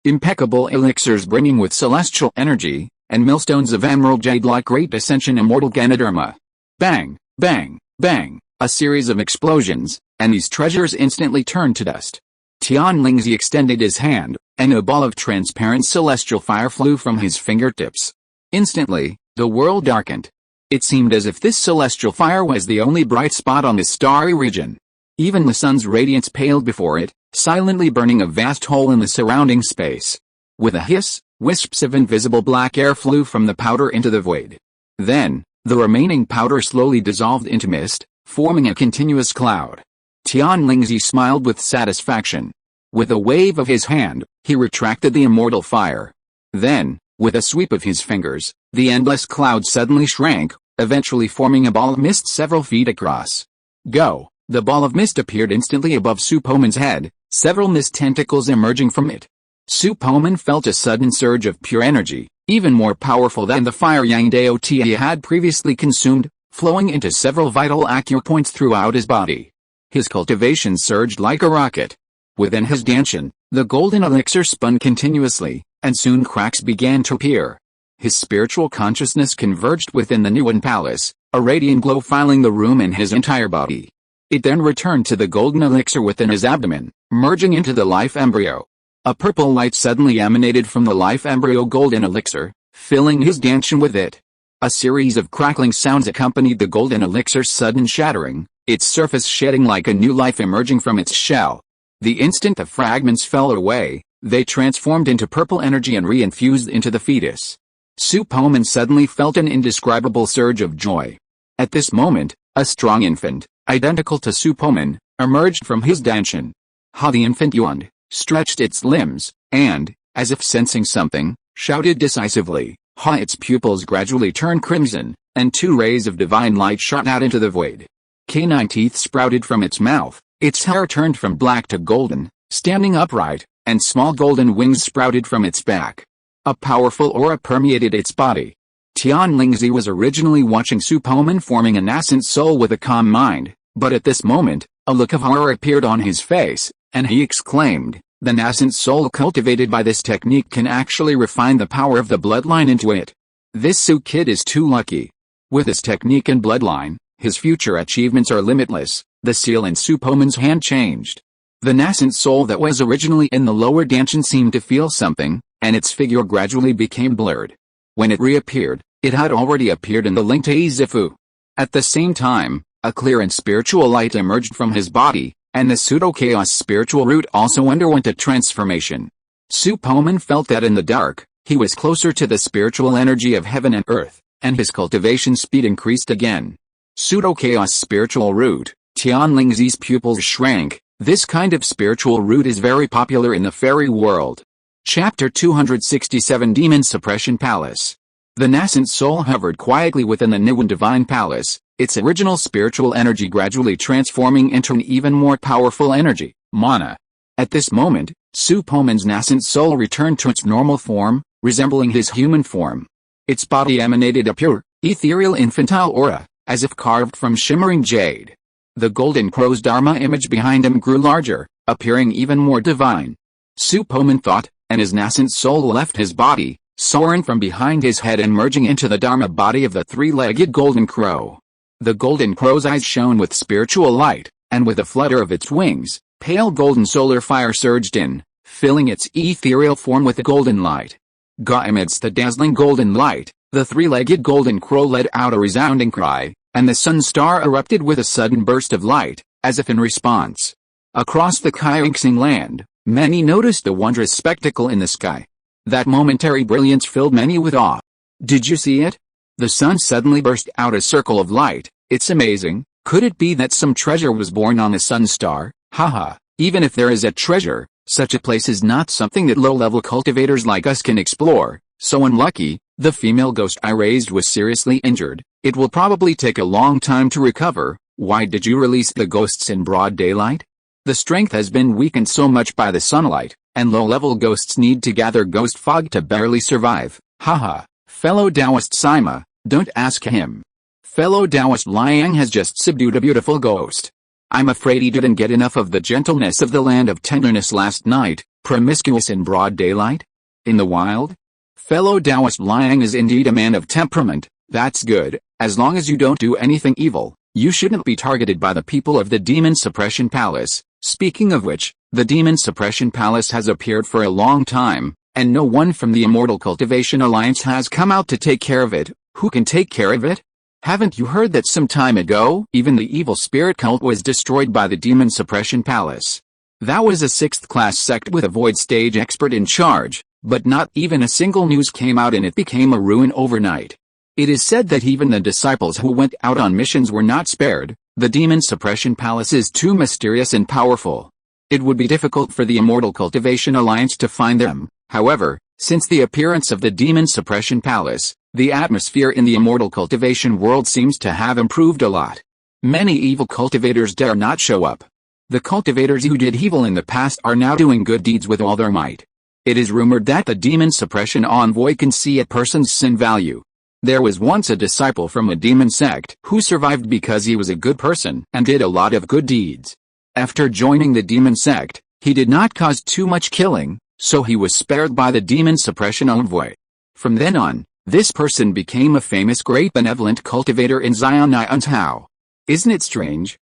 impeccable elixirs brimming with celestial energy, and millstones of emerald jade like great ascension immortal Ganoderma. Bang, bang, bang, a series of explosions, and these treasures instantly turned to dust. Tianlingzi extended his hand, and a ball of transparent celestial fire flew from his fingertips. Instantly, the world darkened. It seemed as if this celestial fire was the only bright spot on the starry region. Even the sun's radiance paled before it, silently burning a vast hole in the surrounding space. With a hiss, wisps of invisible black air flew from the powder into the void. Then, the remaining powder slowly dissolved into mist, forming a continuous cloud. Tianlingzi smiled with satisfaction. With a wave of his hand, he retracted the immortal fire. Then, with a sweep of his fingers, the endless cloud suddenly shrank, eventually forming a ball of mist several feet across. Go! The ball of mist appeared instantly above Su Poman's head, several mist tentacles emerging from it. Su Poman felt a sudden surge of pure energy, even more powerful than the fire Yang Dao he had previously consumed, flowing into several vital acupoints throughout his body. His cultivation surged like a rocket. Within his danshan, the golden elixir spun continuously, and soon cracks began to appear. His spiritual consciousness converged within the Nuan Palace, a radiant glow filling the room and his entire body. It then returned to the golden elixir within his abdomen, merging into the life embryo. A purple light suddenly emanated from the life embryo golden elixir, filling his danshan with it. A series of crackling sounds accompanied the golden elixir's sudden shattering, its surface shedding like a new life emerging from its shell. The instant the fragments fell away, they transformed into purple energy and re-infused into the fetus. Su Poman suddenly felt an indescribable surge of joy. At this moment, a strong infant, identical to Su Poman, emerged from his danchin. Ha! The infant yawned, stretched its limbs, and, as if sensing something, shouted decisively. Ha! Its pupils gradually turned crimson, and 2 rays of divine light shot out into the void. Canine teeth sprouted from its mouth, its hair turned from black to golden, standing upright, and small golden wings sprouted from its back. A powerful aura permeated its body. Tianlingzi was originally watching Su Poman forming a nascent soul with a calm mind, but at this moment, a look of horror appeared on his face, and he exclaimed, "The nascent soul cultivated by this technique can actually refine the power of the bloodline into it. This Su kid is too lucky. With this technique and bloodline, his future achievements are limitless." The seal in Su Poman's hand changed. The nascent soul that was originally in the lower danchin seemed to feel something, and its figure gradually became blurred. When it reappeared, it had already appeared in the Lingtai Zifu. At the same time, a clear and spiritual light emerged from his body, and the pseudo-chaos spiritual root also underwent a transformation. Su Poman felt that in the dark, he was closer to the spiritual energy of heaven and earth, and his cultivation speed increased again. Pseudo-chaos spiritual root. Tianlingzi's pupils shrank. This kind of spiritual root is very popular in the fairy world. Chapter 267 Demon Suppression Palace. The nascent soul hovered quietly within the Niwen Divine Palace, its original spiritual energy gradually transforming into an even more powerful energy, mana. At this moment, Su Poman's nascent soul returned to its normal form, resembling his human form. Its body emanated a pure, ethereal infantile aura, as if carved from shimmering jade. The golden crow's Dharma image behind him grew larger, appearing even more divine. Su Poman thought, and his nascent soul left his body, soaring from behind his head and merging into the Dharma body of the 3-legged golden crow. The golden crow's eyes shone with spiritual light, and with a flutter of its wings, pale golden solar fire surged in, filling its ethereal form with a golden light. Amidst the dazzling golden light, the 3-legged golden crow let out a resounding cry, and the sun star erupted with a sudden burst of light, as if in response. Across the Kaienxing land, many noticed a wondrous spectacle in the sky. That momentary brilliance filled many with awe. Did you see it? The sun suddenly burst out a circle of light. It's amazing. Could it be that some treasure was born on the sun star? Haha, even if there is a treasure, such a place is not something that low-level cultivators like us can explore. So unlucky. The female ghost I raised was seriously injured. It will probably take a long time to recover. Why did you release the ghosts in broad daylight? The strength has been weakened so much by the sunlight, and low-level ghosts need to gather ghost fog to barely survive. Haha, fellow Taoist Sima, don't ask him. Fellow Taoist Liang has just subdued a beautiful ghost. I'm afraid he didn't get enough of the gentleness of the land of tenderness last night, promiscuous in broad daylight. In the wild? Fellow Taoist Liang is indeed a man of temperament. That's good. As long as you don't do anything evil, you shouldn't be targeted by the people of the Demon Suppression Palace. Speaking of which, the Demon Suppression Palace has appeared for a long time, and no one from the Immortal Cultivation Alliance has come out to take care of it. Who can take care of it? Haven't you heard that some time ago, even the evil spirit cult was destroyed by the Demon Suppression Palace? That was a 6th-class sect with a void stage expert in charge, but not even a single news came out and it became a ruin overnight. It is said that even the disciples who went out on missions were not spared. The Demon Suppression Palace is too mysterious and powerful. It would be difficult for the Immortal Cultivation Alliance to find them. However, since the appearance of the Demon Suppression Palace, the atmosphere in the Immortal Cultivation world seems to have improved a lot. Many evil cultivators dare not show up. The cultivators who did evil in the past are now doing good deeds with all their might. It is rumored that the Demon Suppression Envoy can see a person's sin value. There was once a disciple from a demon sect who survived because he was a good person and did a lot of good deeds. After joining the demon sect, he did not cause too much killing, so he was spared by the Demon Suppression Envoy. From then on, this person became a famous great benevolent cultivator in Zion Tao. Isn't it strange?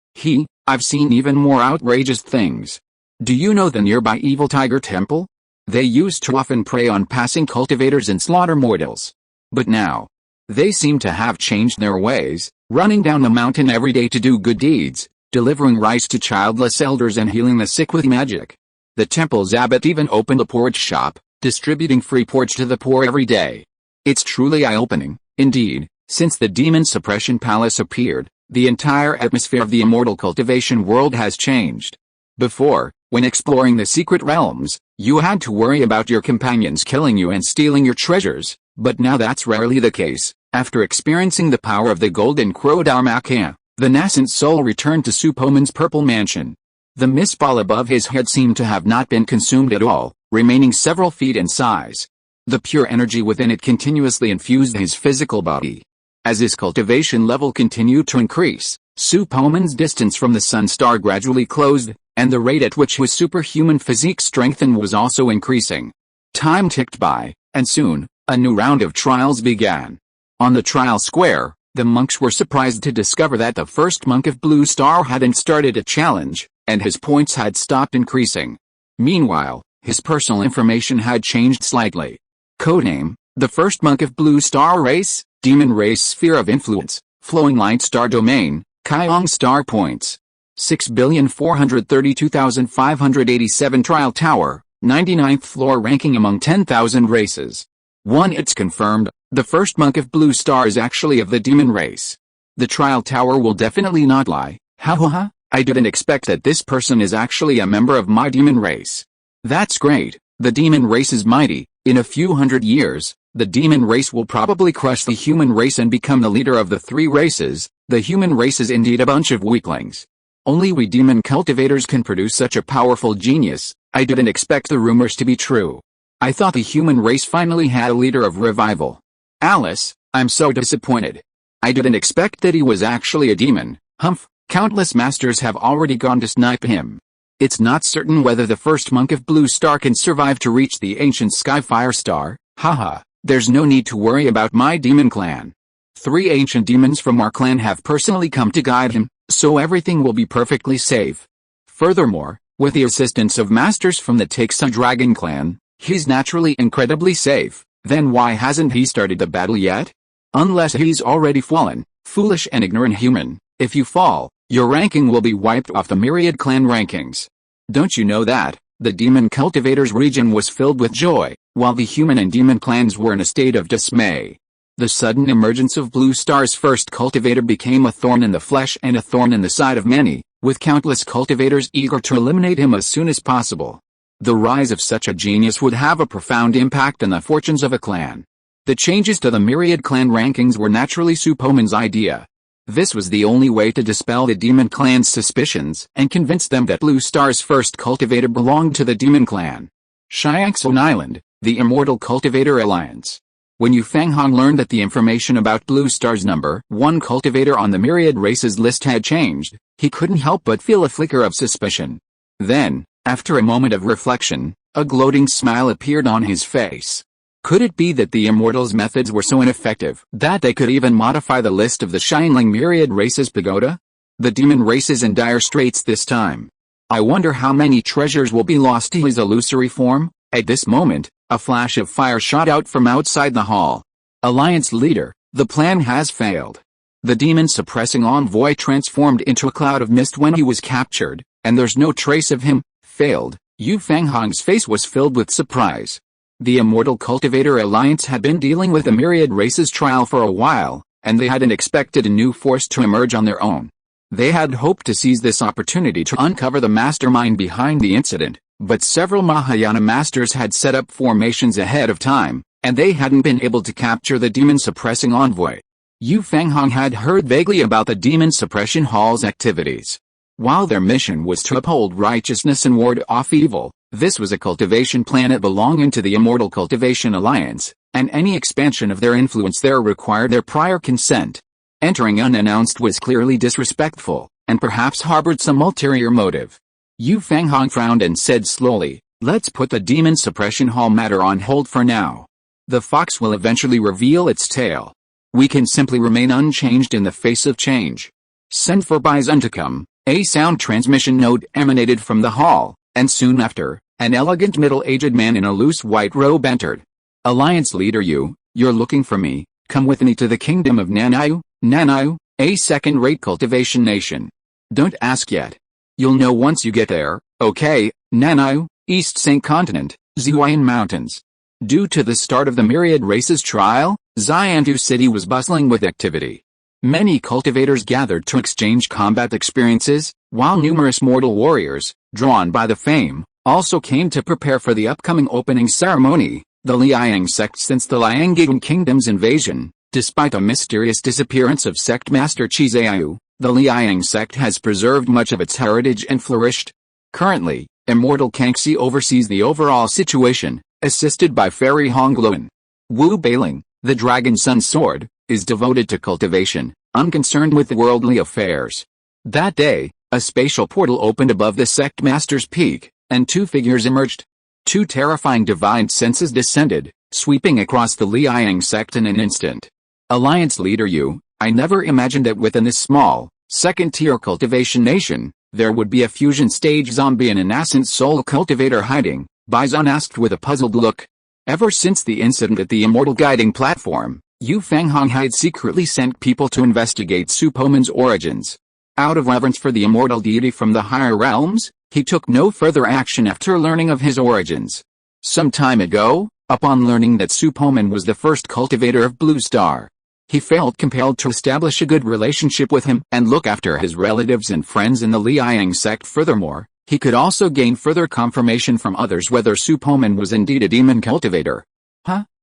I've seen even more outrageous things. Do you know the nearby Evil Tiger Temple? They used to often prey on passing cultivators and slaughter mortals. But now, they seem to have changed their ways, running down the mountain every day to do good deeds, delivering rice to childless elders and healing the sick with magic. The temple's abbot even opened a porridge shop, distributing free porridge to the poor every day. It's truly eye-opening, indeed. Since the Demon Suppression Palace appeared, The entire atmosphere of the Immortal Cultivation world has changed. Before, when exploring the secret realms, you had to worry about your companions killing you and stealing your treasures, but now that's rarely the case. After experiencing the power of the Golden Crow Dharmakaya, the nascent soul returned to Su Poman's purple mansion. The mist ball above his head seemed to have not been consumed at all, remaining several feet in size. The pure energy within it continuously infused his physical body. As his cultivation level continued to increase, Su Poman's distance from the sun star gradually closed, and the rate at which his superhuman physique strengthened was also increasing. Time ticked by, and soon, a new round of trials began. On the trial square, the monks were surprised to discover that the first monk of Blue Star hadn't started a challenge, and his points had stopped increasing. Meanwhile, his personal information had changed slightly. Codename: the first monk of Blue Star race, Demon Race Sphere of Influence, Flowing Light Star Domain, Kyong Star Points. 6,432,587 Trial Tower, 99th floor ranking among 10,000 races. 1. It's confirmed, the first monk of Blue Star is actually of the demon race. The trial tower will definitely not lie. Ha, I didn't expect that this person is actually a member of my demon race. That's great, the demon race is mighty. In a few hundred years, the demon race will probably crush the human race and become the leader of the three races. The human race is indeed a bunch of weaklings. Only we demon cultivators can produce such a powerful genius. I didn't expect the rumors to be true. I thought the human race finally had a leader of revival. Alice, I'm so disappointed. I didn't expect that he was actually a demon. Humph, countless masters have already gone to snipe him. It's not certain whether the first monk of Blue Star can survive to reach the ancient Skyfire Star. Haha, there's no need to worry about my demon clan. 3 ancient demons from our clan have personally come to guide him, so everything will be perfectly safe. Furthermore, with the assistance of masters from the Taxa Dragon clan, he's naturally incredibly safe. Then why hasn't he started the battle yet? Unless he's already fallen. Foolish and ignorant human, if you fall, your ranking will be wiped off the myriad clan rankings. Don't you know that? The demon cultivators region was filled with joy, while the human and demon clans were in a state of dismay. The sudden emergence of Blue Star's first cultivator became a thorn in the flesh and a thorn in the side of many, with countless cultivators eager to eliminate him as soon as possible. The rise of such a genius would have a profound impact on the fortunes of a clan. The changes to the myriad clan rankings were naturally Su Poman's idea. This was the only way to dispel the demon clan's suspicions and convince them that Blue Star's first cultivator belonged to the demon clan. Shiangson Island, the Immortal Cultivator Alliance. When Yu Fanghong learned that the information about Blue Star's number 1 cultivator on the myriad races list had changed, he couldn't help but feel a flicker of suspicion. Then, after a moment of reflection, a gloating smile appeared on his face. Could it be that the Immortals' methods were so ineffective that they could even modify the list of the Shineling myriad races pagoda? The demon race is in dire straits this time. I wonder how many treasures will be lost to his illusory form? At this moment, a flash of fire shot out from outside the hall. Alliance leader, the plan has failed. The demon-suppressing envoy transformed into a cloud of mist when he was captured, and there's no trace of him. Failed. Yu Fanghong's face was filled with surprise. The Immortal Cultivator Alliance had been dealing with the myriad races trial for a while, and they hadn't expected a new force to emerge on their own. They had hoped to seize this opportunity to uncover the mastermind behind the incident, but several Mahayana masters had set up formations ahead of time, and they hadn't been able to capture the demon-suppressing envoy. Yu Fanghong had heard vaguely about the Demon Suppression Hall's activities. While their mission was to uphold righteousness and ward off evil, this was a cultivation planet belonging to the Immortal Cultivation Alliance, and any expansion of their influence there required their prior consent. Entering unannounced was clearly disrespectful, and perhaps harbored some ulterior motive. Yu Fanghong frowned and said slowly, "Let's put the Demon Suppression Hall matter on hold for now. The fox will eventually reveal its tail. We can simply remain unchanged in the face of change. Send for Bison to come." A sound transmission note emanated from the hall, and soon after, an elegant middle-aged man in a loose white robe entered. "Alliance leader you're looking for me. Come with me to the kingdom of Nanayu, a second-rate cultivation nation. Don't ask yet. You'll know once you get there, okay? Nanayu, East St. Continent, Zihuan Mountains." Due to the start of the myriad races trial, Xiantu City was bustling with activity. Many cultivators gathered to exchange combat experiences, while numerous mortal warriors, drawn by the fame, also came to prepare for the upcoming opening ceremony. The Liang sect. Since the Liang Kingdom's invasion, despite a mysterious disappearance of sect master Chizayu, the Liang sect has preserved much of its heritage and flourished. Currently, Immortal Kangxi oversees the overall situation, assisted by Fairy Hongluan. Wu Bailing, the Dragon Sun Sword, is devoted to cultivation, unconcerned with worldly affairs. That day, a spatial portal opened above the sect master's peak, and two figures emerged. Two terrifying divine senses descended, sweeping across the Liang sect in an instant. Alliance leader Yu, I never imagined that within this small, second-tier cultivation nation, there would be a fusion stage zombie and a nascent soul cultivator hiding, Bison asked with a puzzled look. Ever since the incident at the Immortal Guiding Platform, Yu Fanghong had secretly sent people to investigate Su Poman's origins. Out of reverence for the immortal deity from the higher realms, he took no further action after learning of his origins. Some time ago, upon learning that Su Poman was the first cultivator of Blue Star, he felt compelled to establish a good relationship with him and look after his relatives and friends in the Liang sect. Furthermore, he could also gain further confirmation from others whether Su Poman was indeed a demon cultivator.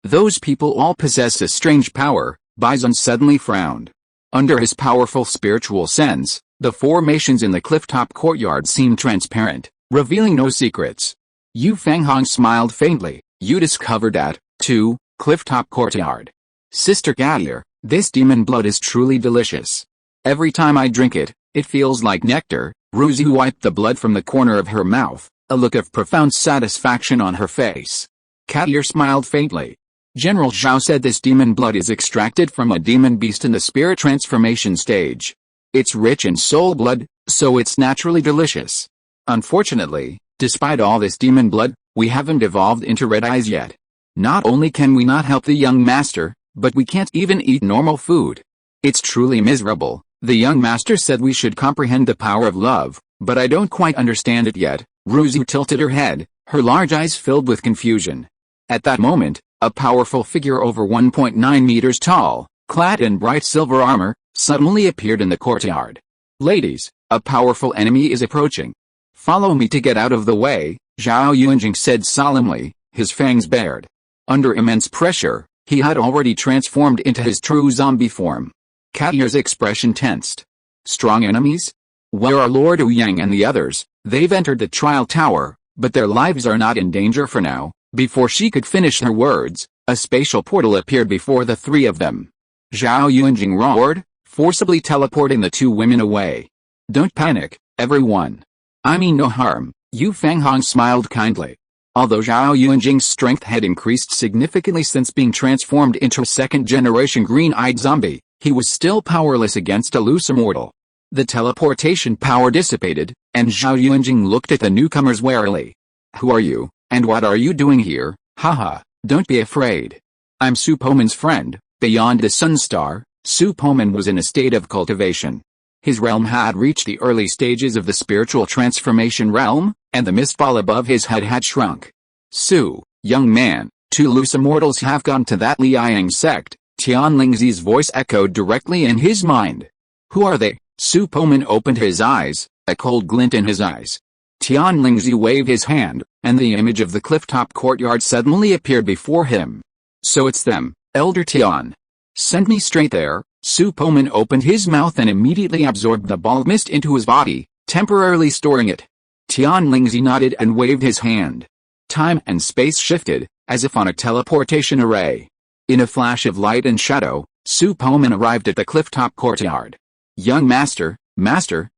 Those people all possess a strange power, Bison suddenly frowned. Under his powerful spiritual sense, the formations in the clifftop courtyard seemed transparent, revealing no secrets. Yu Fanghong smiled faintly. You discovered that, too, clifftop courtyard. Sister Gadir, this demon blood is truly delicious. Every time I drink it, it feels like nectar. Ruzu wiped the blood from the corner of her mouth, a look of profound satisfaction on her face. Gadir smiled faintly. General Zhao said this demon blood is extracted from a demon beast in the spirit transformation stage. It's rich in soul blood, so it's naturally delicious. Unfortunately, despite all this demon blood, we haven't evolved into red eyes yet. Not only can we not help the young master, but we can't even eat normal food. It's truly miserable. The young master said we should comprehend the power of love, but I don't quite understand it yet. Ruzu tilted her head, her large eyes filled with confusion. At that moment, a powerful figure over 1.9 meters tall, clad in bright silver armor, suddenly appeared in the courtyard. Ladies, a powerful enemy is approaching. Follow me to get out of the way, Zhao Yunjing said solemnly, his fangs bared. Under immense pressure, he had already transformed into his true zombie form. Gadir's expression tensed. Strong enemies? Where are Lord Ouyang and the others? They've entered the trial tower, but their lives are not in danger for now. Before she could finish her words, a spatial portal appeared before the three of them. Zhao Yunjing roared, forcibly teleporting the two women away. Don't panic, everyone. I mean no harm. Yu Fanghong smiled kindly. Although Zhao Yunjing's strength had increased significantly since being transformed into a second-generation green-eyed zombie, he was still powerless against a loose immortal. The teleportation power dissipated, and Zhao Yunjing looked at the newcomers warily. Who are you, and what are you doing here? Haha, don't be afraid. I'm Su Poman's friend. Beyond the Sun Star, Su Poman was in a state of cultivation. His realm had reached the early stages of the spiritual transformation realm, and the mistball above his head had shrunk. Su, young man, two loose immortals have gone to that Liang sect. Tianlingzi's voice echoed directly in his mind. Who are they? Su Poman opened his eyes, a cold glint in his eyes. Tianlingzi waved his hand, and the image of the clifftop courtyard suddenly appeared before him. So it's them, Elder Tian. Send me straight there. Su Poman opened his mouth and immediately absorbed the ball of mist into his body, temporarily storing it. Tianlingzi nodded and waved his hand. Time and space shifted, as if on a teleportation array. In a flash of light and shadow, Su Poman arrived at the clifftop courtyard. Young master,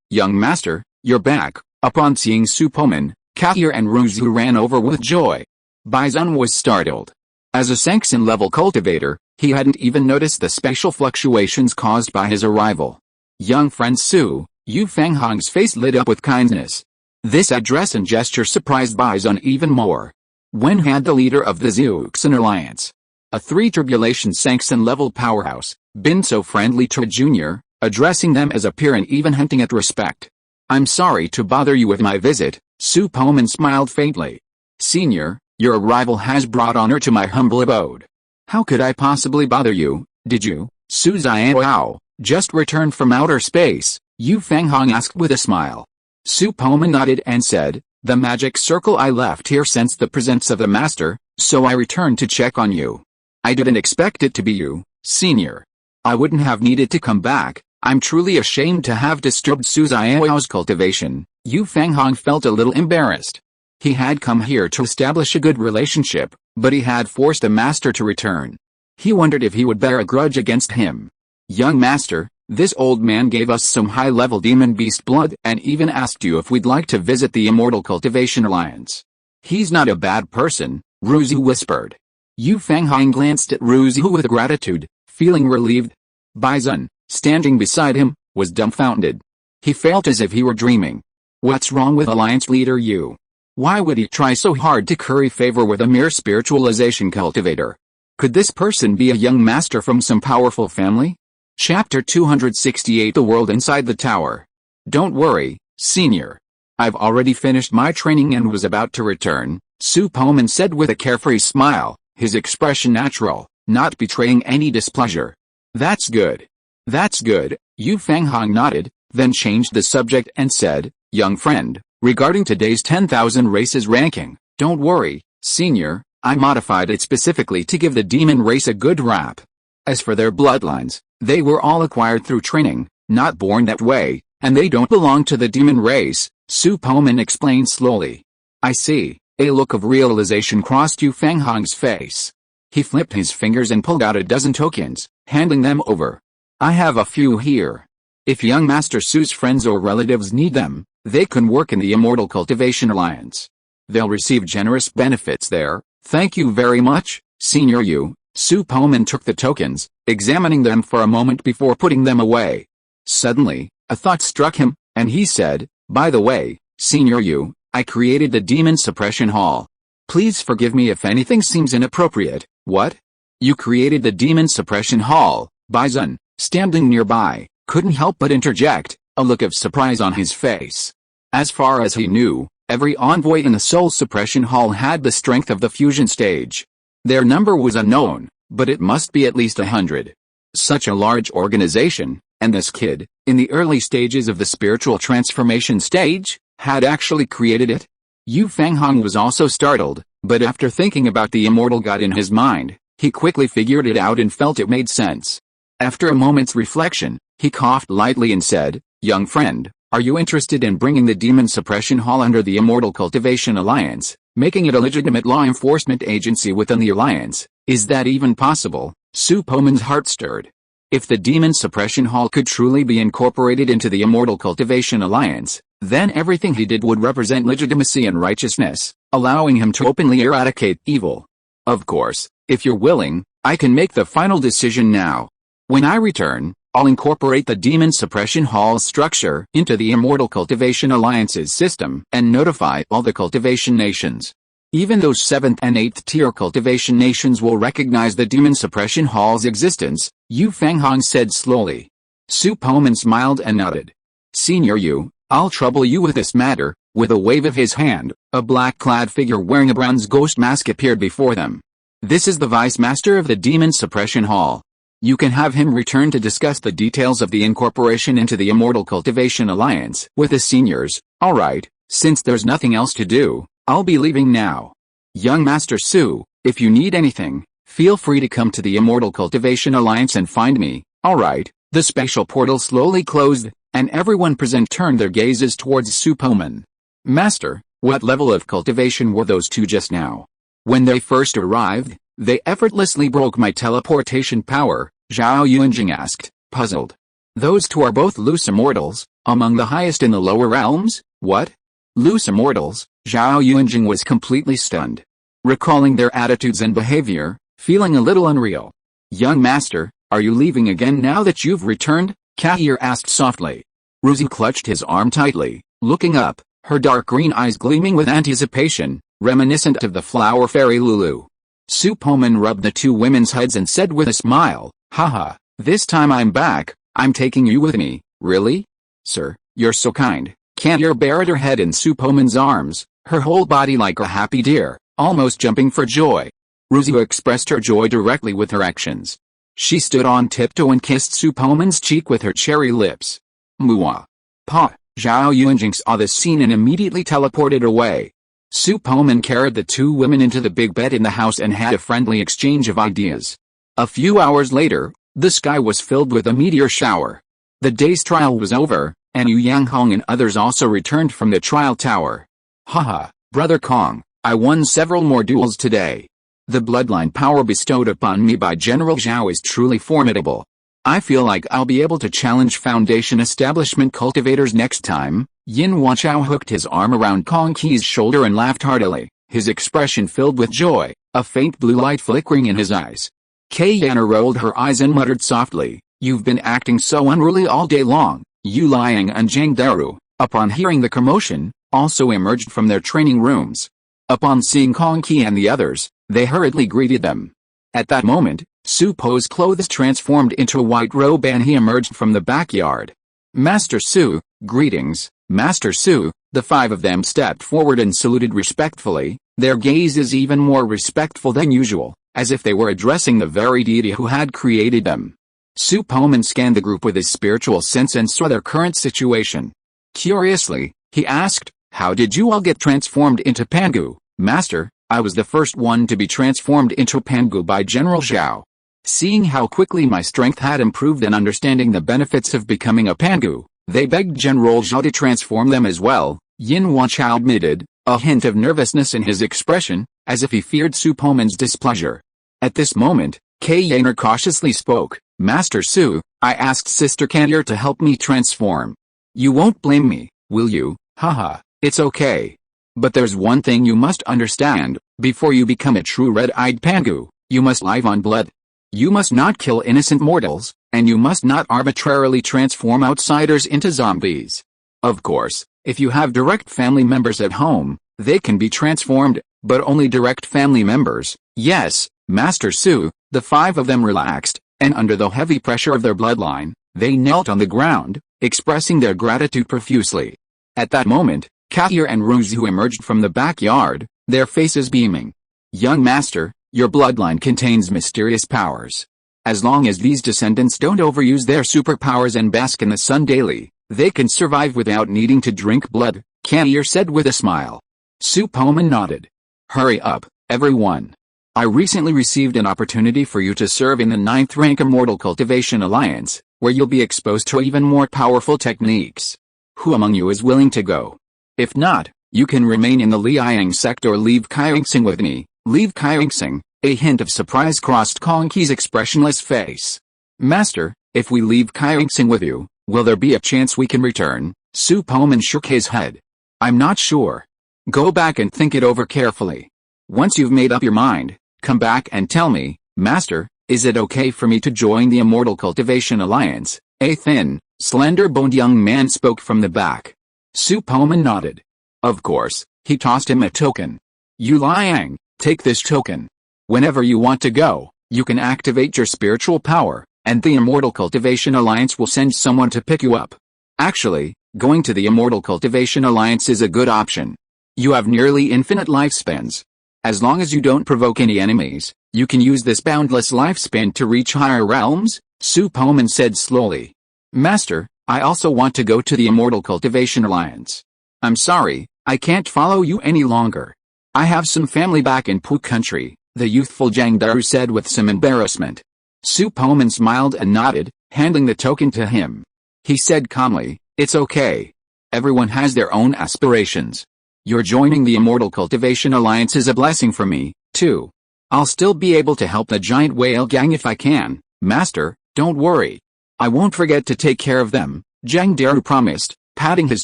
young master, you're back. Upon seeing Su Poman, Gadir and Ruzu ran over with joy. Bison was startled. As a Sanxin-level cultivator, he hadn't even noticed the spatial fluctuations caused by his arrival. Young friend Su, Yu Fanghong's face lit up with kindness. This address and gesture surprised Bison even more. When had the leader of the Zeuxin Alliance, a three-tribulation Sanxin-level powerhouse, been so friendly to a junior, addressing them as a peer and even hinting at respect? I'm sorry to bother you with my visit, Su Poman smiled faintly. Senior, your arrival has brought honor to my humble abode. How could I possibly bother you, did you? Su Xiao, Just returned from outer space, Yu Fanghong asked with a smile. Su Poman nodded and said, "The magic circle I left here sensed the presence of the master, so I returned to check on you. I didn't expect it to be you, senior. I wouldn't have needed to come back. I'm truly ashamed to have disturbed Su Xiao's cultivation." Yu Fanghong felt a little embarrassed. He had come here to establish a good relationship, but he had forced the master to return. He wondered if he would bear a grudge against him. "Young master, this old man gave us some high-level demon beast blood and even asked you if we'd like to visit the Immortal Cultivation Alliance. He's not a bad person," Ruzi whispered. Yu Fanghong glanced at Ruzi with gratitude, feeling relieved. Bison, standing beside him, was dumbfounded. He felt as if he were dreaming. What's wrong with Alliance leader Yu? Why would he try so hard to curry favor with a mere spiritualization cultivator? Could this person be a young master from some powerful family? Chapter 268 The World Inside the Tower. Don't worry, senior. I've already finished my training and was about to return, Su Poman said with a carefree smile, his expression natural, not betraying any displeasure. That's good. That's good, Yu Fanghong nodded, then changed the subject and said, "Young friend, regarding today's 10,000 races ranking, don't worry, senior, I modified it specifically to give the demon race a good rap. As for their bloodlines, they were all acquired through training, not born that way, and they don't belong to the demon race," Su Poman explained slowly. "I see." A look of realization crossed Yu Fanghong's face. He flipped his fingers and pulled out a dozen tokens, handing them over. "I have a few here. If young Master Su's friends or relatives need them, they can work in the Immortal Cultivation Alliance. They'll receive generous benefits there." "Thank you very much, Senior Yu." Su Poman took the tokens, examining them for a moment before putting them away. Suddenly, a thought struck him, and he said, "By the way, Senior Yu, I created the Demon Suppression Hall. Please forgive me if anything seems inappropriate." "What? You created the Demon Suppression Hall?" Bison, standing nearby, couldn't help but interject, a look of surprise on his face. As far as he knew, every envoy in the Soul Suppression Hall had the strength of the fusion stage. Their number was unknown, but it must be at least 100. Such a large organization, and this kid, in the early stages of the spiritual transformation stage, had actually created it? Yu Fanghong was also startled, but after thinking about the immortal god in his mind, he quickly figured it out and felt it made sense. After a moment's reflection, he coughed lightly and said, "Young friend, are you interested in bringing the Demon Suppression Hall under the Immortal Cultivation Alliance, making it a legitimate law enforcement agency within the Alliance? Is that even possible?" Su Poman's heart stirred. If the Demon Suppression Hall could truly be incorporated into the Immortal Cultivation Alliance, then everything he did would represent legitimacy and righteousness, allowing him to openly eradicate evil. "Of course, if you're willing, I can make the final decision now. When I return, I'll incorporate the Demon Suppression Hall's structure into the Immortal Cultivation Alliance's system and notify all the cultivation nations. Even those 7th and 8th tier cultivation nations will recognize the Demon Suppression Hall's existence," Yu Fanghong said slowly. Su Poman smiled and nodded. "Senior Yu, I'll trouble you with this matter." With a wave of his hand, a black-clad figure wearing a bronze ghost mask appeared before them. "This is the Vice Master of the Demon Suppression Hall. You can have him return to discuss the details of the incorporation into the Immortal Cultivation Alliance with the seniors." "Alright, since there's nothing else to do, I'll be leaving now. Young Master Su, if you need anything, feel free to come to the Immortal Cultivation Alliance and find me." "Alright." The spatial portal slowly closed, and everyone present turned their gazes towards Su Poman. "Master, what level of cultivation were those two just now?" "When they first arrived, they effortlessly broke my teleportation power," Zhao Yunjing asked, puzzled. "Those two are both loose immortals, among the highest in the lower realms?" "What? Loose immortals?" Zhao Yunjing was completely stunned. Recalling their attitudes and behavior, feeling a little unreal. "Young master, are you leaving again now that you've returned?" Kahir asked softly. Ruzi clutched his arm tightly, looking up, her dark green eyes gleaming with anticipation, reminiscent of the flower fairy Lulu. Su Poman rubbed the two women's heads and said with a smile, "Haha, this time I'm back, I'm taking you with me." "Really? Sir, you're so kind." Kahir buried her head in Su Poman's arms, her whole body like a happy deer, almost jumping for joy. Ruzi expressed her joy directly with her actions. She stood on tiptoe and kissed Su Poman's cheek with her cherry lips. Mua. Pa. Zhao Yunjing saw this scene and immediately teleported away. Su Poman carried the two women into the big bed in the house and had a friendly exchange of ideas. A few hours later, the sky was filled with a meteor shower. The day's trial was over, and Yu Yanghong and others also returned from the trial tower. Haha, Brother Kong, I won several more duels today. The bloodline power bestowed upon me by General Zhao is truly formidable. I feel like I'll be able to challenge Foundation establishment cultivators next time. Yin Huaqiao hooked his arm around Kong Qi's shoulder and laughed heartily, his expression filled with joy, a faint blue light flickering in his eyes. Kei Yana rolled her eyes and muttered softly, "You've been acting so unruly all day long." Yu Liang and Zhang Daru, upon hearing the commotion, also emerged from their training rooms. Upon seeing Kong Qi and the others, they hurriedly greeted them. At that moment, Su Po's clothes transformed into a white robe and he emerged from the backyard. "Master Su, greetings, Master Su." The five of them stepped forward and saluted respectfully, their gaze is even more respectful than usual, as if they were addressing the very deity who had created them. Su Poman scanned the group with his spiritual sense and saw their current situation. Curiously, he asked, "How did you all get transformed into Pangu?" "Master, I was the first one to be transformed into Pangu by General Zhao. Seeing how quickly my strength had improved and understanding the benefits of becoming a Pangu, they begged General Zhao to transform them as well." Yin Huaqiao admitted, a hint of nervousness in his expression, as if he feared Su Poman's displeasure. At this moment, Kei Yana cautiously spoke, "Master Su, I asked Sister Candier to help me transform. You won't blame me, will you?" "Haha, it's okay. But there's one thing you must understand, before you become a true red-eyed Pangu, you must live on blood. You must not kill innocent mortals, and you must not arbitrarily transform outsiders into zombies. Of course, if you have direct family members at home, they can be transformed, but only direct family members." "Yes, Master Su." The five of them relaxed, and under the heavy pressure of their bloodline, they knelt on the ground, expressing their gratitude profusely. At that moment, Katir and Ruzu emerged from the backyard, their faces beaming. "Young master, your bloodline contains mysterious powers. As long as these descendants don't overuse their superpowers and bask in the sun daily, they can survive without needing to drink blood," Katir said with a smile. Su Poman nodded. "Hurry up, everyone. I recently received an opportunity for you to serve in the 9th rank Immortal Cultivation Alliance, where you'll be exposed to even more powerful techniques. Who among you is willing to go? If not, you can remain in the Liang sect or leave Kaingsing with me." "Leave Kaingsing?" A hint of surprise crossed Kong Qi's expressionless face. "Master, if we leave Kaingsing with you, will there be a chance we can return?" Su Poman shook his head. "I'm not sure. Go back and think it over carefully. Once you've made up your mind, come back and tell me." "Master, is it okay for me to join the Immortal Cultivation Alliance?" A thin, slender-boned young man spoke from the back. Su Poman nodded. "Of course." He tossed him a token. "Yu Liang, take this token. Whenever you want to go, you can activate your spiritual power, and the Immortal Cultivation Alliance will send someone to pick you up. Actually, going to the Immortal Cultivation Alliance is a good option. You have nearly infinite lifespans. As long as you don't provoke any enemies, you can use this boundless lifespan to reach higher realms," Su Poman said slowly. "Master, I also want to go to the Immortal Cultivation Alliance. I'm sorry, I can't follow you any longer. I have some family back in Pu country," the youthful Zhang Daru said with some embarrassment. Su Poman smiled and nodded, handing the token to him. He said calmly, "It's okay. Everyone has their own aspirations. Your joining the Immortal Cultivation Alliance is a blessing for me, too. I'll still be able to help the giant whale gang if I can. Master, don't worry. I won't forget to take care of them," Zhang Daru promised, patting his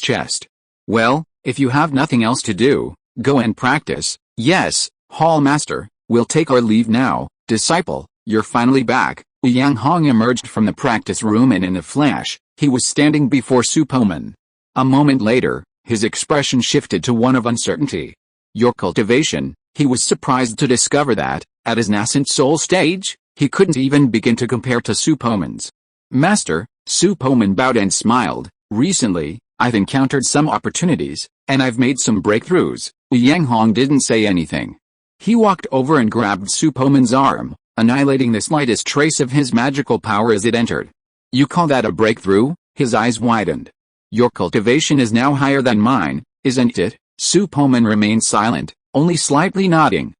chest. "Well, if you have nothing else to do, go and practice." "Yes, Hall Master, we'll take our leave now." "Disciple, you're finally back." Yang Hong emerged from the practice room and in a flash, he was standing before Su Poman. A moment later, his expression shifted to one of uncertainty. "Your cultivation," he was surprised to discover that, at his nascent soul stage, he couldn't even begin to compare to Su Poman's. "Master," Su Poman bowed and smiled, "recently, I've encountered some opportunities, and I've made some breakthroughs." Yang Hong didn't say anything. He walked over and grabbed Su Poman's arm, annihilating the slightest trace of his magical power as it entered. You call that a breakthrough? His eyes widened. Your cultivation is now higher than mine, isn't it? Su Poman remained silent, only slightly nodding.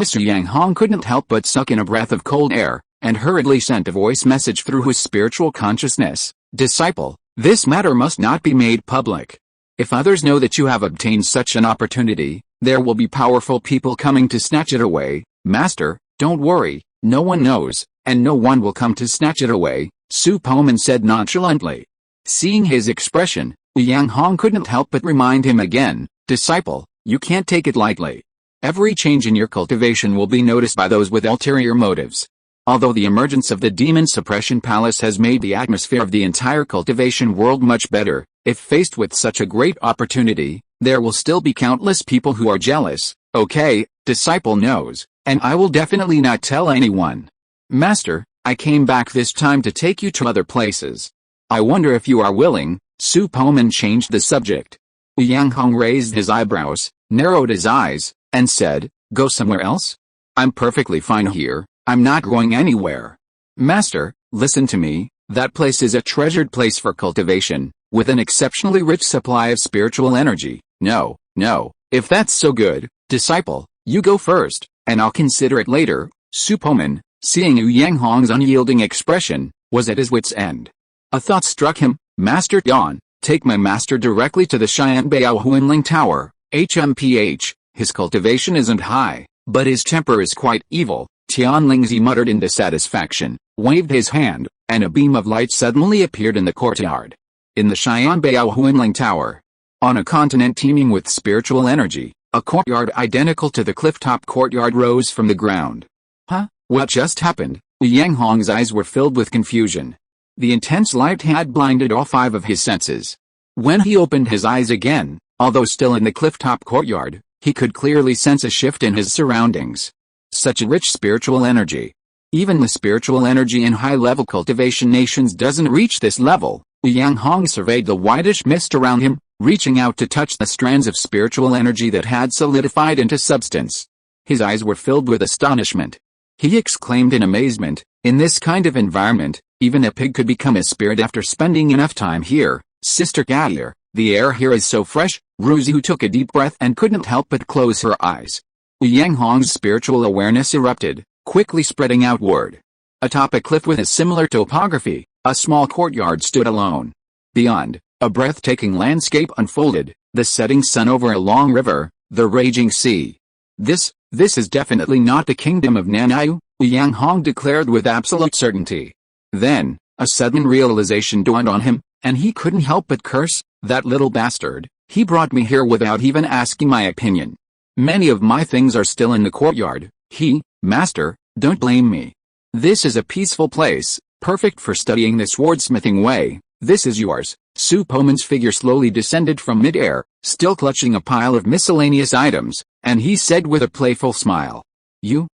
Su Yang Hong couldn't help but suck in a breath of cold air, and hurriedly sent a voice message through his spiritual consciousness. Disciple, this matter must not be made public. If others know that you have obtained such an opportunity, there will be powerful people coming to snatch it away. Master, don't worry, no one knows, and no one will come to snatch it away, Su Poman said nonchalantly. Seeing his expression, Yang Hong couldn't help but remind him again, Disciple, you can't take it lightly. Every change in your cultivation will be noticed by those with ulterior motives. Although the emergence of the Demon Suppression Palace has made the atmosphere of the entire cultivation world much better, if faced with such a great opportunity, there will still be countless people who are jealous. Okay, Disciple knows, and I will definitely not tell anyone. Master, I came back this time to take you to other places. I wonder if you are willing. Su Poman changed the subject. Yang Hong raised his eyebrows, narrowed his eyes, and said, Go somewhere else? I'm perfectly fine here, I'm not going anywhere. Master, listen to me, that place is a treasured place for cultivation, with an exceptionally rich supply of spiritual energy. No, if that's so good, Disciple, you go first, and I'll consider it later. Su Poman, seeing Yang Hong's unyielding expression, was at his wit's end. A thought struck him. Master Don, take my master directly to the Xianbao Huanling Tower, HMPH, his cultivation isn't high, but his temper is quite evil. Tianlingzi muttered in dissatisfaction, waved his hand, and a beam of light suddenly appeared in the courtyard. In the Xianbao Huanling Tower, on a continent teeming with spiritual energy, a courtyard identical to the clifftop courtyard rose from the ground. Huh? What just happened? Yang Hong's eyes were filled with confusion. The intense light had blinded all five of his senses. When he opened his eyes again, although still in the clifftop courtyard, he could clearly sense a shift in his surroundings. Such a rich spiritual energy. Even the spiritual energy in high-level cultivation nations doesn't reach this level. Yang Hong surveyed the whitish mist around him, reaching out to touch the strands of spiritual energy that had solidified into substance. His eyes were filled with astonishment. He exclaimed in amazement, in this kind of environment, even a pig could become a spirit after spending enough time here. Sister Gadir, the air here is so fresh. Ruzu took a deep breath and couldn't help but close her eyes. Yang Hong's spiritual awareness erupted, quickly spreading outward. Atop a cliff with a similar topography, a small courtyard stood alone. Beyond, a breathtaking landscape unfolded, the setting sun over a long river, the raging sea. This is definitely not the kingdom of Nanayu, Yang Hong declared with absolute certainty. Then, a sudden realization dawned on him, and he couldn't help but curse, that little bastard, he brought me here without even asking my opinion. Many of my things are still in the courtyard. Master, don't blame me. This is a peaceful place, perfect for studying the swordsmithing way. This is yours. Su Poman's figure slowly descended from midair, still clutching a pile of miscellaneous items, and he said with a playful smile. You?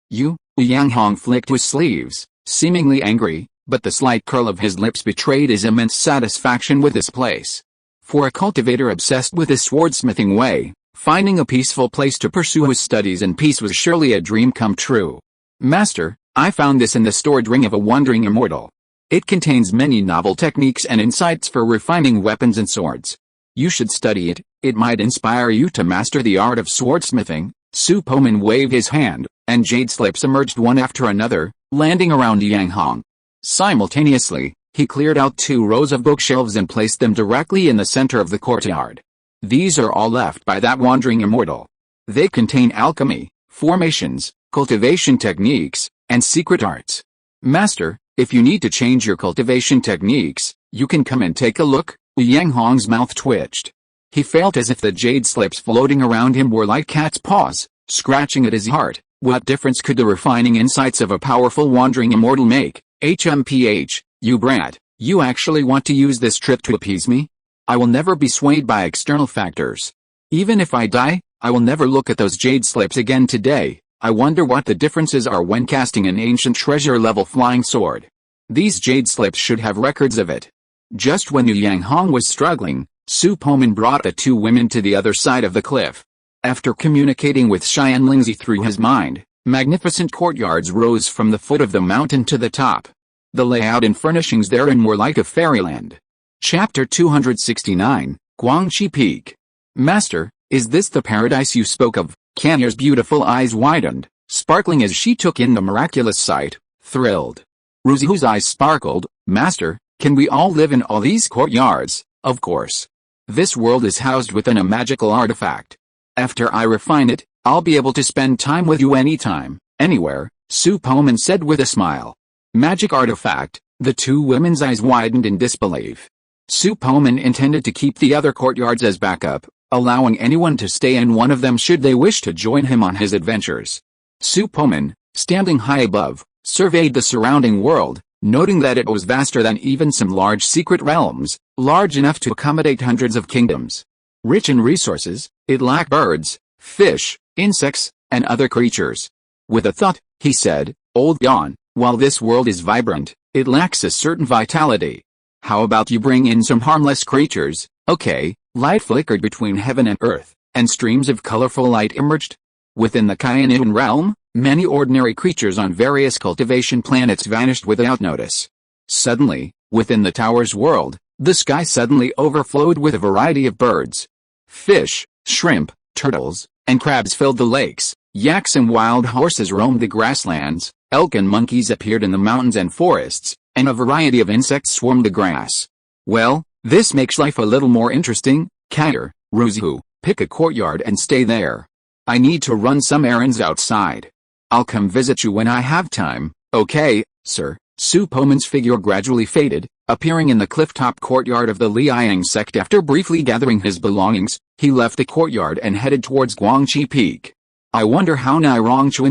Yang Hong flicked his sleeves, seemingly angry, but the slight curl of his lips betrayed his immense satisfaction with this place. For a cultivator obsessed with the swordsmithing way, finding a peaceful place to pursue his studies in peace was surely a dream come true. Master, I found this in the stored ring of a wandering immortal. It contains many novel techniques and insights for refining weapons and swords. You should study it, it might inspire you to master the art of swordsmithing. Su Poman waved his hand, and jade slips emerged one after another, landing around Yang Hong. Simultaneously, he cleared out 2 rows of bookshelves and placed them directly in the center of the courtyard. These are all left by that wandering immortal. They contain alchemy, formations, cultivation techniques, and secret arts. Master, if you need to change your cultivation techniques, you can come and take a look. Yang Hong's mouth twitched. He felt as if the jade slips floating around him were like cat's paws, scratching at his heart. What difference could the refining insights of a powerful wandering immortal make? HMPH, you brat, you actually want to use this trip to appease me? I will never be swayed by external factors. Even if I die, I will never look at those jade slips again today. I wonder what the differences are when casting an ancient treasure-level flying sword. These jade slips should have records of it. Just when Yang Hong was struggling, Su Poman brought the 2 women to the other side of the cliff. After communicating with Xianlingzi through his mind, Magnificent courtyards rose from the foot of the mountain to the top. The layout and furnishings therein were like a fairyland. Chapter 269, Guangqi Peak. Master, is this the paradise you spoke of? Kanye's beautiful eyes widened, sparkling as she took in the miraculous sight, thrilled. Ruzihu's eyes sparkled. Master, can we all live in all these courtyards? Of course. This world is housed within a magical artifact. After I refine it, I'll be able to spend time with you anytime, anywhere, Su Poman said with a smile. Magic artifact. The two women's eyes widened in disbelief. Su Poman intended to keep the other courtyards as backup, allowing anyone to stay in one of them should they wish to join him on his adventures. Su Poman, standing high above, surveyed the surrounding world, noting that it was vaster than even some large secret realms, large enough to accommodate hundreds of kingdoms. Rich in resources, it lacked birds, fish, insects, and other creatures. With a thought, he said, Old Yon, while this world is vibrant, it lacks a certain vitality. How about you bring in some harmless creatures? Okay. Light flickered between heaven and earth, and streams of colorful light emerged. Within the Kyanuan realm, many ordinary creatures on various cultivation planets vanished without notice. Suddenly, within the tower's world, the sky suddenly overflowed with a variety of birds. Fish, shrimp, turtles, and crabs filled the lakes. Yaks and wild horses roamed the grasslands. Elk and monkeys appeared in the mountains and forests, and a variety of insects swarmed the grass. Well, this makes life a little more interesting. Kyer, Ruzihu, pick a courtyard and stay there. I need to run some errands outside. I'll come visit you when I have time. Okay, sir. Su Poman's figure gradually faded, appearing in the cliff-top courtyard of the Liang sect. After briefly gathering his belongings, he left the courtyard and headed towards Guangqi Peak. I wonder how Nai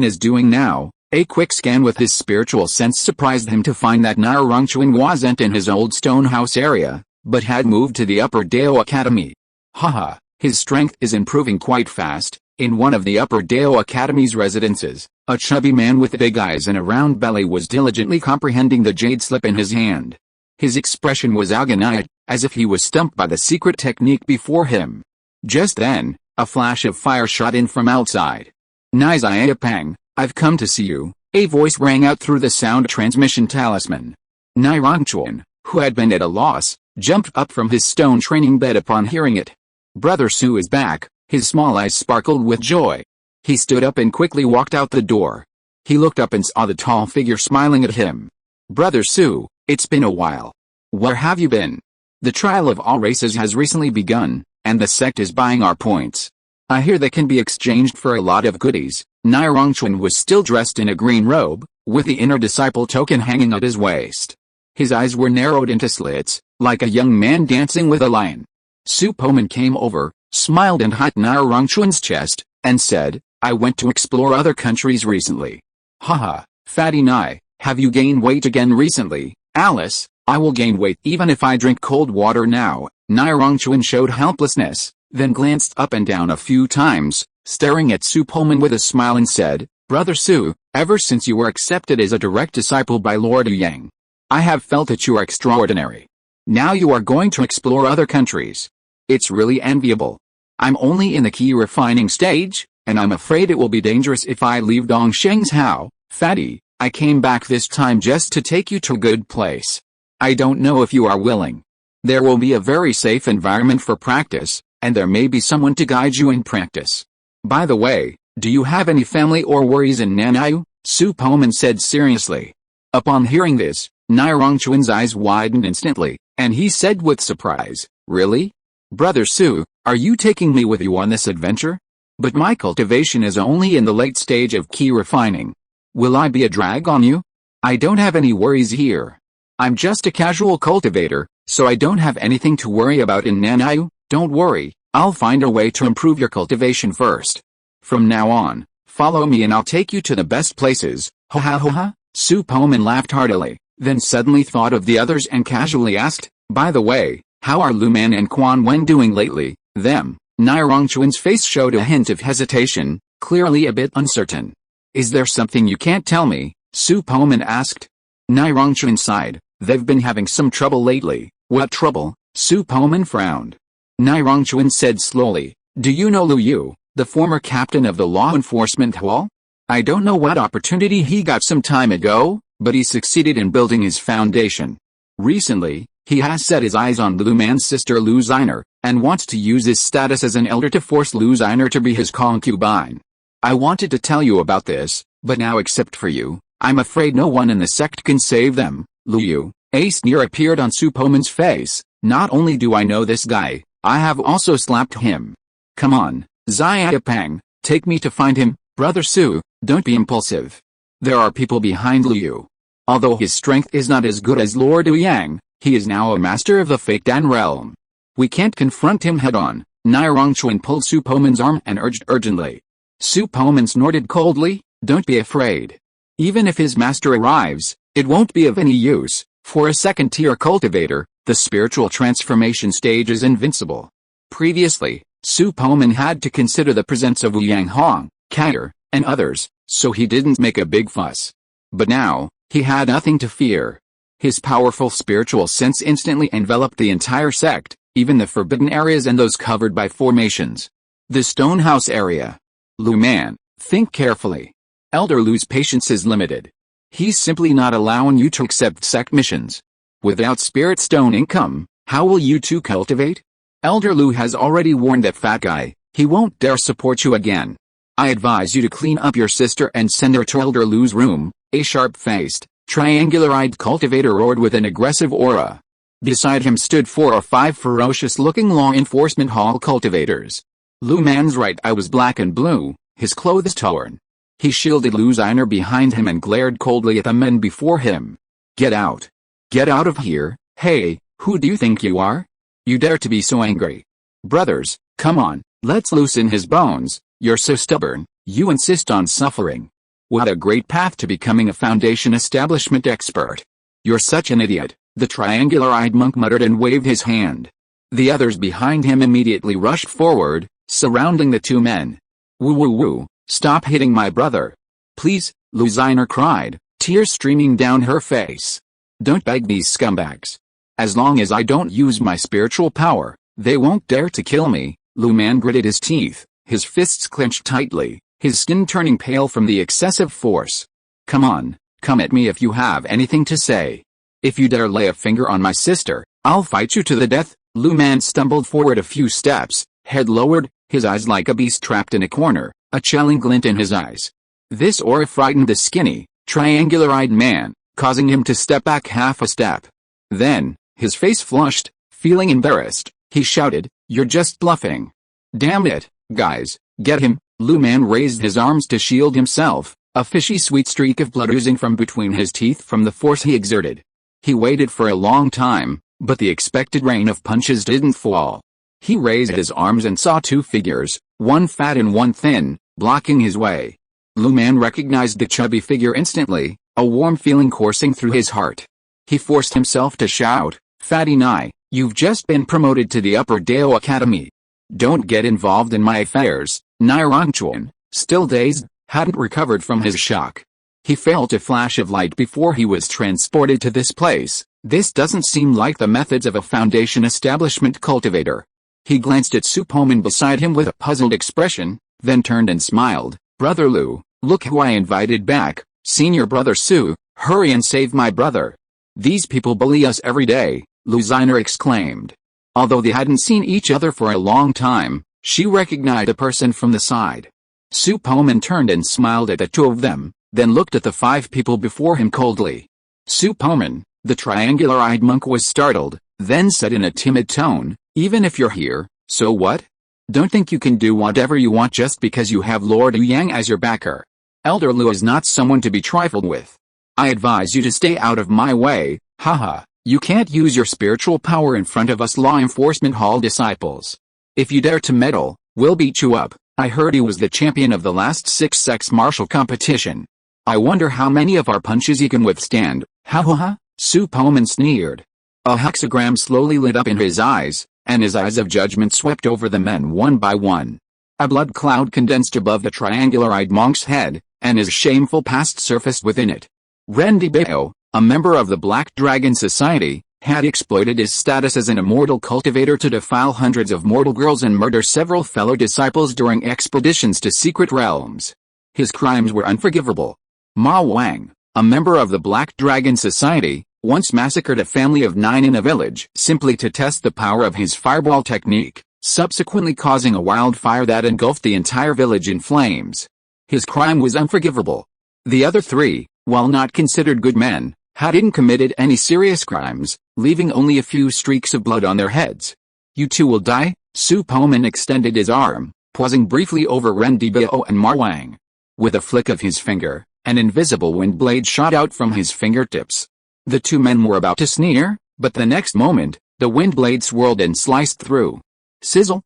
is doing now. A quick scan with his spiritual sense surprised him to find that Nai wasn't in his old stone house area, but had moved to the Upper Dao Academy. Haha, his strength is improving quite fast. In one of the Upper Dao Academy's residences, a chubby man with big eyes and a round belly was diligently comprehending the jade slip in his hand. His expression was agonized, as if he was stumped by the secret technique before him. Just then, a flash of fire shot in from outside. Nai Pang, I've come to see you, a voice rang out through the sound transmission talisman. Nai Rongchuan, who had been at a loss, jumped up from his stone training bed upon hearing it. Brother Su is back. His small eyes sparkled with joy. He stood up and quickly walked out the door. He looked up and saw the tall figure smiling at him. Brother Su, it's been a while. Where have you been? The trial of all races has recently begun, and the sect is buying our points. I hear they can be exchanged for a lot of goodies. Nai Rongchuan was still dressed in a green robe, with the inner disciple token hanging at his waist. His eyes were narrowed into slits, like a young man dancing with a lion. Su Poman came over, smiled and hit Nai Rongchuan's chest, and said, I went to explore other countries recently. Haha, Fatty Nai, have you gained weight again recently? Alice, I will gain weight even if I drink cold water now. Nai Rongchuan showed helplessness, then glanced up and down a few times, staring at Su Poman with a smile and said, Brother Su, ever since you were accepted as a direct disciple by Lord Yang, I have felt that you are extraordinary. Now you are going to explore other countries. It's really enviable. I'm only in the key refining stage, and I'm afraid it will be dangerous if I leave Dongsheng's house. Fatty, I came back this time just to take you to a good place. I don't know if you are willing. There will be a very safe environment for practice, and there may be someone to guide you in practice. By the way, do you have any family or worries in Nanayu? Su Poman said seriously. Upon hearing this, Nai Rongchuan's eyes widened instantly, and he said with surprise, Really? Brother Su, are you taking me with you on this adventure? But my cultivation is only in the late stage of key refining. Will I be a drag on you? I don't have any worries here. I'm just a casual cultivator, so I don't have anything to worry about in Nanayu. Don't worry, I'll find a way to improve your cultivation first. From now on, follow me and I'll take you to the best places. Ha ha ha ha. Su Poman laughed heartily, then suddenly thought of the others and casually asked, By the way, how are Luman and Quan Wen doing lately? Them. Nai Rongchuan's face showed a hint of hesitation, clearly a bit uncertain. Is there something you can't tell me? Su Poman asked. Nai Rongchuan sighed. They've been having some trouble lately. What trouble? Su Poman frowned. Nai Rongchuan said slowly, Do you know Lu Yu, the former captain of the law enforcement hall? I don't know what opportunity he got some time ago, but he succeeded in building his foundation. Recently, he has set his eyes on Lu Man's sister Lu Xiner, and wants to use his status as an elder to force Lu Xiner to be his concubine. I wanted to tell you about this, but now except for you, I'm afraid no one in the sect can save them, Lu Yu. A sneer appeared on Su Poman's face. Not only do I know this guy, I have also slapped him. Come on, Xiaopeng, take me to find him, Brother Su, don't be impulsive. There are people behind Lu Yu. Although his strength is not as good as Lord Yang, he is now a master of the Fake Dan realm. We can't confront him head-on. Nirongchuan pulled Su Poman's arm and urged urgently. Su Poman snorted coldly, don't be afraid. Even if his master arrives, it won't be of any use. For a second-tier cultivator, the spiritual transformation stage is invincible. Previously, Su Poman had to consider the presence of Wu Yang Hong, Kater, and others, so he didn't make a big fuss. But now, he had nothing to fear. His powerful spiritual sense instantly enveloped the entire sect, even the forbidden areas and those covered by formations. The Stonehouse area. Lu Man, think carefully. Elder Lu's patience is limited. He's simply not allowing you to accept sect missions. Without spirit stone income, how will you two cultivate? Elder Lu has already warned that fat guy, he won't dare support you again. I advise you to clean up your sister and send her to Elder Lu's room. A sharp-faced, triangular-eyed cultivator roared with an aggressive aura. Beside him stood 4 or 5 ferocious-looking law enforcement hall cultivators. Lu Man's right eye was black and blue, his clothes torn. He shielded Lu Xiner behind him and glared coldly at the men before him. Get out. Get out of here. Hey, who do you think you are? You dare to be so angry? Brothers, come on, let's loosen his bones. You're so stubborn, you insist on suffering. What a great path to becoming a foundation establishment expert. You're such an idiot, the triangular-eyed monk muttered and waved his hand. The others behind him immediately rushed forward, surrounding the two men. Woo woo woo, stop hitting my brother. Please, Lu Xiner cried, tears streaming down her face. Don't beg these scumbags. As long as I don't use my spiritual power, they won't dare to kill me. Lu Man gritted his teeth, his fists clenched tightly, his skin turning pale from the excessive force. Come on, come at me if you have anything to say. If you dare lay a finger on my sister, I'll fight you to the death. Lu Man stumbled forward a few steps, head lowered, his eyes like a beast trapped in a corner, a chilling glint in his eyes. This aura frightened the skinny, triangular-eyed man, causing him to step back half a step. Then, his face flushed, feeling embarrassed, he shouted, "You're just bluffing. Damn it, guys, get him." Lu Man raised his arms to shield himself, a fishy sweet streak of blood oozing from between his teeth from the force he exerted. He waited for a long time, but the expected rain of punches didn't fall. He raised his arms and saw 2 figures, one fat and one thin, blocking his way. Lu Man recognized the chubby figure instantly, a warm feeling coursing through his heart. He forced himself to shout, "Fatty Nai, you've just been promoted to the Upper Dao Academy. Don't get involved in my affairs." Nirongchuan, still dazed, hadn't recovered from his shock. He felt a flash of light before he was transported to this place. This doesn't seem like the methods of a foundation establishment cultivator. He glanced at Su Poman beside him with a puzzled expression, then turned and smiled. "Brother Lu, look who I invited back, Senior Brother Su, hurry and save my brother. These people bully us every day," Lu Xiner exclaimed. Although they hadn't seen each other for a long time, she recognized a person from the side. Su Poman turned and smiled at the 2 of them, then looked at the 5 people before him coldly. Su Poman, the triangular-eyed monk was startled, then said in a timid tone, "Even if you're here, so what? Don't think you can do whatever you want just because you have Lord Yang as your backer. Elder Lu is not someone to be trifled with. I advise you to stay out of my way." Haha, you can't use your spiritual power in front of us law enforcement hall disciples. If you dare to meddle, we'll beat you up. I heard he was the champion of the last 6 sex martial competition. I wonder how many of our punches he can withstand. Ha ha ha, Su Poman sneered. A hexagram slowly lit up in his eyes, and his eyes of judgment swept over the men one by one. A blood cloud condensed above the triangular-eyed monk's head, and his shameful past surfaced within it. Rendi Bao, a member of the Black Dragon Society, had exploited his status as an immortal cultivator to defile hundreds of mortal girls and murder several fellow disciples during expeditions to secret realms. His crimes were unforgivable. Ma Wang, a member of the Black Dragon Society, once massacred a family of 9 in a village simply to test the power of his fireball technique, subsequently causing a wildfire that engulfed the entire village in flames. His crime was unforgivable. The other 3, while not considered good men, hadn't committed any serious crimes, leaving only a few streaks of blood on their heads. You too will die. Su Poman extended his arm, pausing briefly over Ren Dibao and Ma Wang. With a flick of his finger, an invisible wind blade shot out from his fingertips. The 2 men were about to sneer, but the next moment, the wind blade swirled and sliced through. Sizzle!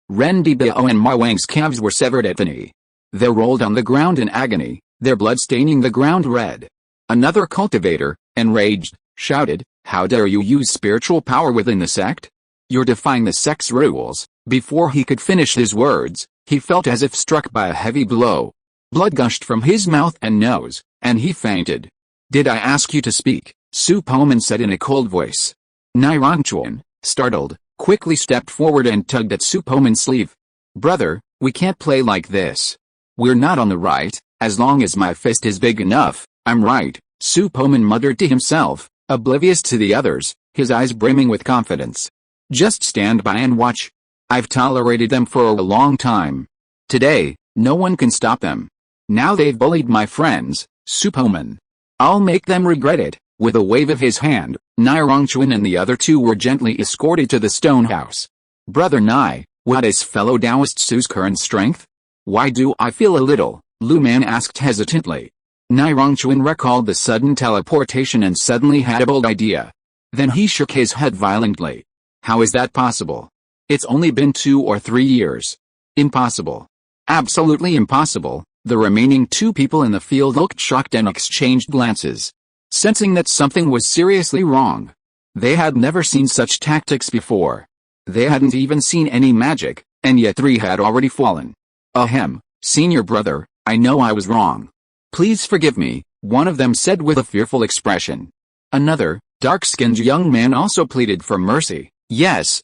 Ren Dibao and Ma Wang's calves were severed at the knee. They rolled on the ground in agony, their blood staining the ground red. Another cultivator, enraged, shouted, "How dare you use spiritual power within the sect? You're defying the sect's rules." Before he could finish his words, he felt as if struck by a heavy blow. Blood gushed from his mouth and nose, and he fainted. "Did I ask you to speak?" Su Poman said in a cold voice. Nai Rongchuan, startled, quickly stepped forward and tugged at Su Poman's sleeve. "Brother, we can't play like this. We're not on the right. As long as my fist is big enough, I'm right," Su Poman muttered to himself, oblivious to the others, his eyes brimming with confidence. "Just stand by and watch. I've tolerated them for a long time. Today, no one can stop them. Now they've bullied my friends, Su Poman. I'll make them regret it." With a wave of his hand, Nai Rongchuan and the other 2 were gently escorted to the stone house. "Brother Nai, what is fellow Taoist Su's current strength?" "Why do I feel a little?" Lu Man asked hesitantly. Nai Rongchuan recalled the sudden teleportation and suddenly had a bold idea. Then he shook his head violently. "How is that possible? It's only been 2 or 3 years. Impossible. Absolutely impossible." The remaining 2 people in the field looked shocked and exchanged glances, sensing that something was seriously wrong. They had never seen such tactics before. They hadn't even seen any magic, and yet 3 had already fallen. "Ahem, senior brother, I know I was wrong. Please forgive me," one of them said with a fearful expression. Another, dark-skinned young man also pleaded for mercy. Yes,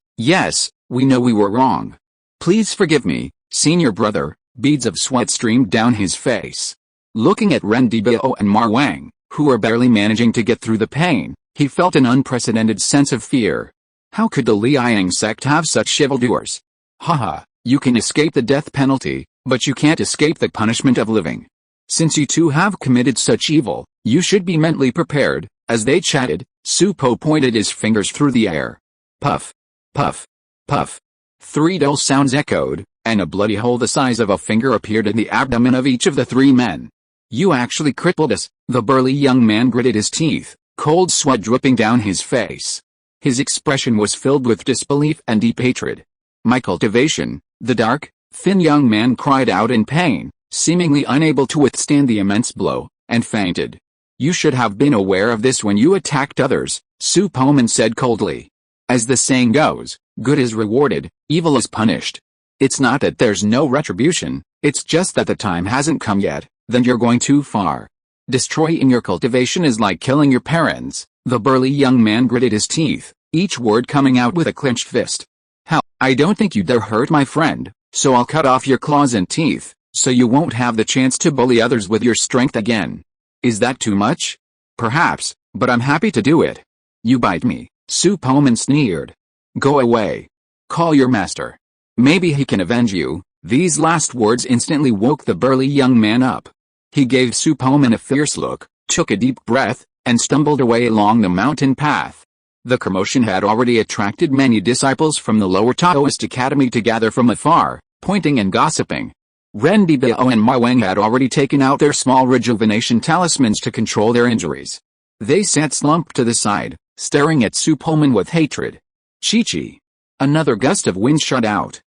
we know we were wrong. Please forgive me, senior brother." Beads of sweat streamed down his face. Looking at Ren Dibao and Ma Wang, who were barely managing to get through the pain, he felt an unprecedented sense of fear. How could the Liang sect have such evildoers? Haha, you can escape the death penalty, but you can't escape the punishment of living. Since you 2 have committed such evil, you should be mentally prepared. As they chatted, Su Po pointed his fingers through the air. Puff, puff, puff. 3 dull sounds echoed, and a bloody hole the size of a finger appeared in the abdomen of each of the 3 men. "You actually crippled us," the burly young man gritted his teeth, cold sweat dripping down his face. His expression was filled with disbelief and deep hatred. "My cultivation," the dark, thin young man cried out in pain, seemingly unable to withstand the immense blow, and fainted. "You should have been aware of this when you attacked others," Su Poman said coldly. "As the saying goes, good is rewarded, evil is punished. It's not that there's no retribution, it's just that the time hasn't come yet, then you're going too far. Destroying your cultivation is like killing your parents." The burly young man gritted his teeth, each word coming out with a clenched fist. "Hell, I don't think you dare hurt my friend, so I'll cut off your claws and teeth, so you won't have the chance to bully others with your strength again. Is that too much? Perhaps, but I'm happy to do it. You bite me," Su Poman sneered. "Go away. Call your master. Maybe he can avenge you." These last words instantly woke the burly young man up. He gave Su Poman a fierce look, took a deep breath, and stumbled away along the mountain path. The commotion had already attracted many disciples from the lower Taoist academy to gather from afar, pointing and gossiping. Ren Dibao and Ma Wang had already taken out their small rejuvenation talismans to control their injuries. They sat slumped to the side, staring at Su Poman with hatred. "Chi-chi!" Another gust of wind shot out.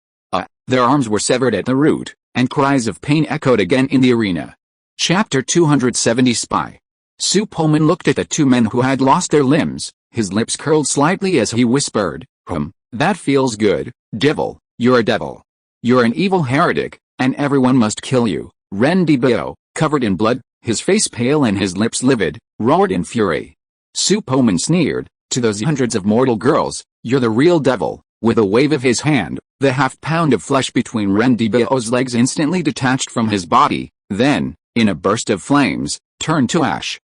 Their arms were severed at the root, and cries of pain echoed again in the arena. Chapter 270 Spy. Su Poman looked at the 2 men who had lost their limbs, his lips curled slightly as he whispered, "That feels good, devil, you're a devil. You're an evil heretic, and everyone must kill you." Ren Dibao, covered in blood, his face pale and his lips livid, roared in fury. Su Poman sneered, "To those hundreds of mortal girls, you're the real devil." With a wave of his hand, the half-pound of flesh between Ren Dibao's legs instantly detached from his body, Then, in a burst of flames, turned to ash.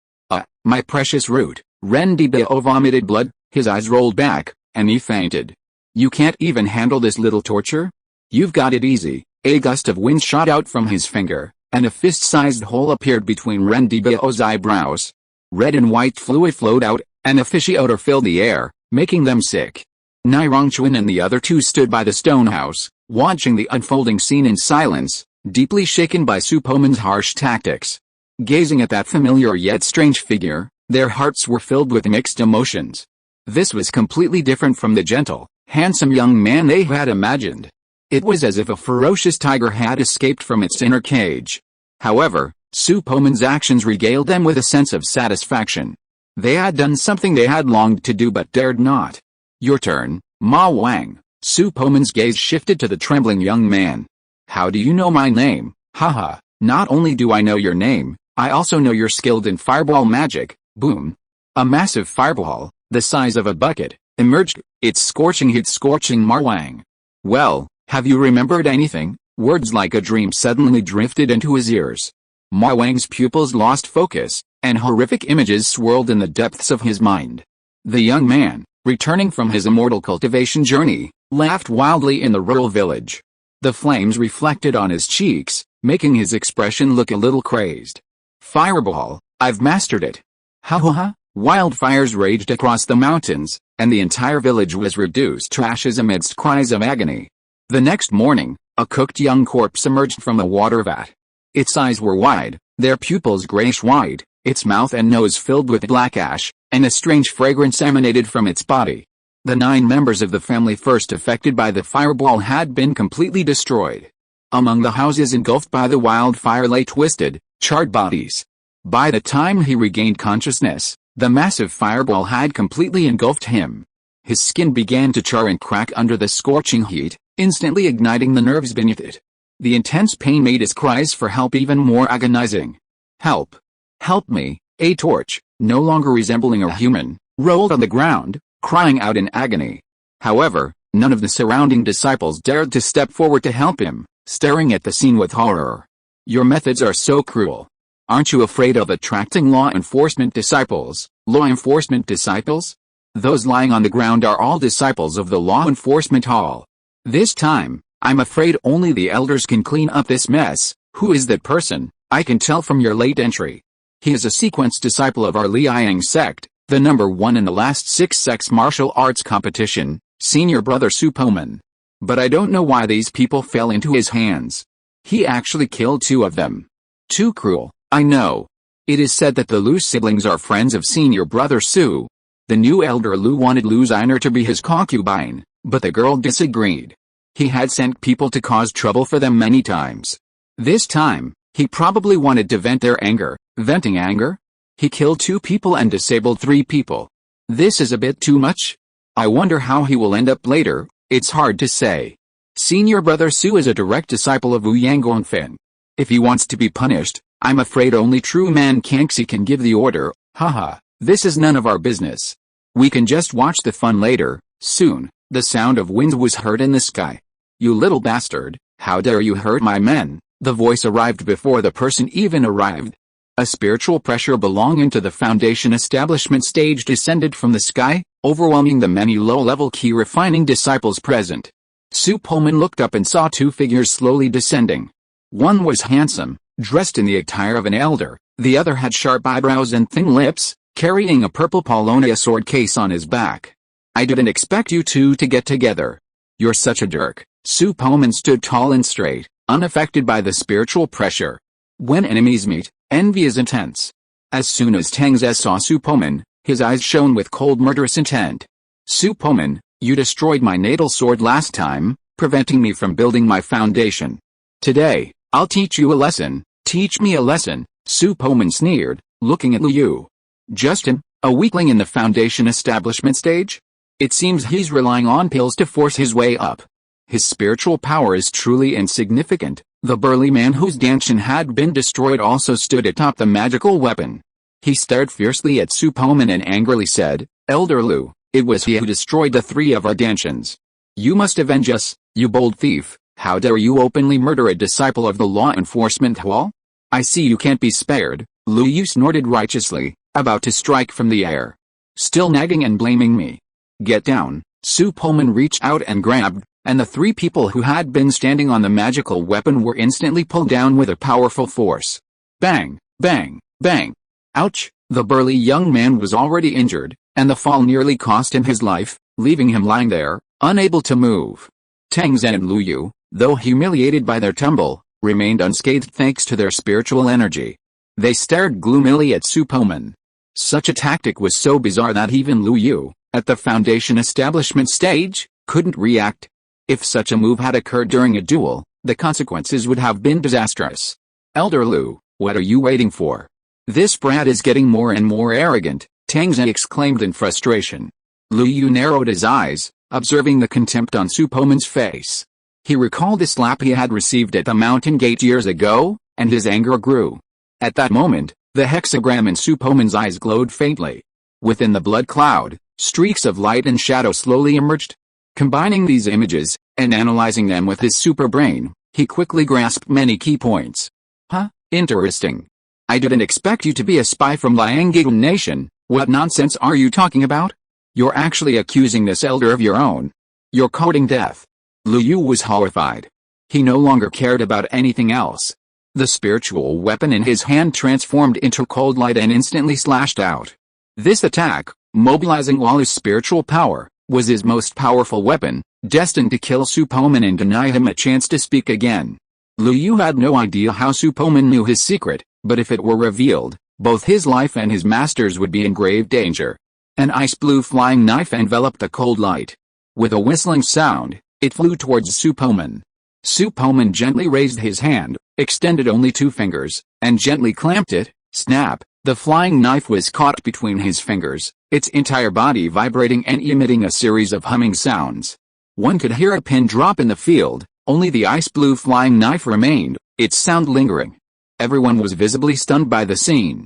My precious root, Rendibao vomited blood, his eyes rolled back, and he fainted. You can't even handle this little torture? You've got it easy. A gust of wind shot out from his finger, and a fist-sized hole appeared between Rendibao's eyebrows. Red and white fluid flowed out, and a fishy odor filled the air, making them sick. Nirongchuan and the other two stood by the stone house, watching the unfolding scene in silence, deeply shaken by Su Poman's harsh tactics. Gazing at that familiar yet strange figure, their hearts were filled with mixed emotions. This was completely different from the gentle, handsome young man they had imagined. It was as if a ferocious tiger had escaped from its inner cage. However, Su Poman's actions regaled them with a sense of satisfaction. They had done something they had longed to do but dared not. Your turn, Ma Wang. Su Poman's gaze shifted to the trembling young man. How do you know my name? Haha, not only do I know your name, I also know you're skilled in fireball magic. Boom. A massive fireball, the size of a bucket, emerged, its scorching heat scorching Ma Wang. Well, have you remembered anything? Words like a dream suddenly drifted into his ears. Ma Wang's pupils lost focus, and horrific images swirled in the depths of his mind. The young man, returning from his immortal cultivation journey, laughed wildly in the rural village. The flames reflected on his cheeks, making his expression look a little crazed. Fireball, I've mastered it. Ha ha ha! Wildfires raged across the mountains, and the entire village was reduced to ashes amidst cries of agony. The next morning, a cooked young corpse emerged from a water vat. Its eyes were wide, their pupils grayish-white, its mouth and nose filled with black ash, and a strange fragrance emanated from its body. The 9 members of the family first affected by the fireball had been completely destroyed. Among the houses engulfed by the wildfire lay twisted, charred bodies. By the time he regained consciousness, the massive fireball had completely engulfed him. His skin began to char and crack under the scorching heat, instantly igniting the nerves beneath it. The intense pain made his cries for help even more agonizing. Help! Help me! A torch, no longer resembling a human, rolled on the ground, crying out in agony. However, none of the surrounding disciples dared to step forward to help him, staring at the scene with horror. Your methods are so cruel. Aren't you afraid of attracting law enforcement disciples? Law enforcement disciples? Those lying on the ground are all disciples of the law enforcement hall. This time, I'm afraid only the elders can clean up this mess. Who is that person? I can tell from your late entry. He is a sequence disciple of our Liang sect, the number 1 in the last 6 sects martial arts competition, senior brother Su Poman. But I don't know why these people fell into his hands. He actually killed 2 of them. Too cruel, I know. It is said that the Lu siblings are friends of senior brother Su. The new elder Lu wanted Lu Xiner to be his concubine, but the girl disagreed. He had sent people to cause trouble for them many times. This time, he probably wanted to vent their anger. Venting anger? He killed 2 people and disabled 3 people. This is a bit too much. I wonder how he will end up later. It's hard to say. Senior brother Su is a direct disciple of Wu Yangonfen. If he wants to be punished, I'm afraid only true man Kangxi can give the order. Haha, this is none of our business. We can just watch the fun later. Soon, the sound of wind was heard in the sky. You little bastard, how dare you hurt my men? The voice arrived before the person even arrived. A spiritual pressure belonging to the Foundation establishment stage descended from the sky, overwhelming the many low-level key refining disciples present. Su Poman looked up and saw 2 figures slowly descending. One was handsome, dressed in the attire of an elder, the other had sharp eyebrows and thin lips, carrying a purple Polonia sword case on his back. I didn't expect you 2 to get together. You're such a jerk. Su Poman stood tall and straight, unaffected by the spiritual pressure. When enemies meet, envy is intense. As soon as Tang Ze saw Su Poman, his eyes shone with cold murderous intent. Su Poman, you destroyed my natal sword last time, preventing me from building my foundation. Today, I'll teach you a lesson. Teach me a lesson, Su Poman sneered, looking at Liu. Just him, a weakling in the Foundation establishment stage? It seems he's relying on pills to force his way up. His spiritual power is truly insignificant. The burly man whose danchin had been destroyed also stood atop the magical weapon. He stared fiercely at Su Poman and angrily said, Elder Lu, it was he who destroyed the 3 of our danchins. You must avenge us, you bold thief. How dare you openly murder a disciple of the law enforcement hall? I see you can't be spared, Lu Yu snorted righteously, about to strike from the air. Still nagging and blaming me. Get down, Su Poman reached out and grabbed, and the three people who had been standing on the magical weapon were instantly pulled down with a powerful force. Bang, bang, bang. Ouch, the burly young man was already injured, and the fall nearly cost him his life, leaving him lying there, unable to move. Tang Zhen and Lu Yu, though humiliated by their tumble, remained unscathed thanks to their spiritual energy. They stared gloomily at Su Poman. Such a tactic was so bizarre that even Lu Yu, at the Foundation establishment stage, couldn't react. If such a move had occurred during a duel, the consequences would have been disastrous. Elder Lu, what are you waiting for? This brat is getting more and more arrogant, Tang Zhen exclaimed in frustration. Lu Yu narrowed his eyes, observing the contempt on Su Poman's face. He recalled the slap he had received at the mountain gate years ago, and his anger grew. At that moment, the hexagram in Su Poman's eyes glowed faintly. Within the blood cloud, streaks of light and shadow slowly emerged. Combining these images, and analyzing them with his super brain, he quickly grasped many key points. Huh, interesting. I didn't expect you to be a spy from Lianggang Nation. What nonsense are you talking about? You're actually accusing this elder of your own. You're courting death. Lu Yu was horrified. He no longer cared about anything else. The spiritual weapon in his hand transformed into cold light and instantly slashed out. This attack, mobilizing all his spiritual power, was his most powerful weapon, destined to kill Su Poman and deny him a chance to speak again. Lu Yu had no idea how Su Poman knew his secret, but if it were revealed, both his life and his master's would be in grave danger. An ice-blue flying knife enveloped the cold light. With a whistling sound, it flew towards Su Poman. Su Poman gently raised his hand, extended only 2 fingers, and gently clamped it. Snap, the flying knife was caught between his fingers, its entire body vibrating and emitting a series of humming sounds. One could hear a pin drop in the field, only the ice-blue flying knife remained, its sound lingering. Everyone was visibly stunned by the scene.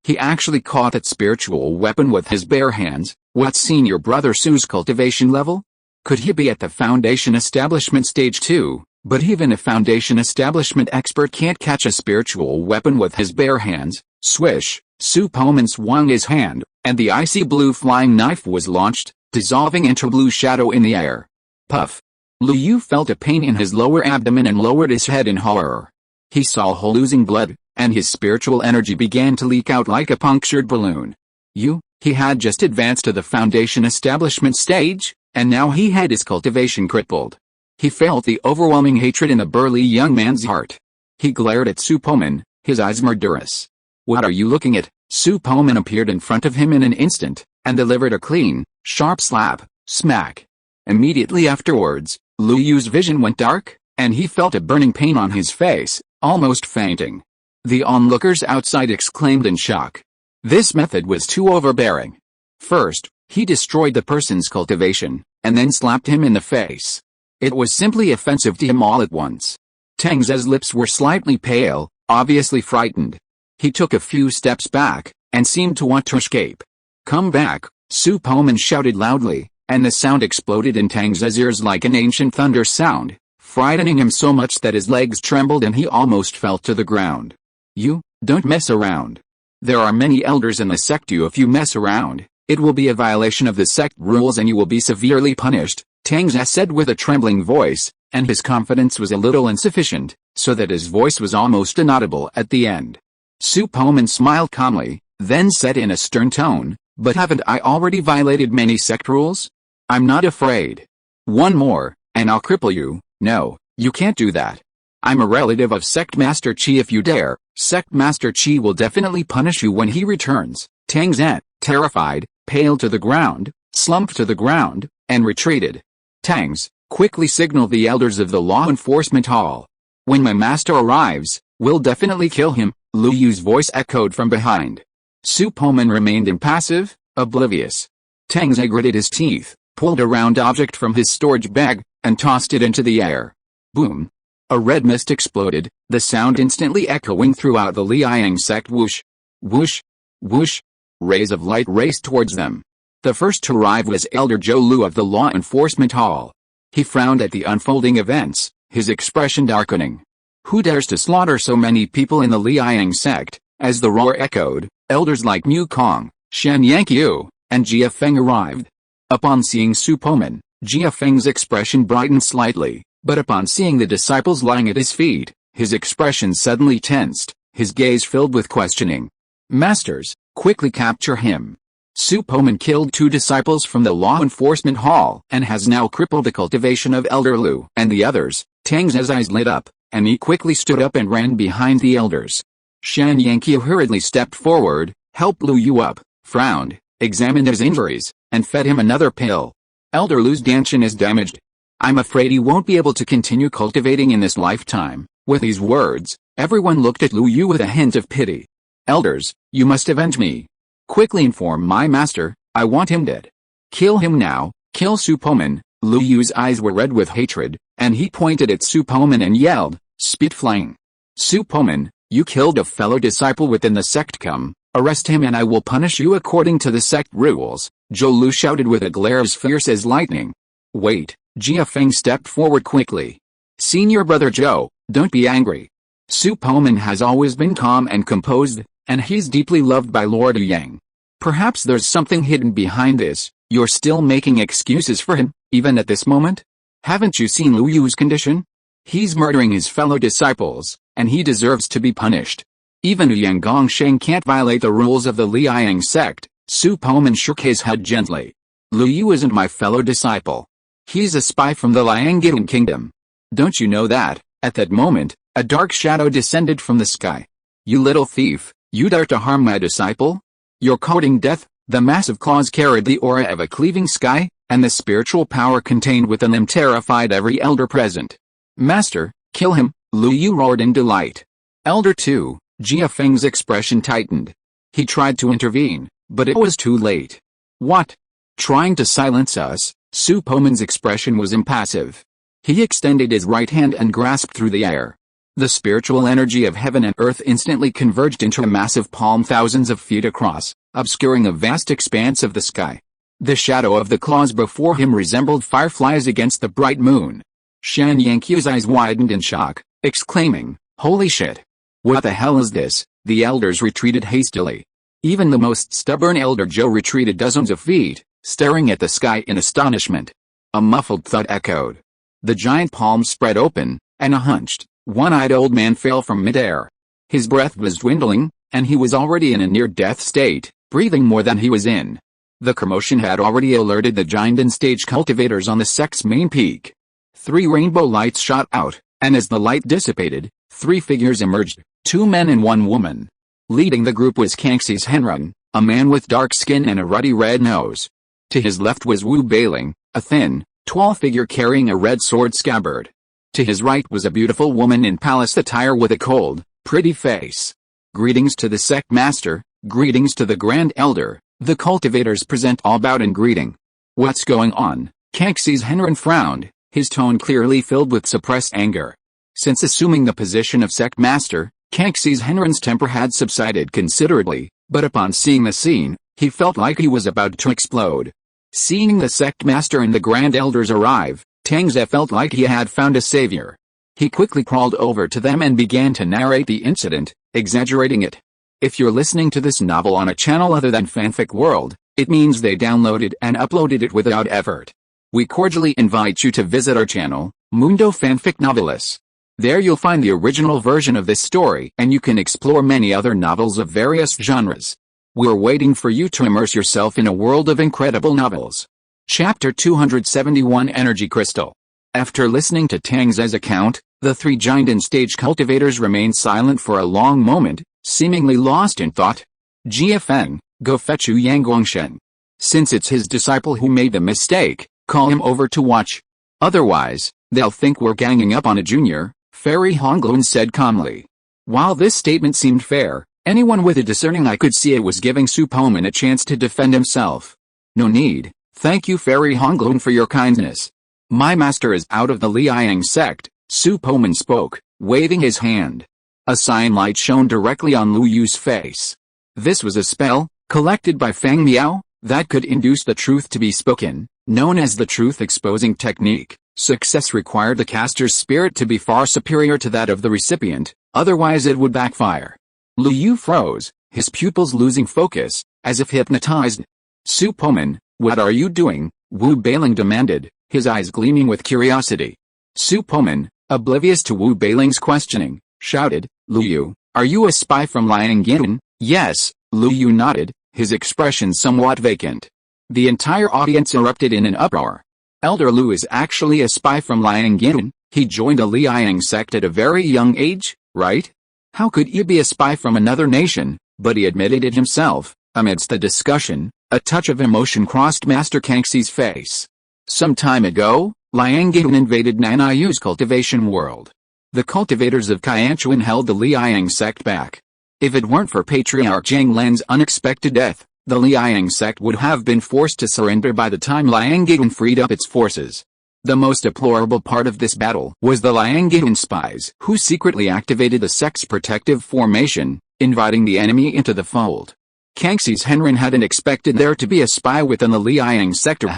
He actually caught that spiritual weapon with his bare hands. What's senior brother Su's cultivation level? Could he be at the Foundation establishment stage too? But even a Foundation establishment expert can't catch a spiritual weapon with his bare hands. Swish, Su Poman swung his hand, and the icy blue flying knife was launched, dissolving into blue shadow in the air. Puff. Lu Yu felt a pain in his lower abdomen and lowered his head in horror. He saw Ho losing blood, and his spiritual energy began to leak out like a punctured balloon. He had just advanced to the Foundation establishment stage, and now he had his cultivation crippled. He felt the overwhelming hatred in the burly young man's heart. He glared at Su Poman, his eyes murderous. What are you looking at? Su Poman appeared in front of him in an instant, and delivered a clean, sharp slap, smack. Immediately afterwards, Lu Yu's vision went dark, and he felt a burning pain on his face, almost fainting. The onlookers outside exclaimed in shock. This method was too overbearing. First, he destroyed the person's cultivation, and then slapped him in the face. It was simply offensive to him all at once. Tang Zhen's lips were slightly pale, obviously frightened. He took a few steps back, and seemed to want to escape. Come back, Su Poman shouted loudly, and the sound exploded in Tang Zhen's ears like an ancient thunder sound, frightening him so much that his legs trembled and he almost fell to the ground. You, don't mess around. There are many elders in the sect. If you mess around, it will be a violation of the sect rules and you will be severely punished, Tang Zhen said with a trembling voice, and his confidence was a little insufficient, so that his voice was almost inaudible at the end. Su Poman smiled calmly, then said in a stern tone, but haven't I already violated many sect rules? I'm not afraid. One more, and I'll cripple you. No, you can't do that. I'm a relative of Sect Master Qi. If you dare, Sect Master Qi will definitely punish you when he returns. Tang Zhen, terrified, paled to the ground, slumped to the ground, and retreated. Tangs, quickly signal the elders of the law enforcement hall. When my master arrives, we'll definitely kill him, Lu Yu's voice echoed from behind. Su Poman remained impassive, oblivious. Tang Zhen gritted his teeth, pulled a round object from his storage bag, and tossed it into the air. Boom. A red mist exploded, the sound instantly echoing throughout the Liang sect. Whoosh, whoosh, whoosh. Rays of light raced towards them. The first to arrive was Elder Zhou Lu of the Law Enforcement Hall. He frowned at the unfolding events, his expression darkening. Who dares to slaughter so many people in the Liang sect? As the roar echoed, elders like Mu Kong, Shen Yanqiu, and Jia Feng arrived. Upon seeing Su Poman, Jia Feng's expression brightened slightly, but upon seeing the disciples lying at his feet, his expression suddenly tensed, his gaze filled with questioning. Masters, quickly capture him. Su Poman killed 2 disciples from the law enforcement hall and has now crippled the cultivation of Elder Lu and the others. Tang's eyes lit up, and he quickly stood up and ran behind the elders. Shan Yanqiu hurriedly stepped forward, helped Lu Yu up, frowned, examined his injuries, and fed him another pill. Elder Lu's Danshan is damaged. I'm afraid he won't be able to continue cultivating in this lifetime. With these words, everyone looked at Lu Yu with a hint of pity. Elders, you must avenge me. Quickly inform my master, I want him dead. Kill him now, kill Su Poman. Lu Yu's eyes were red with hatred, and he pointed at Su Poman and yelled, spit flying. Su Poman, you killed a fellow disciple within the sect. Come, arrest him and I will punish you according to the sect rules. Zhou Lu shouted with a glare as fierce as lightning. Wait, Jia Feng stepped forward quickly. Senior brother Zhou, don't be angry. Su Poman has always been calm and composed, and he's deeply loved by Lord Yang. Perhaps there's something hidden behind this. You're still making excuses for him, even at this moment? Haven't you seen Lu Yu's condition? He's murdering his fellow disciples, and he deserves to be punished. Even Yang Gongsheng can't violate the rules of the Liang sect. Su Poman shook his head gently. Lu Yu isn't my fellow disciple. He's a spy from the Liangyan kingdom. Don't you know that? At that moment, a dark shadow descended from the sky. You little thief, you dare to harm my disciple? You're courting death. The massive claws carried the aura of a cleaving sky, and the spiritual power contained within them terrified every elder present. Master, kill him, Lu Yu roared in delight. Elder 2, Jia Feng's expression tightened. He tried to intervene, but it was too late. What? Trying to silence us? Su Poman's expression was impassive. He extended his right hand and grasped through the air. The spiritual energy of heaven and earth instantly converged into a massive palm thousands of feet across, obscuring a vast expanse of the sky. The shadow of the claws before him resembled fireflies against the bright moon. Shan Yanqiu's eyes widened in shock, exclaiming, "Holy shit! What the hell is this?" The elders retreated hastily. Even the most stubborn elder Zhou retreated dozens of feet, staring at the sky in astonishment. A muffled thud echoed. The giant palm spread open, and a hunched, one-eyed old man fell from midair. His breath was dwindling, and he was already in a near-death state, breathing more than he was in. The commotion had already alerted the giant and stage cultivators on the sect's main peak. 3 rainbow lights shot out, and as the light dissipated, 3 figures emerged, 2 men and 1 woman. Leading the group was Kangxi's Henrun, a man with dark skin and a ruddy red nose. To his left was Wu Bailing, a thin, tall figure carrying a red sword scabbard. To his right was a beautiful woman in palace attire with a cold, pretty face. Greetings to the sect master, greetings to the grand elder. The cultivators present all bowed in greeting. What's going on? Kangxi's Henrun frowned, his tone clearly filled with suppressed anger. Since assuming the position of sect master, Kangxi's Henrun's temper had subsided considerably, but upon seeing the scene, he felt like he was about to explode. Seeing the sect master and the grand elders arrive, Tangze felt like he had found a savior. He quickly crawled over to them and began to narrate the incident, exaggerating it. If you're listening to this novel on a channel other than Fanfic World, it means they downloaded and uploaded it without effort. We cordially invite you to visit our channel, Mundo Fanfic Novelis. There you'll find the original version of this story and you can explore many other novels of various genres. We're waiting for you to immerse yourself in a world of incredible novels. Chapter 271 Energy Crystal. After listening to Tangze's account, the 3 giant and stage cultivators remained silent for a long moment, seemingly lost in thought. Jia Feng, go fetch Yang Guangsheng. Since it's his disciple who made the mistake, call him over to watch. Otherwise, they'll think we're ganging up on a junior, Fairy Honglun said calmly. While this statement seemed fair, anyone with a discerning eye could see it was giving Su Poman a chance to defend himself. No need, thank you Fairy Honglun for your kindness. My master is out of the Liang sect, Su Poman spoke, waving his hand. A cyan light shone directly on Lu Yu's face. This was a spell, collected by Fang Miao, that could induce the truth to be spoken, known as the truth-exposing technique. Success required the caster's spirit to be far superior to that of the recipient, otherwise it would backfire. Lu Yu froze, his pupils losing focus, as if hypnotized. Su Poman, what are you doing? Wu Bailing demanded, his eyes gleaming with curiosity. Su Poman, oblivious to Wu Bailing's questioning, shouted, Lu Yu, are you a spy from Liang Yin? Yes, Lu Yu nodded, his expression somewhat vacant. The entire audience erupted in an uproar. Elder Lu is actually a spy from Liang Yin. He joined a Liang sect at a very young age, right? How could he be a spy from another nation? But he admitted it himself. Amidst the discussion, a touch of emotion crossed Master Kangxi's face. Some time ago, Liang Yin invaded Nanayu's cultivation world. The cultivators of Qianchuan held the Liang sect back. If it weren't for Patriarch Zhang Len's unexpected death, the Liang sect would have been forced to surrender by the time Liang Yin freed up its forces. The most deplorable part of this battle was the Liang Yin spies who secretly activated the sect's protective formation, inviting the enemy into the fold. Kangxi's Henrin hadn't expected there to be a spy within the Liang sector.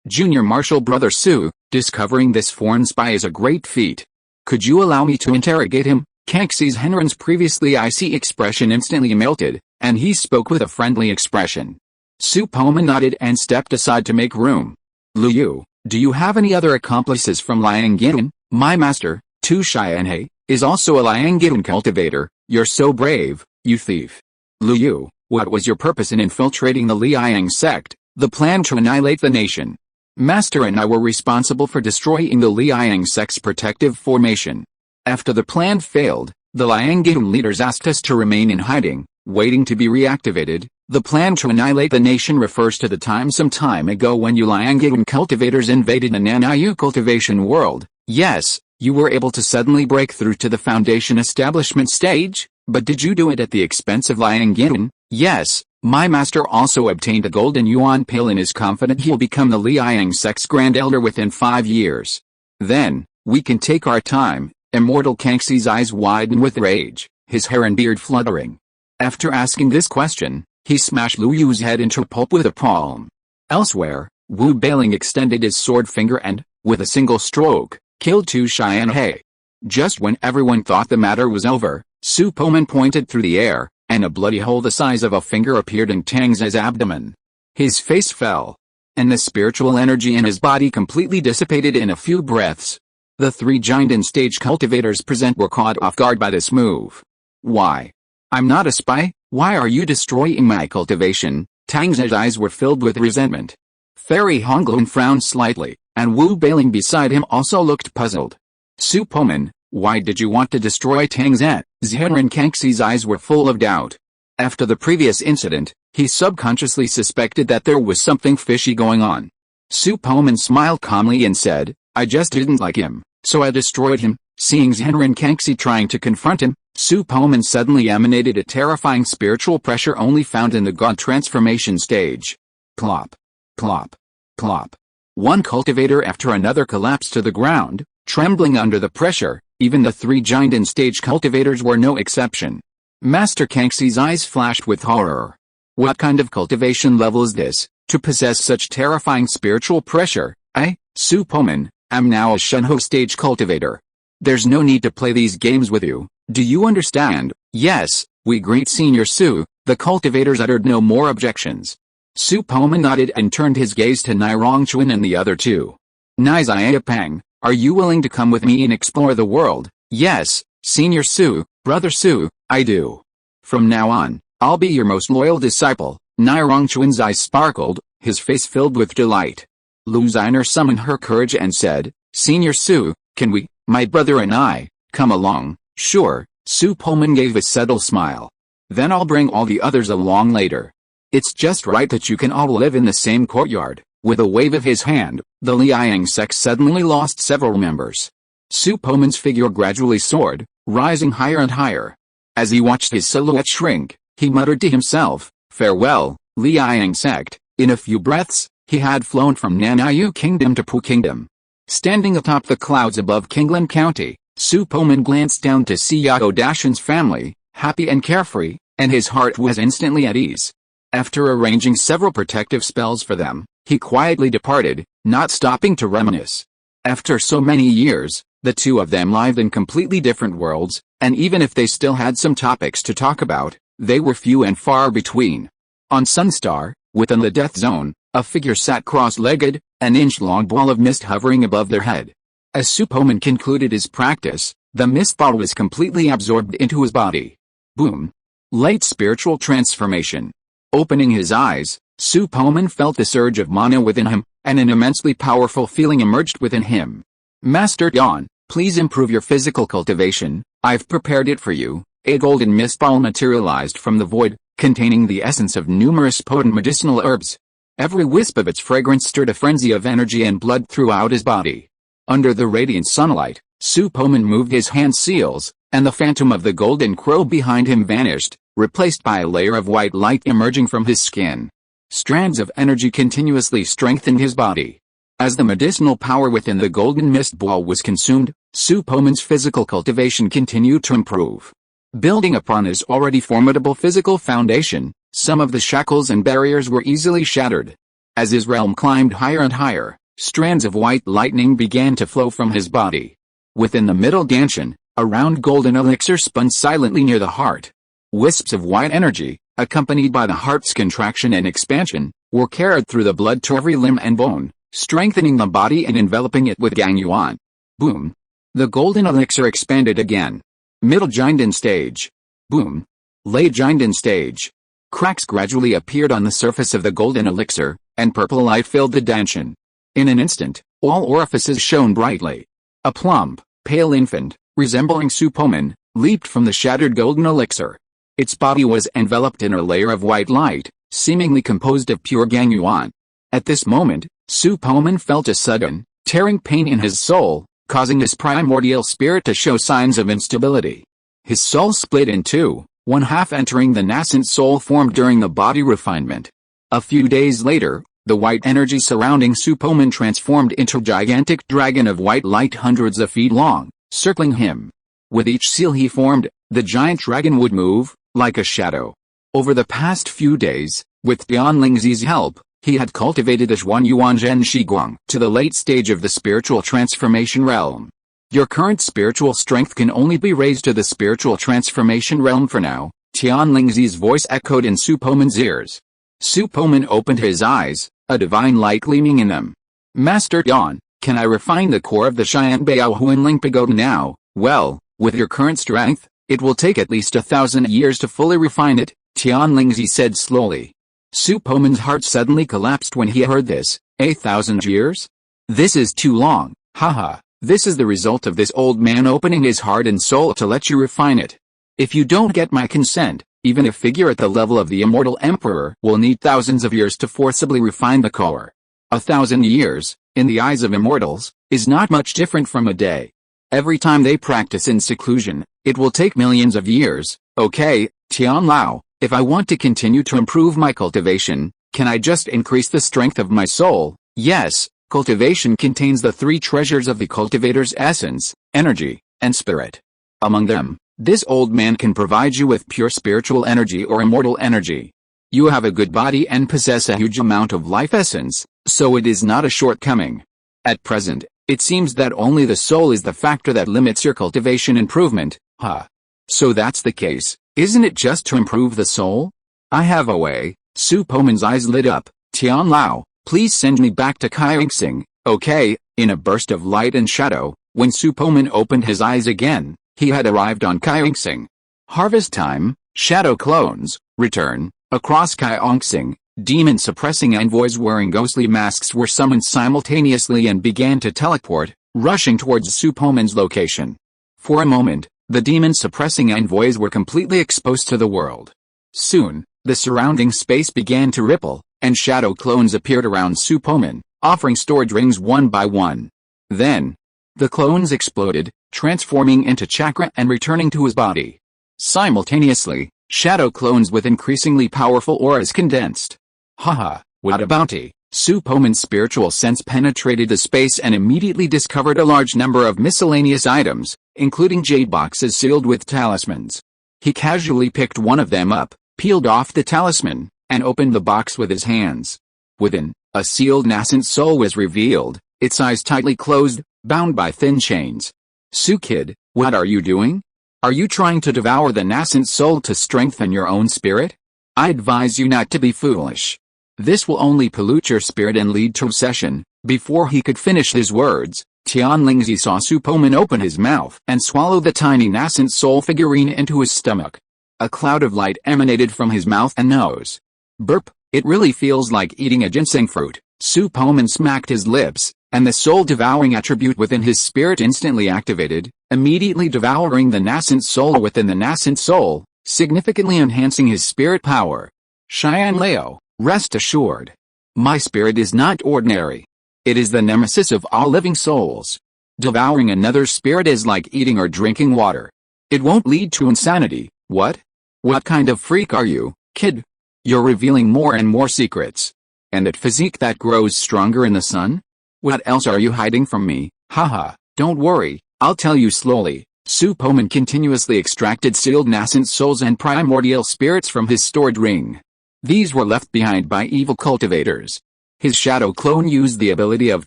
Junior Marshal Brother Su, discovering this foreign spy is a great feat. Could you allow me to interrogate him? Kangxi's Henrin's previously icy expression instantly melted, and he spoke with a friendly expression. Su Poman nodded and stepped aside to make room. Lu Yu, do you have any other accomplices from Liang Yin? My master, Tu Xianhe, is also a Liang Yin cultivator. You're so brave, you thief. Lu Yu, what was your purpose in infiltrating the Liang sect? The plan to annihilate the nation. Master and I were responsible for destroying the Liang sect's protective formation. After the plan failed, the Liang Yin leaders asked us to remain in hiding, waiting to be reactivated. The plan to annihilate the nation refers to the time some time ago when you Liang Yin cultivators invaded the Nanayu cultivation world. Yes, you were able to suddenly break through to the foundation establishment stage, but did you do it at the expense of Liang Yin? Yes, my master also obtained a golden yuan pill and is confident he'll become the Liang sect's grand elder within 5 years. Then, we can take our time. Immortal Kangxi's eyes widened with rage, his hair and beard fluttering. After asking this question, he smashed Lu Yu's head into pulp with a palm. Elsewhere, Wu Bailing extended his sword finger and, with a single stroke, killed Tu Xianhe. Just when everyone thought the matter was over, Su Poman pointed through the air, and a bloody hole the size of a finger appeared in Tang's abdomen. His face fell, and the spiritual energy in his body completely dissipated in a few breaths. The 3 giant stage cultivators present were caught off guard by this move. Why? I'm not a spy. Why are you destroying my cultivation? Tang's eyes were filled with resentment. Fairy Honglun frowned slightly, and Wu Bailing beside him also looked puzzled. Su Poman, why did you want to destroy Tang's Zhenren Kangxi's eyes were full of doubt. After the previous incident, he subconsciously suspected that there was something fishy going on. Su Poman smiled calmly and said, I just didn't like him, so I destroyed him. Seeing Zhenren Kangxi trying to confront him, Su Poman suddenly emanated a terrifying spiritual pressure only found in the god transformation stage. Plop. Plop. Plop. One cultivator after another collapsed to the ground, trembling under the pressure. Even the 3 giant stage cultivators were no exception. Master Kangxi's eyes flashed with horror. What kind of cultivation level is this, to possess such terrifying spiritual pressure? I, Su Poman, am now a Shunho stage cultivator. There's no need to play these games with you. Do you understand? Yes, we greet Senior Su. The cultivators uttered no more objections. Su Poman nodded and turned his gaze to Nai Rongchuan and the other 2. Nai Xiaopeng, are you willing to come with me and explore the world? Yes, Senior Su, Brother Su, I do. From now on, I'll be your most loyal disciple. Nai Rongchuan's eyes sparkled, his face filled with delight. Lu Xiner summoned her courage and said, Senior Su, can we, my brother and I, come along? Sure, Su Poman gave a subtle smile. Then I'll bring all the others along later. It's just right that you can all live in the same courtyard. With a wave of his hand, the Liang sect suddenly lost several members. Su Poman's figure gradually soared, rising higher and higher. As he watched his silhouette shrink, he muttered to himself, Farewell, Liang sect. In a few breaths, he had flown from Nanayu Kingdom to Pu Kingdom. Standing atop the clouds above Kinglan County, Su Poman glanced down to see Yao Dashan's family, happy and carefree, and his heart was instantly at ease. After arranging several protective spells for them, he quietly departed, not stopping to reminisce. After so many years, the two of them lived in completely different worlds, and even if they still had some topics to talk about, they were few and far between. On Sunstar, within the death zone, a figure sat cross-legged, an inch-long ball of mist hovering above their head. As Su Poman concluded his practice, the mist ball was completely absorbed into his body. Boom. Late spiritual transformation. Opening his eyes, Su Poman felt the surge of mana within him, and an immensely powerful feeling emerged within him. Master Dawn, please improve your physical cultivation, I've prepared it for you. A golden mist ball materialized from the void, containing the essence of numerous potent medicinal herbs. Every wisp of its fragrance stirred a frenzy of energy and blood throughout his body. Under the radiant sunlight, Su Poman moved his hand seals, and the phantom of the golden crow behind him vanished, replaced by a layer of white light emerging from his skin. Strands of energy continuously strengthened his body. As the medicinal power within the golden mist ball was consumed, Su Poman's physical cultivation continued to improve. Building upon his already formidable physical foundation, some of the shackles and barriers were easily shattered. As his realm climbed higher and higher, strands of white lightning began to flow from his body. Within the middle dantian, a round golden elixir spun silently near the heart. Wisps of white energy, accompanied by the heart's contraction and expansion, were carried through the blood to every limb and bone, strengthening the body and enveloping it with gangyuan. Boom. The golden elixir expanded again. Middle Jinden stage. Boom. Late Jinden stage. Cracks gradually appeared on the surface of the golden elixir, and purple light filled the dantian. In an instant, all orifices shone brightly. A plump, pale infant, resembling Su Poman, leaped from the shattered golden elixir. Its body was enveloped in a layer of white light, seemingly composed of pure gangyuan. At this moment, Su Poman felt a sudden, tearing pain in his soul, causing his primordial spirit to show signs of instability. His soul split in two, one half entering the nascent soul formed during the body refinement. A few days later, the white energy surrounding Su Poman transformed into a gigantic dragon of white light hundreds of feet long, circling him. With each seal he formed, the giant dragon would move, like a shadow. Over the past few days, with Dian Lingzi's help, he had cultivated a Xuan Yuan Zhen Shiguang to the late stage of the spiritual transformation realm. Your current spiritual strength can only be raised to the spiritual transformation realm for now, Tian Lingzi's voice echoed in Su Poman's ears. Su Poman opened his eyes, a divine light gleaming in them. Master Dawn, can I refine the core of the Xianbao Huanling Pagoda now? Well, with your current strength, it will take at least 1,000 years to fully refine it, Tian Lingzi said slowly. Su Poman's heart suddenly collapsed when he heard this. 1,000 years? This is too long, haha. This is the result of this old man opening his heart and soul to let you refine it. If you don't get my consent, even a figure at the level of the immortal emperor will need thousands of years to forcibly refine the core. 1,000 years, in the eyes of immortals, is not much different from a day. Every time they practice in seclusion, it will take millions of years. Okay, Tian Lao, if I want to continue to improve my cultivation, can I just increase the strength of my soul? Yes, cultivation contains the three treasures of the cultivator's essence, energy, and spirit. Among them, this old man can provide you with pure spiritual energy or immortal energy. You have a good body and possess a huge amount of life essence, so it is not a shortcoming. At present, it seems that only the soul is the factor that limits your cultivation improvement, huh? So that's the case, isn't it just to improve the soul? I have a way. Su Poman's eyes lit up. Tian Lao, please send me back to Kaingsing, okay? In a burst of light and shadow, when Su Poman opened his eyes again, he had arrived on Kaingsing. Harvest time, shadow clones, return. Across Kaingsing, demon-suppressing envoys wearing ghostly masks were summoned simultaneously and began to teleport, rushing towards Su Poman's location. For a moment, the demon-suppressing envoys were completely exposed to the world. Soon, the surrounding space began to ripple, and shadow clones appeared around Su Poman, offering storage rings one by one. Then, the clones exploded, transforming into chakra and returning to his body. Simultaneously, shadow clones with increasingly powerful auras condensed. Haha, what a bounty! Su Poman's spiritual sense penetrated the space and immediately discovered a large number of miscellaneous items, including jade boxes sealed with talismans. He casually picked one of them up, peeled off the talisman, and opened the box with his hands. Within, a sealed nascent soul was revealed, its eyes tightly closed, bound by thin chains. Su kid, what are you doing? Are you trying to devour the nascent soul to strengthen your own spirit? I advise you not to be foolish. This will only pollute your spirit and lead to recession. Before he could finish his words, Tianlingzi saw Su Poman open his mouth and swallow the tiny nascent soul figurine into his stomach. A cloud of light emanated from his mouth and nose. Burp, it really feels like eating a ginseng fruit. Su Poman smacked his lips, and the soul-devouring attribute within his spirit instantly activated, immediately devouring the nascent soul within the nascent soul, significantly enhancing his spirit power. Xian Leo, rest assured. My spirit is not ordinary. It is the nemesis of all living souls. Devouring another spirit is like eating or drinking water. It won't lead to insanity. What? What kind of freak are you, kid? You're revealing more and more secrets. And that physique that grows stronger in the sun? What else are you hiding from me? Haha, don't worry, I'll tell you slowly. Su Poman continuously extracted sealed nascent souls and primordial spirits from his stored ring. These were left behind by evil cultivators. His shadow clone used the ability of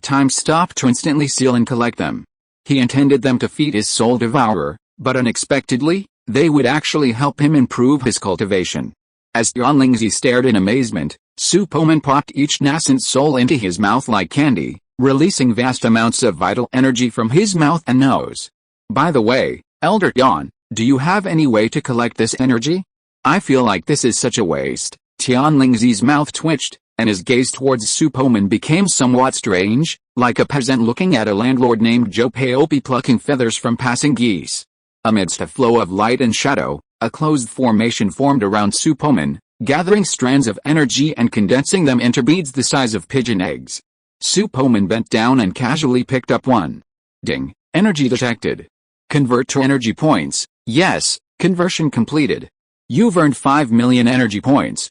time stop to instantly seal and collect them. He intended them to feed his soul devourer, but unexpectedly, they would actually help him improve his cultivation. As Tianlingzi stared in amazement, Su Poman popped each nascent soul into his mouth like candy, releasing vast amounts of vital energy from his mouth and nose. By the way, Elder Tian, do you have any way to collect this energy? I feel like this is such a waste. Tianlingzi's mouth twitched, and his gaze towards Su Poman became somewhat strange, like a peasant looking at a landlord named Joe Paopi plucking feathers from passing geese. Amidst a flow of light and shadow, a closed formation formed around Su Poman, gathering strands of energy and condensing them into beads the size of pigeon eggs. Su Poman bent down and casually picked up one. Ding, energy detected. Convert to energy points. Yes, conversion completed. You've earned 5 million energy points.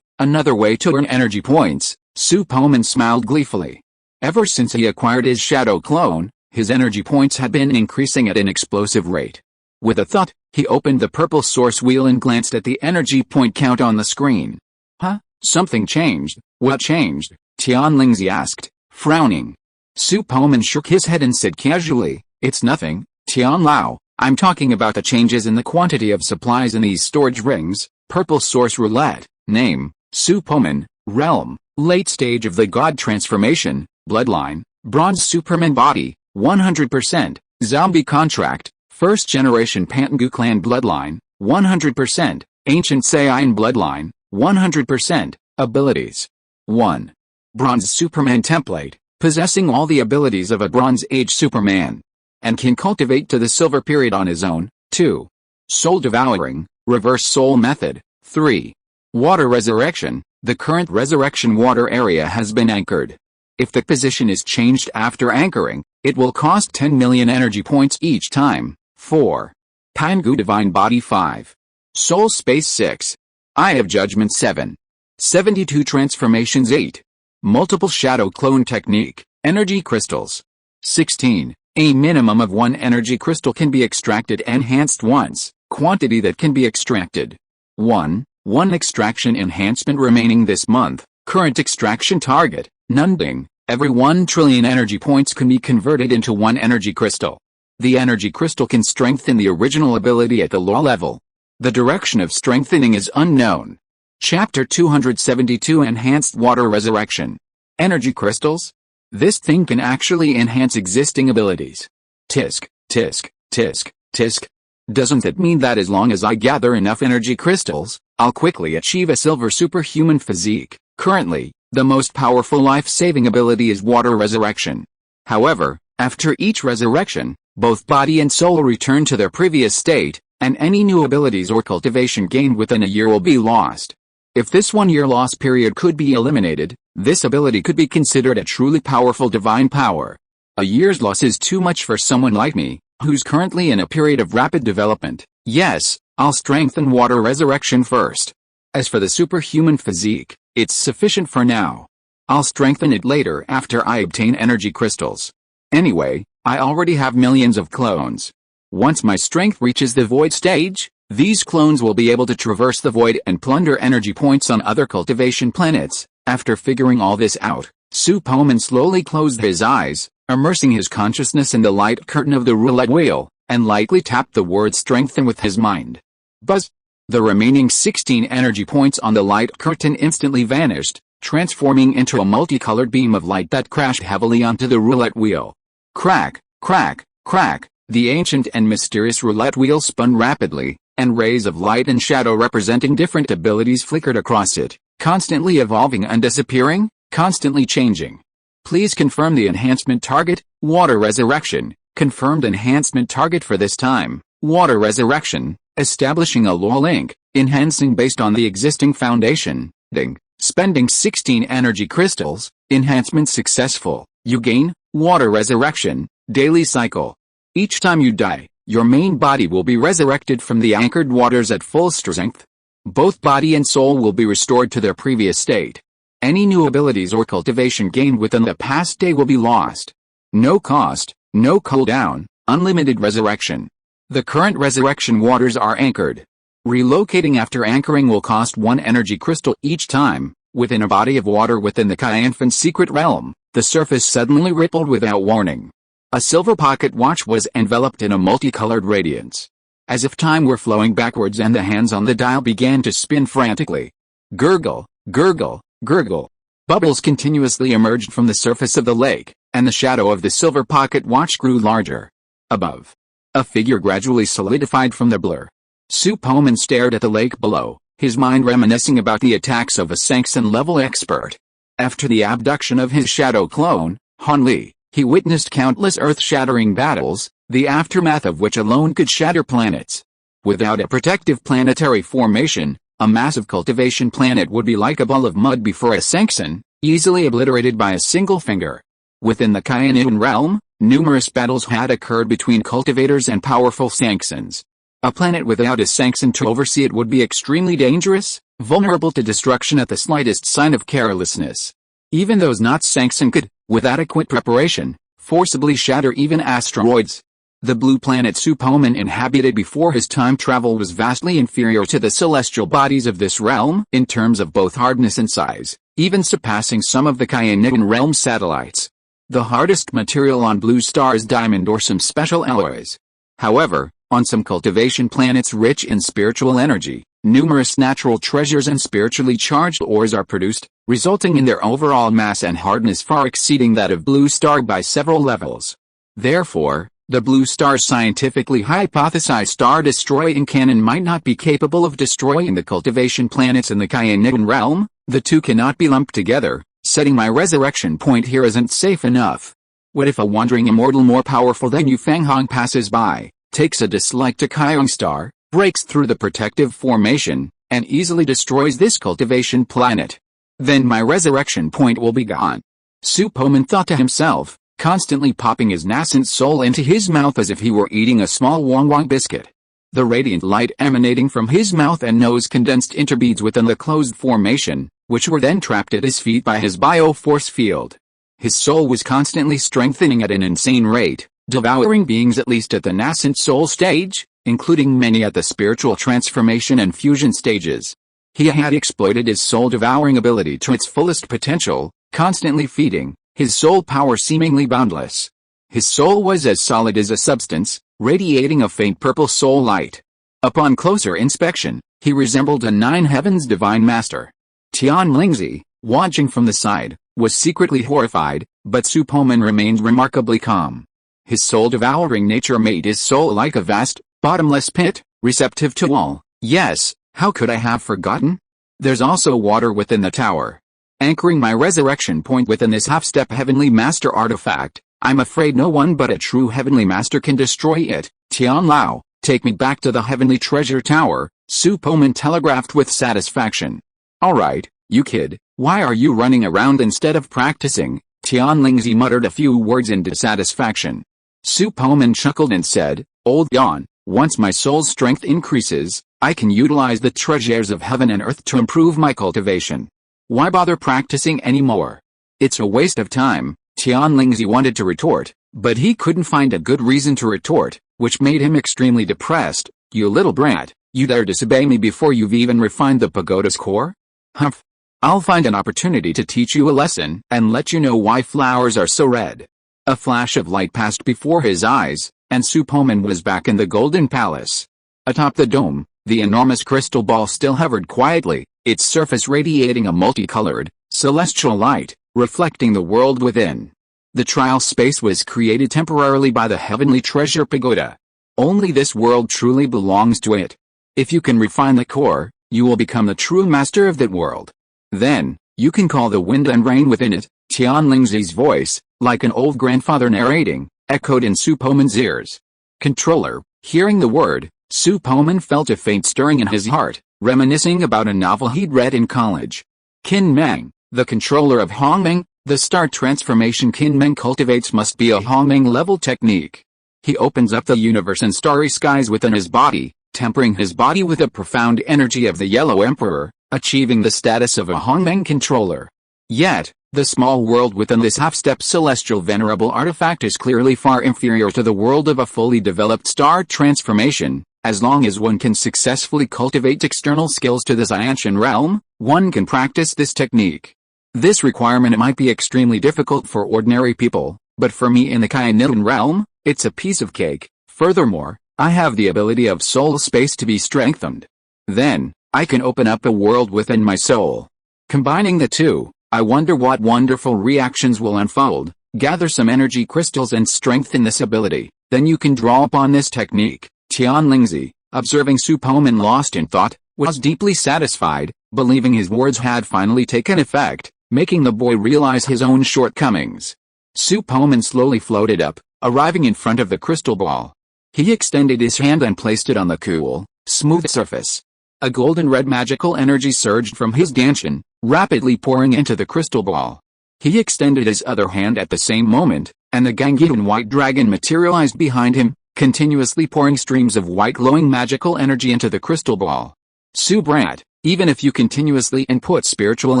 Another way to earn energy points. Su Poman smiled gleefully. Ever since he acquired his shadow clone, his energy points had been increasing at an explosive rate. With a thought, he opened the purple source wheel and glanced at the energy point count on the screen. Huh? Something changed. What changed? Tianlingzi asked, frowning. Su Poman shook his head and said casually, it's nothing, Tian Lao, I'm talking about the changes in the quantity of supplies in these storage rings. Purple source roulette, name, Su Poman, realm, late stage of the god transformation, bloodline, bronze Superman body, 100%, zombie contract, first generation Pangu clan bloodline, 100%, ancient Saiyan bloodline, 100%, abilities. 1. Bronze Superman template, possessing all the abilities of a Bronze Age Superman. And can cultivate to the silver period on his own. 2. Soul devouring, reverse soul method. 3. Water resurrection, the current resurrection water area has been anchored. If the position is changed after anchoring, it will cost 10 million energy points each time. 4. Pangu divine body 5. Soul space 6. Eye of judgment 7. 72 transformations 8. Multiple shadow clone technique, energy crystals. 16. A minimum of 1 energy crystal can be extracted enhanced once, quantity that can be extracted. 1 extraction enhancement remaining this month, current extraction target, Nunding, every 1 trillion energy points can be converted into 1 energy crystal. The energy crystal can strengthen the original ability at the law level. The direction of strengthening is unknown. Chapter 272 Enhanced Water Resurrection. Energy crystals? This thing can actually enhance existing abilities. Tisk, tisk, tisk, tisk. Doesn't that mean that as long as I gather enough energy crystals, I'll quickly achieve a silver superhuman physique? Currently, the most powerful life-saving ability is water resurrection. However, after each resurrection, both body and soul return to their previous state, and any new abilities or cultivation gained within a year will be lost. If this 1-year loss period could be eliminated, this ability could be considered a truly powerful divine power. A year's loss is too much for someone like me, who's currently in a period of rapid development. Yes, I'll strengthen water resurrection first. As for the superhuman physique, it's sufficient for now. I'll strengthen it later after I obtain energy crystals. Anyway, I already have millions of clones. Once my strength reaches the void stage, these clones will be able to traverse the void and plunder energy points on other cultivation planets. After figuring all this out, Su Poman slowly closed his eyes, immersing his consciousness in the light curtain of the roulette wheel, and lightly tapped the word strengthen with his mind. Buzz! The remaining 16 energy points on the light curtain instantly vanished, transforming into a multicolored beam of light that crashed heavily onto the roulette wheel. Crack, crack, crack, the ancient and mysterious roulette wheel spun rapidly, and rays of light and shadow representing different abilities flickered across it, constantly evolving and disappearing, constantly changing. Please confirm the enhancement target, Water Resurrection. Confirmed enhancement target for this time, Water Resurrection, establishing a lore link, enhancing based on the existing foundation, ding, spending 16 energy crystals, enhancement successful, you gain, Water Resurrection, daily cycle. Each time you die, your main body will be resurrected from the anchored waters at full strength. Both body and soul will be restored to their previous state. Any new abilities or cultivation gained within the past day will be lost. No cost, no cooldown, unlimited resurrection. The current resurrection waters are anchored. Relocating after anchoring will cost 1 energy crystal each time. Within a body of water within the Kyanfan's secret realm, the surface suddenly rippled without warning. A silver pocket watch was enveloped in a multicolored radiance. As if time were flowing backwards and the hands on the dial began to spin frantically. Gurgle, gurgle, gurgle. Bubbles continuously emerged from the surface of the lake, and the shadow of the silver pocket watch grew larger. Above, a figure gradually solidified from the blur. Su Poman stared at the lake below, his mind reminiscing about the attacks of a Sanction-level expert. After the abduction of his shadow clone, Han Li, he witnessed countless earth-shattering battles, the aftermath of which alone could shatter planets. Without a protective planetary formation, a massive cultivation planet would be like a ball of mud before a Sanction, easily obliterated by a single finger. Within the Kyanfan realm, numerous battles had occurred between cultivators and powerful Sanctions. A planet without a Sanction to oversee it would be extremely dangerous, vulnerable to destruction at the slightest sign of carelessness. Even those not Sanction could, with adequate preparation, forcibly shatter even asteroids. The blue planet Su Poman inhabited before his time travel was vastly inferior to the celestial bodies of this realm in terms of both hardness and size, even surpassing some of the Kyanfan realm satellites. The hardest material on blue star is diamond or some special alloys. However, on some cultivation planets rich in spiritual energy, numerous natural treasures and spiritually charged ores are produced, resulting in their overall mass and hardness far exceeding that of blue star by several levels. Therefore, the blue star's scientifically hypothesized star-destroying cannon might not be capable of destroying the cultivation planets in the Kyanfan realm. The two cannot be lumped together. Setting my resurrection point here isn't safe enough. What if a wandering immortal more powerful than Yu Fanghong passes by, takes a dislike to Kyong Star, breaks through the protective formation, and easily destroys this cultivation planet? Then my resurrection point will be gone. Su Poman thought to himself, constantly popping his nascent soul into his mouth as if he were eating a small wong-wong biscuit. The radiant light emanating from his mouth and nose condensed into beads within the closed formation, which were then trapped at his feet by his bio-force field. His soul was constantly strengthening at an insane rate, devouring beings at least at the nascent soul stage, including many at the spiritual transformation and fusion stages. He had exploited his soul-devouring ability to its fullest potential, constantly feeding, his soul power seemingly boundless. His soul was as solid as a substance, radiating a faint purple soul light. Upon closer inspection, he resembled a nine heavens divine master. Tian Lingzi, watching from the side, was secretly horrified, but Su Poman remained remarkably calm. His soul-devouring nature made his soul like a vast, bottomless pit, receptive to all. Yes, how could I have forgotten? There's also water within the tower. Anchoring my resurrection point within this half-step heavenly master artifact, I'm afraid no one but a true heavenly master can destroy it. Tian Lao, take me back to the heavenly treasure tower, Su Poman telegraphed with satisfaction. Alright, you kid, why are you running around instead of practicing? Tian Lingzi muttered a few words in dissatisfaction. Su Poman chuckled and said, Old Yan, once my soul's strength increases, I can utilize the treasures of heaven and earth to improve my cultivation. Why bother practicing anymore? It's a waste of time. Tian Lingzi wanted to retort, but he couldn't find a good reason to retort, which made him extremely depressed. You little brat, you dare disobey me before you've even refined the pagoda's core? Humph. I'll find an opportunity to teach you a lesson and let you know why flowers are so red. A flash of light passed before his eyes, and Su Poman was back in the Golden Palace. Atop the dome, the enormous crystal ball still hovered quietly, its surface radiating a multicolored, celestial light, reflecting the world within. The trial space was created temporarily by the heavenly treasure pagoda. Only this world truly belongs to it. If you can refine the core, you will become the true master of that world. Then, you can call the wind and rain within it. Tianlingzi's voice, like an old grandfather narrating, echoed in Su Poman's ears. Controller, hearing the word, Su Poman felt a faint stirring in his heart, reminiscing about a novel he'd read in college. Qin Meng, the controller of Hongmeng, the star transformation Qin Meng cultivates must be a Hongmeng-level technique. He opens up the universe and starry skies within his body, tempering his body with the profound energy of the Yellow Emperor, achieving the status of a Hongmeng controller. Yet, the small world within this half-step celestial venerable artifact is clearly far inferior to the world of a fully developed star transformation. As long as one can successfully cultivate external skills to the Xiantian realm, one can practice this technique. This requirement might be extremely difficult for ordinary people, but for me in the Kaianilan realm, it's a piece of cake. Furthermore, I have the ability of soul space to be strengthened. Then, I can open up a world within my soul. Combining the two, I wonder what wonderful reactions will unfold. Gather some energy crystals and strengthen this ability, then you can draw upon this technique. Tianlingzi, observing Su Poman lost in thought, was deeply satisfied, believing his words had finally taken effect, making the boy realize his own shortcomings. Su Poman slowly floated up, arriving in front of the crystal ball. He extended his hand and placed it on the cool, smooth surface. A golden red magical energy surged from his Danshan, rapidly pouring into the crystal ball. He extended his other hand at the same moment, and the Gangian white dragon materialized behind him, continuously pouring streams of white glowing magical energy into the crystal ball. Su Brat, even if you continuously input spiritual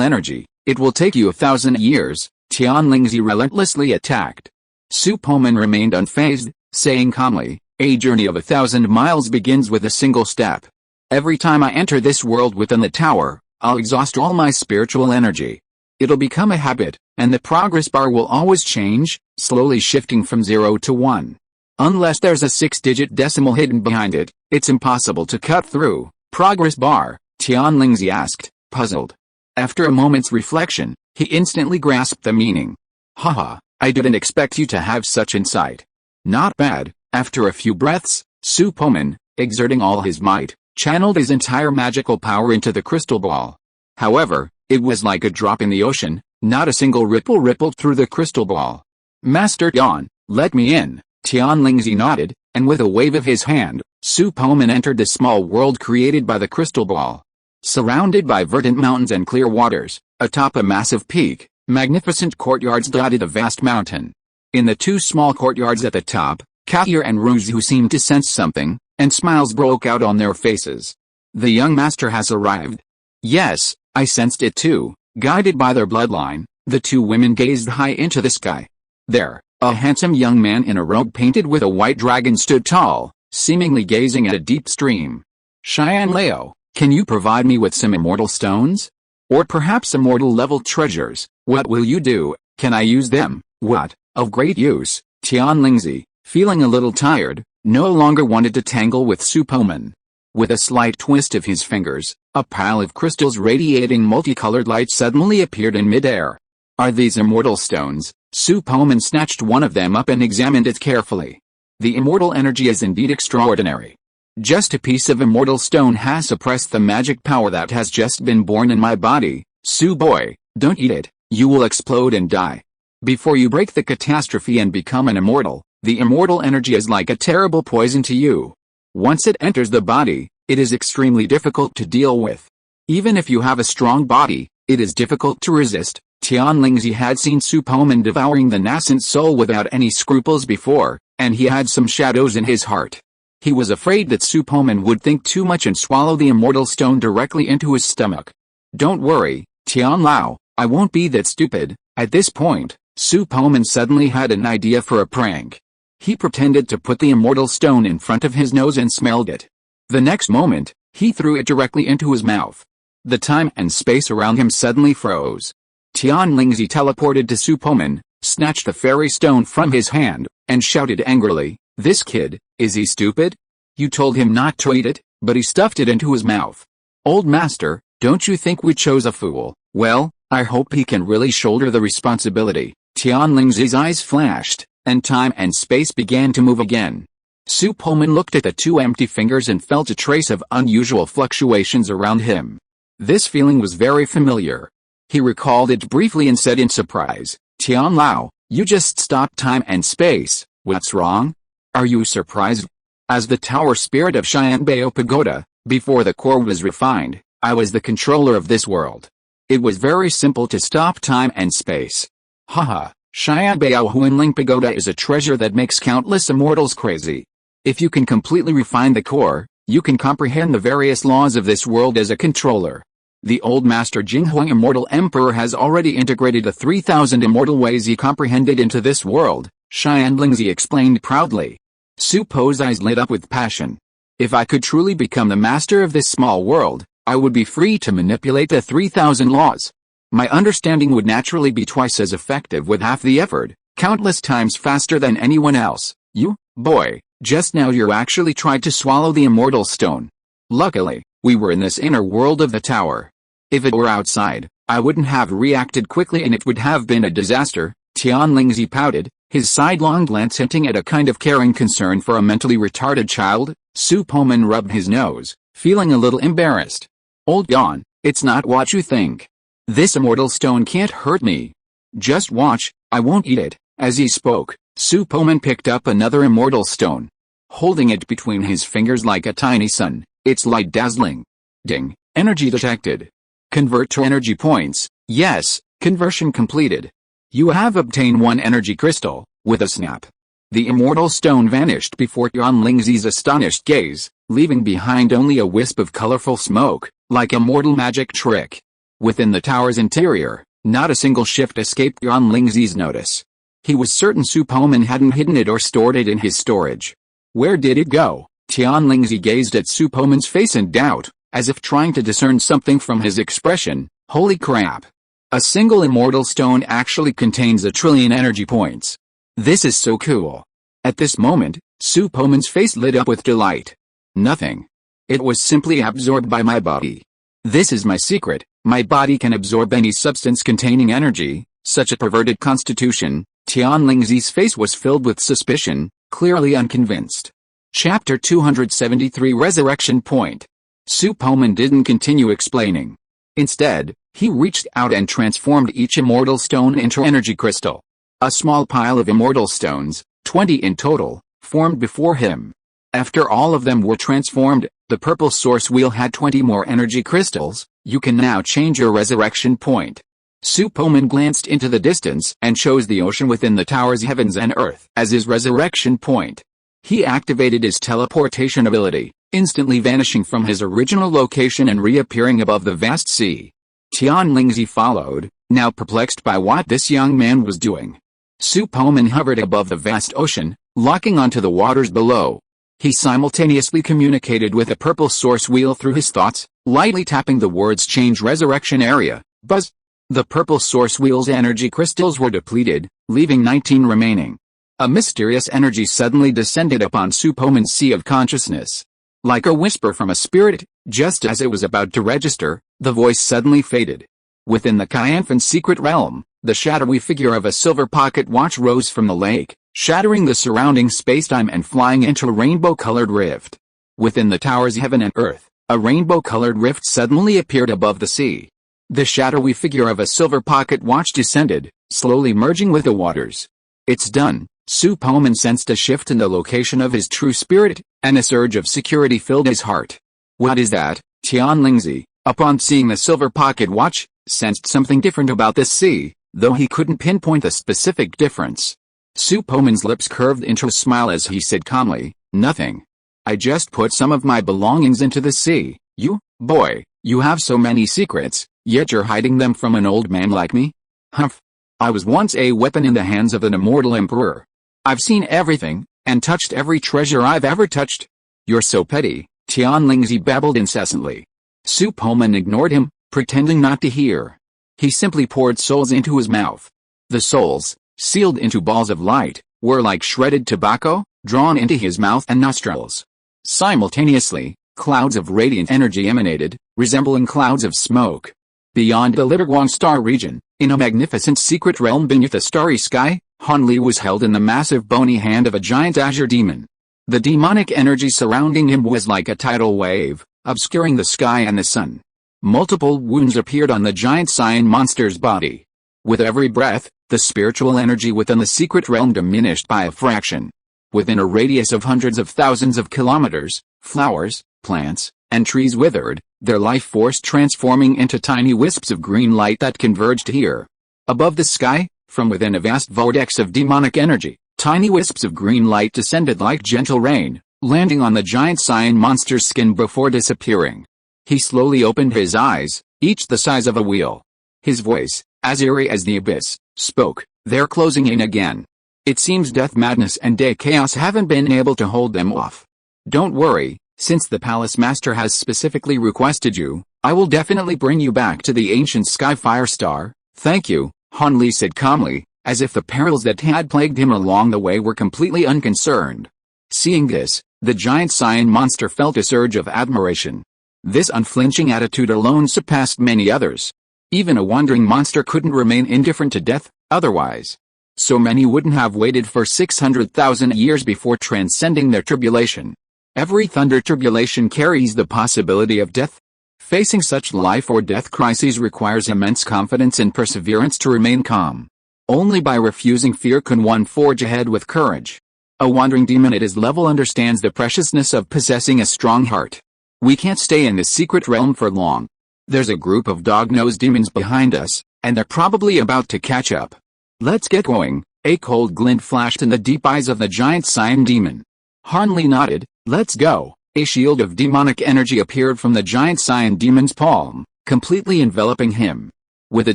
energy, it will take you 1,000 years, Tianlingzi relentlessly attacked. Su Poman remained unfazed, saying calmly, a journey of 1,000 miles begins with a single step. Every time I enter this world within the tower, I'll exhaust all my spiritual energy. It'll become a habit, and the progress bar will always change, slowly shifting from 0 to 1. Unless there's a 6-digit decimal hidden behind it, it's impossible to cut through. Progress bar, Tianlingzi asked, puzzled. After a moment's reflection, he instantly grasped the meaning. Haha, I didn't expect you to have such insight. Not bad. After a few breaths, Su Poman, exerting all his might, channeled his entire magical power into the crystal ball. However, it was like a drop in the ocean, not a single ripple rippled through the crystal ball. Master Yan, let me in, Tianlingzi nodded, and with a wave of his hand, Su Poman entered the small world created by the crystal ball. Surrounded by verdant mountains and clear waters, atop a massive peak, magnificent courtyards dotted a vast mountain. In the two small courtyards at the top, Kahir and Ruzu seemed to sense something, and smiles broke out on their faces. The young master has arrived. Yes, I sensed it too. Guided by their bloodline, the two women gazed high into the sky. There, a handsome young man in a robe painted with a white dragon stood tall, seemingly gazing at a deep stream. Xian Leo, can you provide me with some immortal stones? Or perhaps immortal-level treasures? What will you do? Can I use them? What? Of great use. Tianlingzi, feeling a little tired, no longer wanted to tangle with Su Poman. With a slight twist of his fingers, a pile of crystals radiating multicolored light suddenly appeared in midair. Are these immortal stones? Su Poman snatched one of them up and examined it carefully. The immortal energy is indeed extraordinary. Just a piece of immortal stone has suppressed the magic power that has just been born in my body. Su boy, don't eat it, you will explode and die. Before you break the catastrophe and become an immortal, the immortal energy is like a terrible poison to you. Once it enters the body, it is extremely difficult to deal with. Even if you have a strong body, it is difficult to resist. Tianlingzi had seen Su Poman devouring the nascent soul without any scruples before, and he had some shadows in his heart. He was afraid that Su Poman would think too much and swallow the immortal stone directly into his stomach. Don't worry, Tian Lao, I won't be that stupid. At this point, Su Poman suddenly had an idea for a prank. He pretended to put the immortal stone in front of his nose and smelled it. The next moment, he threw it directly into his mouth. The time and space around him suddenly froze. Tianlingzi teleported to Su Poman, snatched the fairy stone from his hand, and shouted angrily, "This kid, is he stupid? You told him not to eat it, but he stuffed it into his mouth. Old master, don't you think we chose a fool? Well, I hope he can really shoulder the responsibility." Tianlingzi's eyes flashed, and time and space began to move again. Su Poman looked at the two empty fingers and felt a trace of unusual fluctuations around him. This feeling was very familiar. He recalled it briefly and said in surprise, "Tian Lao, you just stopped time and space, what's wrong? Are you surprised?" As the tower spirit of Xianbao Pagoda, before the core was refined, I was the controller of this world. It was very simple to stop time and space. Haha, Xianbao Huanling Pagoda is a treasure that makes countless immortals crazy. If you can completely refine the core, you can comprehend the various laws of this world as a controller. The old master Jinghuang Immortal Emperor has already integrated the 3,000 immortal ways he comprehended into this world, Xianlingzi explained proudly. Su Po's eyes lit up with passion. If I could truly become the master of this small world, I would be free to manipulate the 3,000 laws. My understanding would naturally be twice as effective with half the effort, countless times faster than anyone else. You, boy, just now you actually tried to swallow the immortal stone. Luckily, we were in this inner world of the tower. If it were outside, I wouldn't have reacted quickly and it would have been a disaster. Tianlingzi pouted, his sidelong glance hinting at a kind of caring concern for a mentally retarded child. Su Poman rubbed his nose, feeling a little embarrassed. "Old Yon, it's not what you think. This immortal stone can't hurt me. Just watch, I won't eat it." As he spoke, Su Poman picked up another immortal stone. Holding it between his fingers like a tiny sun, its light dazzling. Ding, energy detected. Convert to energy points. Yes, conversion completed. You have obtained 1 energy crystal. With a snap, the immortal stone vanished before Tianlingzi's astonished gaze, leaving behind only a wisp of colorful smoke, like a mortal magic trick. Within the tower's interior, not a single shift escaped Tianlingzi's notice. He was certain Su Poman hadn't hidden it or stored it in his storage. Where did it go? Tianlingzi gazed at Su Poman's face in doubt, as if trying to discern something from his expression. Holy crap! A single immortal stone actually contains 1,000,000,000,000 energy points. This is so cool. At this moment, Su Poman's face lit up with delight. Nothing. It was simply absorbed by my body. This is my secret, my body can absorb any substance containing energy. Such a perverted constitution. Tianlingzi's face was filled with suspicion, clearly unconvinced. Chapter 273 Resurrection Point. Su Poman didn't continue explaining. Instead, he reached out and transformed each immortal stone into energy crystal. A small pile of immortal stones, 20 in total, formed before him. After all of them were transformed, the purple source wheel had 20 more energy crystals. You can now change your resurrection point. Su Poman glanced into the distance and chose the ocean within the tower's heavens and earth as his resurrection point. He activated his teleportation ability, instantly vanishing from his original location and reappearing above the vast sea. Tianlingzi followed, now perplexed by what this young man was doing. Su Poman hovered above the vast ocean, locking onto the waters below. He simultaneously communicated with a purple source wheel through his thoughts, lightly tapping the words "Change Resurrection Area." Buzz! The purple source wheel's energy crystals were depleted, leaving 19 remaining. A mysterious energy suddenly descended upon Su Poman's sea of consciousness. Like a whisper from a spirit, just as it was about to register, the voice suddenly faded. Within the Kyanfan's secret realm, the shadowy figure of a silver pocket watch rose from the lake, shattering the surrounding spacetime and flying into a rainbow-colored rift. Within the tower's heaven and earth, a rainbow-colored rift suddenly appeared above the sea. The shadowy figure of a silver pocket watch descended, slowly merging with the waters. It's done. Su Poman sensed a shift in the location of his true spirit, and a surge of security filled his heart. What is that? Tianlingzi, upon seeing the silver pocket watch, sensed something different about this sea, though he couldn't pinpoint the specific difference. Su Poman's lips curved into a smile as he said calmly, "Nothing. I just put some of my belongings into the sea. You, boy, you have so many secrets, yet you're hiding them from an old man like me? Humph. I was once a weapon in the hands of an immortal emperor. I've seen everything, and touched every treasure I've ever touched. You're so petty," Tianlingzi babbled incessantly. Su Poman ignored him, pretending not to hear. He simply poured souls into his mouth. The souls, sealed into balls of light, were like shredded tobacco, drawn into his mouth and nostrils. Simultaneously, clouds of radiant energy emanated, resembling clouds of smoke. Beyond the Litterguang star region, in a magnificent secret realm beneath a starry sky, Han Li was held in the massive bony hand of a giant azure demon. The demonic energy surrounding him was like a tidal wave, obscuring the sky and the sun. Multiple wounds appeared on the giant cyan monster's body. With every breath, the spiritual energy within the secret realm diminished by a fraction. Within a radius of hundreds of thousands of kilometers, flowers, plants, and trees withered, their life force transforming into tiny wisps of green light that converged here. Above the sky, from within a vast vortex of demonic energy, tiny wisps of green light descended like gentle rain, landing on the giant cyan monster's skin before disappearing. He slowly opened his eyes, each the size of a wheel. His voice, as eerie as the abyss, spoke, "They're closing in again. It seems death, madness and day chaos haven't been able to hold them off. Don't worry, since the Palace Master has specifically requested you, I will definitely bring you back to the ancient sky Firestar." "Thank you," Han Li said calmly, as if the perils that had plagued him along the way were completely unconcerned. Seeing this, the giant cyan monster felt a surge of admiration. This unflinching attitude alone surpassed many others. Even a wandering monster couldn't remain indifferent to death, otherwise. So many wouldn't have waited for 600,000 years before transcending their tribulation. Every thunder tribulation carries the possibility of death. Facing such life or death crises requires immense confidence and perseverance to remain calm. Only by refusing fear can one forge ahead with courage. A wandering demon at his level understands the preciousness of possessing a strong heart. We can't stay in this secret realm for long. There's a group of dog-nosed demons behind us, and they're probably about to catch up. Let's get going. A cold glint flashed in the deep eyes of the giant cyan demon. Han Li nodded. Let's go. A shield of demonic energy appeared from the giant cyan demon's palm, completely enveloping him. With a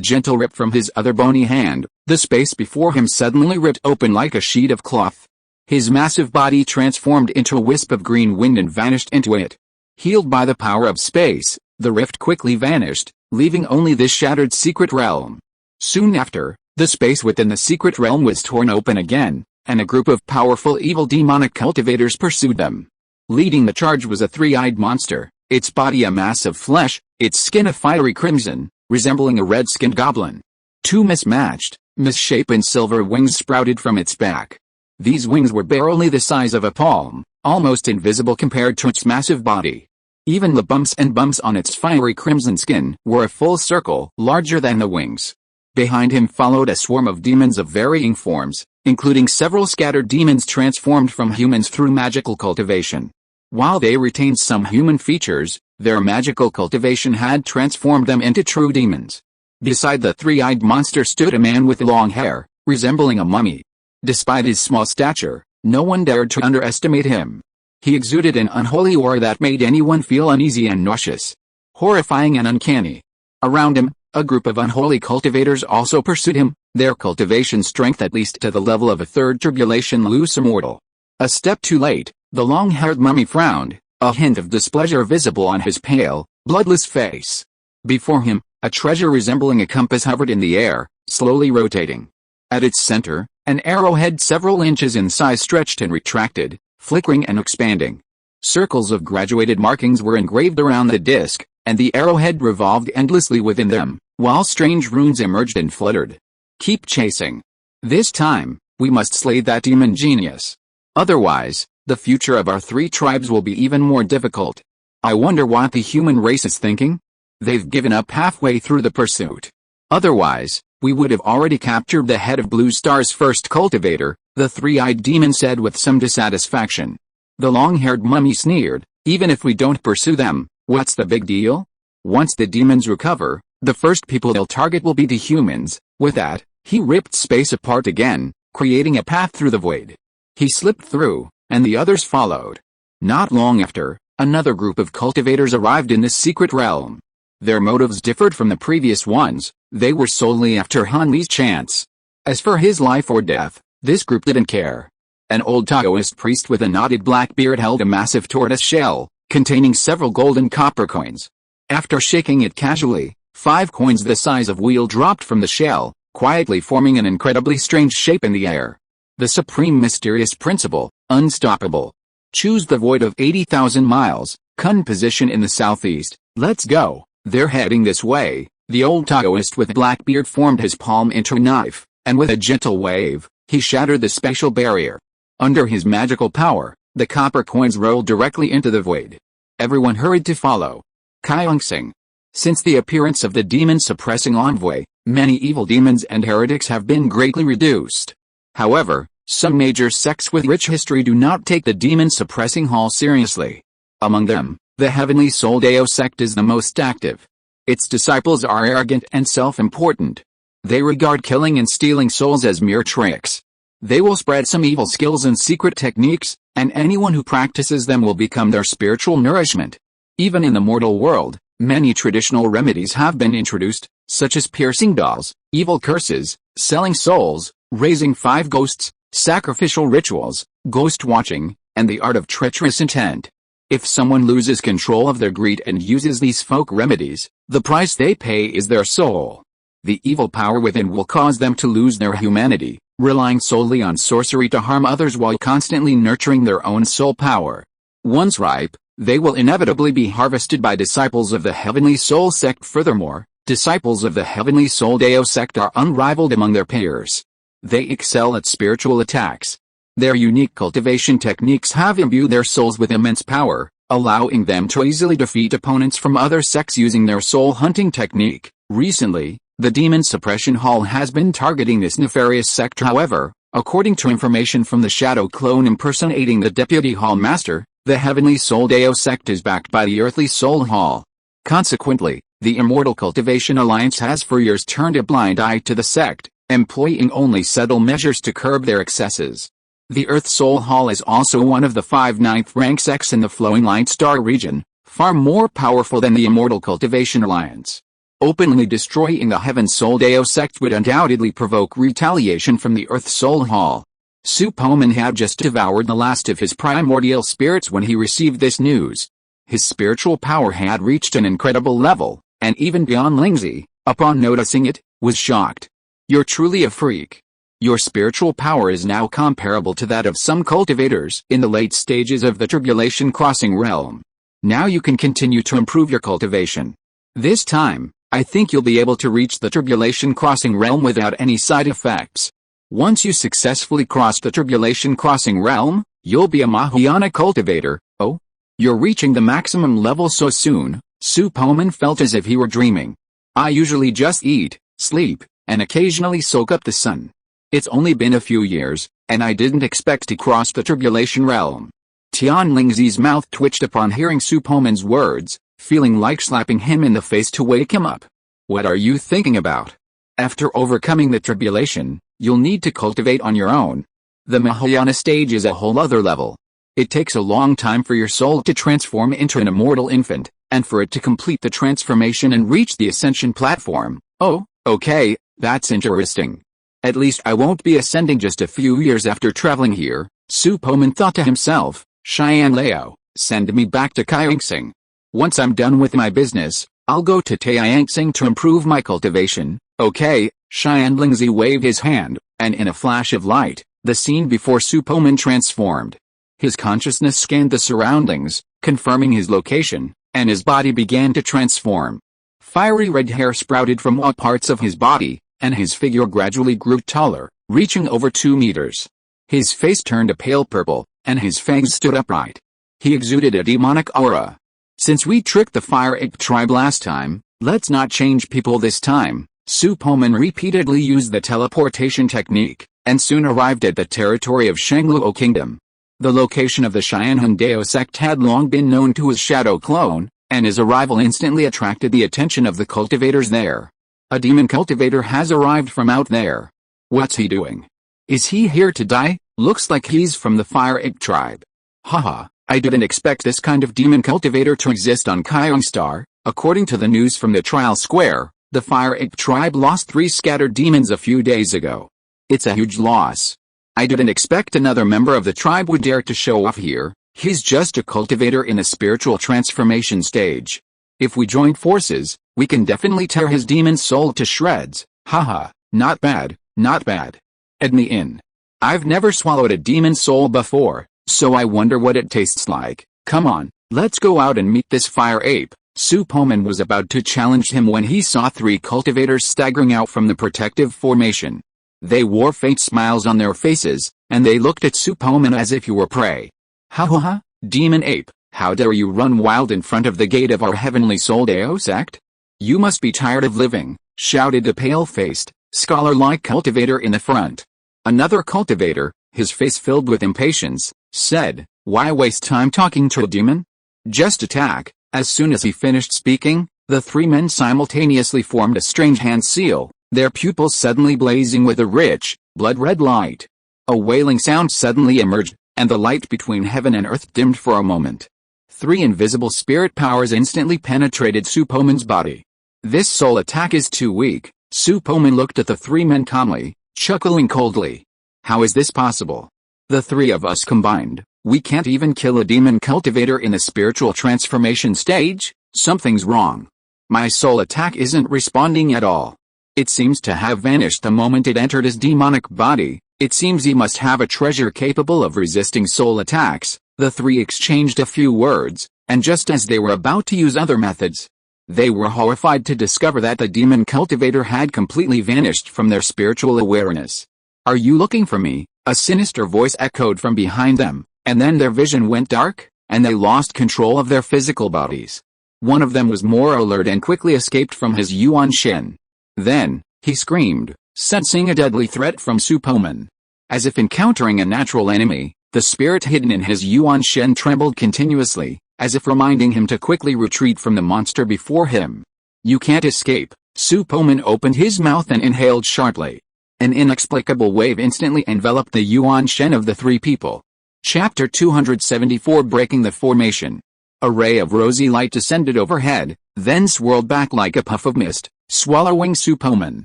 gentle rip from his other bony hand, the space before him suddenly ripped open like a sheet of cloth. His massive body transformed into a wisp of green wind and vanished into it. Healed by the power of space, the rift quickly vanished, leaving only this shattered secret realm. Soon after, the space within the secret realm was torn open again, and a group of powerful evil demonic cultivators pursued them. Leading the charge was a three-eyed monster, its body a mass of flesh, its skin a fiery crimson, resembling a red-skinned goblin. Two mismatched, misshapen silver wings sprouted from its back. These wings were barely the size of a palm, almost invisible compared to its massive body. Even the bumps on its fiery crimson skin were a full circle, larger than the wings. Behind him followed a swarm of demons of varying forms, including several scattered demons transformed from humans through magical cultivation. While they retained some human features, their magical cultivation had transformed them into true demons. Beside the three-eyed monster stood a man with long hair, resembling a mummy. Despite his small stature, no one dared to underestimate him. He exuded an unholy aura that made anyone feel uneasy and nauseous. Horrifying and uncanny. Around him, a group of unholy cultivators also pursued him, their cultivation strength at least to the level of a third tribulation loose immortal. A step too late, the long-haired mummy frowned, a hint of displeasure visible on his pale, bloodless face. Before him, a treasure resembling a compass hovered in the air, slowly rotating. At its center, an arrowhead several inches in size stretched and retracted, flickering and expanding. Circles of graduated markings were engraved around the disc, and the arrowhead revolved endlessly within them, while strange runes emerged and fluttered. Keep chasing. This time, we must slay that demon genius. Otherwise, the future of our three tribes will be even more difficult. I wonder what the human race is thinking? They've given up halfway through the pursuit. Otherwise, we would have already captured the head of Blue Star's first cultivator, the three-eyed demon said with some dissatisfaction. The long-haired mummy sneered, even if we don't pursue them, what's the big deal? Once the demons recover, the first people they'll target will be the humans. With that, he ripped space apart again, creating a path through the void. He slipped through, and the others followed. Not long after, another group of cultivators arrived in this secret realm. Their motives differed from the previous ones, they were solely after Han Li's chance. As for his life or death, this group didn't care. An old Taoist priest with a knotted black beard held a massive tortoise shell, containing several gold and copper coins. After shaking it casually, 5 coins the size of wheel dropped from the shell, quietly forming an incredibly strange shape in the air. The supreme mysterious principle, unstoppable. Choose the void of 80,000 miles, Kun position in the southeast, let's go. They're heading this way. The old Taoist with Blackbeard formed his palm into a knife, and with a gentle wave, he shattered the spatial barrier. Under his magical power, the copper coins rolled directly into the void. Everyone hurried to follow. Kyungsing. Since the appearance of the demon-suppressing envoy, many evil demons and heretics have been greatly reduced. However, some major sects with rich history do not take the demon-suppressing hall seriously. Among them, the Heavenly Soul Dao sect is the most active. Its disciples are arrogant and self-important. They regard killing and stealing souls as mere tricks. They will spread some evil skills and secret techniques, and anyone who practices them will become their spiritual nourishment. Even in the mortal world, many traditional remedies have been introduced, such as piercing dolls, evil curses, selling souls, raising 5 ghosts, sacrificial rituals, ghost watching, and the art of treacherous intent. If someone loses control of their greed and uses these folk remedies, the price they pay is their soul. The evil power within will cause them to lose their humanity, relying solely on sorcery to harm others while constantly nurturing their own soul power. Once ripe, they will inevitably be harvested by disciples of the Heavenly Soul sect. Furthermore, disciples of the Heavenly Soul Dao sect are unrivaled among their peers. They excel at spiritual attacks. Their unique cultivation techniques have imbued their souls with immense power, allowing them to easily defeat opponents from other sects using their soul hunting technique. Recently, the Demon Suppression Hall has been targeting this nefarious sect. However, according to information from the shadow clone impersonating the Deputy Hall Master, the Heavenly Soul Dao sect is backed by the Earthly Soul Hall. Consequently, the Immortal Cultivation Alliance has for years turned a blind eye to the sect, employing only subtle measures to curb their excesses. The Earth Soul Hall is also one of the 5 ninth-rank sects in the Flowing Light Star region, far more powerful than the Immortal Cultivation Alliance. Openly destroying the Heaven Soul Dao sect would undoubtedly provoke retaliation from the Earth Soul Hall. Su Poman had just devoured the last of his primordial spirits when he received this news. His spiritual power had reached an incredible level, and even beyond Lingzi, upon noticing it, was shocked. You're truly a freak. Your spiritual power is now comparable to that of some cultivators in the late stages of the Tribulation Crossing realm. Now you can continue to improve your cultivation. This time, I think you'll be able to reach the Tribulation Crossing realm without any side effects. Once you successfully cross the Tribulation Crossing realm, you'll be a Mahayana cultivator. Oh? You're reaching the maximum level so soon. Su Poman felt as if he were dreaming. I usually just eat, sleep, and occasionally soak up the sun. It's only been a few years, and I didn't expect to cross the Tribulation realm. Tian Lingzi's mouth twitched upon hearing Su Poman's words, feeling like slapping him in the face to wake him up. What are you thinking about? After overcoming the tribulation, you'll need to cultivate on your own. The Mahayana stage is a whole other level. It takes a long time for your soul to transform into an immortal infant, and for it to complete the transformation and reach the ascension platform. Oh, okay, that's interesting. At least I won't be ascending just a few years after traveling here, Su Poman thought to himself. Cheyenne Lao, send me back to Kyungsing. Once I'm done with my business, I'll go to Taiyangtsing to improve my cultivation. Okay, Cheyenne Lingzi waved his hand, and in a flash of light, the scene before Su Poman transformed. His consciousness scanned the surroundings, confirming his location, and his body began to transform. Fiery red hair sprouted from all parts of his body, and his figure gradually grew taller, reaching over 2 meters. His face turned a pale purple, and his fangs stood upright. He exuded a demonic aura. Since we tricked the Fire Ape tribe last time, let's not change people this time. Su Poman repeatedly used the teleportation technique, and soon arrived at the territory of Shangluo Kingdom. The location of the Cheyenne Dao sect had long been known to his shadow clone, and his arrival instantly attracted the attention of the cultivators there. A demon cultivator has arrived from out there. What's he doing? Is he here to die? Looks like he's from the Fire Ape tribe. Haha, I didn't expect this kind of demon cultivator to exist on Kyungstar. According to the news from the trial square, the Fire Ape tribe lost 3 scattered demons a few days ago. It's a huge loss. I didn't expect another member of the tribe would dare to show off here. He's just a cultivator in a spiritual transformation stage. If we join forces, we can definitely tear his demon soul to shreds. Haha, Not bad, not bad. Add me in. I've never swallowed a demon soul before, so I wonder what it tastes like. Come on, let's go out and meet this fire ape. Su Poman was about to challenge him when he saw 3 cultivators staggering out from the protective formation. They wore faint smiles on their faces, and they looked at Su Poman as if he were prey. Ha ha ha, demon ape, how dare you run wild in front of the gate of our heavenly soul Deo sect? You must be tired of living, shouted the pale-faced, scholar-like cultivator in the front. Another cultivator, his face filled with impatience, said, why waste time talking to a demon? Just attack. As soon as he finished speaking, the 3 men simultaneously formed a strange hand seal, their pupils suddenly blazing with a rich, blood-red light. A wailing sound suddenly emerged, and the light between heaven and earth dimmed for a moment. 3 invisible spirit powers instantly penetrated Su Poman's body. This soul attack is too weak. Su Poman looked at the 3 men calmly, chuckling coldly. How is this possible? The 3 of us combined, we can't even kill a demon cultivator in the spiritual transformation stage? Something's wrong. My soul attack isn't responding at all. It seems to have vanished the moment it entered his demonic body. It seems he must have a treasure capable of resisting soul attacks. The 3 exchanged a few words, and just as they were about to use other methods, they were horrified to discover that the demon cultivator had completely vanished from their spiritual awareness. Are you looking for me? A sinister voice echoed from behind them, and then their vision went dark, and they lost control of their physical bodies. One of them was more alert and quickly escaped from his Yuan Shen. Then, he screamed, sensing a deadly threat from Su Poman. As if encountering a natural enemy, the spirit hidden in his Yuan Shen trembled continuously, as if reminding him to quickly retreat from the monster before him. You can't escape. Su Poman opened his mouth and inhaled sharply. An inexplicable wave instantly enveloped the Yuan Shen of the 3 people. Chapter 274 Breaking the Formation. A ray of rosy light descended overhead, then swirled back like a puff of mist, swallowing Su Poman.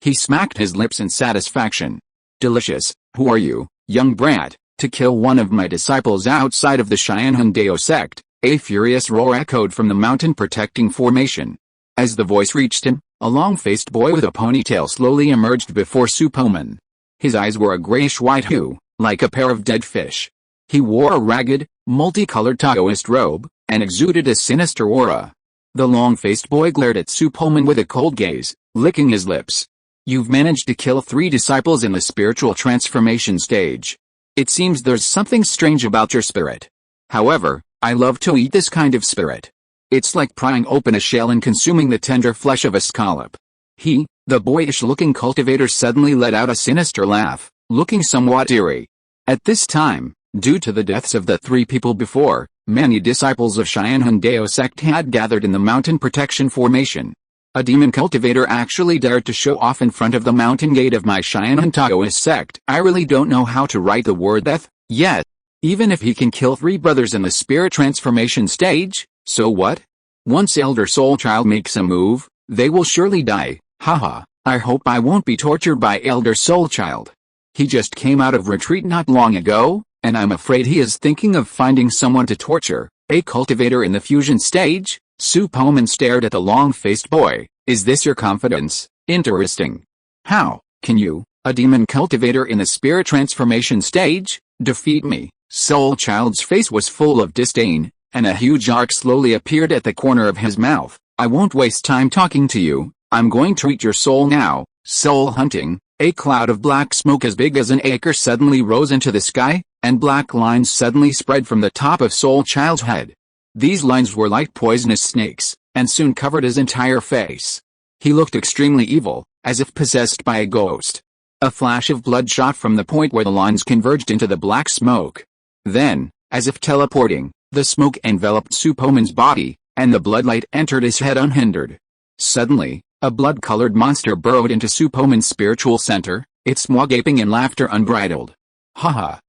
He smacked his lips in satisfaction. Delicious. Who are you, young brat, to kill one of my disciples outside of the Cheyenne Deo sect? A furious roar echoed from the mountain protecting formation. As the voice reached him, a long-faced boy with a ponytail slowly emerged before Su Poman. His eyes were a grayish-white hue, like a pair of dead fish. He wore a ragged, multicolored Taoist robe, and exuded a sinister aura. The long-faced boy glared at Su Poman with a cold gaze, licking his lips. You've managed to kill 3 disciples in the spiritual transformation stage. It seems there's something strange about your spirit. However, I love to eat this kind of spirit. It's like prying open a shell and consuming the tender flesh of a scallop. He, the boyish-looking cultivator, suddenly let out a sinister laugh, looking somewhat eerie. At this time, due to the deaths of the 3 people before, many disciples of Cheyenne Deo sect had gathered in the mountain protection formation. A demon cultivator actually dared to show off in front of the mountain gate of my Cheyenne Taoist sect. I really don't know how to write the word death yet. Even if he can kill 3 brothers in the spirit transformation stage, so what? Once Elder Soul Child makes a move, they will surely die. Haha, I hope I won't be tortured by Elder Soul Child. He just came out of retreat not long ago, and I'm afraid he is thinking of finding someone to torture. A cultivator in the fusion stage? Su Poman stared at the long-faced boy. Is this your confidence? Interesting. How can you, a demon cultivator in the spirit transformation stage, defeat me? Soul Child's face was full of disdain, and a huge arc slowly appeared at the corner of his mouth. I won't waste time talking to you. I'm going to eat your soul now. Soul hunting. A cloud of black smoke as big as an acre suddenly rose into the sky, and black lines suddenly spread from the top of Soul Child's head. These lines were like poisonous snakes, and soon covered his entire face. He looked extremely evil, as if possessed by a ghost. A flash of blood shot from the point where the lines converged into the black smoke. Then, as if teleporting, the smoke enveloped Su Poman's body, and the bloodlight entered his head unhindered. Suddenly, a blood-colored monster burrowed into Su Poman's spiritual center, its maw gaping in laughter unbridled. Haha,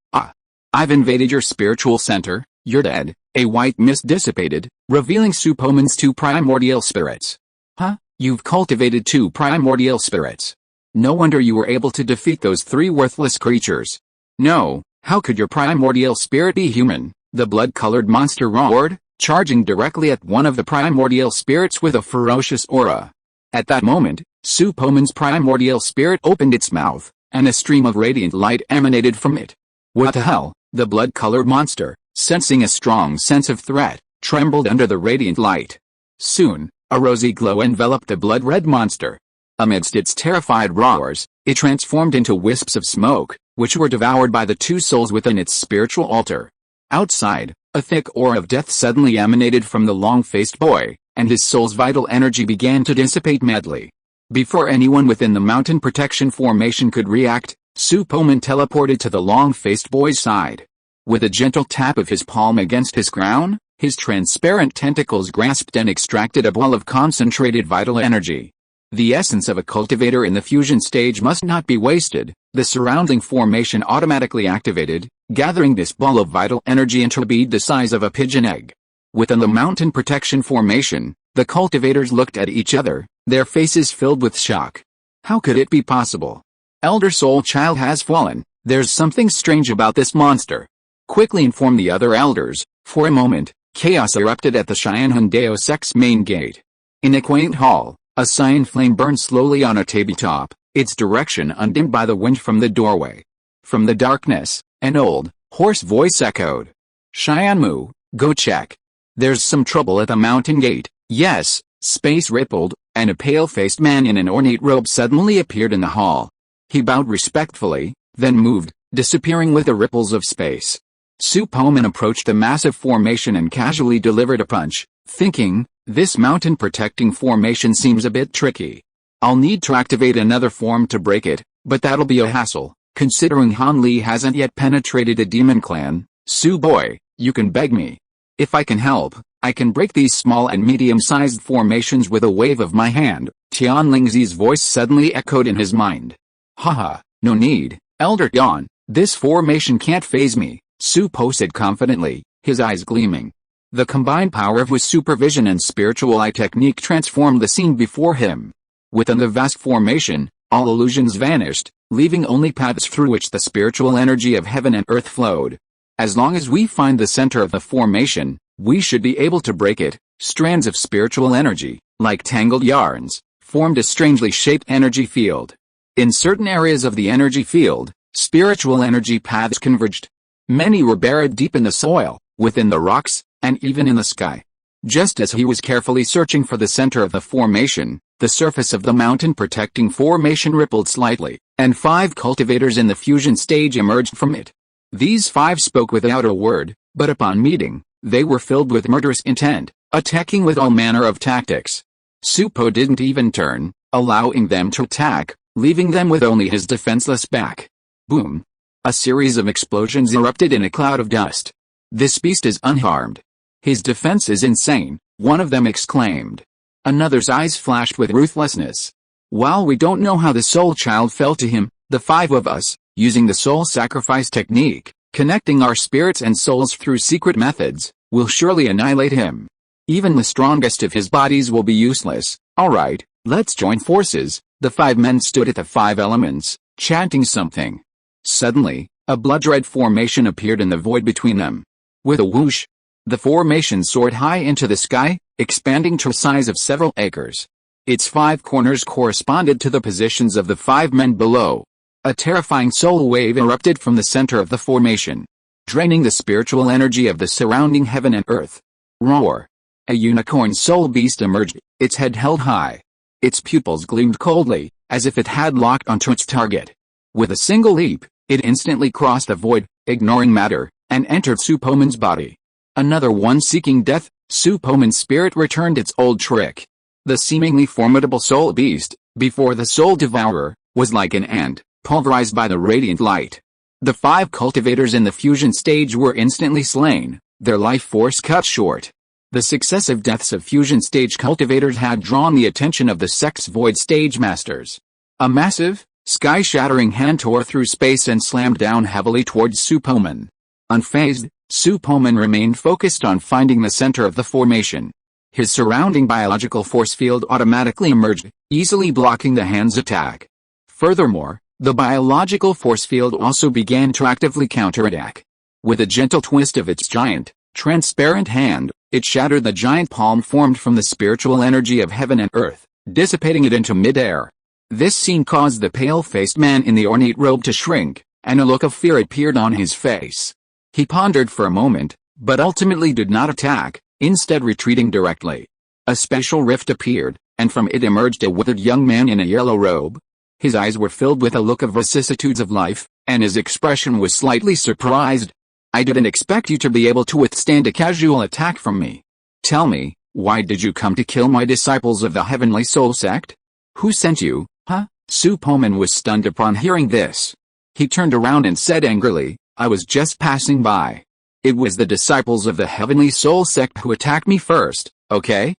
I've invaded your spiritual center, you're dead. A white mist dissipated, revealing Su Poman's 2 primordial spirits. Huh? You've cultivated 2 primordial spirits. No wonder you were able to defeat those 3 worthless creatures. No, how could your primordial spirit be human? The blood-colored monster roared, charging directly at one of the primordial spirits with a ferocious aura. At that moment, Su Poman's primordial spirit opened its mouth, and a stream of radiant light emanated from it. What the hell? The blood-colored monster, sensing a strong sense of threat, trembled under the radiant light. Soon, a rosy glow enveloped the blood-red monster. Amidst its terrified roars, it transformed into wisps of smoke, which were devoured by the two souls within its spiritual altar. Outside, a thick aura of death suddenly emanated from the long-faced boy, and his soul's vital energy began to dissipate madly. Before anyone within the mountain protection formation could react, Su Poman teleported to the long-faced boy's side. With a gentle tap of his palm against his crown, his transparent tentacles grasped and extracted a ball of concentrated vital energy. The essence of a cultivator in the fusion stage must not be wasted. The surrounding formation automatically activated, gathering this ball of vital energy into a bead the size of a pigeon egg. Within the mountain protection formation, the cultivators looked at each other, their faces filled with shock. How could it be possible? Elder Soul Child has fallen. There's something strange about this monster. Quickly inform the other elders. For a moment, chaos erupted at the Cheyenne Deus Ex main gate. In a quaint hall, a cyan flame burned slowly on a tabletop, its direction undimmed by the wind from the doorway. From the darkness, an old, hoarse voice echoed. Cheyenne Moo, go check. There's some trouble at the mountain gate. Yes. Space rippled, and a pale-faced man in an ornate robe suddenly appeared in the hall. He bowed respectfully, then moved, disappearing with the ripples of space. Su Poman approached the massive formation and casually delivered a punch, thinking, this mountain-protecting formation seems a bit tricky. I'll need to activate another form to break it, but that'll be a hassle, considering Han Li hasn't yet penetrated the demon clan. Su boy, you can beg me. If I can help, I can break these small and medium-sized formations with a wave of my hand. Tian Lingzi's voice suddenly echoed in his mind. Haha, no need, Elder Yan, this formation can't faze me, Su Po said confidently, his eyes gleaming. The combined power of his supervision and spiritual eye technique transformed the scene before him. Within the vast formation, all illusions vanished, leaving only paths through which the spiritual energy of heaven and earth flowed. As long as we find the center of the formation, we should be able to break it. Strands of spiritual energy, like tangled yarns, formed a strangely shaped energy field. In certain areas of the energy field, spiritual energy paths converged. Many were buried deep in the soil, within the rocks, and even in the sky. Just as he was carefully searching for the center of the formation, the surface of the mountain protecting formation rippled slightly, and 5 cultivators in the fusion stage emerged from it. These 5 spoke without a word, but upon meeting, they were filled with murderous intent, attacking with all manner of tactics. Su Po didn't even turn, allowing them to attack, leaving them with only his defenseless back. Boom! A series of explosions erupted in a cloud of dust. This beast is unharmed. His defense is insane, one of them exclaimed. Another's eyes flashed with ruthlessness. While we don't know how the soul child fell to him, the 5 of us, using the soul sacrifice technique, connecting our spirits and souls through secret methods, will surely annihilate him. Even the strongest of his bodies will be useless. Alright, let's join forces. The 5 men stood at the 5 elements, chanting something. Suddenly, a blood-red formation appeared in the void between them. With a whoosh, the formation soared high into the sky, expanding to a size of several acres. Its 5 corners corresponded to the positions of the 5 men below. A terrifying soul wave erupted from the center of the formation, draining the spiritual energy of the surrounding heaven and earth. Roar! A unicorn soul beast emerged, its head held high. Its pupils gleamed coldly, as if it had locked onto its target. With a single leap, it instantly crossed the void, ignoring matter, and entered Su Poman's body. Another one seeking death. Su Poman's spirit returned its old trick. The seemingly formidable soul beast, before the soul devourer, was like an ant, pulverized by the radiant light. The 5 cultivators in the fusion stage were instantly slain, their life force cut short. The successive deaths of fusion stage cultivators had drawn the attention of the Sex Void stage masters. A massive, sky-shattering hand tore through space and slammed down heavily towards Su Poman. Unfazed, Su Poman remained focused on finding the center of the formation. His surrounding biological force field automatically emerged, easily blocking the hand's attack. Furthermore, the biological force field also began to actively counterattack. With a gentle twist of its giant, transparent hand, it shattered the giant palm formed from the spiritual energy of heaven and earth, dissipating it into midair. This scene caused the pale-faced man in the ornate robe to shrink, and a look of fear appeared on his face. He pondered for a moment, but ultimately did not attack, instead retreating directly. A special rift appeared, and from it emerged a withered young man in a yellow robe. His eyes were filled with a look of vicissitudes of life, and his expression was slightly surprised. "I didn't expect you to be able to withstand a casual attack from me. Tell me, why did you come to kill my disciples of the Heavenly Soul Sect? Who sent you, huh?" Su Poman was stunned upon hearing this. He turned around and said angrily, "I was just passing by. It was the disciples of the Heavenly Soul Sect who attacked me first, okay?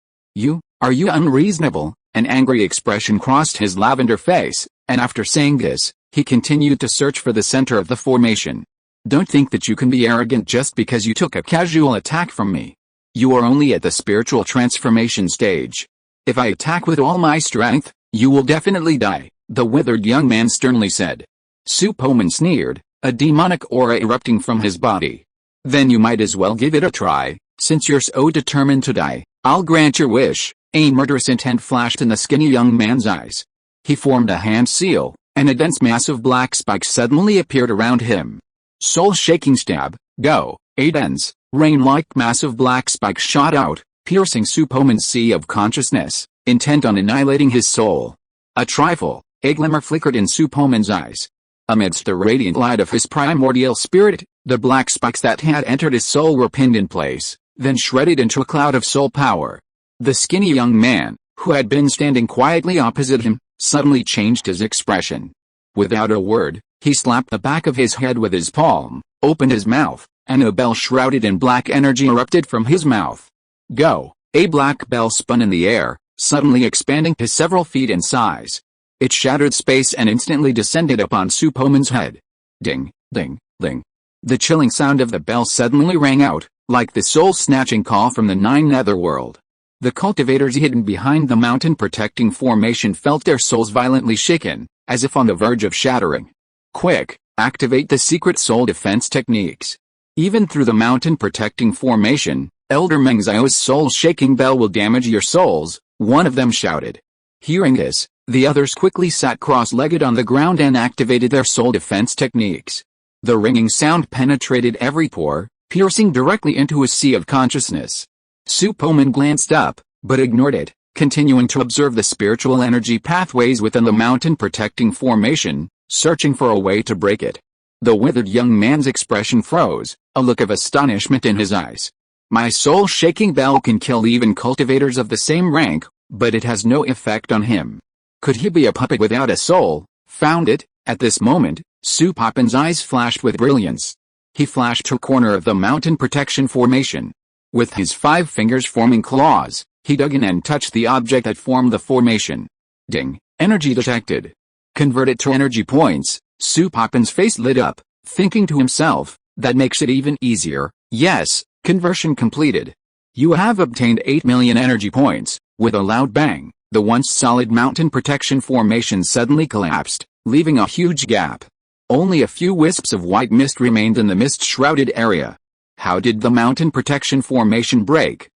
Are you unreasonable?" An angry expression crossed his lavender face, and after saying this, he continued to search for the center of the formation. "Don't think that you can be arrogant just because you took a casual attack from me. You are only at the spiritual transformation stage. If I attack with all my strength, you will definitely die," the withered young man sternly said. Su Poman sneered, a demonic aura erupting from his body. "Then you might as well give it a try, since you're so determined to die. I'll grant your wish." A murderous intent flashed in the skinny young man's eyes. He formed a hand seal, and a dense mass of black spikes suddenly appeared around him. Soul-shaking stab, go, a dense, rain-like mass of black spikes shot out, piercing Su Poman's sea of consciousness, intent on annihilating his soul. A glimmer flickered in Su Poman's eyes. Amidst the radiant light of his primordial spirit, the black spikes that had entered his soul were pinned in place, then shredded into a cloud of soul power. The skinny young man, who had been standing quietly opposite him, suddenly changed his expression. Without a word, he slapped the back of his head with his palm, opened his mouth, and a bell shrouded in black energy erupted from his mouth. Go! A black bell spun in the air, suddenly expanding to several feet in size. It shattered space and instantly descended upon Su Poman's head. Ding, ding, ding. The chilling sound of the bell suddenly rang out, like the soul-snatching call from the Nine Netherworld. The cultivators hidden behind the mountain-protecting formation felt their souls violently shaken, as if on the verge of shattering. Quick, activate the secret soul defense techniques. Even through the mountain-protecting formation, Elder Mengzio's soul-shaking bell will damage your souls, one of them shouted. Hearing this, the others quickly sat cross-legged on the ground and activated their soul defense techniques. The ringing sound penetrated every pore, piercing directly into his sea of consciousness. Su Poman glanced up, but ignored it, continuing to observe the spiritual energy pathways within the mountain-protecting formation, searching for a way to break it. The withered young man's expression froze, a look of astonishment in his eyes. My soul-shaking bell can kill even cultivators of the same rank, but it has no effect on him. Could he be a puppet without a soul? Found it. At this moment, Su Poman's eyes flashed with brilliance. He flashed to a corner of the mountain protection formation. With his 5 fingers forming claws, he dug in and touched the object that formed the formation. Ding! Energy detected. Converted to energy points. Su Poman's face lit up, thinking to himself, that makes it even easier. Yes, conversion completed. You have obtained 8 million energy points. With a loud bang, the once solid mountain protection formation suddenly collapsed, leaving a huge gap. Only a few wisps of white mist remained in the mist-shrouded area. How did the mountain protection formation break?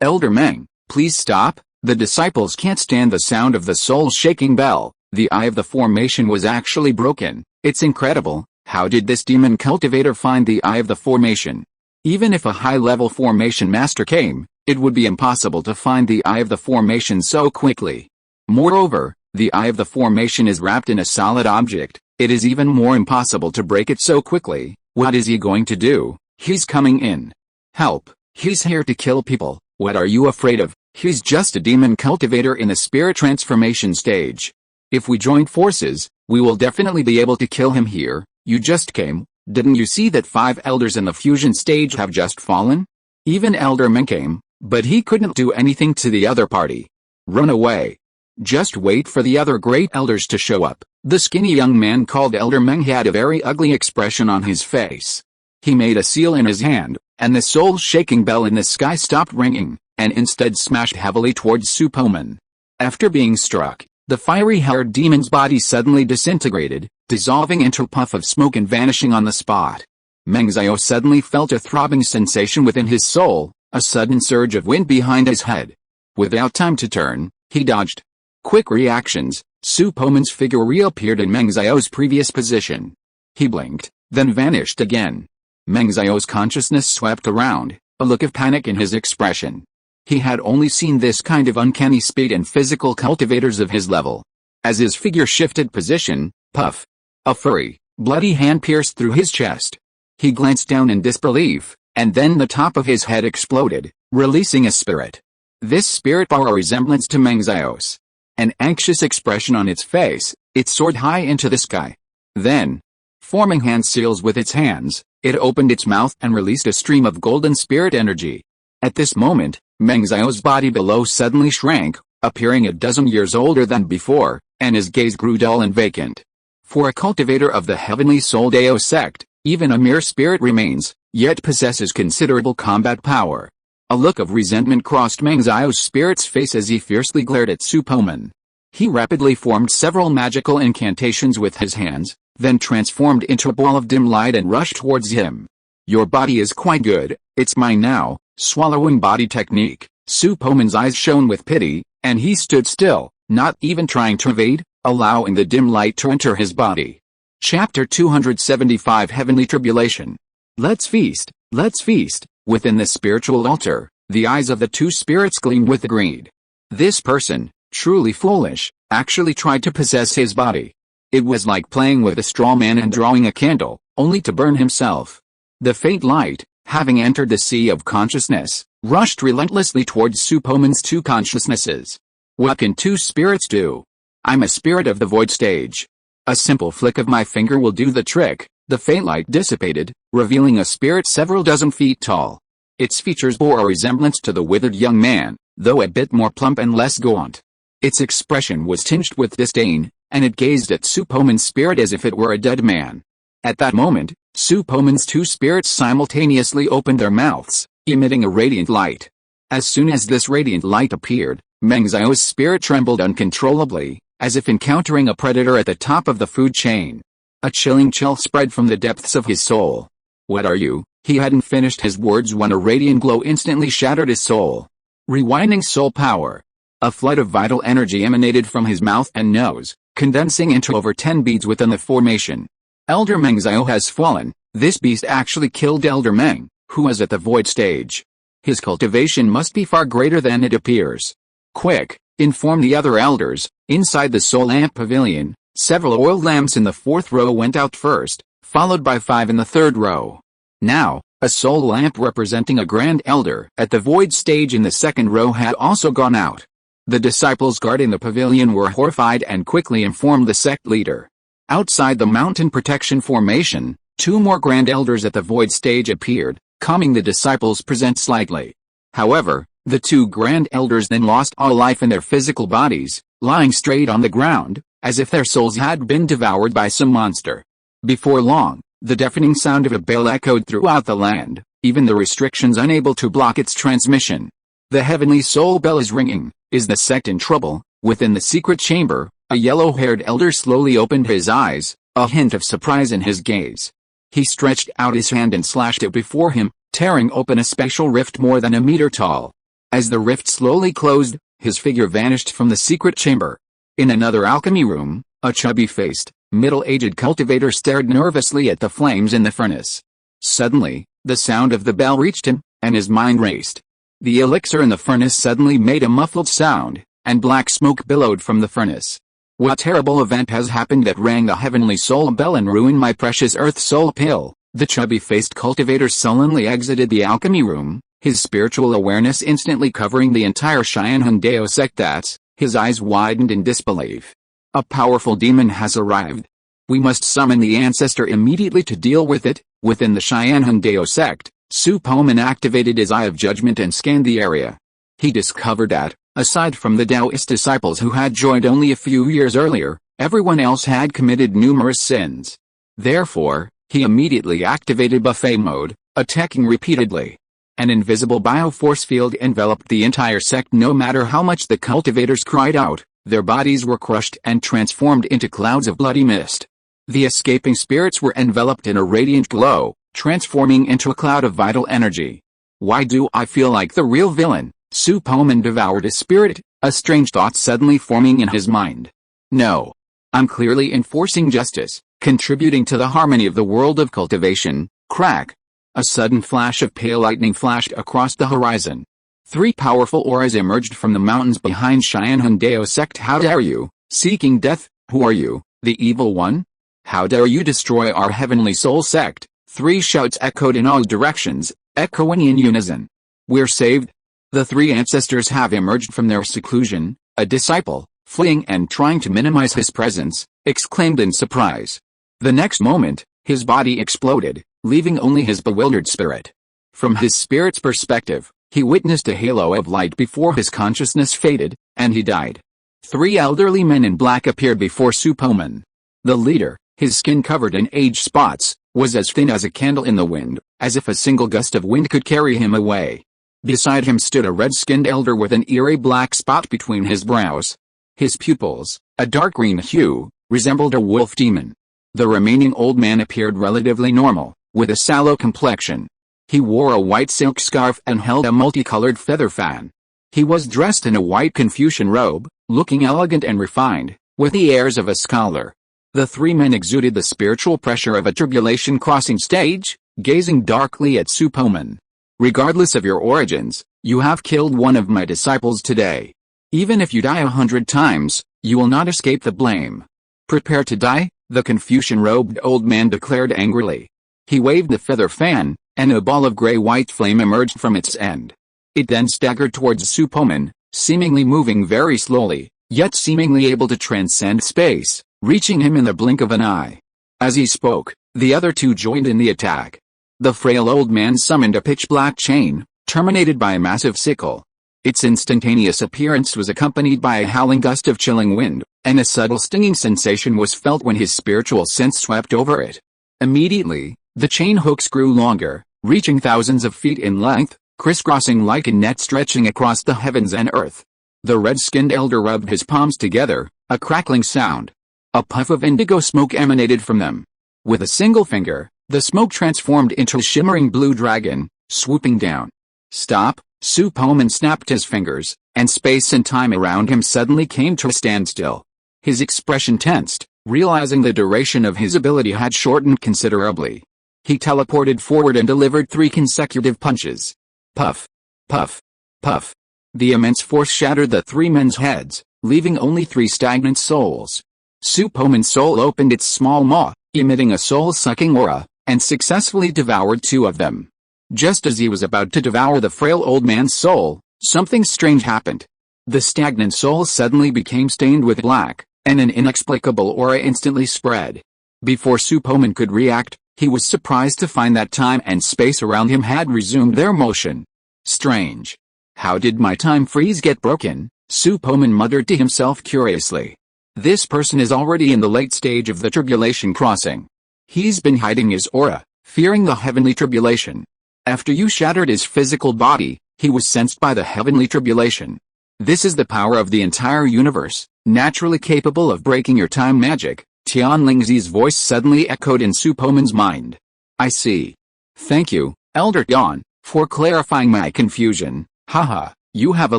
Elder Meng, please stop. The disciples can't stand the sound of the soul-shaking bell. The eye of the formation was actually broken. It's incredible. How did this demon cultivator find the eye of the formation? Even if a high-level formation master came, it would be impossible to find the eye of the formation so quickly. Moreover, the eye of the formation is wrapped in a solid object. It is even more impossible to break it so quickly. What is he going to do? He's coming in. Help, he's here to kill people. What are you afraid of? He's just a demon cultivator in the spirit transformation stage. If we join forces, we will definitely be able to kill him here. You just came. Didn't you see that 5 elders in the fusion stage have just fallen? Even Elder Meng came, but he couldn't do anything to the other party. Run away. Just wait for the other great elders to show up. The skinny young man called Elder Meng had a very ugly expression on his face. He made a seal in his hand, and the soul-shaking bell in the sky stopped ringing, and instead smashed heavily towards Su Poman. After being struck, the fiery-haired demon's body suddenly disintegrated, dissolving into a puff of smoke and vanishing on the spot. Mengzio suddenly felt a throbbing sensation within his soul, a sudden surge of wind behind his head. Without time to turn, he dodged. Quick reactions, Su Poman's figure reappeared in Meng Xiao's previous position. He blinked, then vanished again. Meng Xiao's consciousness swept around, a look of panic in his expression. He had only seen this kind of uncanny speed in physical cultivators of his level. As his figure shifted position, puff! A furry, bloody hand pierced through his chest. He glanced down in disbelief, and then the top of his head exploded, releasing a spirit. This spirit bore a resemblance to Meng Xiao's. An anxious expression on its face, it soared high into the sky. Then, forming hand seals with its hands, it opened its mouth and released a stream of golden spirit energy. At this moment, Meng Xiao's body below suddenly shrank, appearing a dozen years older than before, and his gaze grew dull and vacant. For a cultivator of the Heavenly Soul Dao sect, even a mere spirit remains, yet possesses considerable combat power. A look of resentment crossed Meng Xiao's spirit's face as he fiercely glared at Su Poman. He rapidly formed several magical incantations with his hands, then transformed into a ball of dim light and rushed towards him. Your body is quite good, it's mine now. Swallowing body technique, Su Poman's eyes shone with pity, and he stood still, not even trying to evade, allowing the dim light to enter his body. Chapter 275 Heavenly Tribulation. Let's feast, let's feast. Within the spiritual altar, the eyes of the two spirits gleamed with greed. This person, truly foolish, actually tried to possess his body. It was like playing with a straw man and drawing a candle, only to burn himself. The faint light, having entered the sea of consciousness, rushed relentlessly towards Su Poman's two consciousnesses. What can two spirits do? I'm a spirit of the void stage. A simple flick of my finger will do the trick. The faint light dissipated, revealing a spirit several dozen feet tall. Its features bore a resemblance to the withered young man, though a bit more plump and less gaunt. Its expression was tinged with disdain, and it gazed at Su Poman's spirit as if it were a dead man. At that moment, Su Poman's two spirits simultaneously opened their mouths, emitting a radiant light. As soon as this radiant light appeared, Meng Xiao's spirit trembled uncontrollably, as if encountering a predator at the top of the food chain. A chilling chill spread from the depths of his soul. What are you? He hadn't finished his words when a radiant glow instantly shattered his soul. Rewinding soul power. A flood of vital energy emanated from his mouth and nose, condensing into over 10 beads within the formation. Elder Meng Xiao has fallen. This beast actually killed Elder Meng, who was at the void stage. His cultivation must be far greater than it appears. Quick, inform the other elders. Inside the soul lamp pavilion, several oil lamps in the 4th row went out first, followed by 5 in the 3rd row. Now, a soul lamp representing a grand elder at the void stage in the 2nd row had also gone out. The disciples guarding the pavilion were horrified and quickly informed the sect leader. Outside the mountain protection formation, 2 more grand elders at the void stage appeared, calming the disciples present slightly. However, the 2 grand elders then lost all life in their physical bodies, lying straight on the ground, as if their souls had been devoured by some monster. Before long, the deafening sound of a bell echoed throughout the land, even the restrictions unable to block its transmission. The heavenly soul bell is ringing. Is the sect in trouble? Within the secret chamber, a yellow-haired elder slowly opened his eyes, a hint of surprise in his gaze. He stretched out his hand and slashed it before him, tearing open a special rift more than a meter tall. As the rift slowly closed, his figure vanished from the secret chamber. In another alchemy room, a chubby-faced, middle-aged cultivator stared nervously at the flames in the furnace. Suddenly, the sound of the bell reached him, and his mind raced. The elixir in the furnace suddenly made a muffled sound, and black smoke billowed from the furnace. What terrible event has happened that rang the heavenly soul bell and ruined my precious earth soul pill? The chubby-faced cultivator sullenly exited the alchemy room, his spiritual awareness instantly covering the entire Cheyenne Dao sect. His eyes widened in disbelief. A powerful demon has arrived. We must summon the ancestor immediately to deal with it. Within the Cheyenne Dao sect, Su Poman activated his eye of judgment and scanned the area. He discovered that, aside from the Taoist disciples who had joined only a few years earlier, everyone else had committed numerous sins. Therefore, he immediately activated buffet mode, attacking repeatedly. An invisible bioforce field enveloped the entire sect. No matter how much the cultivators cried out, their bodies were crushed and transformed into clouds of bloody mist. The escaping spirits were enveloped in a radiant glow, transforming into a cloud of vital energy. Why do I feel like the real villain? Su Poman devoured his spirit, a strange thought suddenly forming in his mind. No. I'm clearly enforcing justice, contributing to the harmony of the world of cultivation. Crack. A sudden flash of pale lightning flashed across the horizon. 3 powerful auras emerged from the mountains behind Cheyenne Hundeo sect. How dare you, seeking death, who are you, the evil one? How dare you destroy our heavenly soul sect? 3 shouts echoed in all directions, echoing in unison. We're saved. The 3 ancestors have emerged from their seclusion. A disciple, fleeing and trying to minimize his presence, exclaimed in surprise. The next moment, his body exploded, leaving only his bewildered spirit. From his spirit's perspective, he witnessed a halo of light before his consciousness faded, and he died. 3 elderly men in black appeared before Su Poman. The leader, his skin covered in age spots, was as thin as a candle in the wind, as if a single gust of wind could carry him away. Beside him stood a red-skinned elder with an eerie black spot between his brows. His pupils, a dark green hue, resembled a wolf demon. The remaining old man appeared relatively normal, with a sallow complexion. He wore a white silk scarf and held a multicolored feather fan. He was dressed in a white Confucian robe, looking elegant and refined, with the airs of a scholar. The 3 men exuded the spiritual pressure of a tribulation crossing stage, gazing darkly at Su Poman. Regardless of your origins, you have killed one of my disciples today. Even if you die 100 times, you will not escape the blame. Prepare to die, the Confucian-robed old man declared angrily. He waved the feather fan, and a ball of gray-white flame emerged from its end. It then staggered towards Su Poman, seemingly moving very slowly, yet seemingly able to transcend space, reaching him in the blink of an eye. As he spoke, the other 2 joined in the attack. The frail old man summoned a pitch-black chain, terminated by a massive sickle. Its instantaneous appearance was accompanied by a howling gust of chilling wind, and a subtle stinging sensation was felt when his spiritual sense swept over it. Immediately, the chain hooks grew longer, reaching thousands of feet in length, crisscrossing like a net stretching across the heavens and earth. The red-skinned elder rubbed his palms together, a crackling sound. A puff of indigo smoke emanated from them. With a single finger, the smoke transformed into a shimmering blue dragon, swooping down. Stop! Su Poman snapped his fingers, and space and time around him suddenly came to a standstill. His expression tensed, realizing the duration of his ability had shortened considerably. He teleported forward and delivered 3 consecutive punches. Puff! Puff! Puff! The immense force shattered the 3 men's heads, leaving only 3 stagnant souls. Su Poman's soul opened its small maw, emitting a soul-sucking aura, and successfully devoured 2 of them. Just as he was about to devour the frail old man's soul, something strange happened. The stagnant soul suddenly became stained with black, and an inexplicable aura instantly spread. Before Su Poman could react, he was surprised to find that time and space around him had resumed their motion. Strange. How did my time freeze get broken? Su Poman muttered to himself curiously. This person is already in the late stage of the tribulation crossing. He's been hiding his aura, fearing the heavenly tribulation. After you shattered his physical body, he was sensed by the heavenly tribulation. This is the power of the entire universe, naturally capable of breaking your time magic. Tian Lingzi's voice suddenly echoed in Su Poman's mind. I see. Thank you, Elder Tian, for clarifying my confusion. Haha, you have a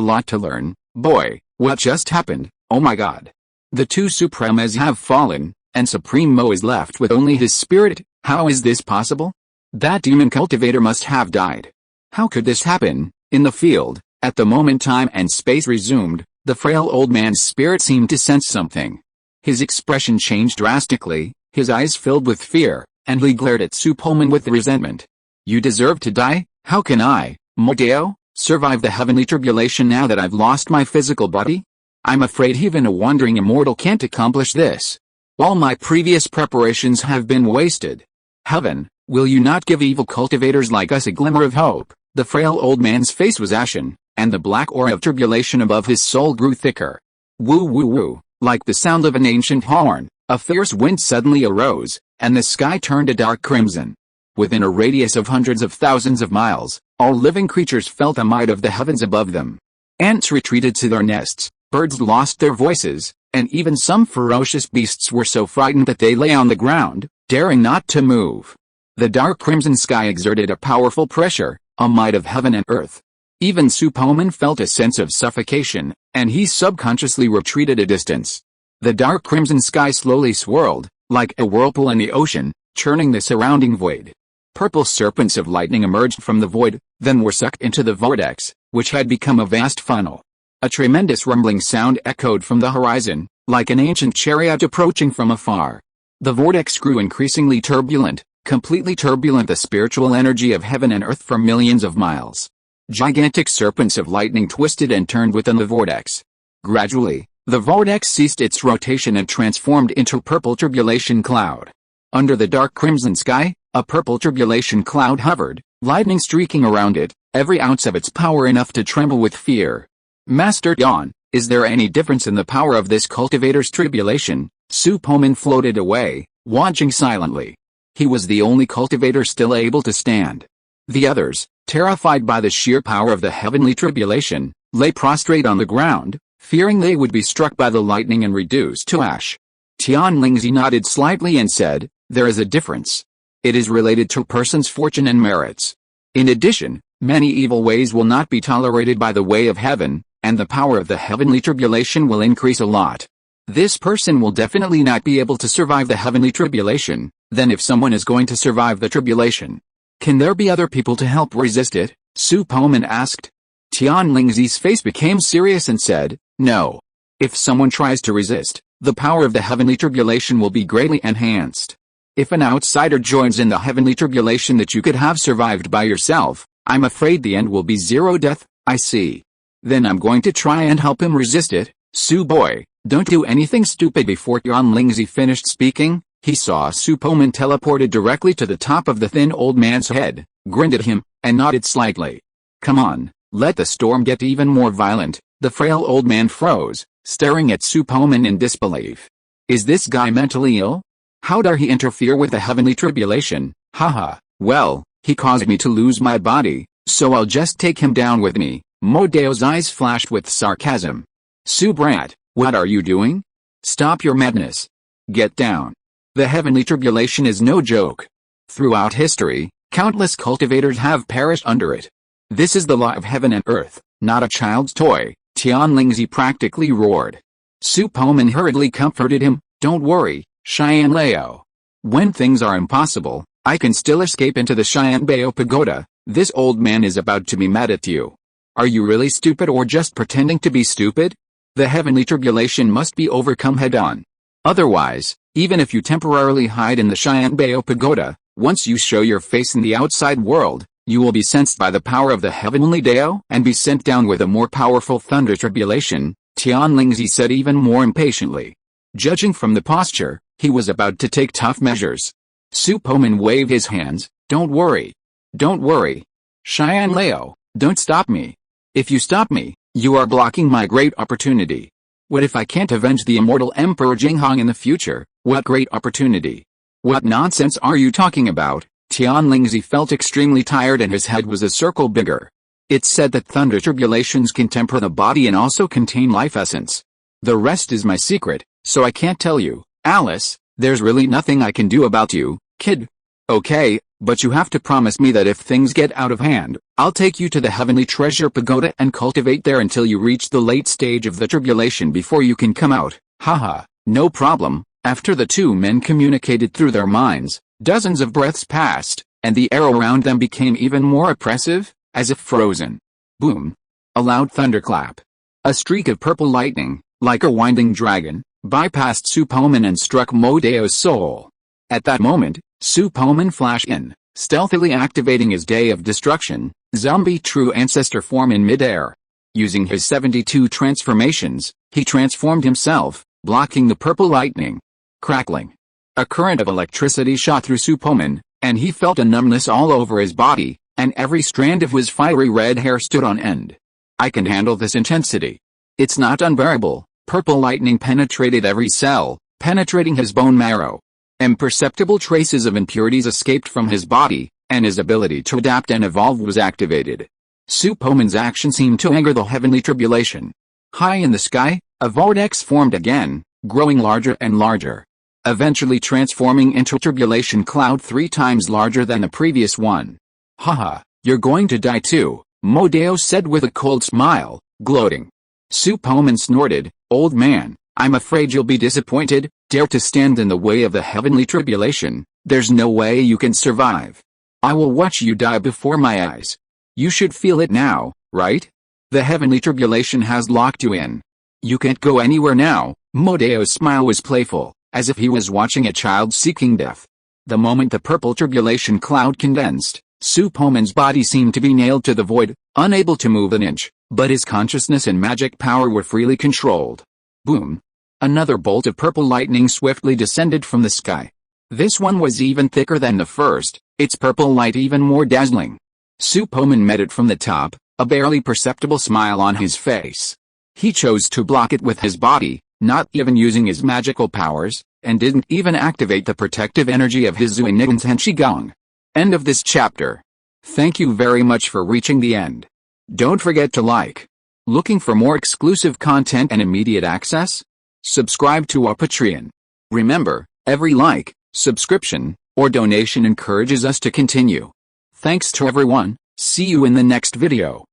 lot to learn, boy. What just happened? Oh my god. The 2 Supremes have fallen, and Supreme Mo is left with only his spirit. How is this possible? That demon cultivator must have died. How could this happen? In the field, at the moment time and space resumed, the frail old man's spirit seemed to sense something. His expression changed drastically, his eyes filled with fear, and he glared at Su Poman with resentment. You deserve to die? How can I, Modeo, survive the heavenly tribulation now that I've lost my physical body? I'm afraid even a wandering immortal can't accomplish this. All my previous preparations have been wasted. Heaven, will you not give evil cultivators like us a glimmer of hope? The frail old man's face was ashen, and the black aura of tribulation above his soul grew thicker. Woo woo woo, like the sound of an ancient horn, a fierce wind suddenly arose, and the sky turned a dark crimson. Within a radius of hundreds of thousands of miles, all living creatures felt the might of the heavens above them. Ants retreated to their nests, birds lost their voices, and even some ferocious beasts were so frightened that they lay on the ground, daring not to move. The dark crimson sky exerted a powerful pressure, a might of heaven and earth. Even Su Poman felt a sense of suffocation, and he subconsciously retreated a distance. The dark crimson sky slowly swirled, like a whirlpool in the ocean, churning the surrounding void. Purple serpents of lightning emerged from the void, then were sucked into the vortex, which had become a vast funnel. A tremendous rumbling sound echoed from the horizon, like an ancient chariot approaching from afar. The vortex grew increasingly turbulent, completely turbulent, the spiritual energy of heaven and earth for millions of miles. Gigantic serpents of lightning twisted and turned within the vortex. Gradually, the vortex ceased its rotation and transformed into a purple tribulation cloud. Under the dark crimson sky, a purple tribulation cloud hovered, lightning streaking around it, every ounce of its power enough to tremble with fear. Master Yon, is there any difference in the power of this cultivator's tribulation? Su Poman floated away, watching silently. He was the only cultivator still able to stand. The others, terrified by the sheer power of the heavenly tribulation, lay prostrate on the ground, fearing they would be struck by the lightning and reduced to ash. Tianlingzi nodded slightly and said, "There is a difference. It is related to a person's fortune and merits. In addition, many evil ways will not be tolerated by the way of heaven, and the power of the heavenly tribulation will increase a lot. This person will definitely not be able to survive the heavenly tribulation. Then if someone is going to survive the tribulation, can there be other people to help resist it?" Su Poman asked. Tianlingzi's face became serious and said, "No. If someone tries to resist, the power of the heavenly tribulation will be greatly enhanced. If an outsider joins in the heavenly tribulation that you could have survived by yourself, I'm afraid the end will be zero death." "I see. Then I'm going to try and help him resist it." "Su boy, don't do anything stupid." Before Tianlingzi finished speaking, he saw Su Poman teleported directly to the top of the thin old man's head, grinned at him, and nodded slightly. "Come on, let the storm get even more violent." The frail old man froze, staring at Su Poman in disbelief. "Is this guy mentally ill? How dare he interfere with the heavenly tribulation? Haha, well, he caused me to lose my body, so I'll just take him down with me." Modeo's eyes flashed with sarcasm. "Su brat, what are you doing? Stop your madness. Get down. The heavenly tribulation is no joke. Throughout history, countless cultivators have perished under it. This is the law of heaven and earth, not a child's toy," Tianlingzi practically roared. Su Poman hurriedly comforted him, "Don't worry, Cheyenne Leo. When things are impossible, I can still escape into the Cheyenne Bao Pagoda. This old man is about to be mad at you. Are you really stupid or just pretending to be stupid? The heavenly tribulation must be overcome head-on. Otherwise, even if you temporarily hide in the Cheyenne Bao Pagoda, once you show your face in the outside world, you will be sensed by the power of the heavenly Dao and be sent down with a more powerful thunder tribulation," Tianlingzi said even more impatiently. Judging from the posture, he was about to take tough measures. Su Poman waved his hands, "Don't worry. Don't worry. Cheyenne Leo, don't stop me. If you stop me, you are blocking my great opportunity. What if I can't avenge the immortal Emperor Jinghong in the future? What great opportunity? What nonsense are you talking about?" Tianlingzi felt extremely tired and his head was a circle bigger. "It's said that thunder tribulations can temper the body and also contain life essence. The rest is my secret, so I can't tell you. Alice, there's really nothing I can do about you, kid. Okay, but you have to promise me that if things get out of hand, I'll take you to the Heavenly Treasure Pagoda and cultivate there until you reach the late stage of the tribulation before you can come out." "Haha, no problem." After the two men communicated through their minds, dozens of breaths passed, and the air around them became even more oppressive, as if frozen. Boom! A loud thunderclap. A streak of purple lightning, like a winding dragon, bypassed Su Poman and struck Modeo's soul. At that moment, Su Poman flashed in, stealthily activating his Day of Destruction, zombie true ancestor form in midair. Using his 72 transformations, he transformed himself, blocking the purple lightning. Crackling. A current of electricity shot through Su Poman, and he felt a numbness all over his body, and every strand of his fiery red hair stood on end. "I can handle this intensity. It's not unbearable." Purple lightning penetrated every cell, penetrating his bone marrow. Imperceptible traces of impurities escaped from his body, and his ability to adapt and evolve was activated. Su Poman's action seemed to anger the heavenly tribulation. High in the sky, a vortex formed again, growing larger and larger, eventually transforming into a tribulation cloud 3 times larger than the previous one. "Haha, you're going to die too," Modeo said with a cold smile, gloating. Su Poman snorted, "Old man, I'm afraid you'll be disappointed. Dare to stand in the way of the heavenly tribulation, there's no way you can survive. I will watch you die before my eyes. You should feel it now, right? The heavenly tribulation has locked you in. You can't go anywhere now." Modeo's smile was playful, as if he was watching a child seeking death. The moment the purple tribulation cloud condensed, Su Poman's body seemed to be nailed to the void, unable to move an inch, but his consciousness and magic power were freely controlled. Boom! Another bolt of purple lightning swiftly descended from the sky. This one was even thicker than the first, its purple light even more dazzling. Su Poman met it from the top, a barely perceptible smile on his face. He chose to block it with his body, not even using his magical powers, and didn't even activate the protective energy of his Zuinigan Gong. End of this chapter. Thank you very much for reaching the end. Don't forget to like. Looking for more exclusive content and immediate access? Subscribe to our Patreon. Remember, every like, subscription, or donation encourages us to continue. Thanks to everyone, see you in the next video.